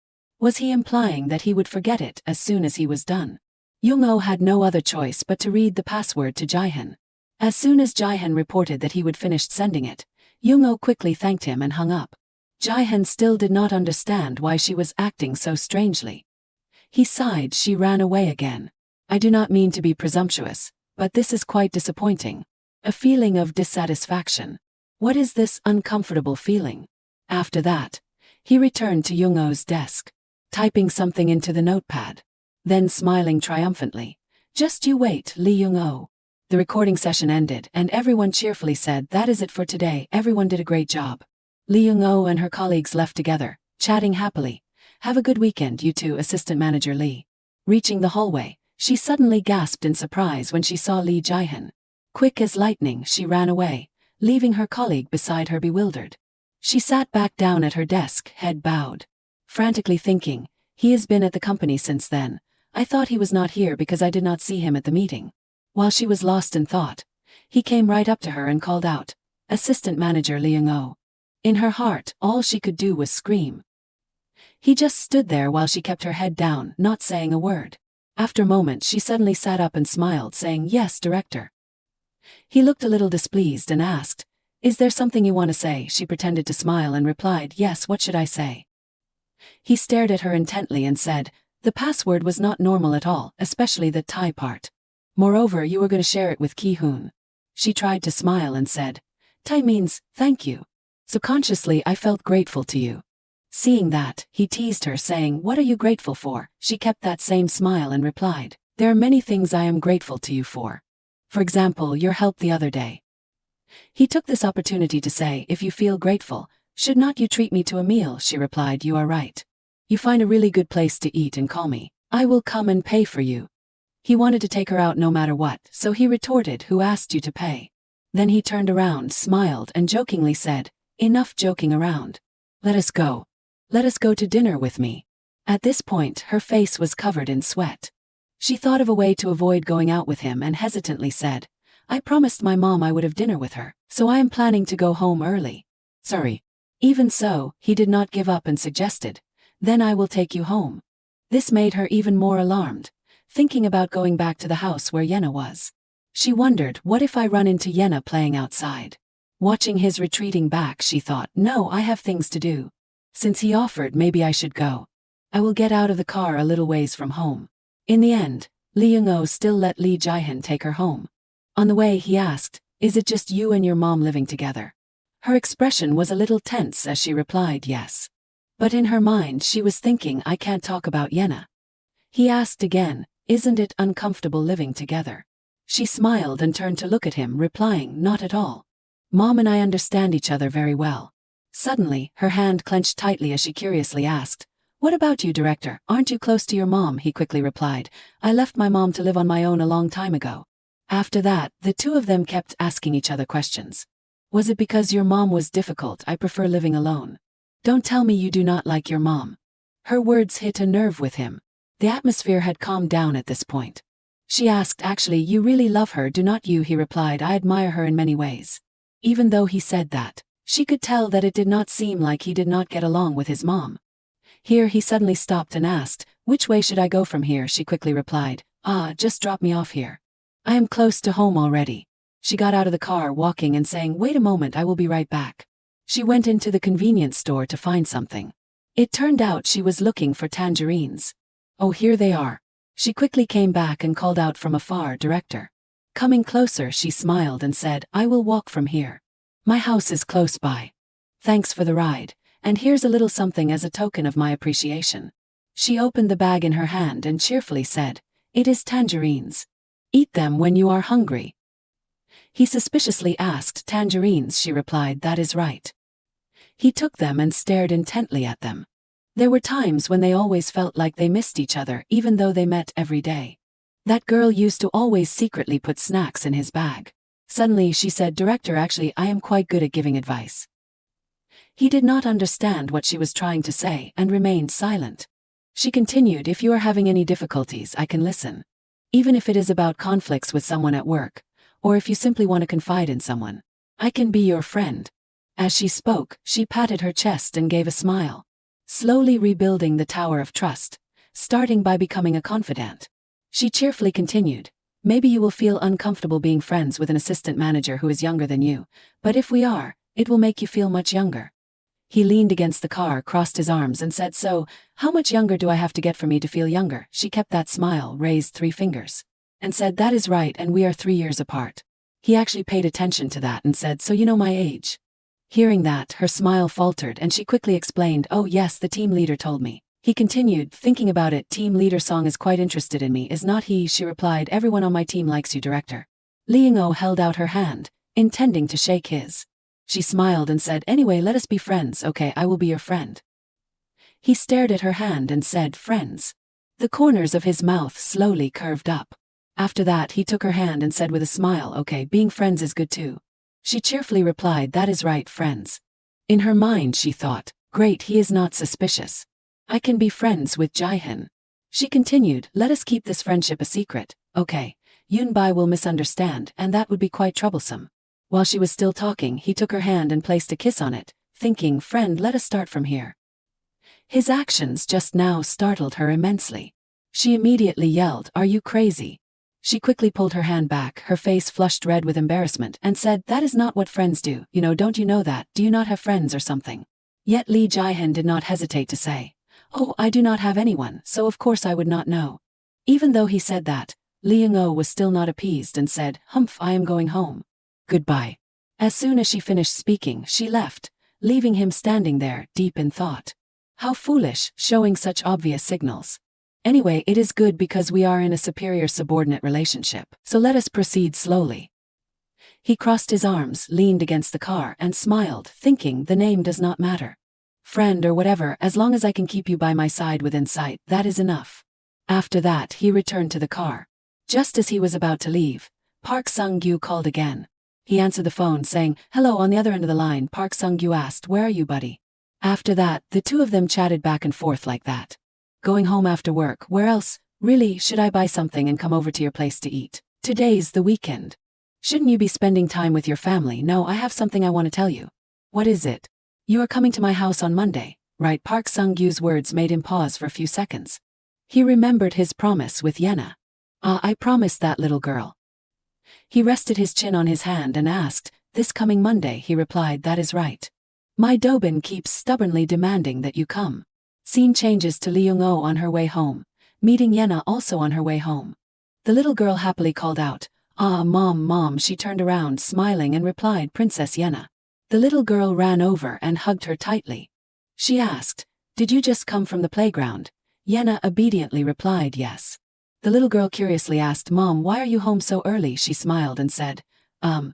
Was he implying that he would forget it as soon as he was done? Young-oh had no other choice but to read the password to Jihan. As soon as Jihan reported that he would finish sending it, Young-oh quickly thanked him and hung up. Jihan still did not understand why she was acting so strangely. He sighed. She ran away again. I do not mean to be presumptuous, but this is quite disappointing. A feeling of dissatisfaction. What is this uncomfortable feeling? After that, he returned to Young-oh's desk, typing something into the notepad, then smiling triumphantly. Just you wait, Lee Young-oh. The recording session ended and everyone cheerfully said, that is it for today, everyone did a great job. Lee Young-oh and her colleagues left together, chatting happily. Have a good weekend, you too, Assistant Manager Lee. Reaching the hallway, she suddenly gasped in surprise when she saw Lee Jihan. Quick as lightning, she ran away, leaving her colleague beside her bewildered. She sat back down at her desk, head bowed. Frantically thinking, he has been at the company since then. I thought he was not here because I did not see him at the meeting. While she was lost in thought, he came right up to her and called out, Assistant Manager Lee Young-oh. In her heart, all she could do was scream. He just stood there while she kept her head down, not saying a word. After a moment, she suddenly sat up and smiled, saying, Yes, Director. He looked a little displeased and asked, Is there something you want to say? She pretended to smile and replied, Yes, what should I say? He stared at her intently and said, The password was not normal at all, especially the Thai part. Moreover, you were going to share it with Ki-hoon. She tried to smile and said, Thai means, thank you. Subconsciously, I felt grateful to you. Seeing that, he teased her, saying, What are you grateful for? She kept that same smile and replied, There are many things I am grateful to you for. For example, your help the other day. He took this opportunity to say, If you feel grateful, should not you treat me to a meal? She replied, You are right. You find a really good place to eat and call me. I will come and pay for you. He wanted to take her out no matter what, so he retorted, Who asked you to pay? Then he turned around, smiled, and jokingly said, Enough joking around. Let us go. Let us go to dinner with me. At this point, her face was covered in sweat. She thought of a way to avoid going out with him and hesitantly said, I promised my mom I would have dinner with her, so I am planning to go home early. Sorry. Even so, he did not give up and suggested, Then I will take you home. This made her even more alarmed, thinking about going back to the house where Yena was. She wondered, what if I run into Yena playing outside? Watching his retreating back, she thought, No, I have things to do. Since he offered, maybe I should go. I will get out of the car a little ways from home. In the end, Lee Young-oh still let Lee Jihan take her home. On the way, he asked, Is it just you and your mom living together? Her expression was a little tense as she replied, Yes. But in her mind, she was thinking, I can't talk about Yena. He asked again, Isn't it uncomfortable living together? She smiled and turned to look at him, replying, Not at all. Mom and I understand each other very well. Suddenly, her hand clenched tightly as she curiously asked, What about you, Director? Aren't you close to your mom? He quickly replied, I left my mom to live on my own a long time ago. After that, the two of them kept asking each other questions. Was it because your mom was difficult? I prefer living alone. Don't tell me you do not like your mom. Her words hit a nerve with him. The atmosphere had calmed down at this point. She asked, Actually, you really love her, do not you? He replied, I admire her in many ways. Even though he said that, she could tell that it did not seem like he did not get along with his mom. Here he suddenly stopped and asked, Which way should I go from here? She quickly replied, Just drop me off here. I am close to home already. She got out of the car, walking and saying, Wait a moment, I will be right back. She went into the convenience store to find something. It turned out she was looking for tangerines. Oh, here they are. She quickly came back and called out from afar, Director. Coming closer, she smiled and said, I will walk from here. My house is close by. Thanks for the ride, and here's a little something as a token of my appreciation. She opened the bag in her hand and cheerfully said, It is tangerines. Eat them when you are hungry. He suspiciously asked, Tangerines? She replied, That is right. He took them and stared intently at them. There were times when they always felt like they missed each other, even though they met every day. That girl used to always secretly put snacks in his bag. Suddenly she said, Director, actually I am quite good at giving advice. He did not understand what she was trying to say and remained silent. She continued, if you are having any difficulties, I can listen. Even if it is about conflicts with someone at work, or if you simply want to confide in someone, I can be your friend. As she spoke, she patted her chest and gave a smile, slowly rebuilding the tower of trust, starting by becoming a confidant. She cheerfully continued, maybe you will feel uncomfortable being friends with an assistant manager who is younger than you, but if we are, it will make you feel much younger. He leaned against the car, crossed his arms and said, so, how much younger do I have to get for me to feel younger? She kept that smile, raised 3 fingers, and said, that is right, and we are 3 years apart. He actually paid attention to that and said, so you know my age. Hearing that, her smile faltered and she quickly explained, oh yes, the team leader told me. He continued, thinking about it, team leader Song is quite interested in me, is not he? She replied, everyone on my team likes you, director. Lee Ying-oh held out her hand, intending to shake his. She smiled and said, anyway, let us be friends, okay, I will be your friend. He stared at her hand and said, friends. The corners of his mouth slowly curved up. After that, he took her hand and said with a smile, okay, being friends is good too. She cheerfully replied, that is right, friends. In her mind she thought, great, he is not suspicious. I can be friends with Jae-hyun. She continued, let us keep this friendship a secret, okay? Yoon-bi will misunderstand and that would be quite troublesome. While she was still talking, he took her hand and placed a kiss on it, thinking, friend, let us start from here. His actions just now startled her immensely. She immediately yelled, are you crazy? She quickly pulled her hand back, her face flushed red with embarrassment, and said, that is not what friends do, don't you know that? Do you not have friends or something? Yet Lee Jae-hyun did not hesitate to say, oh, I do not have anyone, so of course I would not know. Even though he said that, Lee Ying-oh was still not appeased and said, humph, I am going home. Goodbye. As soon as she finished speaking, she left, leaving him standing there, deep in thought. How foolish, showing such obvious signals. Anyway, it is good because we are in a superior-subordinate relationship, so let us proceed slowly. He crossed his arms, leaned against the car, and smiled, thinking, the name does not matter. Friend or whatever, as long as I can keep you by my side within sight, that is enough. After that, he returned to the car. Just as he was about to leave, Park Sung-gyu called again. He answered the phone saying, hello. On the other end of the line, Park Sung-gyu asked, where are you, buddy? After that, the two of them chatted back and forth like that. Going home after work, where else? Really, should I buy something and come over to your place to eat? Today's the weekend. Shouldn't you be spending time with your family? No, I have something I want to tell you. What is it? You are coming to my house on Monday, right? Park Sung-gyu's words made him pause for a few seconds. He remembered his promise with Yena. I promised that little girl. He rested his chin on his hand and asked, this coming Monday? He replied, that is right. My Dobin keeps stubbornly demanding that you come. Scene changes to Lee Ying-oh on her way home, meeting Yena also on her way home. The little girl happily called out, mom. She turned around smiling and replied, Princess Yena. The little girl ran over and hugged her tightly. She asked, did you just come from the playground? Yena obediently replied, yes. The little girl curiously asked, Mom, why are you home so early? She smiled and said,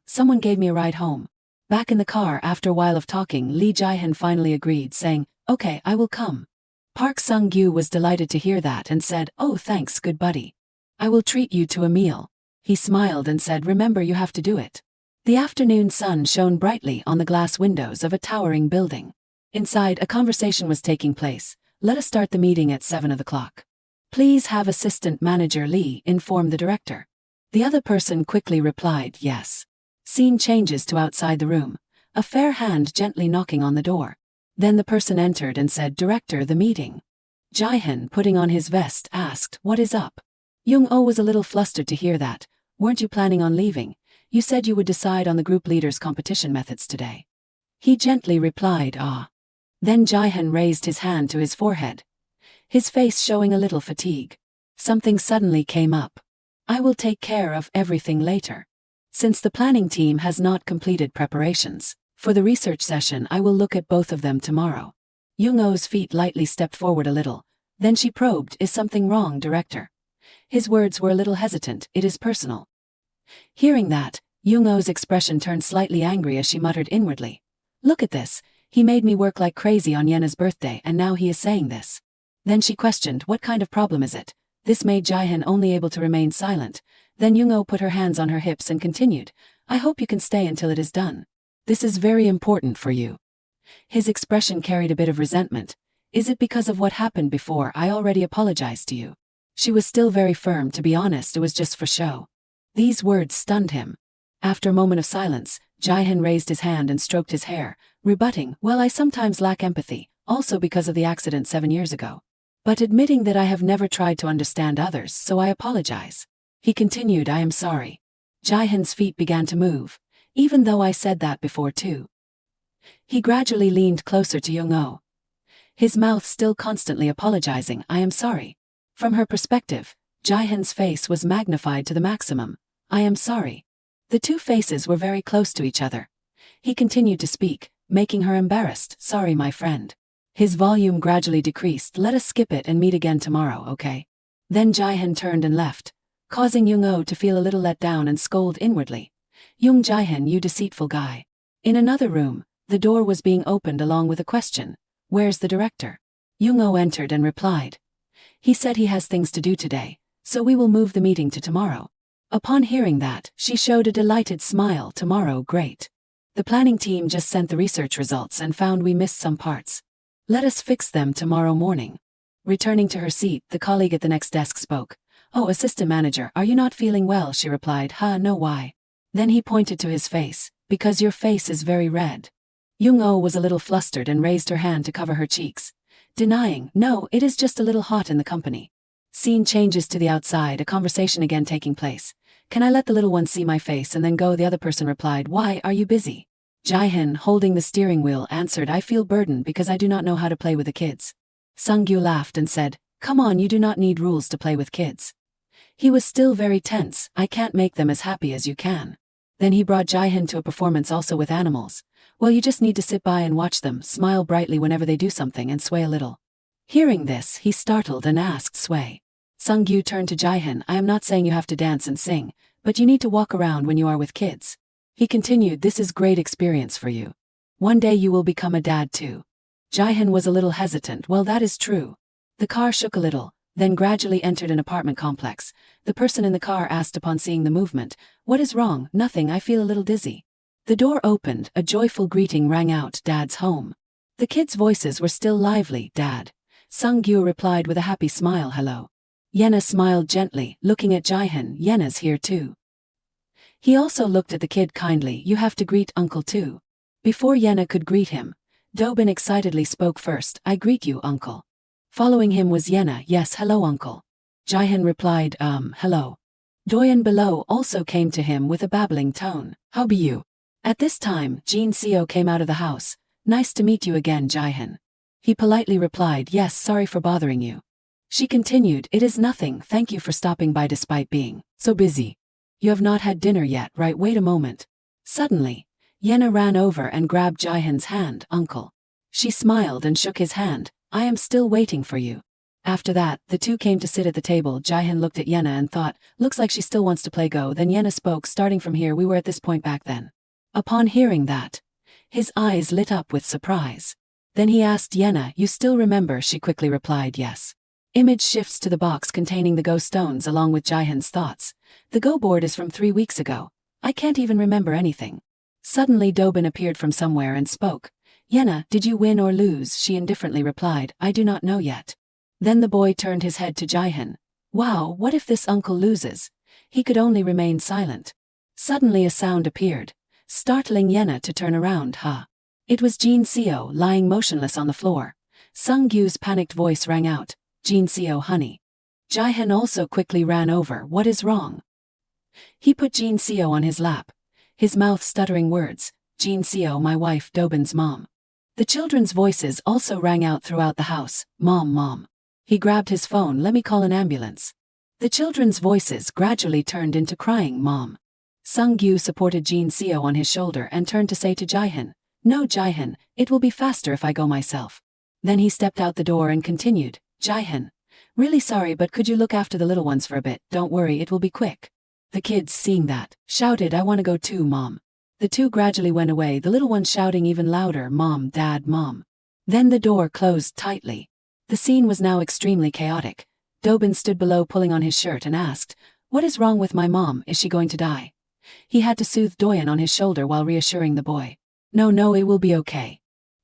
someone gave me a ride home. Back in the car, after a while of talking, Lee Jae-hyun finally agreed, saying, okay, I will come. Park Sung-gyu was delighted to hear that and said, oh, thanks, good buddy. I will treat you to a meal. He smiled and said, remember, you have to do it. The afternoon sun shone brightly on the glass windows of a towering building. Inside, a conversation was taking place. Let us start the meeting at 7 o'clock. Please have Assistant Manager Lee inform the director. The other person quickly replied, yes. Scene changes to outside the room, a fair hand gently knocking on the door. Then the person entered and said, Director, the meeting. Jae-hyun, putting on his vest, asked, what is up? Young-oh was a little flustered to hear that. Weren't you planning on leaving? You said you would decide on the group leader's competition methods today. He gently replied, ah. Then Jae-hyun raised his hand to his forehead, his face showing a little fatigue. Something suddenly came up. I will take care of everything later. Since the planning team has not completed preparations for the research session, I will look at both of them tomorrow. Young-oh's feet lightly stepped forward a little. Then she probed, is something wrong, Director? His words were a little hesitant, it is personal. Hearing that, Young-oh's expression turned slightly angry as she muttered inwardly. Look at this, he made me work like crazy on Yena's birthday and now he is saying this. Then she questioned, what kind of problem is it? This made Jae-hyun only able to remain silent. Then Young-oh put her hands on her hips and continued, I hope you can stay until it is done. This is very important for you. His expression carried a bit of resentment. Is it because of what happened before? I already apologized to you. She was still very firm. To be honest, it was just for show. These words stunned him. After a moment of silence, Jae-hyun raised his hand and stroked his hair, rebutting, well, I sometimes lack empathy, also because of the accident 7 years ago. But admitting that I have never tried to understand others, so I apologize. He continued, I am sorry. Jae-hyun's feet began to move, even though I said that before too. He gradually leaned closer to Young-oh, his mouth still constantly apologizing, I am sorry. From her perspective, Jae-hyun's face was magnified to the maximum. I am sorry. The two faces were very close to each other. He continued to speak, making her embarrassed. Sorry, my friend. His volume gradually decreased. Let us skip it and meet again tomorrow, okay? Then Jae-hyun turned and left, causing Young-oh to feel a little let down and scold inwardly. Young Jae-hyun, you deceitful guy. In another room, the door was being opened along with a question. Where's the director? Young-oh entered and replied. He said he has things to do today, so we will move the meeting to tomorrow. Upon hearing that, she showed a delighted smile. Tomorrow, great. The planning team just sent the research results and found we missed some parts. Let us fix them tomorrow morning. Returning to her seat, the colleague at the next desk spoke. Oh, assistant manager, are you not feeling well? She replied, no, why? Then he pointed to his face, because your face is very red. Young-oh was a little flustered and raised her hand to cover her cheeks, denying, no, it is just a little hot in the company. Scene changes to the outside, a conversation again taking place. Can I let the little one see my face and then go? The other person replied, why, are you busy? Jae-hyun, holding the steering wheel, answered, I feel burdened because I do not know how to play with the kids. Sung-gyu laughed and said, come on, you do not need rules to play with kids. He was still very tense. I can't make them as happy as you can. Then he brought Jae-hyun to a performance also with animals. Well, you just need to sit by and watch them, smile brightly whenever they do something and sway a little. Hearing this, he startled and asked, sway. Sung-gyu turned to Jae-hyun, I am not saying you have to dance and sing, but you need to walk around when you are with kids. He continued, this is great experience for you. One day you will become a dad too. Jae-hyun was a little hesitant. Well, that is true. The car shook a little, then gradually entered an apartment complex. The person in the car asked upon seeing the movement, what is wrong? Nothing, I feel a little dizzy. The door opened, a joyful greeting rang out, Dad's home. The kids' voices were still lively, Dad. Sung-gyu replied with a happy smile, hello. Yena smiled gently, looking at Jae-hyun, Yena's here too. He also looked at the kid kindly, you have to greet Uncle too. Before Yena could greet him, Dobin excitedly spoke first, I greet you, Uncle. Following him was Yena, yes, hello, Uncle. Jae-hyun replied, hello. Doyeon below also came to him with a babbling tone, how be you? At this time, Jin Seo came out of the house. Nice to meet you again, Jae-hyun. He politely replied, yes, sorry for bothering you. She continued, it is nothing, thank you for stopping by despite being so busy. You have not had dinner yet, right? Wait a moment. Suddenly, Yena ran over and grabbed Jae-hyun's hand, Uncle. She smiled and shook his hand, I am still waiting for you. After that, the two came to sit at the table. Jae-hyun looked at Yena and thought, looks like she still wants to play Go. Then Yena spoke, starting from here we were at this point back then. Upon hearing that, his eyes lit up with surprise. Then he asked Yena, you still remember? She quickly replied, yes. Image shifts to the box containing the Go stones along with Jae-hyun's thoughts. The Go board is from 3 weeks ago. I can't even remember anything. Suddenly Dobin appeared from somewhere and spoke. Yena, did you win or lose? She indifferently replied, I do not know yet. Then the boy turned his head to Jae-hyun. Wow, what if this uncle loses? He could only remain silent. Suddenly a sound appeared, startling Yena to turn around. It was Jin Seo lying motionless on the floor. Sung-gyu's panicked voice rang out, Jin Seo, honey. Jae-hyun also quickly ran over. What is wrong? He put Jin Seo on his lap, his mouth stuttering words, Jin Seo, my wife, Dobin's mom. The children's voices also rang out throughout the house, Mom, Mom. He grabbed his phone, let me call an ambulance. The children's voices gradually turned into crying, Mom. Sung-gyu supported Jin Seo on his shoulder and turned to say to Jae-hyun, no, Jae-hyun, it will be faster if I go myself. Then he stepped out the door and continued, Jae-hyun, really sorry, but could you look after the little ones for a bit? Don't worry, it will be quick. The kids, seeing that, shouted, I want to go too, Mom. The two gradually went away, the little one shouting even louder, Mom, Dad, Mom. Then the door closed tightly. The scene was now extremely chaotic. Dobin stood below pulling on his shirt and asked, what is wrong with my mom? Is she going to die? He had to soothe Doyeon on his shoulder while reassuring the boy. No, it will be okay.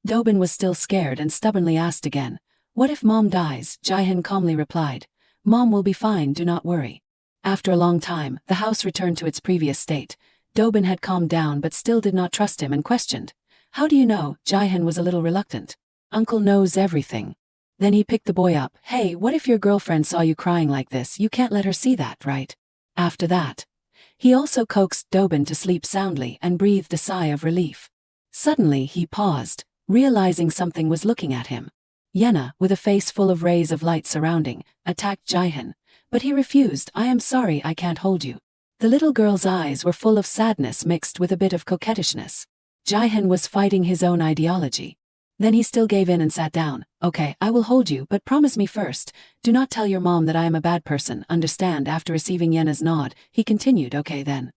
Dobin was still scared and stubbornly asked again, "What if Mom dies?" Jaehyun calmly replied, "Mom will be fine, do not worry." After a long time, the house returned to its previous state. Dobin had calmed down but still did not trust him and questioned, "How do you know?" Jaehyun was a little reluctant. "Uncle knows everything." Then he picked the boy up. "Hey, what if your girlfriend saw you crying like this? You can't let her see that, right?" After that, he also coaxed Dobin to sleep soundly and breathed a sigh of relief. Suddenly he paused, realizing something was looking at him. Yena, with a face full of rays of light surrounding, attacked Jaehyun, but he refused. "I am sorry, I can't hold you." The little girl's eyes were full of sadness mixed with a bit of coquettishness. Jaehyun was fighting his own ideology. Then he still gave in and sat down. "Okay, I will hold you, but promise me first, do not tell your mom that I am a bad person, understand?" After receiving Yena's nod, he continued, "Okay then."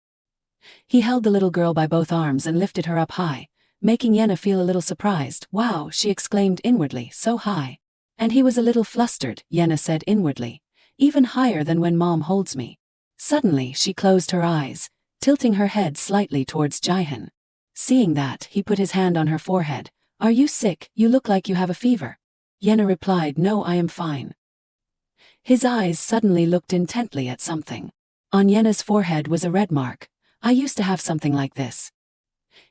He held the little girl by both arms and lifted her up high, making Yena feel a little surprised. "Wow," she exclaimed inwardly, "so high." "And he was a little flustered," Yena said inwardly. "Even higher than when Mom holds me." Suddenly she closed her eyes, tilting her head slightly towards Jaehyun. Seeing that, he put his hand on her forehead. "Are you sick? You look like you have a fever." Yena replied, "No, I am fine." His eyes suddenly looked intently at something. On Yena's forehead was a red mark. "I used to have something like this."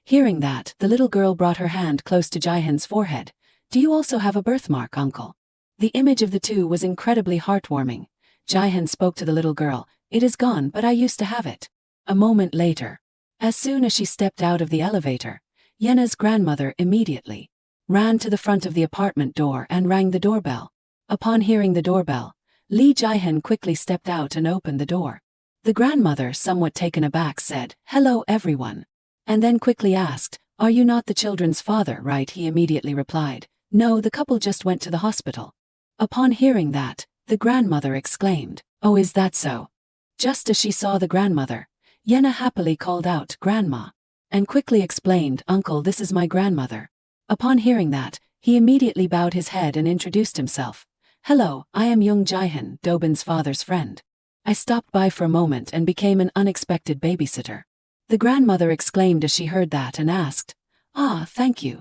Hearing that, the little girl brought her hand close to Jaehyun's forehead. "Do you also have a birthmark, uncle?" The image of the two was incredibly heartwarming. Jaehyun spoke to the little girl, "It is gone, but I used to have it." A moment later, as soon as she stepped out of the elevator, Yena's grandmother immediately ran to the front of the apartment door and rang the doorbell. Upon hearing the doorbell, Lee Jaehyun quickly stepped out and opened the door. The grandmother, somewhat taken aback, said, "Hello everyone," and then quickly asked, "Are you not the children's father, right?" He immediately replied, "No, the couple just went to the hospital." Upon hearing that, the grandmother exclaimed, "Oh, is that so?" Just as she saw the grandmother, Yena happily called out, "Grandma," and quickly explained, "Uncle, this is my grandmother." Upon hearing that, he immediately bowed his head and introduced himself. "Hello, I am Young Jaehyun, Dobin's father's friend. I stopped by for a moment and became an unexpected babysitter." The grandmother exclaimed as she heard that and asked, "Ah, thank you.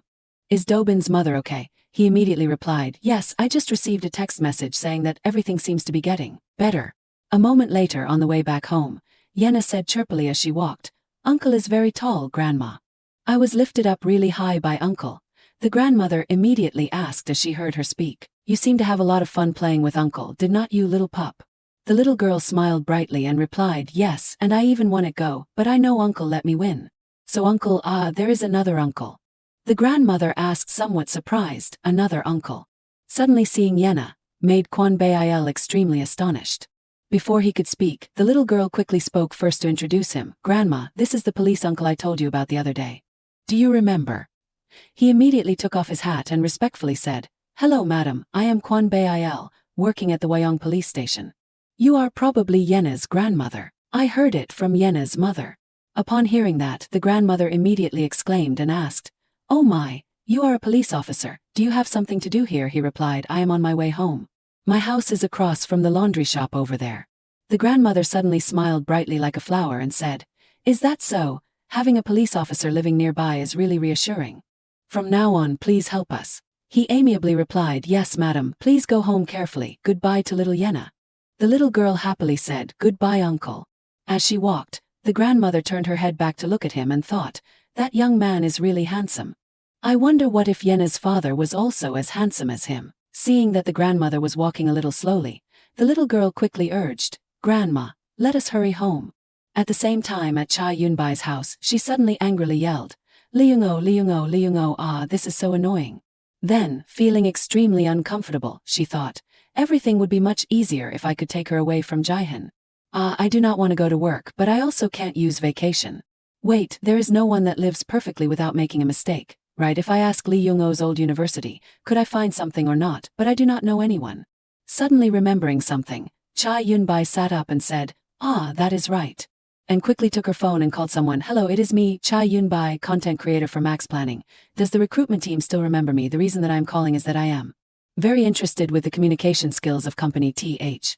Is Dobin's mother okay?" He immediately replied, "Yes, I just received a text message saying that everything seems to be getting better." A moment later, on the way back home, Yena said chirpily as she walked, "Uncle is very tall, Grandma. I was lifted up really high by Uncle." The grandmother immediately asked as she heard her speak, "You seem to have a lot of fun playing with Uncle, did not you, little pup?" The little girl smiled brightly and replied, "Yes, and I even won it go, but I know Uncle let me win." "So Uncle, there is another uncle?" The grandmother asked, somewhat surprised. "Another uncle?" Suddenly seeing Yena, made Kwan Bail extremely astonished. Before he could speak, the little girl quickly spoke first to introduce him. "Grandma, this is the police uncle I told you about the other day. Do you remember?" He immediately took off his hat and respectfully said, "Hello madam, I am Kwan Bail, working at the Wayong police station. You are probably Yena's grandmother. I heard it from Yena's mother." Upon hearing that, the grandmother immediately exclaimed and asked, "Oh my, you are a police officer, do you have something to do here?" He replied, "I am on my way home. My house is across from the laundry shop over there." The grandmother suddenly smiled brightly like a flower and said, "Is that so? Having a police officer living nearby is really reassuring. From now on, please help us." He amiably replied, "Yes madam, please go home carefully. Goodbye to little Yena." The little girl happily said, "Goodbye uncle." As she walked, the grandmother turned her head back to look at him and thought, "That young man is really handsome. I wonder what if Yena's father was also as handsome as him." Seeing that the grandmother was walking a little slowly, the little girl quickly urged, "Grandma, let us hurry home." At the same time at Cha Yunbai's house, she suddenly angrily yelled, "Liungo, Liungo, Liungo, this is so annoying." Then, feeling extremely uncomfortable, she thought, "Everything would be much easier if I could take her away from Jaehyun. I do not want to go to work, but I also can't use vacation. Wait, there is no one that lives perfectly without making a mistake. Right, if I ask Lee Young-o's old university, could I find something or not, but I do not know anyone." Suddenly remembering something, Cha Yunbai sat up and said, "That is right." And quickly took her phone and called someone. "Hello, it is me, Cha Yunbai, content creator for Max Planning. Does the recruitment team still remember me? The reason that I am calling is that I am very interested with the communication skills of company TH.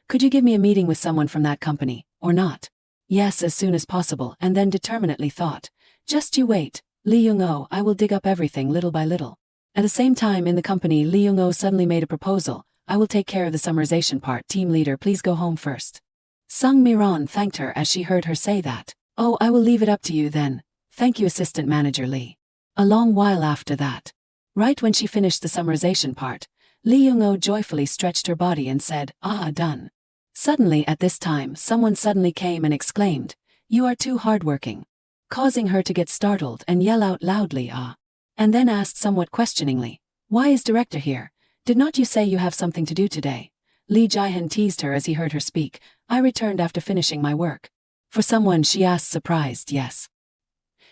Could you give me a meeting with someone from that company, or not?" "Yes, as soon as possible," and then determinately thought, "Just you wait. Lee Young-oh, I will dig up everything little by little. At the same time in the company, Lee Young-oh suddenly made a proposal. I will take care of the summarization part. Team leader, please go home first. Sung Miran thanked her as she heard her say that. Oh, I will leave it up to you then. Thank you, Assistant Manager Lee. A long while after that. Right when she finished the summarization part, Lee Young-oh joyfully stretched her body and said, ah, done. Suddenly at this time someone suddenly came and exclaimed, you are too hardworking. Causing her to get startled and yell out loudly, ah. And then asked somewhat questioningly, why is director here? Did not you say you have something to do today? Lee Jae-hyun teased her as he heard her speak. I returned after finishing my work. For someone, she asked surprised, yes.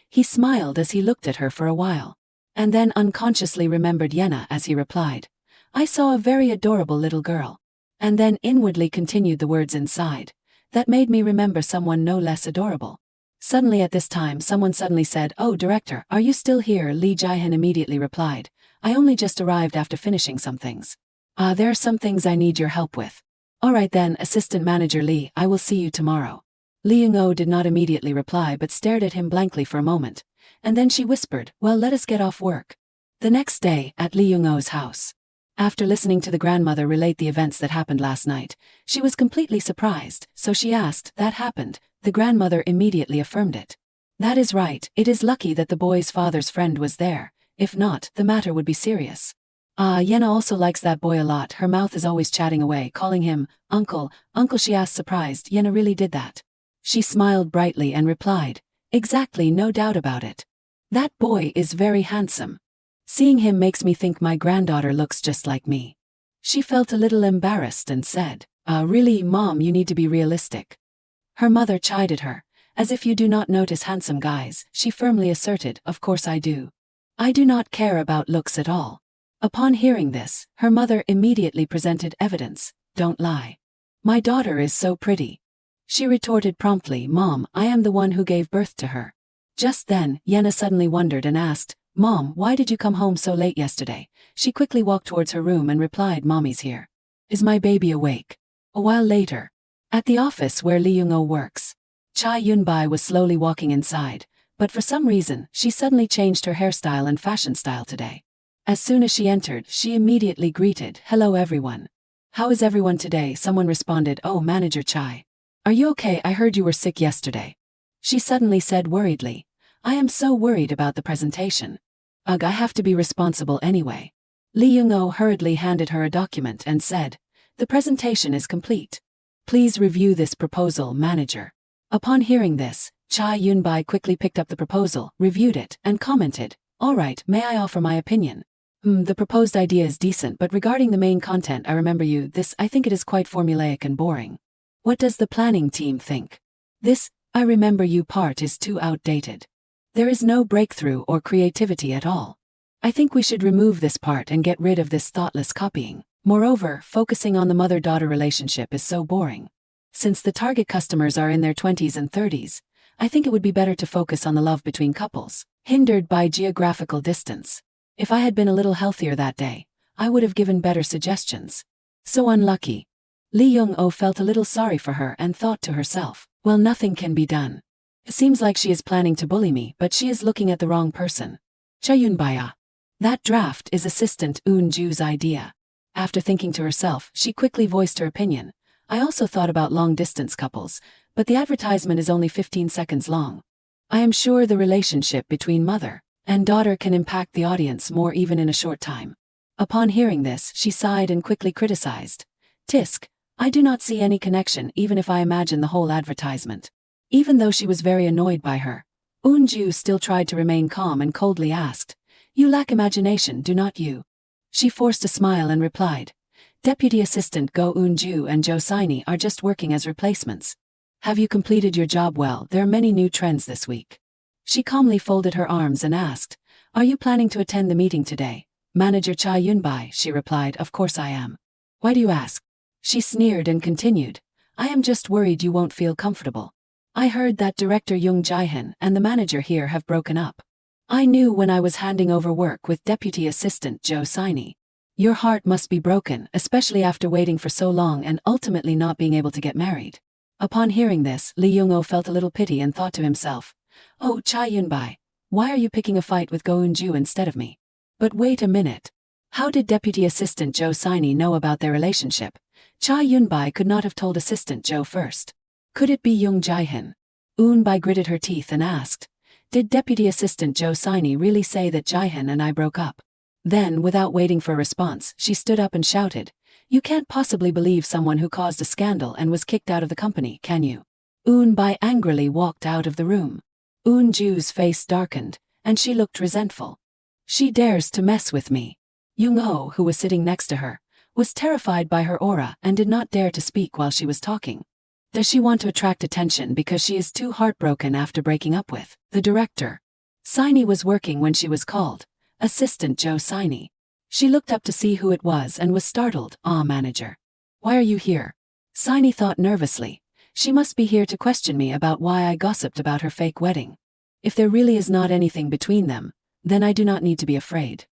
He smiled as he looked at her for a while. And then unconsciously remembered Yena as he replied, I saw a very adorable little girl. And then inwardly continued the words inside. That made me remember someone no less adorable. Suddenly at this time someone suddenly said, oh director, are you still here? Lee Jae-hyun immediately replied, I only just arrived after finishing some things. There are some things I need your help with. Alright then, Assistant Manager Lee, I will see you tomorrow. Lee Young-oh did not immediately reply but stared at him blankly for a moment. And then she whispered, well, let us get off work. The next day, at Lee Young-oh's house. After listening to the grandmother relate the events that happened last night, she was completely surprised, so she asked, that happened? The grandmother immediately affirmed it. That is right, it is lucky that the boy's father's friend was there. If not, the matter would be serious. Yena also likes that boy a lot. Her mouth is always chatting away, calling him, uncle, uncle. She asked surprised, Yena really did that? She smiled brightly and replied, exactly, no doubt about it. That boy is very handsome. Seeing him makes me think my granddaughter looks just like me. She felt a little embarrassed and said, really, Mom, you need to be realistic. Her mother chided her. As if you do not notice handsome guys, she firmly asserted, of course I do. I do not care about looks at all. Upon hearing this, her mother immediately presented evidence. Don't lie. My daughter is so pretty. She retorted promptly, Mom, I am the one who gave birth to her. Just then, Yena suddenly wondered and asked, Mom, why did you come home so late yesterday? She quickly walked towards her room and replied, Mommy's here. Is my baby awake? A while later. At the office where Lee Young-oh works. Cha Yun-bai was slowly walking inside, but for some reason, she suddenly changed her hairstyle and fashion style today. As soon as she entered, she immediately greeted, hello everyone. How is everyone today? Someone responded, oh Manager Chai. Are you okay? I heard you were sick yesterday. She suddenly said worriedly, I am so worried about the presentation. Ugh, I have to be responsible anyway. Lee Young-oh hurriedly handed her a document and said, the presentation is complete. Please review this proposal, manager. Upon hearing this, Cha Yun-bai quickly picked up the proposal, reviewed it, and commented, alright, may I offer my opinion? The proposed idea is decent, but regarding the main content, I remember you, I think it is quite formulaic and boring. What does the planning team think? This, I remember you part is too outdated. There is no breakthrough or creativity at all. I think we should remove this part and get rid of this thoughtless copying. Moreover, focusing on the mother-daughter relationship is so boring. Since the target customers are in their 20s and 30s, I think it would be better to focus on the love between couples, hindered by geographical distance. If I had been a little healthier that day, I would have given better suggestions. So unlucky. Lee Young-oh felt a little sorry for her and thought to herself, well, nothing can be done. It seems like she is planning to bully me, but she is looking at the wrong person. Cha Yun-bai. That draft is Assistant Eun-ju's idea. After thinking to herself, she quickly voiced her opinion. I also thought about long-distance couples, but the advertisement is only 15 seconds long. I am sure the relationship between mother and daughter can impact the audience more even in a short time. Upon hearing this, she sighed and quickly criticized. Tisk, I do not see any connection even if I imagine the whole advertisement. Even though she was very annoyed by her, Eun-ju still tried to remain calm and coldly asked, you lack imagination, do not you? She forced a smile and replied, Deputy Assistant Go Eun-ju and Jo Saini are just working as replacements. Have you completed your job well? There are many new trends this week. She calmly folded her arms and asked, are you planning to attend the meeting today? Manager Cha Yun-bai, she replied, of course I am. Why do you ask? She sneered and continued, I am just worried you won't feel comfortable. I heard that Director Young Jae-hyun and the manager here have broken up. I knew when I was handing over work with Deputy Assistant Jo Saini. Your heart must be broken, especially after waiting for so long and ultimately not being able to get married. Upon hearing this, Lee Young-oh felt a little pity and thought to himself, oh Cha Yun-bai, Why are you picking a fight with Go Eun-ju instead of me? But wait a minute. How did Deputy Assistant Joe Siney know about their relationship? Cha Yun-bai could not have told Assistant Joe first. Could it be Young Jae-hin? Eun-bai gritted her teeth and asked, did Deputy Assistant Joe Siney really say that Jae-hin and I broke up? Then, without waiting for a response, she stood up and shouted, you can't possibly believe someone who caused a scandal and was kicked out of the company, can you? Eun-bai angrily walked out of the room. Eun-ju's face darkened, and she looked resentful. She dares to mess with me. Young-oh, who was sitting next to her, was terrified by her aura and did not dare to speak while she was talking. Does she want to attract attention because she is too heartbroken after breaking up with the director? Siney was working when she was called. Assistant Joe Siney. She looked up to see who it was and was startled. Manager. Why are you here? Siney thought nervously. She must be here to question me about why I gossiped about her fake wedding. If there really is not anything between them, then I do not need to be afraid.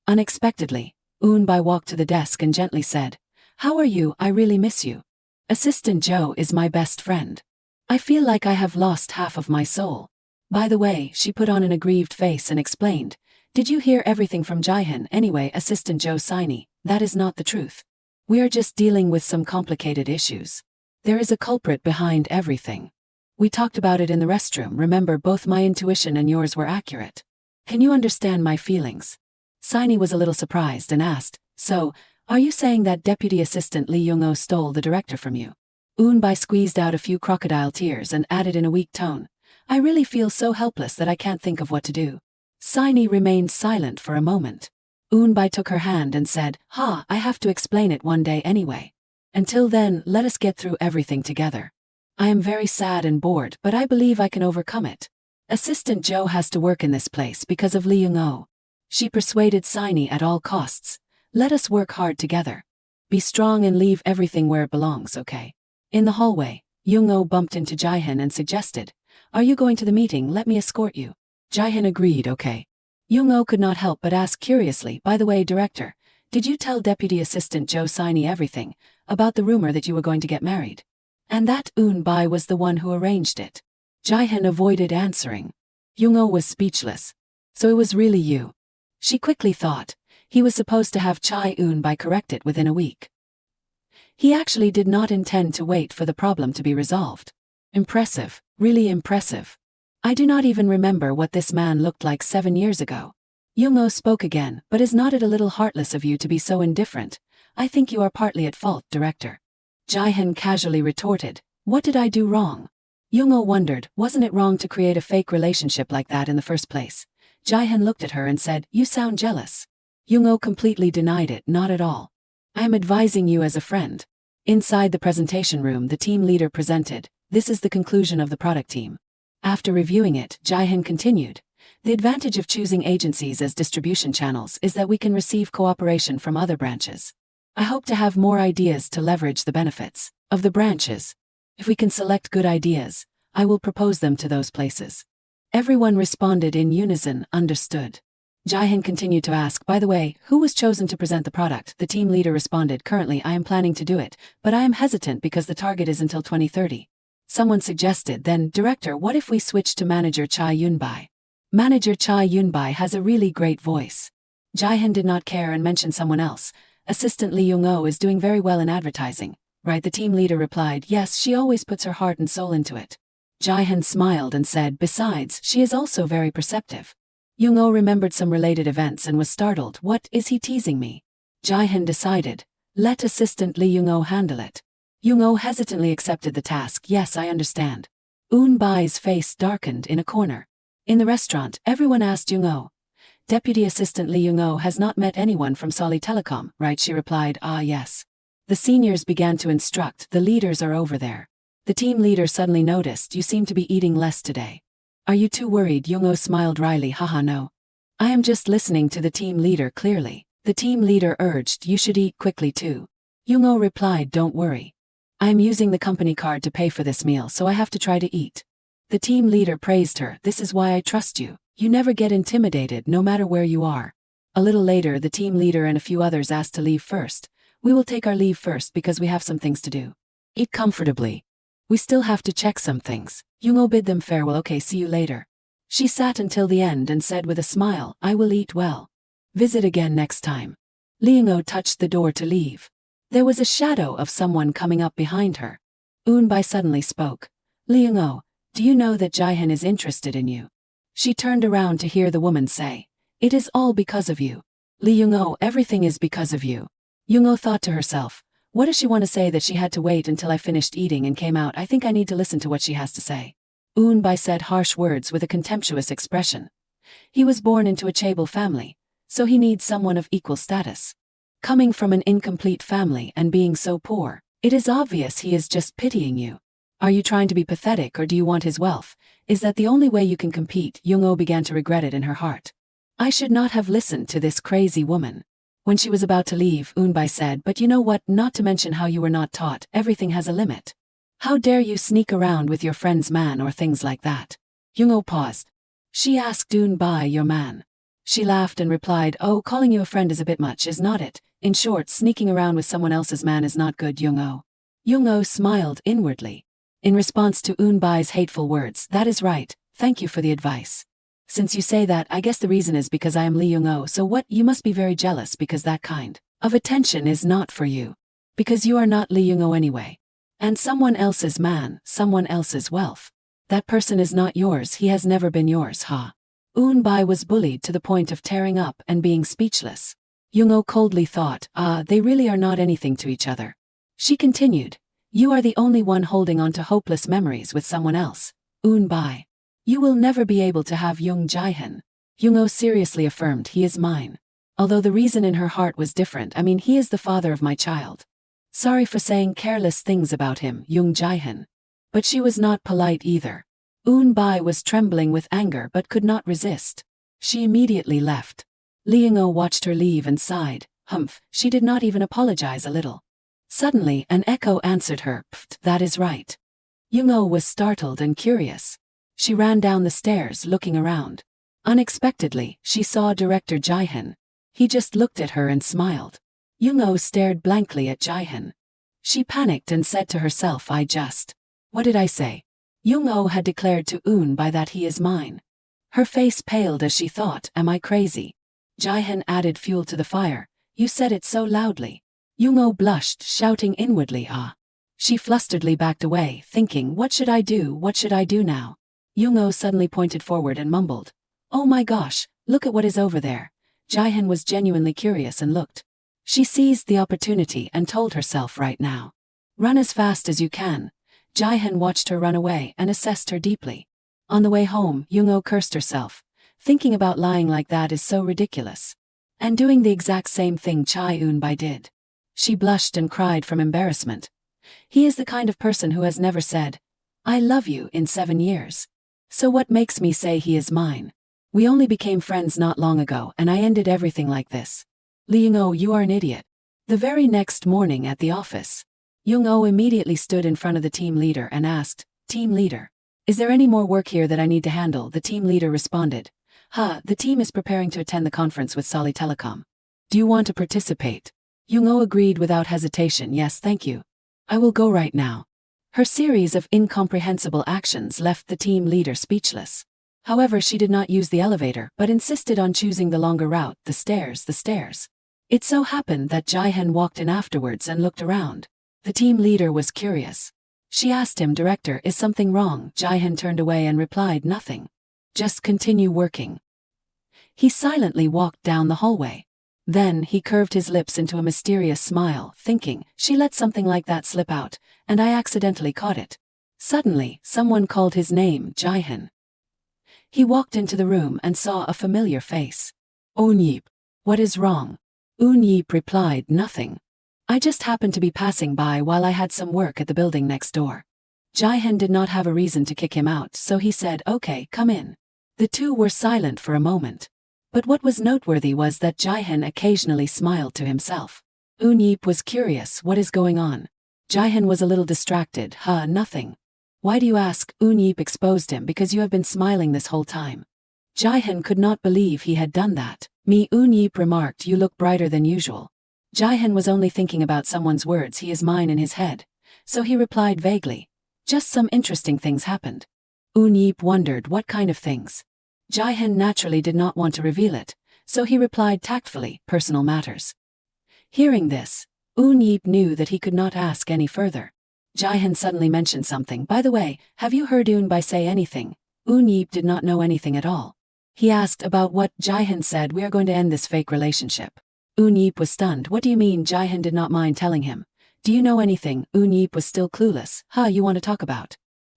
Unexpectedly, Eun-bai walked to the desk and gently said, how are you? I really miss you. Assistant Joe is my best friend. I feel like I have lost half of my soul. By the way, she put on an aggrieved face and explained, did you hear everything from Jae-hin? Anyway, Assistant Joe Siney, that is not the truth. We are just dealing with some complicated issues. There is a culprit behind everything. We talked about it in the restroom. Remember, both my intuition and yours were accurate. Can you understand my feelings? Siney was a little surprised and asked, so, are you saying that Deputy Assistant Lee Young-oh stole the director from you? Eun-bai squeezed out a few crocodile tears and added in a weak tone, I really feel so helpless that I can't think of what to do. Siney remained silent for a moment. Eun-bai took her hand and said, I have to explain it one day anyway. Until then, let us get through everything together. I am very sad and bored, but I believe I can overcome it. Assistant Joe has to work in this place because of Lee Young-oh. She persuaded Siney at all costs. Let us work hard together. Be strong and leave everything where it belongs, okay? In the hallway, Young-oh bumped into Jae-hin and suggested, are you going to the meeting? Let me escort you. Jae-hin agreed, okay. Young-oh could not help but ask curiously, by the way, director, did you tell Deputy Assistant Joe Siney everything about the rumor that you were going to get married? And that Eun-bai was the one who arranged it. Jae-hin avoided answering. Young-oh was speechless. So it was really you. She quickly thought, he was supposed to have Chai Eun-bai correct it within a week. He actually did not intend to wait for the problem to be resolved. Impressive, really impressive. I do not even remember what this man looked like 7 years ago. Young-oh spoke again, but is not it a little heartless of you to be so indifferent? I think you are partly at fault, director. Jae-hin casually retorted, what did I do wrong? Young-oh wondered, wasn't it wrong to create a fake relationship like that in the first place? Jae-hin looked at her and said, you sound jealous. Young-oh completely denied it, not at all. I am advising you as a friend. Inside the presentation room, the team leader presented, this is the conclusion of the product team. After reviewing it, Jae-hin continued, the advantage of choosing agencies as distribution channels is that we can receive cooperation from other branches. I hope to have more ideas to leverage the benefits of the branches. If we can select good ideas, I will propose them to those places. Everyone responded in unison, understood. Jae-hin continued to ask, by the way, who was chosen to present the product? The team leader responded, currently I am planning to do it, but I am hesitant because the target is until 2030. Someone suggested, then, director, what if we switch to manager Cha Yun-bai? Manager Cha Yun-bai has a really great voice. Jae-hin did not care and mentioned someone else. Assistant Lee Young-oh is doing very well in advertising, right? The team leader replied, yes, she always puts her heart and soul into it. Jae-hin smiled and said, besides, she is also very perceptive. Young-oh remembered some related events and was startled. What, is he teasing me? Jae-hin decided, let Assistant Lee Young-oh handle it. Young-oh hesitantly accepted the task. Yes, I understand. Eun-bai's face darkened in a corner. In the restaurant, everyone asked Young-oh. Deputy Assistant Lee Young-oh has not met anyone from Solly Telecom, right? She replied, yes. The seniors began to instruct, the leaders are over there. The team leader suddenly noticed, you seem to be eating less today. Are you too worried? Young-oh smiled wryly, haha no. I am just listening to the team leader clearly. The team leader urged, you should eat quickly too. Young-oh replied, don't worry. I am using the company card to pay for this meal, so I have to try to eat. The team leader praised her, this is why I trust you. You never get intimidated no matter where you are. A little later, the team leader and a few others asked to leave first. We will take our leave first because we have some things to do. Eat comfortably. We still have to check some things. Young-oh bid them farewell. Okay, see you later. She sat until the end and said with a smile, I will eat well. Visit again next time. Liang touched the door to leave. There was a shadow of someone coming up behind her. Eunbai suddenly spoke. Liang, do you know that Jihan is interested in you? She turned around to hear the woman say, it is all because of you. Liang, everything is because of you. Young thought to herself, what does she want to say that she had to wait until I finished eating and came out? I think I need to listen to what she has to say. Eunbai said harsh words with a contemptuous expression. He was born into a chaebol family, so he needs someone of equal status. Coming from an incomplete family and being so poor, it is obvious he is just pitying you. Are you trying to be pathetic or do you want his wealth? Is that the only way you can compete? Young began to regret it in her heart. I should not have listened to this crazy woman. When she was about to leave, Eunbai said, but you know what, not to mention how you were not taught, everything has a limit. How dare you sneak around with your friend's man or things like that? Young paused. She asked Eunbai, your man. She laughed and replied, oh, calling you a friend is a bit much, is not it? In short, sneaking around with someone else's man is not good, Young. Young smiled inwardly. In response to Eunbai's hateful words, that is right, thank you for the advice. Since you say that, I guess the reason is because I am Li Young. So what, you must be very jealous because that kind of attention is not for you. Because you are not Li Young anyway. And someone else's man, someone else's wealth. That person is not yours, he has never been yours, huh? Eunbai was bullied to the point of tearing up and being speechless. Young coldly thought, they really are not anything to each other. She continued, you are the only one holding on to hopeless memories with someone else, Eunbai. You will never be able to have Young Jihan. Young seriously affirmed, he is mine. Although the reason in her heart was different, I mean, he is the father of my child. Sorry for saying careless things about him, Young Jihan. But she was not polite either. Eunbai was trembling with anger but could not resist. She immediately left. Liang watched her leave and sighed, humph, she did not even apologize a little. Suddenly, an echo answered her, pfft, that is right. Young was startled and curious. She ran down the stairs looking around. Unexpectedly, she saw Director Jihan. He just looked at her and smiled. Young stared blankly at Jihan. She panicked and said to herself, what did I say? Young had declared to Eunbai that he is mine. Her face paled as she thought, am I crazy? Jihan added fuel to the fire, you said it so loudly. Young blushed, shouting inwardly, ah. She flusteredly backed away, thinking, what should I do now? Young suddenly pointed forward and mumbled, oh my gosh, look at what is over there. Jihan was genuinely curious and looked. She seized the opportunity and told herself right now. Run as fast as you can. Jihan watched her run away and assessed her deeply. On the way home, Young cursed herself. Thinking about lying like that is so ridiculous. And doing the exact same thing Chai Eunbai did. She blushed and cried from embarrassment. He is the kind of person who has never said, I love you in 7 years. So what makes me say he is mine? We only became friends not long ago and I ended everything like this. Liang, you are an idiot. The very next morning at the office, Young immediately stood in front of the team leader and asked, Team leader, is there any more work here that I need to handle? The team leader responded, the team is preparing to attend the conference with Sali Telecom. Do you want to participate? Young agreed without hesitation, yes thank you. I will go right now. Her series of incomprehensible actions left the team leader speechless. However, she did not use the elevator but insisted on choosing the longer route, the stairs. It so happened that Jihan walked in afterwards and looked around. The team leader was curious. She asked him, Director, is something wrong? Jihan turned away and replied, nothing. Just continue working. He silently walked down the hallway. Then he curved his lips into a mysterious smile, thinking, she let something like that slip out, and I accidentally caught it. Suddenly, someone called his name, Jihan. He walked into the room and saw a familiar face. Eun-Yip, what is wrong? Eun-Yip replied, nothing. I just happened to be passing by while I had some work at the building next door. Jihan did not have a reason to kick him out, so he said, okay, come in. The two were silent for a moment. But what was noteworthy was that Jihan occasionally smiled to himself. Eun-Yip was curious, what is going on? Jihan was a little distracted, nothing. Why do you ask? Eun-Yip exposed him, because you have been smiling this whole time. Jihan could not believe he had done that. Eun-Yip remarked, you look brighter than usual. Jihan was only thinking about someone's words, he is mine, in his head. So he replied vaguely, just some interesting things happened. Eun-Yip wondered what kind of things. Jae-hyun naturally did not want to reveal it, so he replied tactfully, personal matters. Hearing this, Eun-yeep knew that he could not ask any further. Jae-hyun suddenly mentioned something. By the way, have you heard Eun-bi say anything? Eun-yeep did not know anything at all. He asked about what. Jae-hyun said, we are going to end this fake relationship. Eun-yeep was stunned. What do you mean? Jae-hyun did not mind telling him. Do you know anything? Eun-yeep was still clueless. You want to talk about?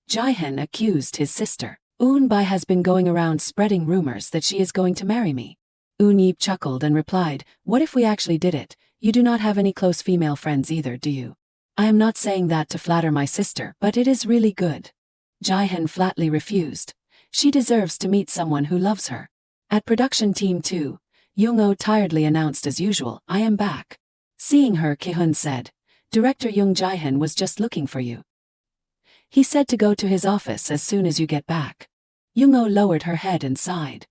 Jae-hyun accused his sister. Eun-bi has been going around spreading rumors that she is going to marry me. Eun-yeep chuckled and replied, what if we actually did it? You do not have any close female friends either, do you? I am not saying that to flatter my sister, but it is really good. Jae-hyun flatly refused. She deserves to meet someone who loves her. At production team 2, Jung-oh tiredly announced as usual, I am back. Seeing her, Ki-hun said, Director Jung Jae-hyun was just looking for you. He said to go to his office as soon as you get back. Jung-oh lowered her head and sighed.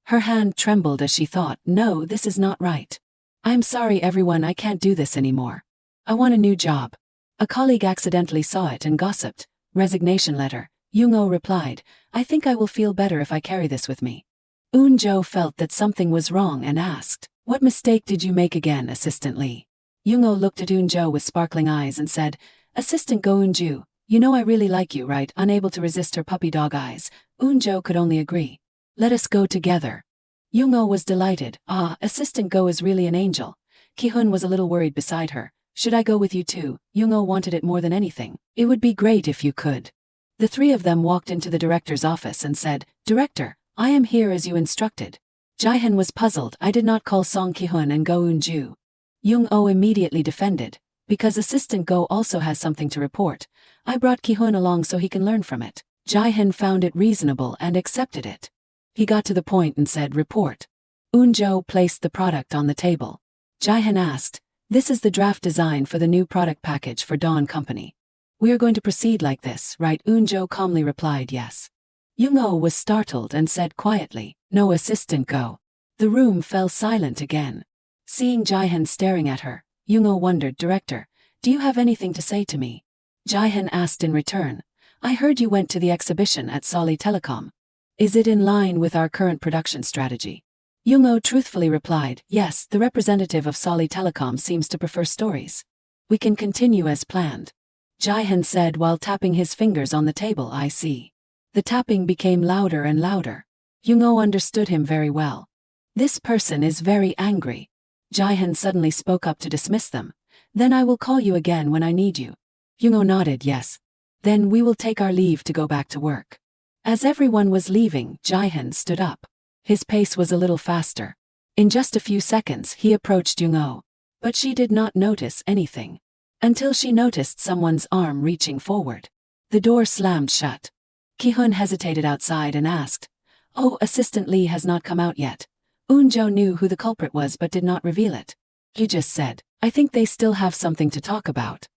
Her hand trembled as she thought, no, this is not right. I'm sorry everyone, I can't do this anymore. I want a new job. A colleague accidentally saw it and gossiped. Resignation letter. Jung-oh replied, I think I will feel better if I carry this with me. Eun-jo felt that something was wrong and asked, what mistake did you make again, Assistant Lee? Jung-oh looked at Eun-jo with sparkling eyes and said, Assistant Go Eun-ju, you know I really like you, right? Unable to resist her puppy dog eyes, Eun-jo could only agree. Let us go together. Jung-oh was delighted. Assistant Go is really an angel. Ki-hun was a little worried beside her. Should I go with you too? Jung-oh wanted it more than anything. It would be great if you could. The three of them walked into the director's office and said, Director, I am here as you instructed. Jae-hyun was puzzled. I did not call Song Ki-hun and Go Eun-ju. Jung-oh immediately defended, because Assistant Go also has something to report. I brought Ki-hun along so he can learn from it. Jae-hyun found it reasonable and accepted it. He got to the point and said, report. Eun-jo placed the product on the table. Jae-hyun asked, this is the draft design for the new product package for Dawn Company. We are going to proceed like this, right? Eun-jo calmly replied yes. Jung-oh was startled and said quietly, no, Assistant Go. The room fell silent again. Seeing Jae-hyun staring at her, Jung-oh wondered, Director, do you have anything to say to me? Jae-hyun asked in return, I heard you went to the exhibition at Solly Telecom. Is it in line with our current production strategy? Jung-oh truthfully replied, yes, the representative of Solly Telecom seems to prefer stories. We can continue as planned. Jae-hyun said while tapping his fingers on the table, I see. The tapping became louder and louder. Jung-oh understood him very well. This person is very angry. Jae-hyun suddenly spoke up to dismiss them. Then I will call you again when I need you. Jung-oh nodded yes. Then we will take our leave to go back to work. As everyone was leaving, Jae-hyun stood up. His pace was a little faster. In just a few seconds he approached Jung-oh. But she did not notice anything. Until she noticed someone's arm reaching forward. The door slammed shut. Ki-hun hesitated outside and asked, oh, Assistant Lee has not come out yet. Eun-jo knew who the culprit was but did not reveal it. He just said, I think they still have something to talk about.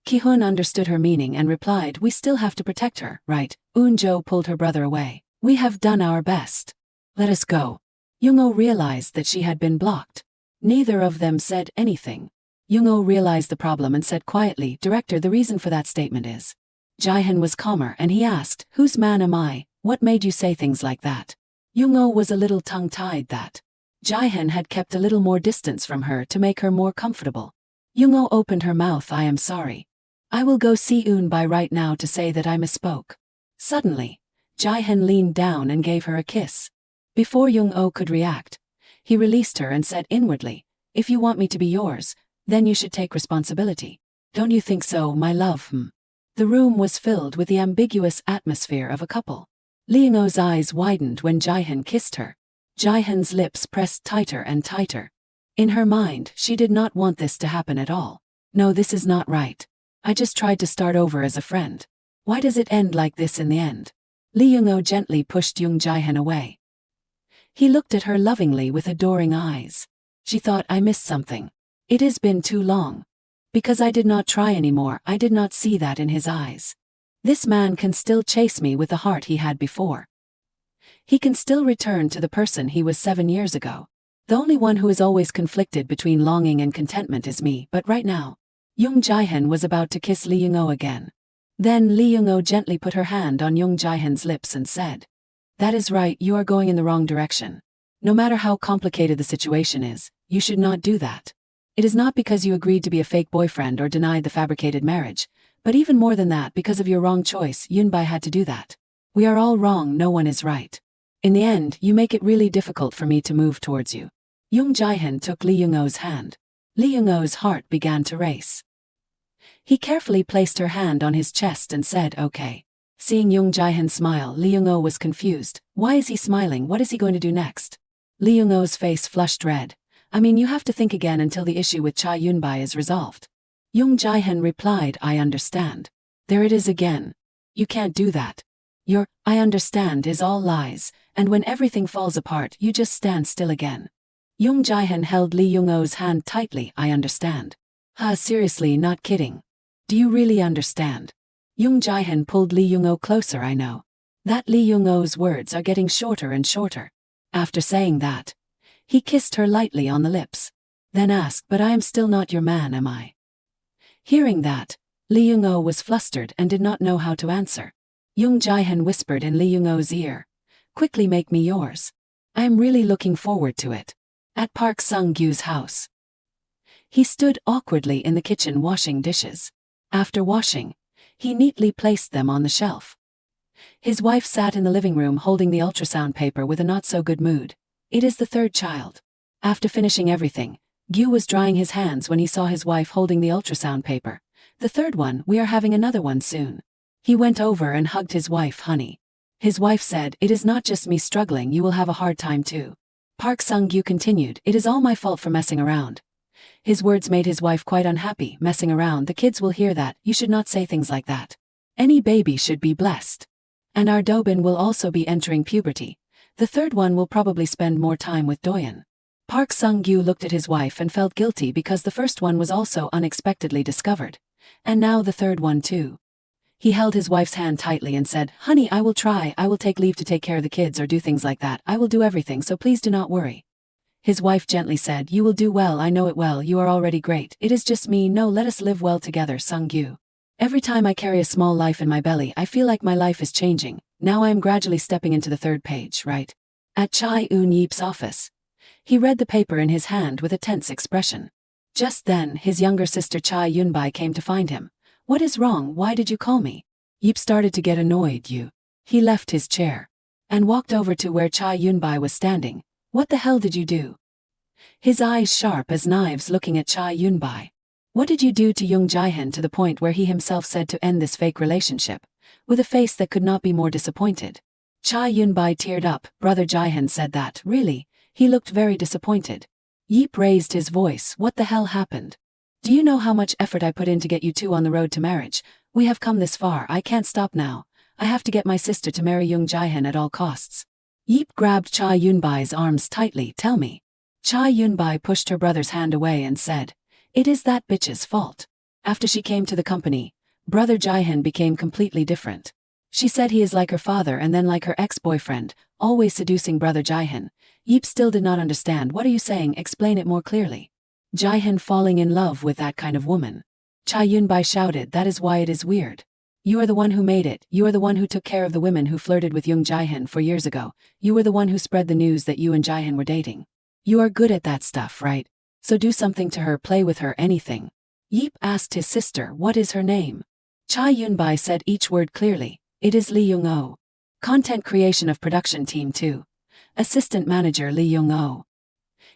Ki-hun understood her meaning and replied, we still have to protect her, right? Eun-jo pulled her brother away. We have done our best. Let us go. Jung-oh realized that she had been blocked. Neither of them said anything. Jung-oh realized the problem and said quietly, Director, the reason for that statement is. Jae-hyun was calmer and he asked, whose man am I? What made you say things like that? Jung-oh was a little tongue-tied that Jae-hyun had kept a little more distance from her to make her more comfortable. Jung-oh opened her mouth, I am sorry. I will go see Eun-bi right now to say that I misspoke. Suddenly, Jae-hyun leaned down and gave her a kiss. Before Jung-oh could react, he released her and said inwardly, if you want me to be yours, then you should take responsibility. Don't you think so, my love? The room was filled with the ambiguous atmosphere of a couple. Jung-oh's eyes widened when Jae-hyun kissed her. Jae-hyun's lips pressed tighter and tighter. In her mind, she did not want this to happen at all. No, this is not right. I just tried to start over as a friend. Why does it end like this in the end? Jung-oh gently pushed Jung Jae-hyun away. He looked at her lovingly with adoring eyes. She thought, I missed something. It has been too long. Because I did not try anymore, I did not see that in his eyes. This man can still chase me with the heart he had before. He can still return to the person he was 7 years ago. The only one who is always conflicted between longing and contentment is me, but right now. Jung Jae-hyun was about to kiss Jung-oh again. Then Jung-oh gently put her hand on Jung Jae-hyun's lips and said, That is right, you are going in the wrong direction. No matter how complicated the situation is, you should not do that. It is not because you agreed to be a fake boyfriend or denied the fabricated marriage, but even more than that, because of your wrong choice, Yunbai had to do that. We are all wrong, no one is right. In the end, you make it really difficult for me to move towards you. Young Jae-hyun took Lee Young-oh's hand. Lee Young-oh's heart began to race. He carefully placed her hand on his chest and said, okay. Seeing Young Jae-hyun smile, Lee Young-oh was confused. Why is he smiling? What is he going to do next? Lee Young-oh's face flushed red. I mean, you have to think again until the issue with Cha Yunbai is resolved. Young Jae-hyun replied, I understand. There it is again. You can't do that. Your, I understand is all lies, and when everything falls apart, you just stand still again. Young Jae-hyun held Lee Young-oh's hand tightly, I understand. Seriously, not kidding. Do you really understand? Young Jae-hyun pulled Lee Young-oh closer, I know. That Lee Young-oh's words are getting shorter and shorter. After saying that, he kissed her lightly on the lips. Then asked, but I am still not your man, am I? Hearing that, Lee Young-oh was flustered and did not know how to answer. Young Jae-hyun whispered in Lee Young-oh's ear, quickly make me yours. I am really looking forward to it. At Park Sung-gyu's house. He stood awkwardly in the kitchen washing dishes. After washing, he neatly placed them on the shelf. His wife sat in the living room holding the ultrasound paper with a not-so-good mood. It is the third child. After finishing everything, Gyu was drying his hands when he saw his wife holding the ultrasound paper. The third one, we are having another one soon. He went over and hugged his wife, honey. His wife said, it is not just me struggling, you will have a hard time too. Park Sung-gyu continued, it is all my fault for messing around. His words made his wife quite unhappy. Messing around, the kids will hear that, you should not say things like that. Any baby should be blessed. And our Dobin will also be entering puberty. The third one will probably spend more time with Doyeon. Park Sung-gyu looked at his wife and felt guilty because the first one was also unexpectedly discovered. And now the third one too. He held his wife's hand tightly and said, honey, I will try, I will take leave to take care of the kids or do things like that, I will do everything, so please do not worry. His wife gently said, you will do well, I know it well, you are already great, it is just me, no, let us live well together, Sung-gyu. Every time I carry a small life in my belly, I feel like my life is changing, now I am gradually stepping into the third page, right? At Chai Eun-yeep's office. He read the paper in his hand with a tense expression. Just then, his younger sister Chai Yunbai came to find him. What is wrong, why did you call me? Yeep started to get annoyed. He left his chair and walked over to where Chai Yunbai was standing. What the hell did you do? His eyes sharp as knives looking at Chai Yunbai. What did you do to Young Jae-hyun to the point where he himself said to end this fake relationship? With a face that could not be more disappointed. Chai Yunbai teared up. Brother Jae-hyun said that, really? He looked very disappointed. Yeep raised his voice. What the hell happened? Do you know how much effort I put in to get you two on the road to marriage? We have come this far, I can't stop now. I have to get my sister to marry Young Jae-hyun at all costs. Yeep grabbed Chai Yunbai's arms tightly. Tell me. Chai Yunbai pushed her brother's hand away and said, it is that bitch's fault. After she came to the company, Brother Jae-hyun became completely different. She said he is like her father and then like her ex-boyfriend, always seducing Brother Jae-hyun. Yeep still did not understand. What are you saying? Explain it more clearly. Jae-hyun falling in love with that kind of woman. Chai Yunbai shouted, that is why it is weird. You are the one who made it, you are the one who took care of the women who flirted with Young Jae-hyun 4 years ago, you were the one who spread the news that you and Jae-hyun were dating. You are good at that stuff, right? So do something to her, play with her, anything. Yeep asked his sister, what is her name? Chai Yunbai said each word clearly, it is Lee Young-oh. Content creation of production team 2. Assistant manager Lee Young-oh.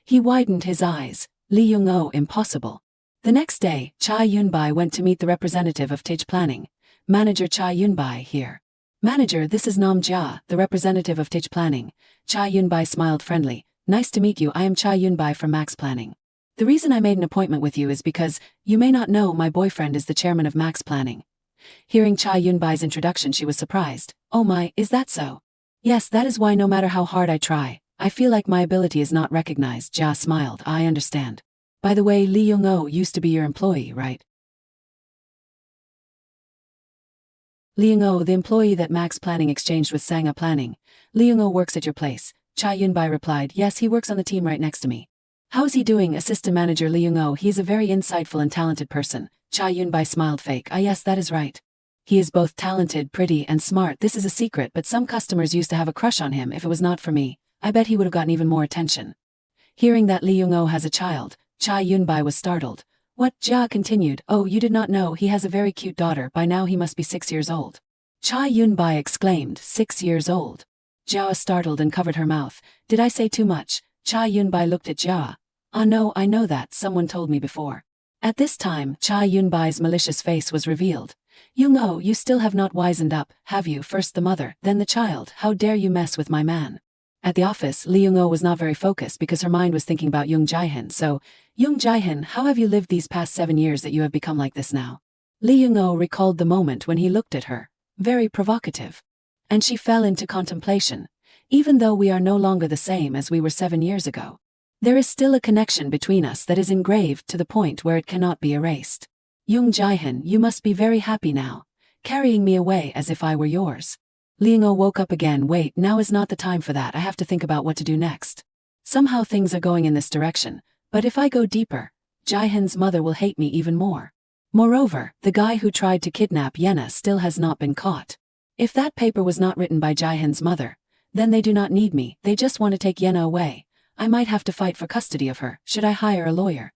He widened his eyes. Lee Young-oh, impossible. The next day, Chai Yunbai went to meet the representative of Tej Planning. Manager Chai Yunbai here. Manager, this is Nam Jia, the representative of Tej Planning. Chai Yunbai smiled friendly. Nice to meet you, I am Chai Yunbai from Max Planning. The reason I made an appointment with you is because, you may not know, my boyfriend is the chairman of Max Planning. Hearing Chai Yunbai's introduction, she was surprised. Oh my, is that so? Yes, that is why no matter how hard I try, I feel like my ability is not recognized. Jia smiled. I understand. By the way, Lee Young-oh used to be your employee, right? Lee Young-oh, the employee that Max Planning exchanged with Sangha Planning. Lee Young-oh works at your place. Chai Yunbai replied, yes, he works on the team right next to me. How is he doing? Assistant manager Lee Young-oh, he's a very insightful and talented person. Chai Yunbai smiled fake. Ah yes, that is right. He is both talented, pretty, and smart. This is a secret, but some customers used to have a crush on him. If it was not for me, I bet he would have gotten even more attention. Hearing that Lee Young-oh has a child, Cha Yun-bai was startled. What? Jia continued. Oh, you did not know he has a very cute daughter. By now he must be 6 years old. Cha Yun-bai exclaimed. 6 years old. Jia startled and covered her mouth. Did I say too much? Cha Yun-bai looked at Jia. Ah no, I know that, someone told me before. At this time, Cha Yun-bai's malicious face was revealed. Young-oh, you still have not wisened up, have you? First the mother, then the child. How dare you mess with my man? At the office, Lee Young-oh was not very focused because her mind was thinking about Young Jae-hin. So, Young Jae-hin, how have you lived these past 7 years that you have become like this now? Lee Young-oh recalled the moment when he looked at her. Very provocative. And she fell into contemplation. Even though we are no longer the same as we were 7 years ago, there is still a connection between us that is engraved to the point where it cannot be erased. Young Jae-hin, you must be very happy now, carrying me away as if I were yours. Lee Young-oh woke up again. Wait, now is not the time for that. I have to think about what to do next. Somehow things are going in this direction, but if I go deeper, Jae-hin's mother will hate me even more. Moreover, the guy who tried to kidnap Yena still has not been caught. If that paper was not written by Jae-hin's mother, then they do not need me, they just want to take Yena away. I might have to fight for custody of her. Should I hire a lawyer?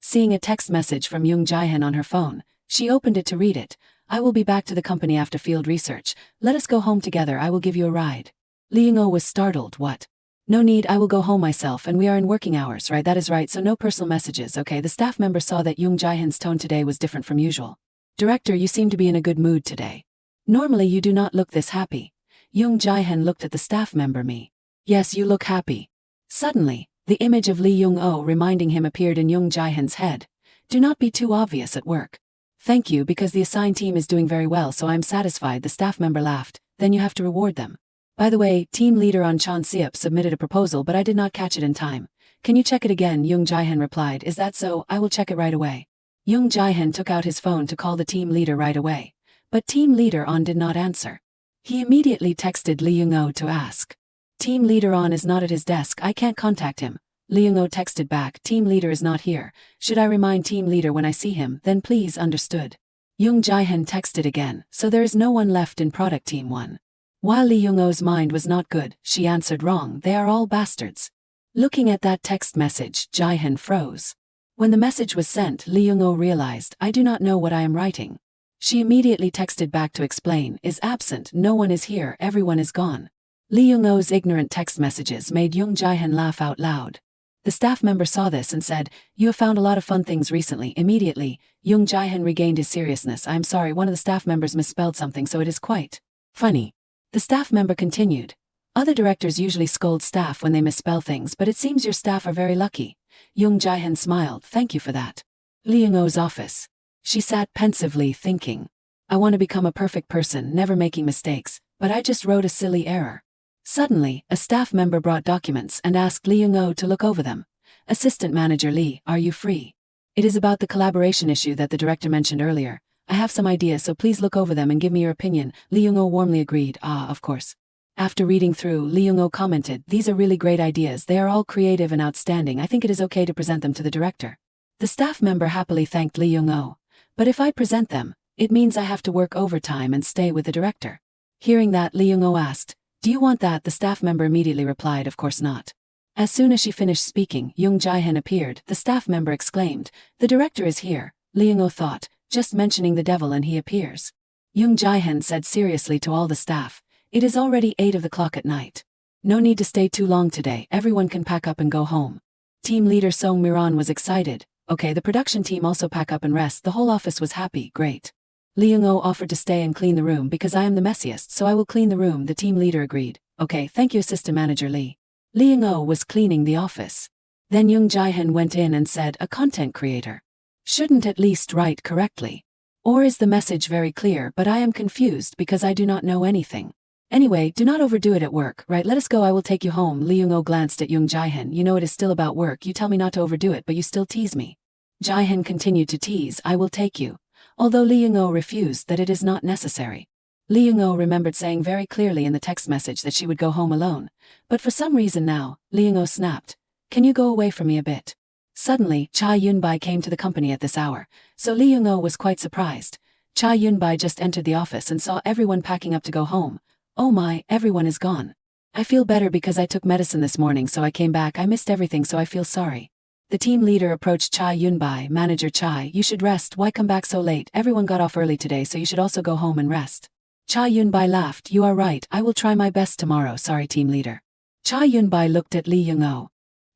Seeing a text message from Young Jae-hin on her phone, she opened it to read it. I will be back to the company after field research. Let us go home together. I will give you a ride. Lee Young-oh was startled. What? No need, I will go home myself, and we are in working hours, right? That is right, so no personal messages. Okay, the staff member saw that Young Jae-hin's tone today was different from usual. Director, you seem to be in a good mood today. Normally you do not look this happy. Young Jae-hin looked at the staff member. Me. Yes, you look happy. Suddenly, the image of Lee Young-oh reminding him appeared in Young Jae-hin's head. Do not be too obvious at work. Thank you, because the assigned team is doing very well, so I'm satisfied. The staff member laughed. Then you have to reward them. By the way, team leader on Chan Seop submitted a proposal, but I did not catch it in time. Can you check it again? Young Jae-hin replied. Is that so? I will check it right away. Young Jae-hin took out his phone to call the team leader right away. But team leader On did not answer. He immediately texted Lee Young-oh to ask. Team leader On is not at his desk. I can't contact him. Lee Young-oh texted back. Team leader is not here. Should I remind team leader when I see him? Then please. Understood. Young Jae-hin texted again. So there is no one left in product team 1. While Lee Young-oh's mind was not good, she answered wrong. They are all bastards. Looking at that text message, Jae-hin froze. When the message was sent, Lee Young-oh realized, I do not know what I am writing. She immediately texted back to explain. Is absent. No one is here. Everyone is gone. Lee Young-oh's ignorant text messages made Young Jae-hin laugh out loud. The staff member saw this and said, you have found a lot of fun things recently. Immediately, Young Jae-hin regained his seriousness. I am sorry, one of the staff members misspelled something, so it is quite funny. The staff member continued. Other directors usually scold staff when they misspell things, but it seems your staff are very lucky. Young Jae-hin smiled. Thank you for that. Lee Young-oh's office. She sat pensively thinking. I want to become a perfect person, never making mistakes, but I just wrote a silly error. Suddenly, a staff member brought documents and asked Lee Young-oh to look over them. Assistant Manager Lee, are you free? It is about the collaboration issue that the director mentioned earlier. I have some ideas, so please look over them and give me your opinion. Lee Young-oh warmly agreed. Ah, of course. After reading through, Lee Young-oh commented, these are really great ideas. They are all creative and outstanding. I think it is okay to present them to the director. The staff member happily thanked Lee Young-oh. But if I present them, it means I have to work overtime and stay with the director. Hearing that, Lee Young-oh asked, do you want that? The staff member immediately replied, of course not. As soon as she finished speaking, Young Jae-hin appeared. The staff member exclaimed, the director is here. Lee Young-oh thought, just mentioning the devil and he appears. Young Jae-hin said seriously to all the staff, it is already 8 o'clock at night. No need to stay too long today. Everyone can pack up and go home. Team leader Song Miran was excited. Okay, the production team also pack up and rest. The whole office was happy. Great. Lee Young-oh offered to stay and clean the room because I am the messiest, so I will clean the room. The team leader agreed. Okay, thank you, Assistant Manager Lee. Lee Young-oh was cleaning the office. Then Young Jae-hin went in and said, a content creator shouldn't at least write correctly. Or is the message very clear? But I am confused because I do not know anything. Anyway, do not overdo it at work, right? Let us go, I will take you home. Lee Young-oh glanced at Young Jae-hin. You know it is still about work. You tell me not to overdo it, but you still tease me. Jae-hin continued to tease, I will take you. Although Lee Young-oh refused that it is not necessary. Lee Young-oh remembered saying very clearly in the text message that she would go home alone. But for some reason now, Lee Young-oh snapped. Can you go away from me a bit? Suddenly, Cha Yun-bai came to the company at this hour, so Lee Young-oh was quite surprised. Cha Yunbai just entered the office and saw everyone packing up to go home. Oh my, everyone is gone. I feel better because I took medicine this morning, so I came back. I missed everything, so I feel sorry. The team leader approached Cha Yunbai. Manager Chai, you should rest. Why come back so late? Everyone got off early today, so you should also go home and rest. Cha Yunbai laughed. You are right, I will try my best tomorrow. Sorry, team leader. Cha Yunbai looked at Lee Young-oh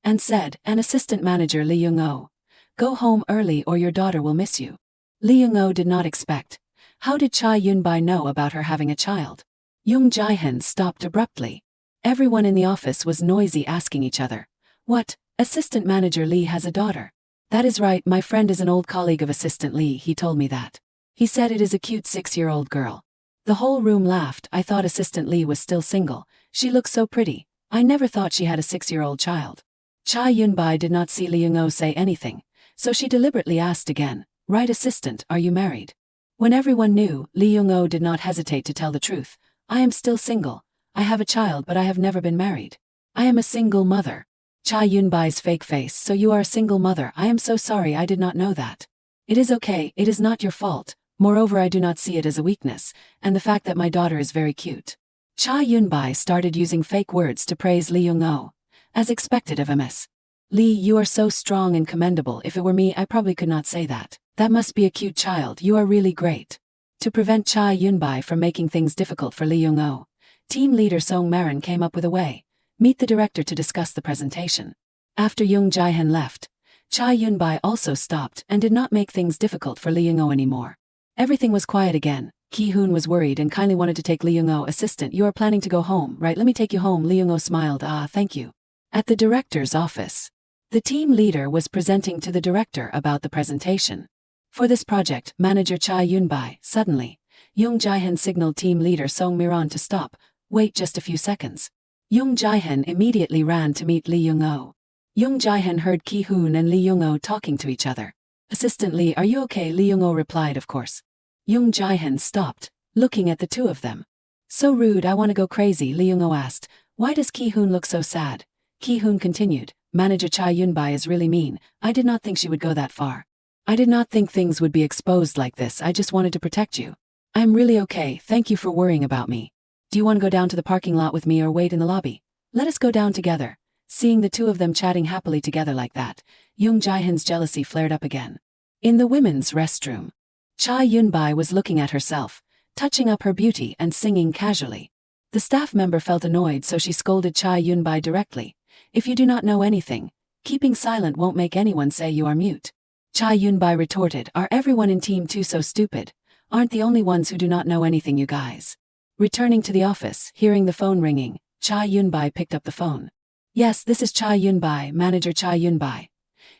and said, an assistant manager Lee Young-oh, go home early or your daughter will miss you. Lee Young-oh did not expect. How did Cha Yunbai know about her having a child? Young Jae-hyun stopped abruptly. Everyone in the office was noisy, asking each other, what? Assistant manager Lee has a daughter. That is right, my friend is an old colleague of Assistant Lee, he told me that. He said it is a cute 6-year-old girl. The whole room laughed. I thought Assistant Lee was still single. She looks so pretty. I never thought she had a 6-year-old child. Cha Yunbai did not see Lee Young-oh say anything, so she deliberately asked again, right assistant, are you married? When everyone knew, Lee Young-oh did not hesitate to tell the truth. I am still single. I have a child but I have never been married. I am a single mother. Cha Yunbai's fake face. So you are a single mother. I am so sorry, I did not know that. It is okay, it is not your fault. Moreover, I do not see it as a weakness, and the fact that my daughter is very cute. Cha Yunbai started using fake words to praise Lee Young-oh, as expected of MS. Lee, you are so strong and commendable. If it were me, I probably could not say that. That must be a cute child. You are really great. To prevent Cha Yunbai from making things difficult for Lee Young-oh, team leader Song Marin came up with a way. Meet the director to discuss the presentation. After Young Jae-hyun left, Cha Yunbai also stopped and did not make things difficult for Lee Young-oh anymore. Everything was quiet again. Ki-hoon was worried and kindly wanted to take Lee Young-oh. Assistant, you are planning to go home, right? Let me take you home. Lee Young-oh smiled. Thank you. At the director's office, the team leader was presenting to the director about the presentation. For this project, manager Cha Yunbai, suddenly, Young Jae-hyun signaled team leader Song Miran to stop. Wait just a few seconds. Young Jae-hyun immediately ran to meet Lee Young-oh. Young Jae-hyun heard Ki-hoon and Lee Young-oh talking to each other. Assistant Lee, are you okay? Lee Young-oh replied, of course. Young Jae-hyun stopped, looking at the two of them. So rude, I want to go crazy, Lee Young-oh asked. Why does Ki-hoon look so sad? Ki-hoon continued, manager Cha Yunbai is really mean. I did not think she would go that far. I did not think things would be exposed like this. I just wanted to protect you. I am really okay, thank you for worrying about me. Do you want to go down to the parking lot with me or wait in the lobby? Let us go down together. Seeing the two of them chatting happily together like that, Young Jae-hyun's jealousy flared up again. In the women's restroom, Cha Yunbai was looking at herself, touching up her beauty and singing casually. The staff member felt annoyed, so she scolded Cha Yunbai directly. If you do not know anything, keeping silent won't make anyone say you are mute. Cha Yunbai retorted, are everyone in team 2 so stupid? Aren't the only ones who do not know anything, you guys? Returning to the office, hearing the phone ringing, Cha Yunbai picked up the phone. Yes, this is Cha Yunbai, manager Cha Yunbai.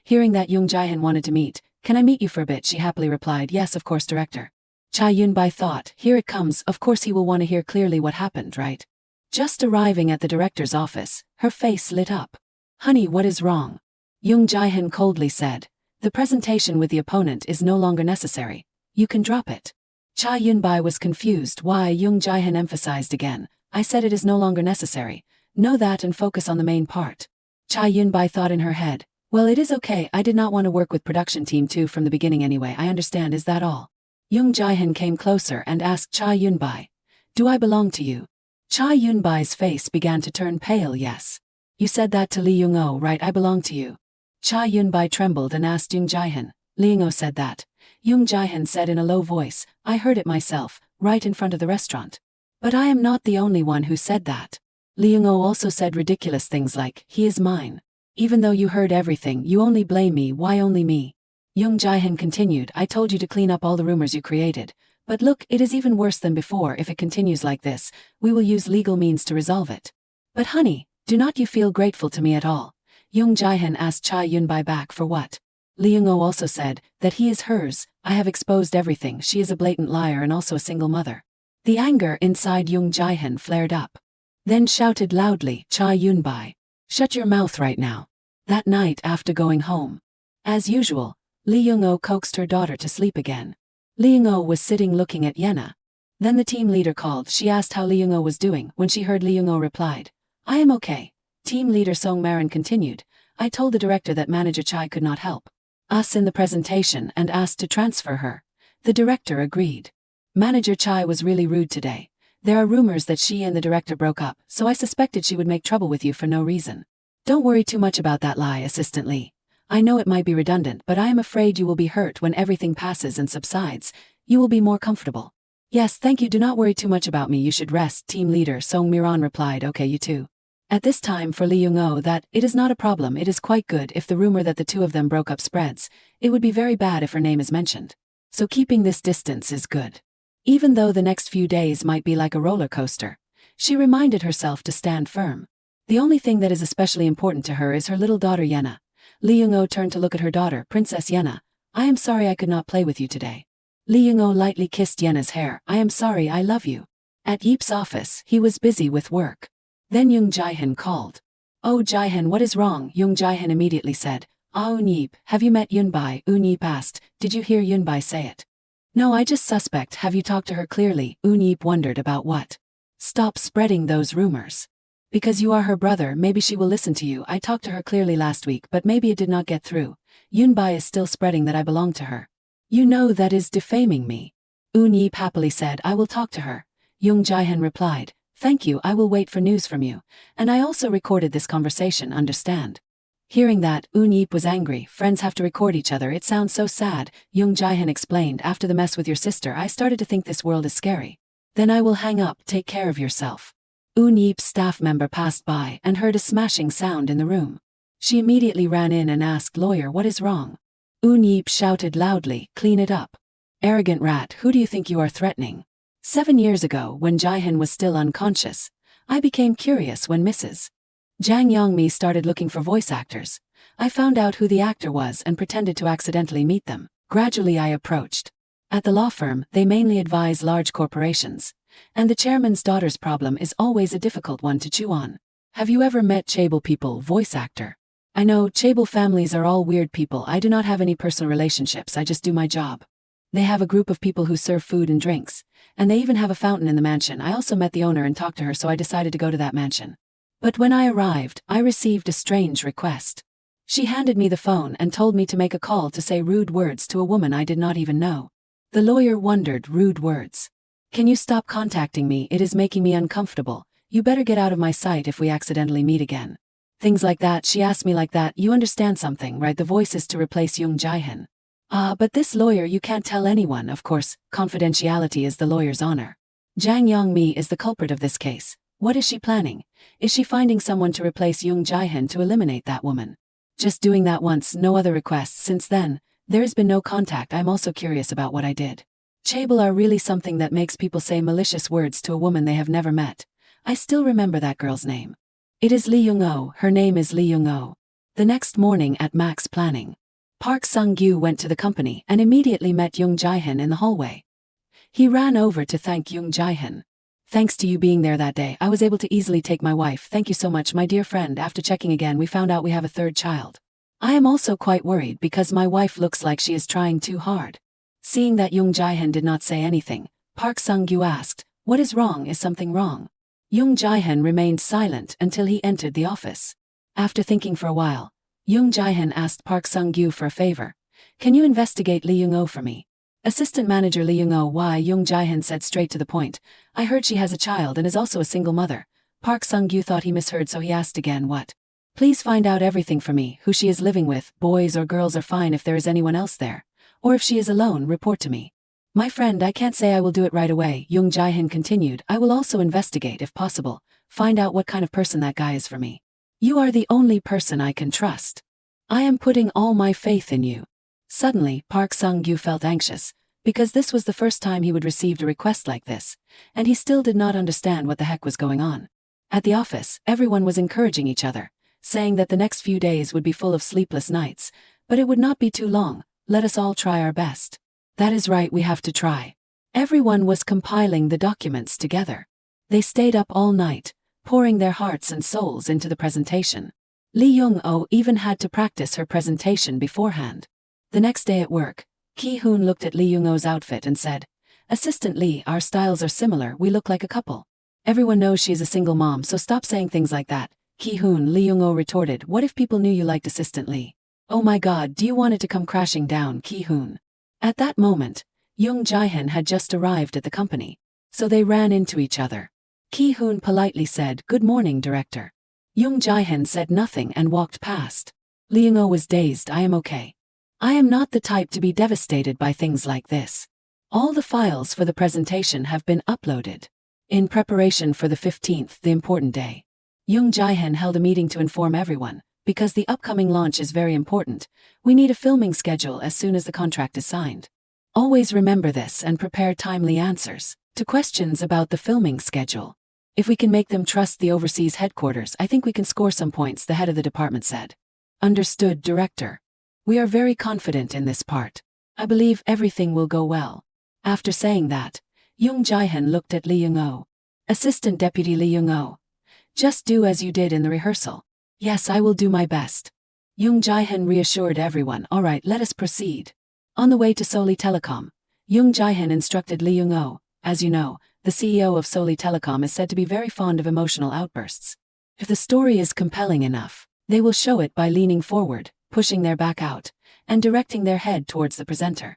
Hearing that Young Jae-hyun wanted to meet, can I meet you for a bit? She happily replied, yes, of course, director. Cha Yunbai thought, here it comes, of course he will want to hear clearly what happened, right? Just arriving at the director's office, her face lit up. Honey, what is wrong? Young Jae-hyun coldly said, the presentation with the opponent is no longer necessary. You can drop it. Cha Yunbai was confused why Young Jae-hyun emphasized again, I said it is no longer necessary. Know that and focus on the main part. Cha Yunbai thought in her head, well, it is okay, I did not want to work with production team 2 from the beginning anyway, I understand, is that all? Young Jae-hyun came closer and asked Cha Yunbai, do I belong to you? Cha Yunbai's face began to turn pale. Yes. You said that to Lee Young-oh, right? I belong to you. Cha Yunbai trembled and asked Young Jae-hyun, Lee Young-oh said that. Young Jae-hyun said in a low voice, I heard it myself, right in front of the restaurant. But I am not the only one who said that. Lee Young-oh also said ridiculous things like, he is mine. Even though you heard everything, you only blame me. Why only me? Young Jae-hyun continued, I told you to clean up all the rumors you created. But look, it is even worse than before. If it continues like this, we will use legal means to resolve it. But honey, do not you feel grateful to me at all? Young Jae-hyun asked Cha Yunbai back, for what? Lee Young-oh also said, that he is hers. I have exposed everything. She is a blatant liar and also a single mother. The anger inside Young Jae-hyun flared up. Then shouted loudly, Cha Yunbai, shut your mouth right now. That night after going home, as usual, Lee Young-oh coaxed her daughter to sleep again. Lee Young-oh was sitting looking at Yena. Then the team leader called. She asked how Lee Young-oh was doing. When she heard Lee Young-oh replied, I am okay. Team leader Song Marin continued, I told the director that manager Chai could not help us in the presentation and asked to transfer her. The director agreed. Manager Chai was really rude today. There are rumors that she and the director broke up, so I suspected she would make trouble with you for no reason. Don't worry too much about that lie, Assistant Lee. I know it might be redundant, but I am afraid you will be hurt when everything passes and subsides. You will be more comfortable. Yes, thank you. Do not worry too much about me. You should rest. Team leader Song Miran replied. Okay, you too. At this time for Lee Young-oh that it is not a problem. It is quite good if the rumor that the two of them broke up spreads. It would be very bad if her name is mentioned. So keeping this distance is good. Even though the next few days might be like a roller coaster, she reminded herself to stand firm. The only thing that is especially important to her is her little daughter Yena. Lee Young-oh turned to look at her daughter, Princess Yena. I am sorry I could not play with you today. Lee Young-oh lightly kissed Yena's hair. I am sorry, I love you. At Yeep's office, he was busy with work. Then Young Jae-hyun called. Oh Jae-hyun, what is wrong? Young Jae-hyun immediately said. Yeep, have you met Yunbai? Yeep asked. Did you hear Yunbai say it? No, I just suspect. Have you talked to her clearly? Yeep wondered about what. Stop spreading those rumors. Because you are her brother, maybe she will listen to you. I talked to her clearly last week, but maybe it did not get through. Yunbai is still spreading that I belong to her. You know that is defaming me. Yeep happily said. I will talk to her. Young Jae-hyun replied. Thank you, I will wait for news from you. And I also recorded this conversation, understand? Hearing that, Yeep was angry. Friends have to record each other, it sounds so sad. Young Jae-hyun explained. After the mess with your sister, I started to think this world is scary. Then I will hang up. Take care of yourself. Yeep's staff member passed by and heard a smashing sound in the room. She immediately ran in and asked, Lawyer, what is wrong? Yeep shouted loudly, clean it up. Arrogant rat, who do you think you are threatening? 7 years ago, when Jae-hyun was still unconscious, I became curious when Mrs. Jang Yongmi started looking for voice actors. I found out who the actor was and pretended to accidentally meet them. Gradually I approached. At the law firm, they mainly advise large corporations. And the chairman's daughter's problem is always a difficult one to chew on. Have you ever met Chaebol people, voice actor? I know, Chaebol families are all weird people. I do not have any personal relationships, I just do my job. They have a group of people who serve food and drinks. And they even have a fountain in the mansion. I also met the owner and talked to her, so I decided to go to that mansion. But when I arrived, I received a strange request. She handed me the phone and told me to make a call to say rude words to a woman I did not even know. The lawyer wondered, rude words. Can you stop contacting me? It is making me uncomfortable. You better get out of my sight if we accidentally meet again. Things like that. She asked me like that. You understand something, right? The voice is to replace Young Jae-hyun. But this lawyer, you can't tell anyone, of course. Confidentiality is the lawyer's honor. Jang Yong-mi is the culprit of this case. What is she planning? Is she finding someone to replace Young Jae-hyun to eliminate that woman? Just doing that once, no other requests. Since then, there has been no contact. I'm also curious about what I did. Chaebol are really something that makes people say malicious words to a woman they have never met. I still remember that girl's name. It is Lee Young-oh. Her name is Lee Young-oh. The next morning at Max Planning, Park Sung-gyu went to the company and immediately met Young Jae-hyun in the hallway. He ran over to thank Young Jae-hyun. Thanks to you being there that day, I was able to easily take my wife. Thank you so much, my dear friend. After checking again, we found out we have a third child. I am also quite worried because my wife looks like she is trying too hard. Seeing that Young Jae-hyun did not say anything, Park Sung-gyu asked, what is wrong? Is something wrong? Young Jae-hyun remained silent until he entered the office. After thinking for a while, Young Jae-hyun asked Park Sung-gyu for a favor. Can you investigate Lee Young-oh for me? Assistant manager Lee Young-oh. Why? Young Jae-hyun said straight to the point. I heard she has a child and is also a single mother. Park Sung-gyu thought he misheard, so he asked again, what? Please find out everything for me, who she is living with, boys or girls are fine if there is anyone else there. Or if she is alone, report to me. My friend, I can't say I will do it right away, Young Jae-hyun continued. I will also investigate if possible, find out what kind of person that guy is for me. You are the only person I can trust. I am putting all my faith in you. Suddenly, Park Sung-gyu felt anxious, because this was the first time he would receive a request like this, and he still did not understand what the heck was going on. At the office, everyone was encouraging each other, saying that the next few days would be full of sleepless nights, but it would not be too long. Let us all try our best. That is right, we have to try. Everyone was compiling the documents together. They stayed up all night, pouring their hearts and souls into the presentation. Lee Young-oh even had to practice her presentation beforehand. The next day at work, Ki-hoon looked at Lee Young-oh's outfit and said, Assistant Lee, our styles are similar, we look like a couple. Everyone knows she is a single mom, so stop saying things like that. Ki-hoon, Lee Young-oh retorted, what if people knew you liked Assistant Lee? Oh my god, do you want it to come crashing down, Ki-hoon? At that moment, Jung Jae-hyun had just arrived at the company, so they ran into each other. Ki-hoon politely said, "Good morning, director." Jung Jae-hyun said nothing and walked past. Lee Young-oh was dazed. "I am okay. I am not the type to be devastated by things like this. All the files for the presentation have been uploaded. In preparation for the 15th, the important day, Jung Jae-hyun held a meeting to inform everyone, because the upcoming launch is very important, we need a filming schedule as soon as the contract is signed. Always remember this and prepare timely answers to questions about the filming schedule. If we can make them trust the overseas headquarters, I think we can score some points," the head of the department said. "Understood, director. We are very confident in this part. I believe everything will go well." After saying that, Jung Jae-hyun looked at Lee Young-oh. "Assistant Deputy Lee Young-oh, just do as you did in the rehearsal." "Yes, I will do my best." Jung Jae-hyun reassured everyone. "All right, let us proceed." On the way to Seoul Telecom, Jung Jae-hyun instructed Lee Young-oh. As you know, the CEO of Seoul Telecom is said to be very fond of emotional outbursts. If the story is compelling enough, they will show it by leaning forward, pushing their back out, and directing their head towards the presenter.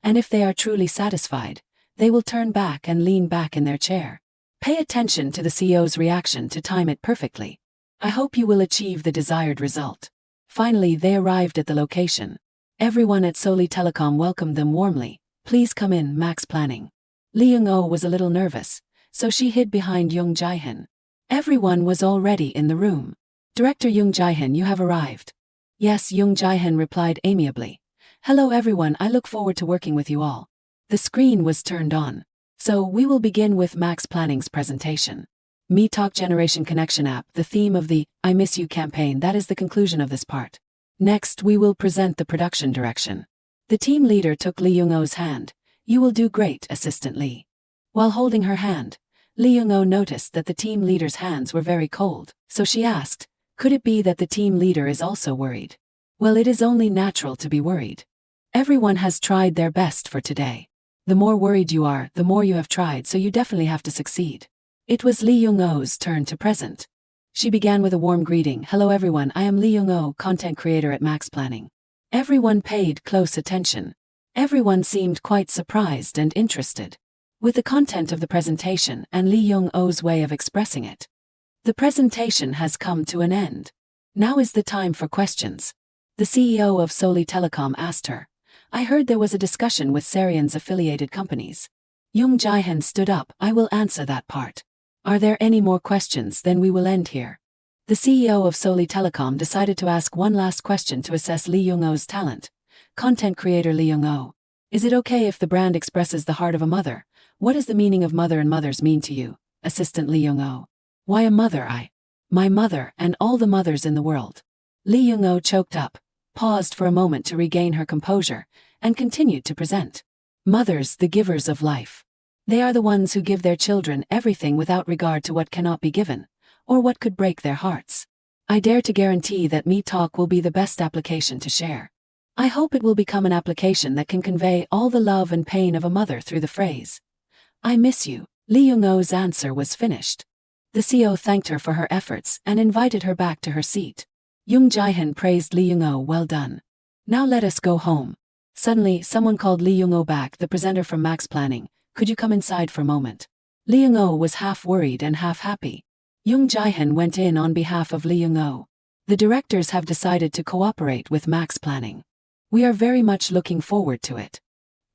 And if they are truly satisfied, they will turn back and lean back in their chair. Pay attention to the CEO's reaction to time it perfectly. I hope you will achieve the desired result. Finally, they arrived at the location. Everyone at Seoul Telecom welcomed them warmly. "Please come in, Max Planning." Lee Young-oh was a little nervous, so she hid behind Jung Jae-hyun. Everyone was already in the room. "Director Jung Jae-hyun, you have arrived." "Yes," Jung Jae-hyun replied amiably. "Hello everyone, I look forward to working with you all." The screen was turned on. So we will begin with Max Planning's presentation. Me Talk Generation Connection App, the theme of the I Miss You campaign. That is the conclusion of this part. Next, we will present the production direction. The team leader took Lee Young-oh's hand. "You will do great, Assistant Lee." While holding her hand, Lee Young-oh noticed that the team leader's hands were very cold, so she asked, "Could it be that the team leader is also worried?" "Well, it is only natural to be worried. Everyone has tried their best for today. The more worried you are, the more you have tried, so you definitely have to succeed." It was Lee Young-oh's turn to present. She began with a warm greeting. "Hello everyone, I am Lee Young-oh, content creator at Max Planning." Everyone paid close attention. Everyone seemed quite surprised and interested with the content of the presentation and Lee Young-oh's way of expressing it. The presentation has come to an end. Now is the time for questions. The CEO of Seoul Telecom asked her. "I heard there was a discussion with Sarian's affiliated companies." Jung Jae-hyun stood up. "I will answer that part. Are there any more questions? Then we will end here." The CEO of Seoul Telecom decided to ask one last question to assess Lee Young-oh's talent. Content creator Lee Young-oh, is it okay if the brand expresses the heart of a mother? What is the meaning of mother and mothers mean to you? Assistant Lee Young-oh. "Why a mother? My mother and all the mothers in the world." Lee Young-oh choked up, paused for a moment to regain her composure, and continued to present. "Mothers, the givers of life. They are the ones who give their children everything without regard to what cannot be given, or what could break their hearts. I dare to guarantee that Me Talk will be the best application to share. I hope it will become an application that can convey all the love and pain of a mother through the phrase, 'I miss you.'" Lee Young-oh's answer was finished. The CEO thanked her for her efforts and invited her back to her seat. Jung Jae-hyun praised Lee Young-oh. "Well done. Now let us go home." Suddenly, someone called Lee Young-oh back. "The presenter from Max Planning, could you come inside for a moment?" Lee Young-oh was half worried and half happy. Jung Jae-hyun went in on behalf of Lee Young-oh. "The directors have decided to cooperate with Max Planning. We are very much looking forward to it."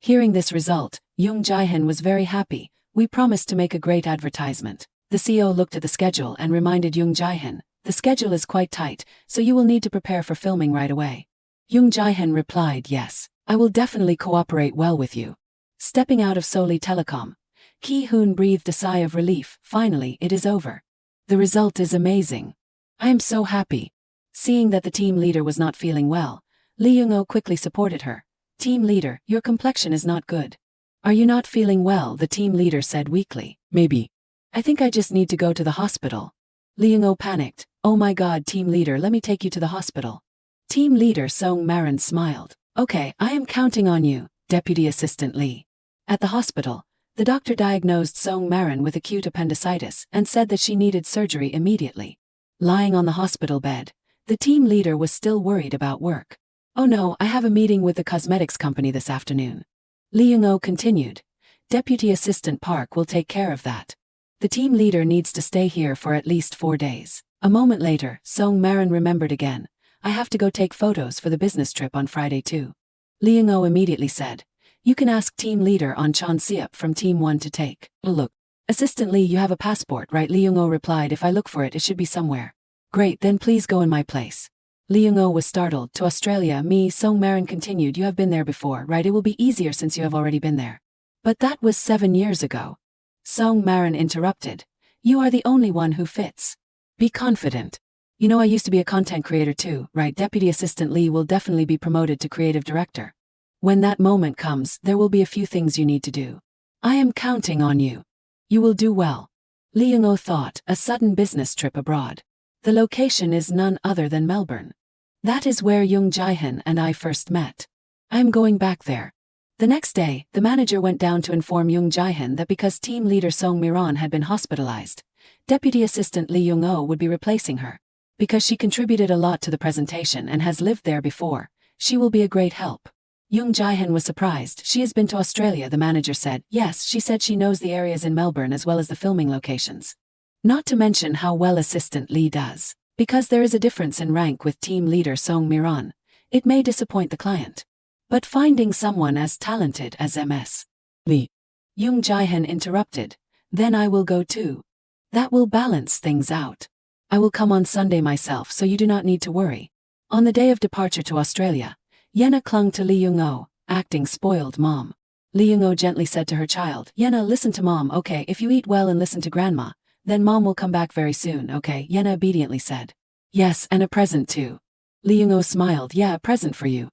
Hearing this result, Jung Jae-hyun was very happy. "We promised to make a great advertisement." The CEO looked at the schedule and reminded Jung Jae-hyun, "The schedule is quite tight, so you will need to prepare for filming right away." Jung Jae-hyun replied, "Yes, I will definitely cooperate well with you." Stepping out of Seoul Telecom, Ki-hoon breathed a sigh of relief. Finally, it is over. The result is amazing. I am so happy. Seeing that the team leader was not feeling well, Lee Young-oh quickly supported her. "Team leader, your complexion is not good. Are you not feeling well?" the team leader said weakly. "Maybe. I think I just need to go to the hospital." Lee Young-oh panicked. "Oh my god, team leader, let me take you to the hospital." Team leader Song Marin smiled. "Okay, I am counting on you, Deputy Assistant Lee." At the hospital, the doctor diagnosed Song Marin with acute appendicitis and said that she needed surgery immediately. Lying on the hospital bed, the team leader was still worried about work. "Oh no, I have a meeting with the cosmetics company this afternoon. Lee Young-oh continued. Deputy Assistant Park will take care of that. The team leader needs to stay here for at least 4 days. A moment later, Song Marin remembered again. I have to go take photos for the business trip on Friday too. Lee Young-oh immediately said. You can ask team leader On Chan-seop from team 1 to take a look. Assistant Lee, you have a passport, right? Lee Young-oh replied. If I look for it, it should be somewhere. Great, then please go in my place. Lee Young-oh was startled. To Australia, me, Song Marin continued. You have been there before, right? It will be easier since you have already been there. But that was 7 years ago. Song Marin interrupted. You are the only one who fits. Be confident. You know I used to be a content creator too, right? Deputy Assistant Lee will definitely be promoted to creative director. When that moment comes, there will be a few things you need to do. I am counting on you. You will do well. Lee Young-oh thought, a sudden business trip abroad. The location is none other than Melbourne. That is where Young Jae-hyun and I first met. I am going back there. The next day, the manager went down to inform Young Jae-hyun that because team leader Song Miran had been hospitalized, Deputy Assistant Lee Young-oh would be replacing her. Because she contributed a lot to the presentation and has lived there before, she will be a great help. Young Jae-hyun was surprised. She has been to Australia, the manager said. Yes, she said she knows the areas in Melbourne as well as the filming locations. Not to mention how well Assistant Lee does. Because there is a difference in rank with team leader Song Miran, it may disappoint the client. But finding someone as talented as MS Lee. Young Jae-hyun interrupted. Then I will go too. That will balance things out. I will come on Sunday myself, so you do not need to worry. On the day of departure to Australia, Yena clung to Lee Young-oh, acting spoiled mom. Lee Young-oh gently said to her child, Yena, listen to mom, okay? If you eat well and listen to grandma, then mom will come back very soon, okay? Yena obediently said. Yes, and a present too. Lee Young-oh smiled. Yeah, a present for you.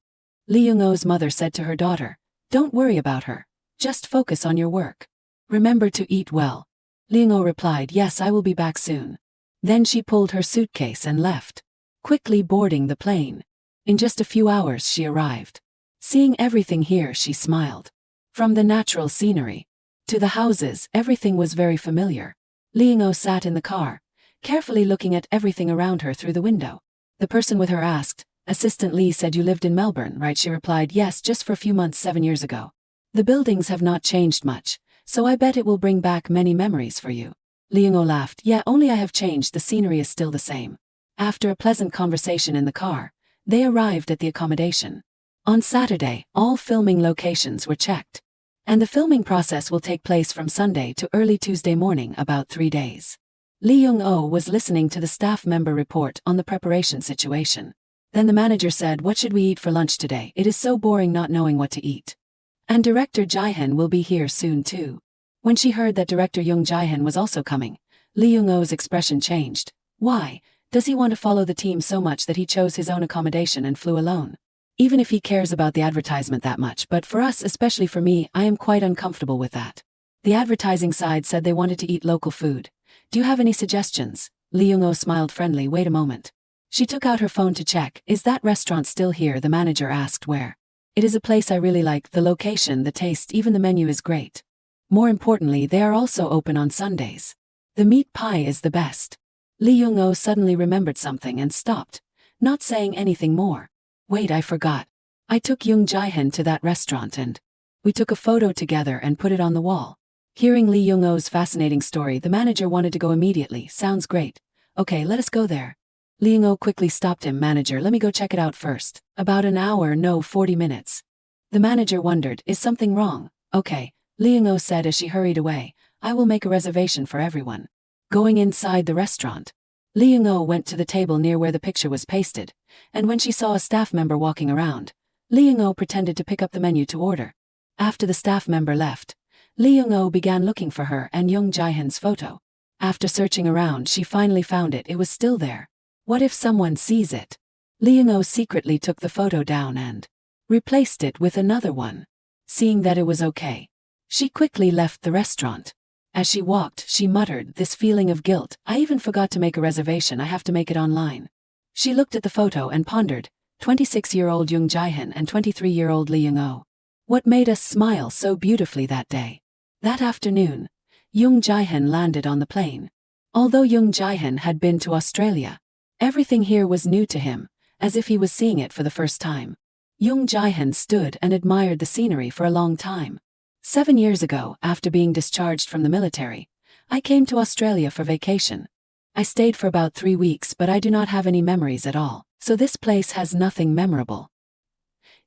Lee Young-oh's mother said to her daughter, don't worry about her. Just focus on your work. Remember to eat well. Lee Young-oh replied, yes, I will be back soon. Then she pulled her suitcase and left, quickly boarding the plane. In just a few hours she arrived. Seeing everything here, she smiled. From the natural scenery to the houses, everything was very familiar. Lee Young-oh sat in the car, carefully looking at everything around her through the window. The person with her asked, Assistant Lee said you lived in Melbourne, right? She replied, yes, just for a few months 7 years ago. The buildings have not changed much, so I bet it will bring back many memories for you. Lee Young-oh laughed. Yeah, only I have changed, the scenery is still the same. After a pleasant conversation in the car, they arrived at the accommodation. On Saturday, all filming locations were checked. And the filming process will take place from Sunday to early Tuesday morning, about 3 days. Lee Young-oh was listening to the staff member report on the preparation situation. Then the manager said, what should we eat for lunch today? It is so boring not knowing what to eat. And Director Jae-hyun will be here soon too. When she heard that Director Young Jae-hyun was also coming, Lee Young-oh's expression changed. Why? Does he want to follow the team so much that he chose his own accommodation and flew alone? Even if he cares about the advertisement that much, but for us, especially for me, I am quite uncomfortable with that. The advertising side said they wanted to eat local food. Do you have any suggestions? Lee Young-oh smiled friendly. Wait a moment. She took out her phone to check. Is that restaurant still here? The manager asked. Where? It is a place I really like. The location, the taste, even the menu is great. More importantly, they are also open on Sundays. The meat pie is the best. Lee Young-oh suddenly remembered something and stopped, not saying anything more. Wait, I forgot. I took Young Jae-hyun to that restaurant and we took a photo together and put it on the wall. Hearing Lee Young-oh's fascinating story, the manager wanted to go immediately. Sounds great. Okay, let us go there. Lee Young-oh quickly stopped him. Manager, let me go check it out first. About an hour, no, 40 minutes. The manager wondered, is something wrong? Okay, Lee Young-oh said as she hurried away. I will make a reservation for everyone. Going inside the restaurant, Lee Young-oh went to the table near where the picture was pasted, and when she saw a staff member walking around, Lee Young-oh pretended to pick up the menu to order. After the staff member left, Lee Young-oh began looking for her and Young Jae-hyun's photo. After searching around, she finally found it. It was still there. What if someone sees it? Lee Young-oh secretly took the photo down and replaced it with another one. Seeing that it was okay, she quickly left the restaurant. As she walked, she muttered, this feeling of guilt. I even forgot to make a reservation. I have to make it online. She looked at the photo and pondered, 26-year-old Young Jae-hyun and 23-year-old Lee Young-oh. What made us smile so beautifully that day? That afternoon, Young Jae-hyun landed on the plane. Although Young Jae-hyun had been to Australia, everything here was new to him, as if he was seeing it for the first time. Jung Jae-hyun stood and admired the scenery for a long time. 7 years ago, after being discharged from the military, I came to Australia for vacation. I stayed for about 3 weeks, but I do not have any memories at all, so this place has nothing memorable.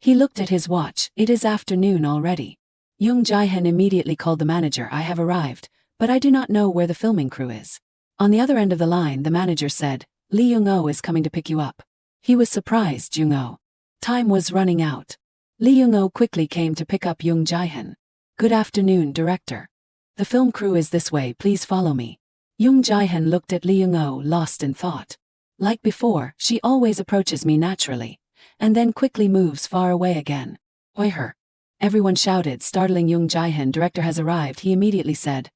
He looked at his watch. It is afternoon already. Jung Jae-hyun immediately called the manager. I have arrived, but I do not know where the filming crew is. On the other end of the line, the manager said, Lee Young-oh is coming to pick you up. He was surprised. Young-oh. Time was running out. Lee Young-oh quickly came to pick up Jung Jae-hyun. Good afternoon, director. The film crew is this way, please follow me. Jung Jae-hyun looked at Lee Young-oh, lost in thought. Like before, she always approaches me naturally, and then quickly moves far away again. Oi her. Everyone shouted, startling Jung Jae-hyun. Director has arrived. He immediately said,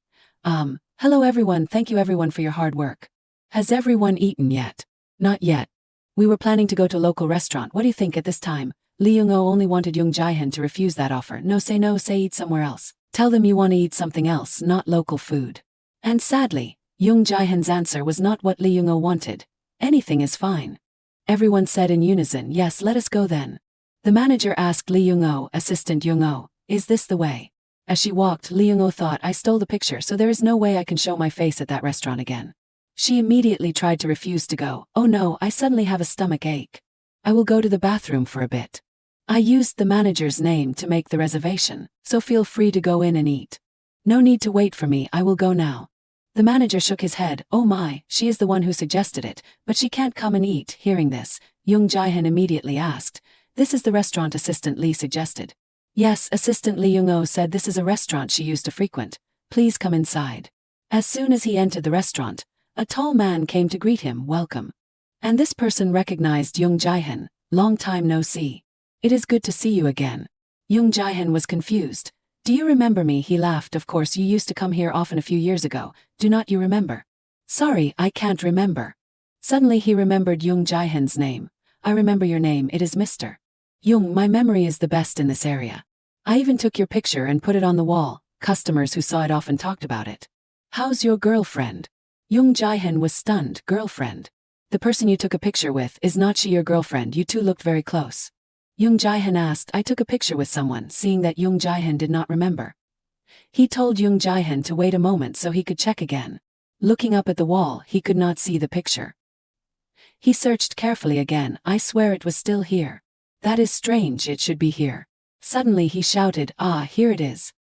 hello everyone, thank you everyone for your hard work. Has everyone eaten yet? Not yet. We were planning to go to a local restaurant. What do you think at this time? Lee Young-oh only wanted Jung Jae-hyun to refuse that offer. No, say eat somewhere else. Tell them you want to eat something else, not local food. And sadly, Jung Jae-hyun's answer was not what Lee Young-oh wanted. Anything is fine. Everyone said in unison, yes, let us go then. The manager asked Lee Young-oh, Assistant Young-oh, is this the way? As she walked, Lee Young-oh thought, I stole the picture, so there is no way I can show my face at that restaurant again. She immediately tried to refuse to go. Oh no, I suddenly have a stomach ache. I will go to the bathroom for a bit. I used the manager's name to make the reservation, so feel free to go in and eat. No need to wait for me, I will go now. The manager shook his head. Oh my, she is the one who suggested it, but she can't come and eat. Hearing this, Jung Jae-hyun immediately asked, this is the restaurant Assistant Lee suggested. Yes, Assistant Lee Young-oh said this is a restaurant she used to frequent. Please come inside. As soon as he entered the restaurant, a tall man came to greet him. Welcome. And this person recognized Jung Jae-hyun. Long time no see. It is good to see you again. Jung Jae-hyun was confused. Do you remember me? He laughed. Of course, you used to come here often a few years ago. Do not you remember? Sorry, I can't remember. Suddenly he remembered Jung Jae-hyun's name. I remember your name, it is Mr. Jung. My memory is the best in this area. I even took your picture and put it on the wall. Customers who saw it often talked about it. How's your girlfriend? Jung Jae-hyun was stunned. Girlfriend? The person you took a picture with, is not she your girlfriend? You two looked very close. Jung Jae-hyun asked. I took a picture with someone. Seeing that Jung Jae-hyun did not remember, he told Jung Jae-hyun to wait a moment so he could check again. Looking up at the wall, he could not see the picture. He searched carefully again. I swear it was still here. That is strange, it should be here. Suddenly he shouted, ah, here it is.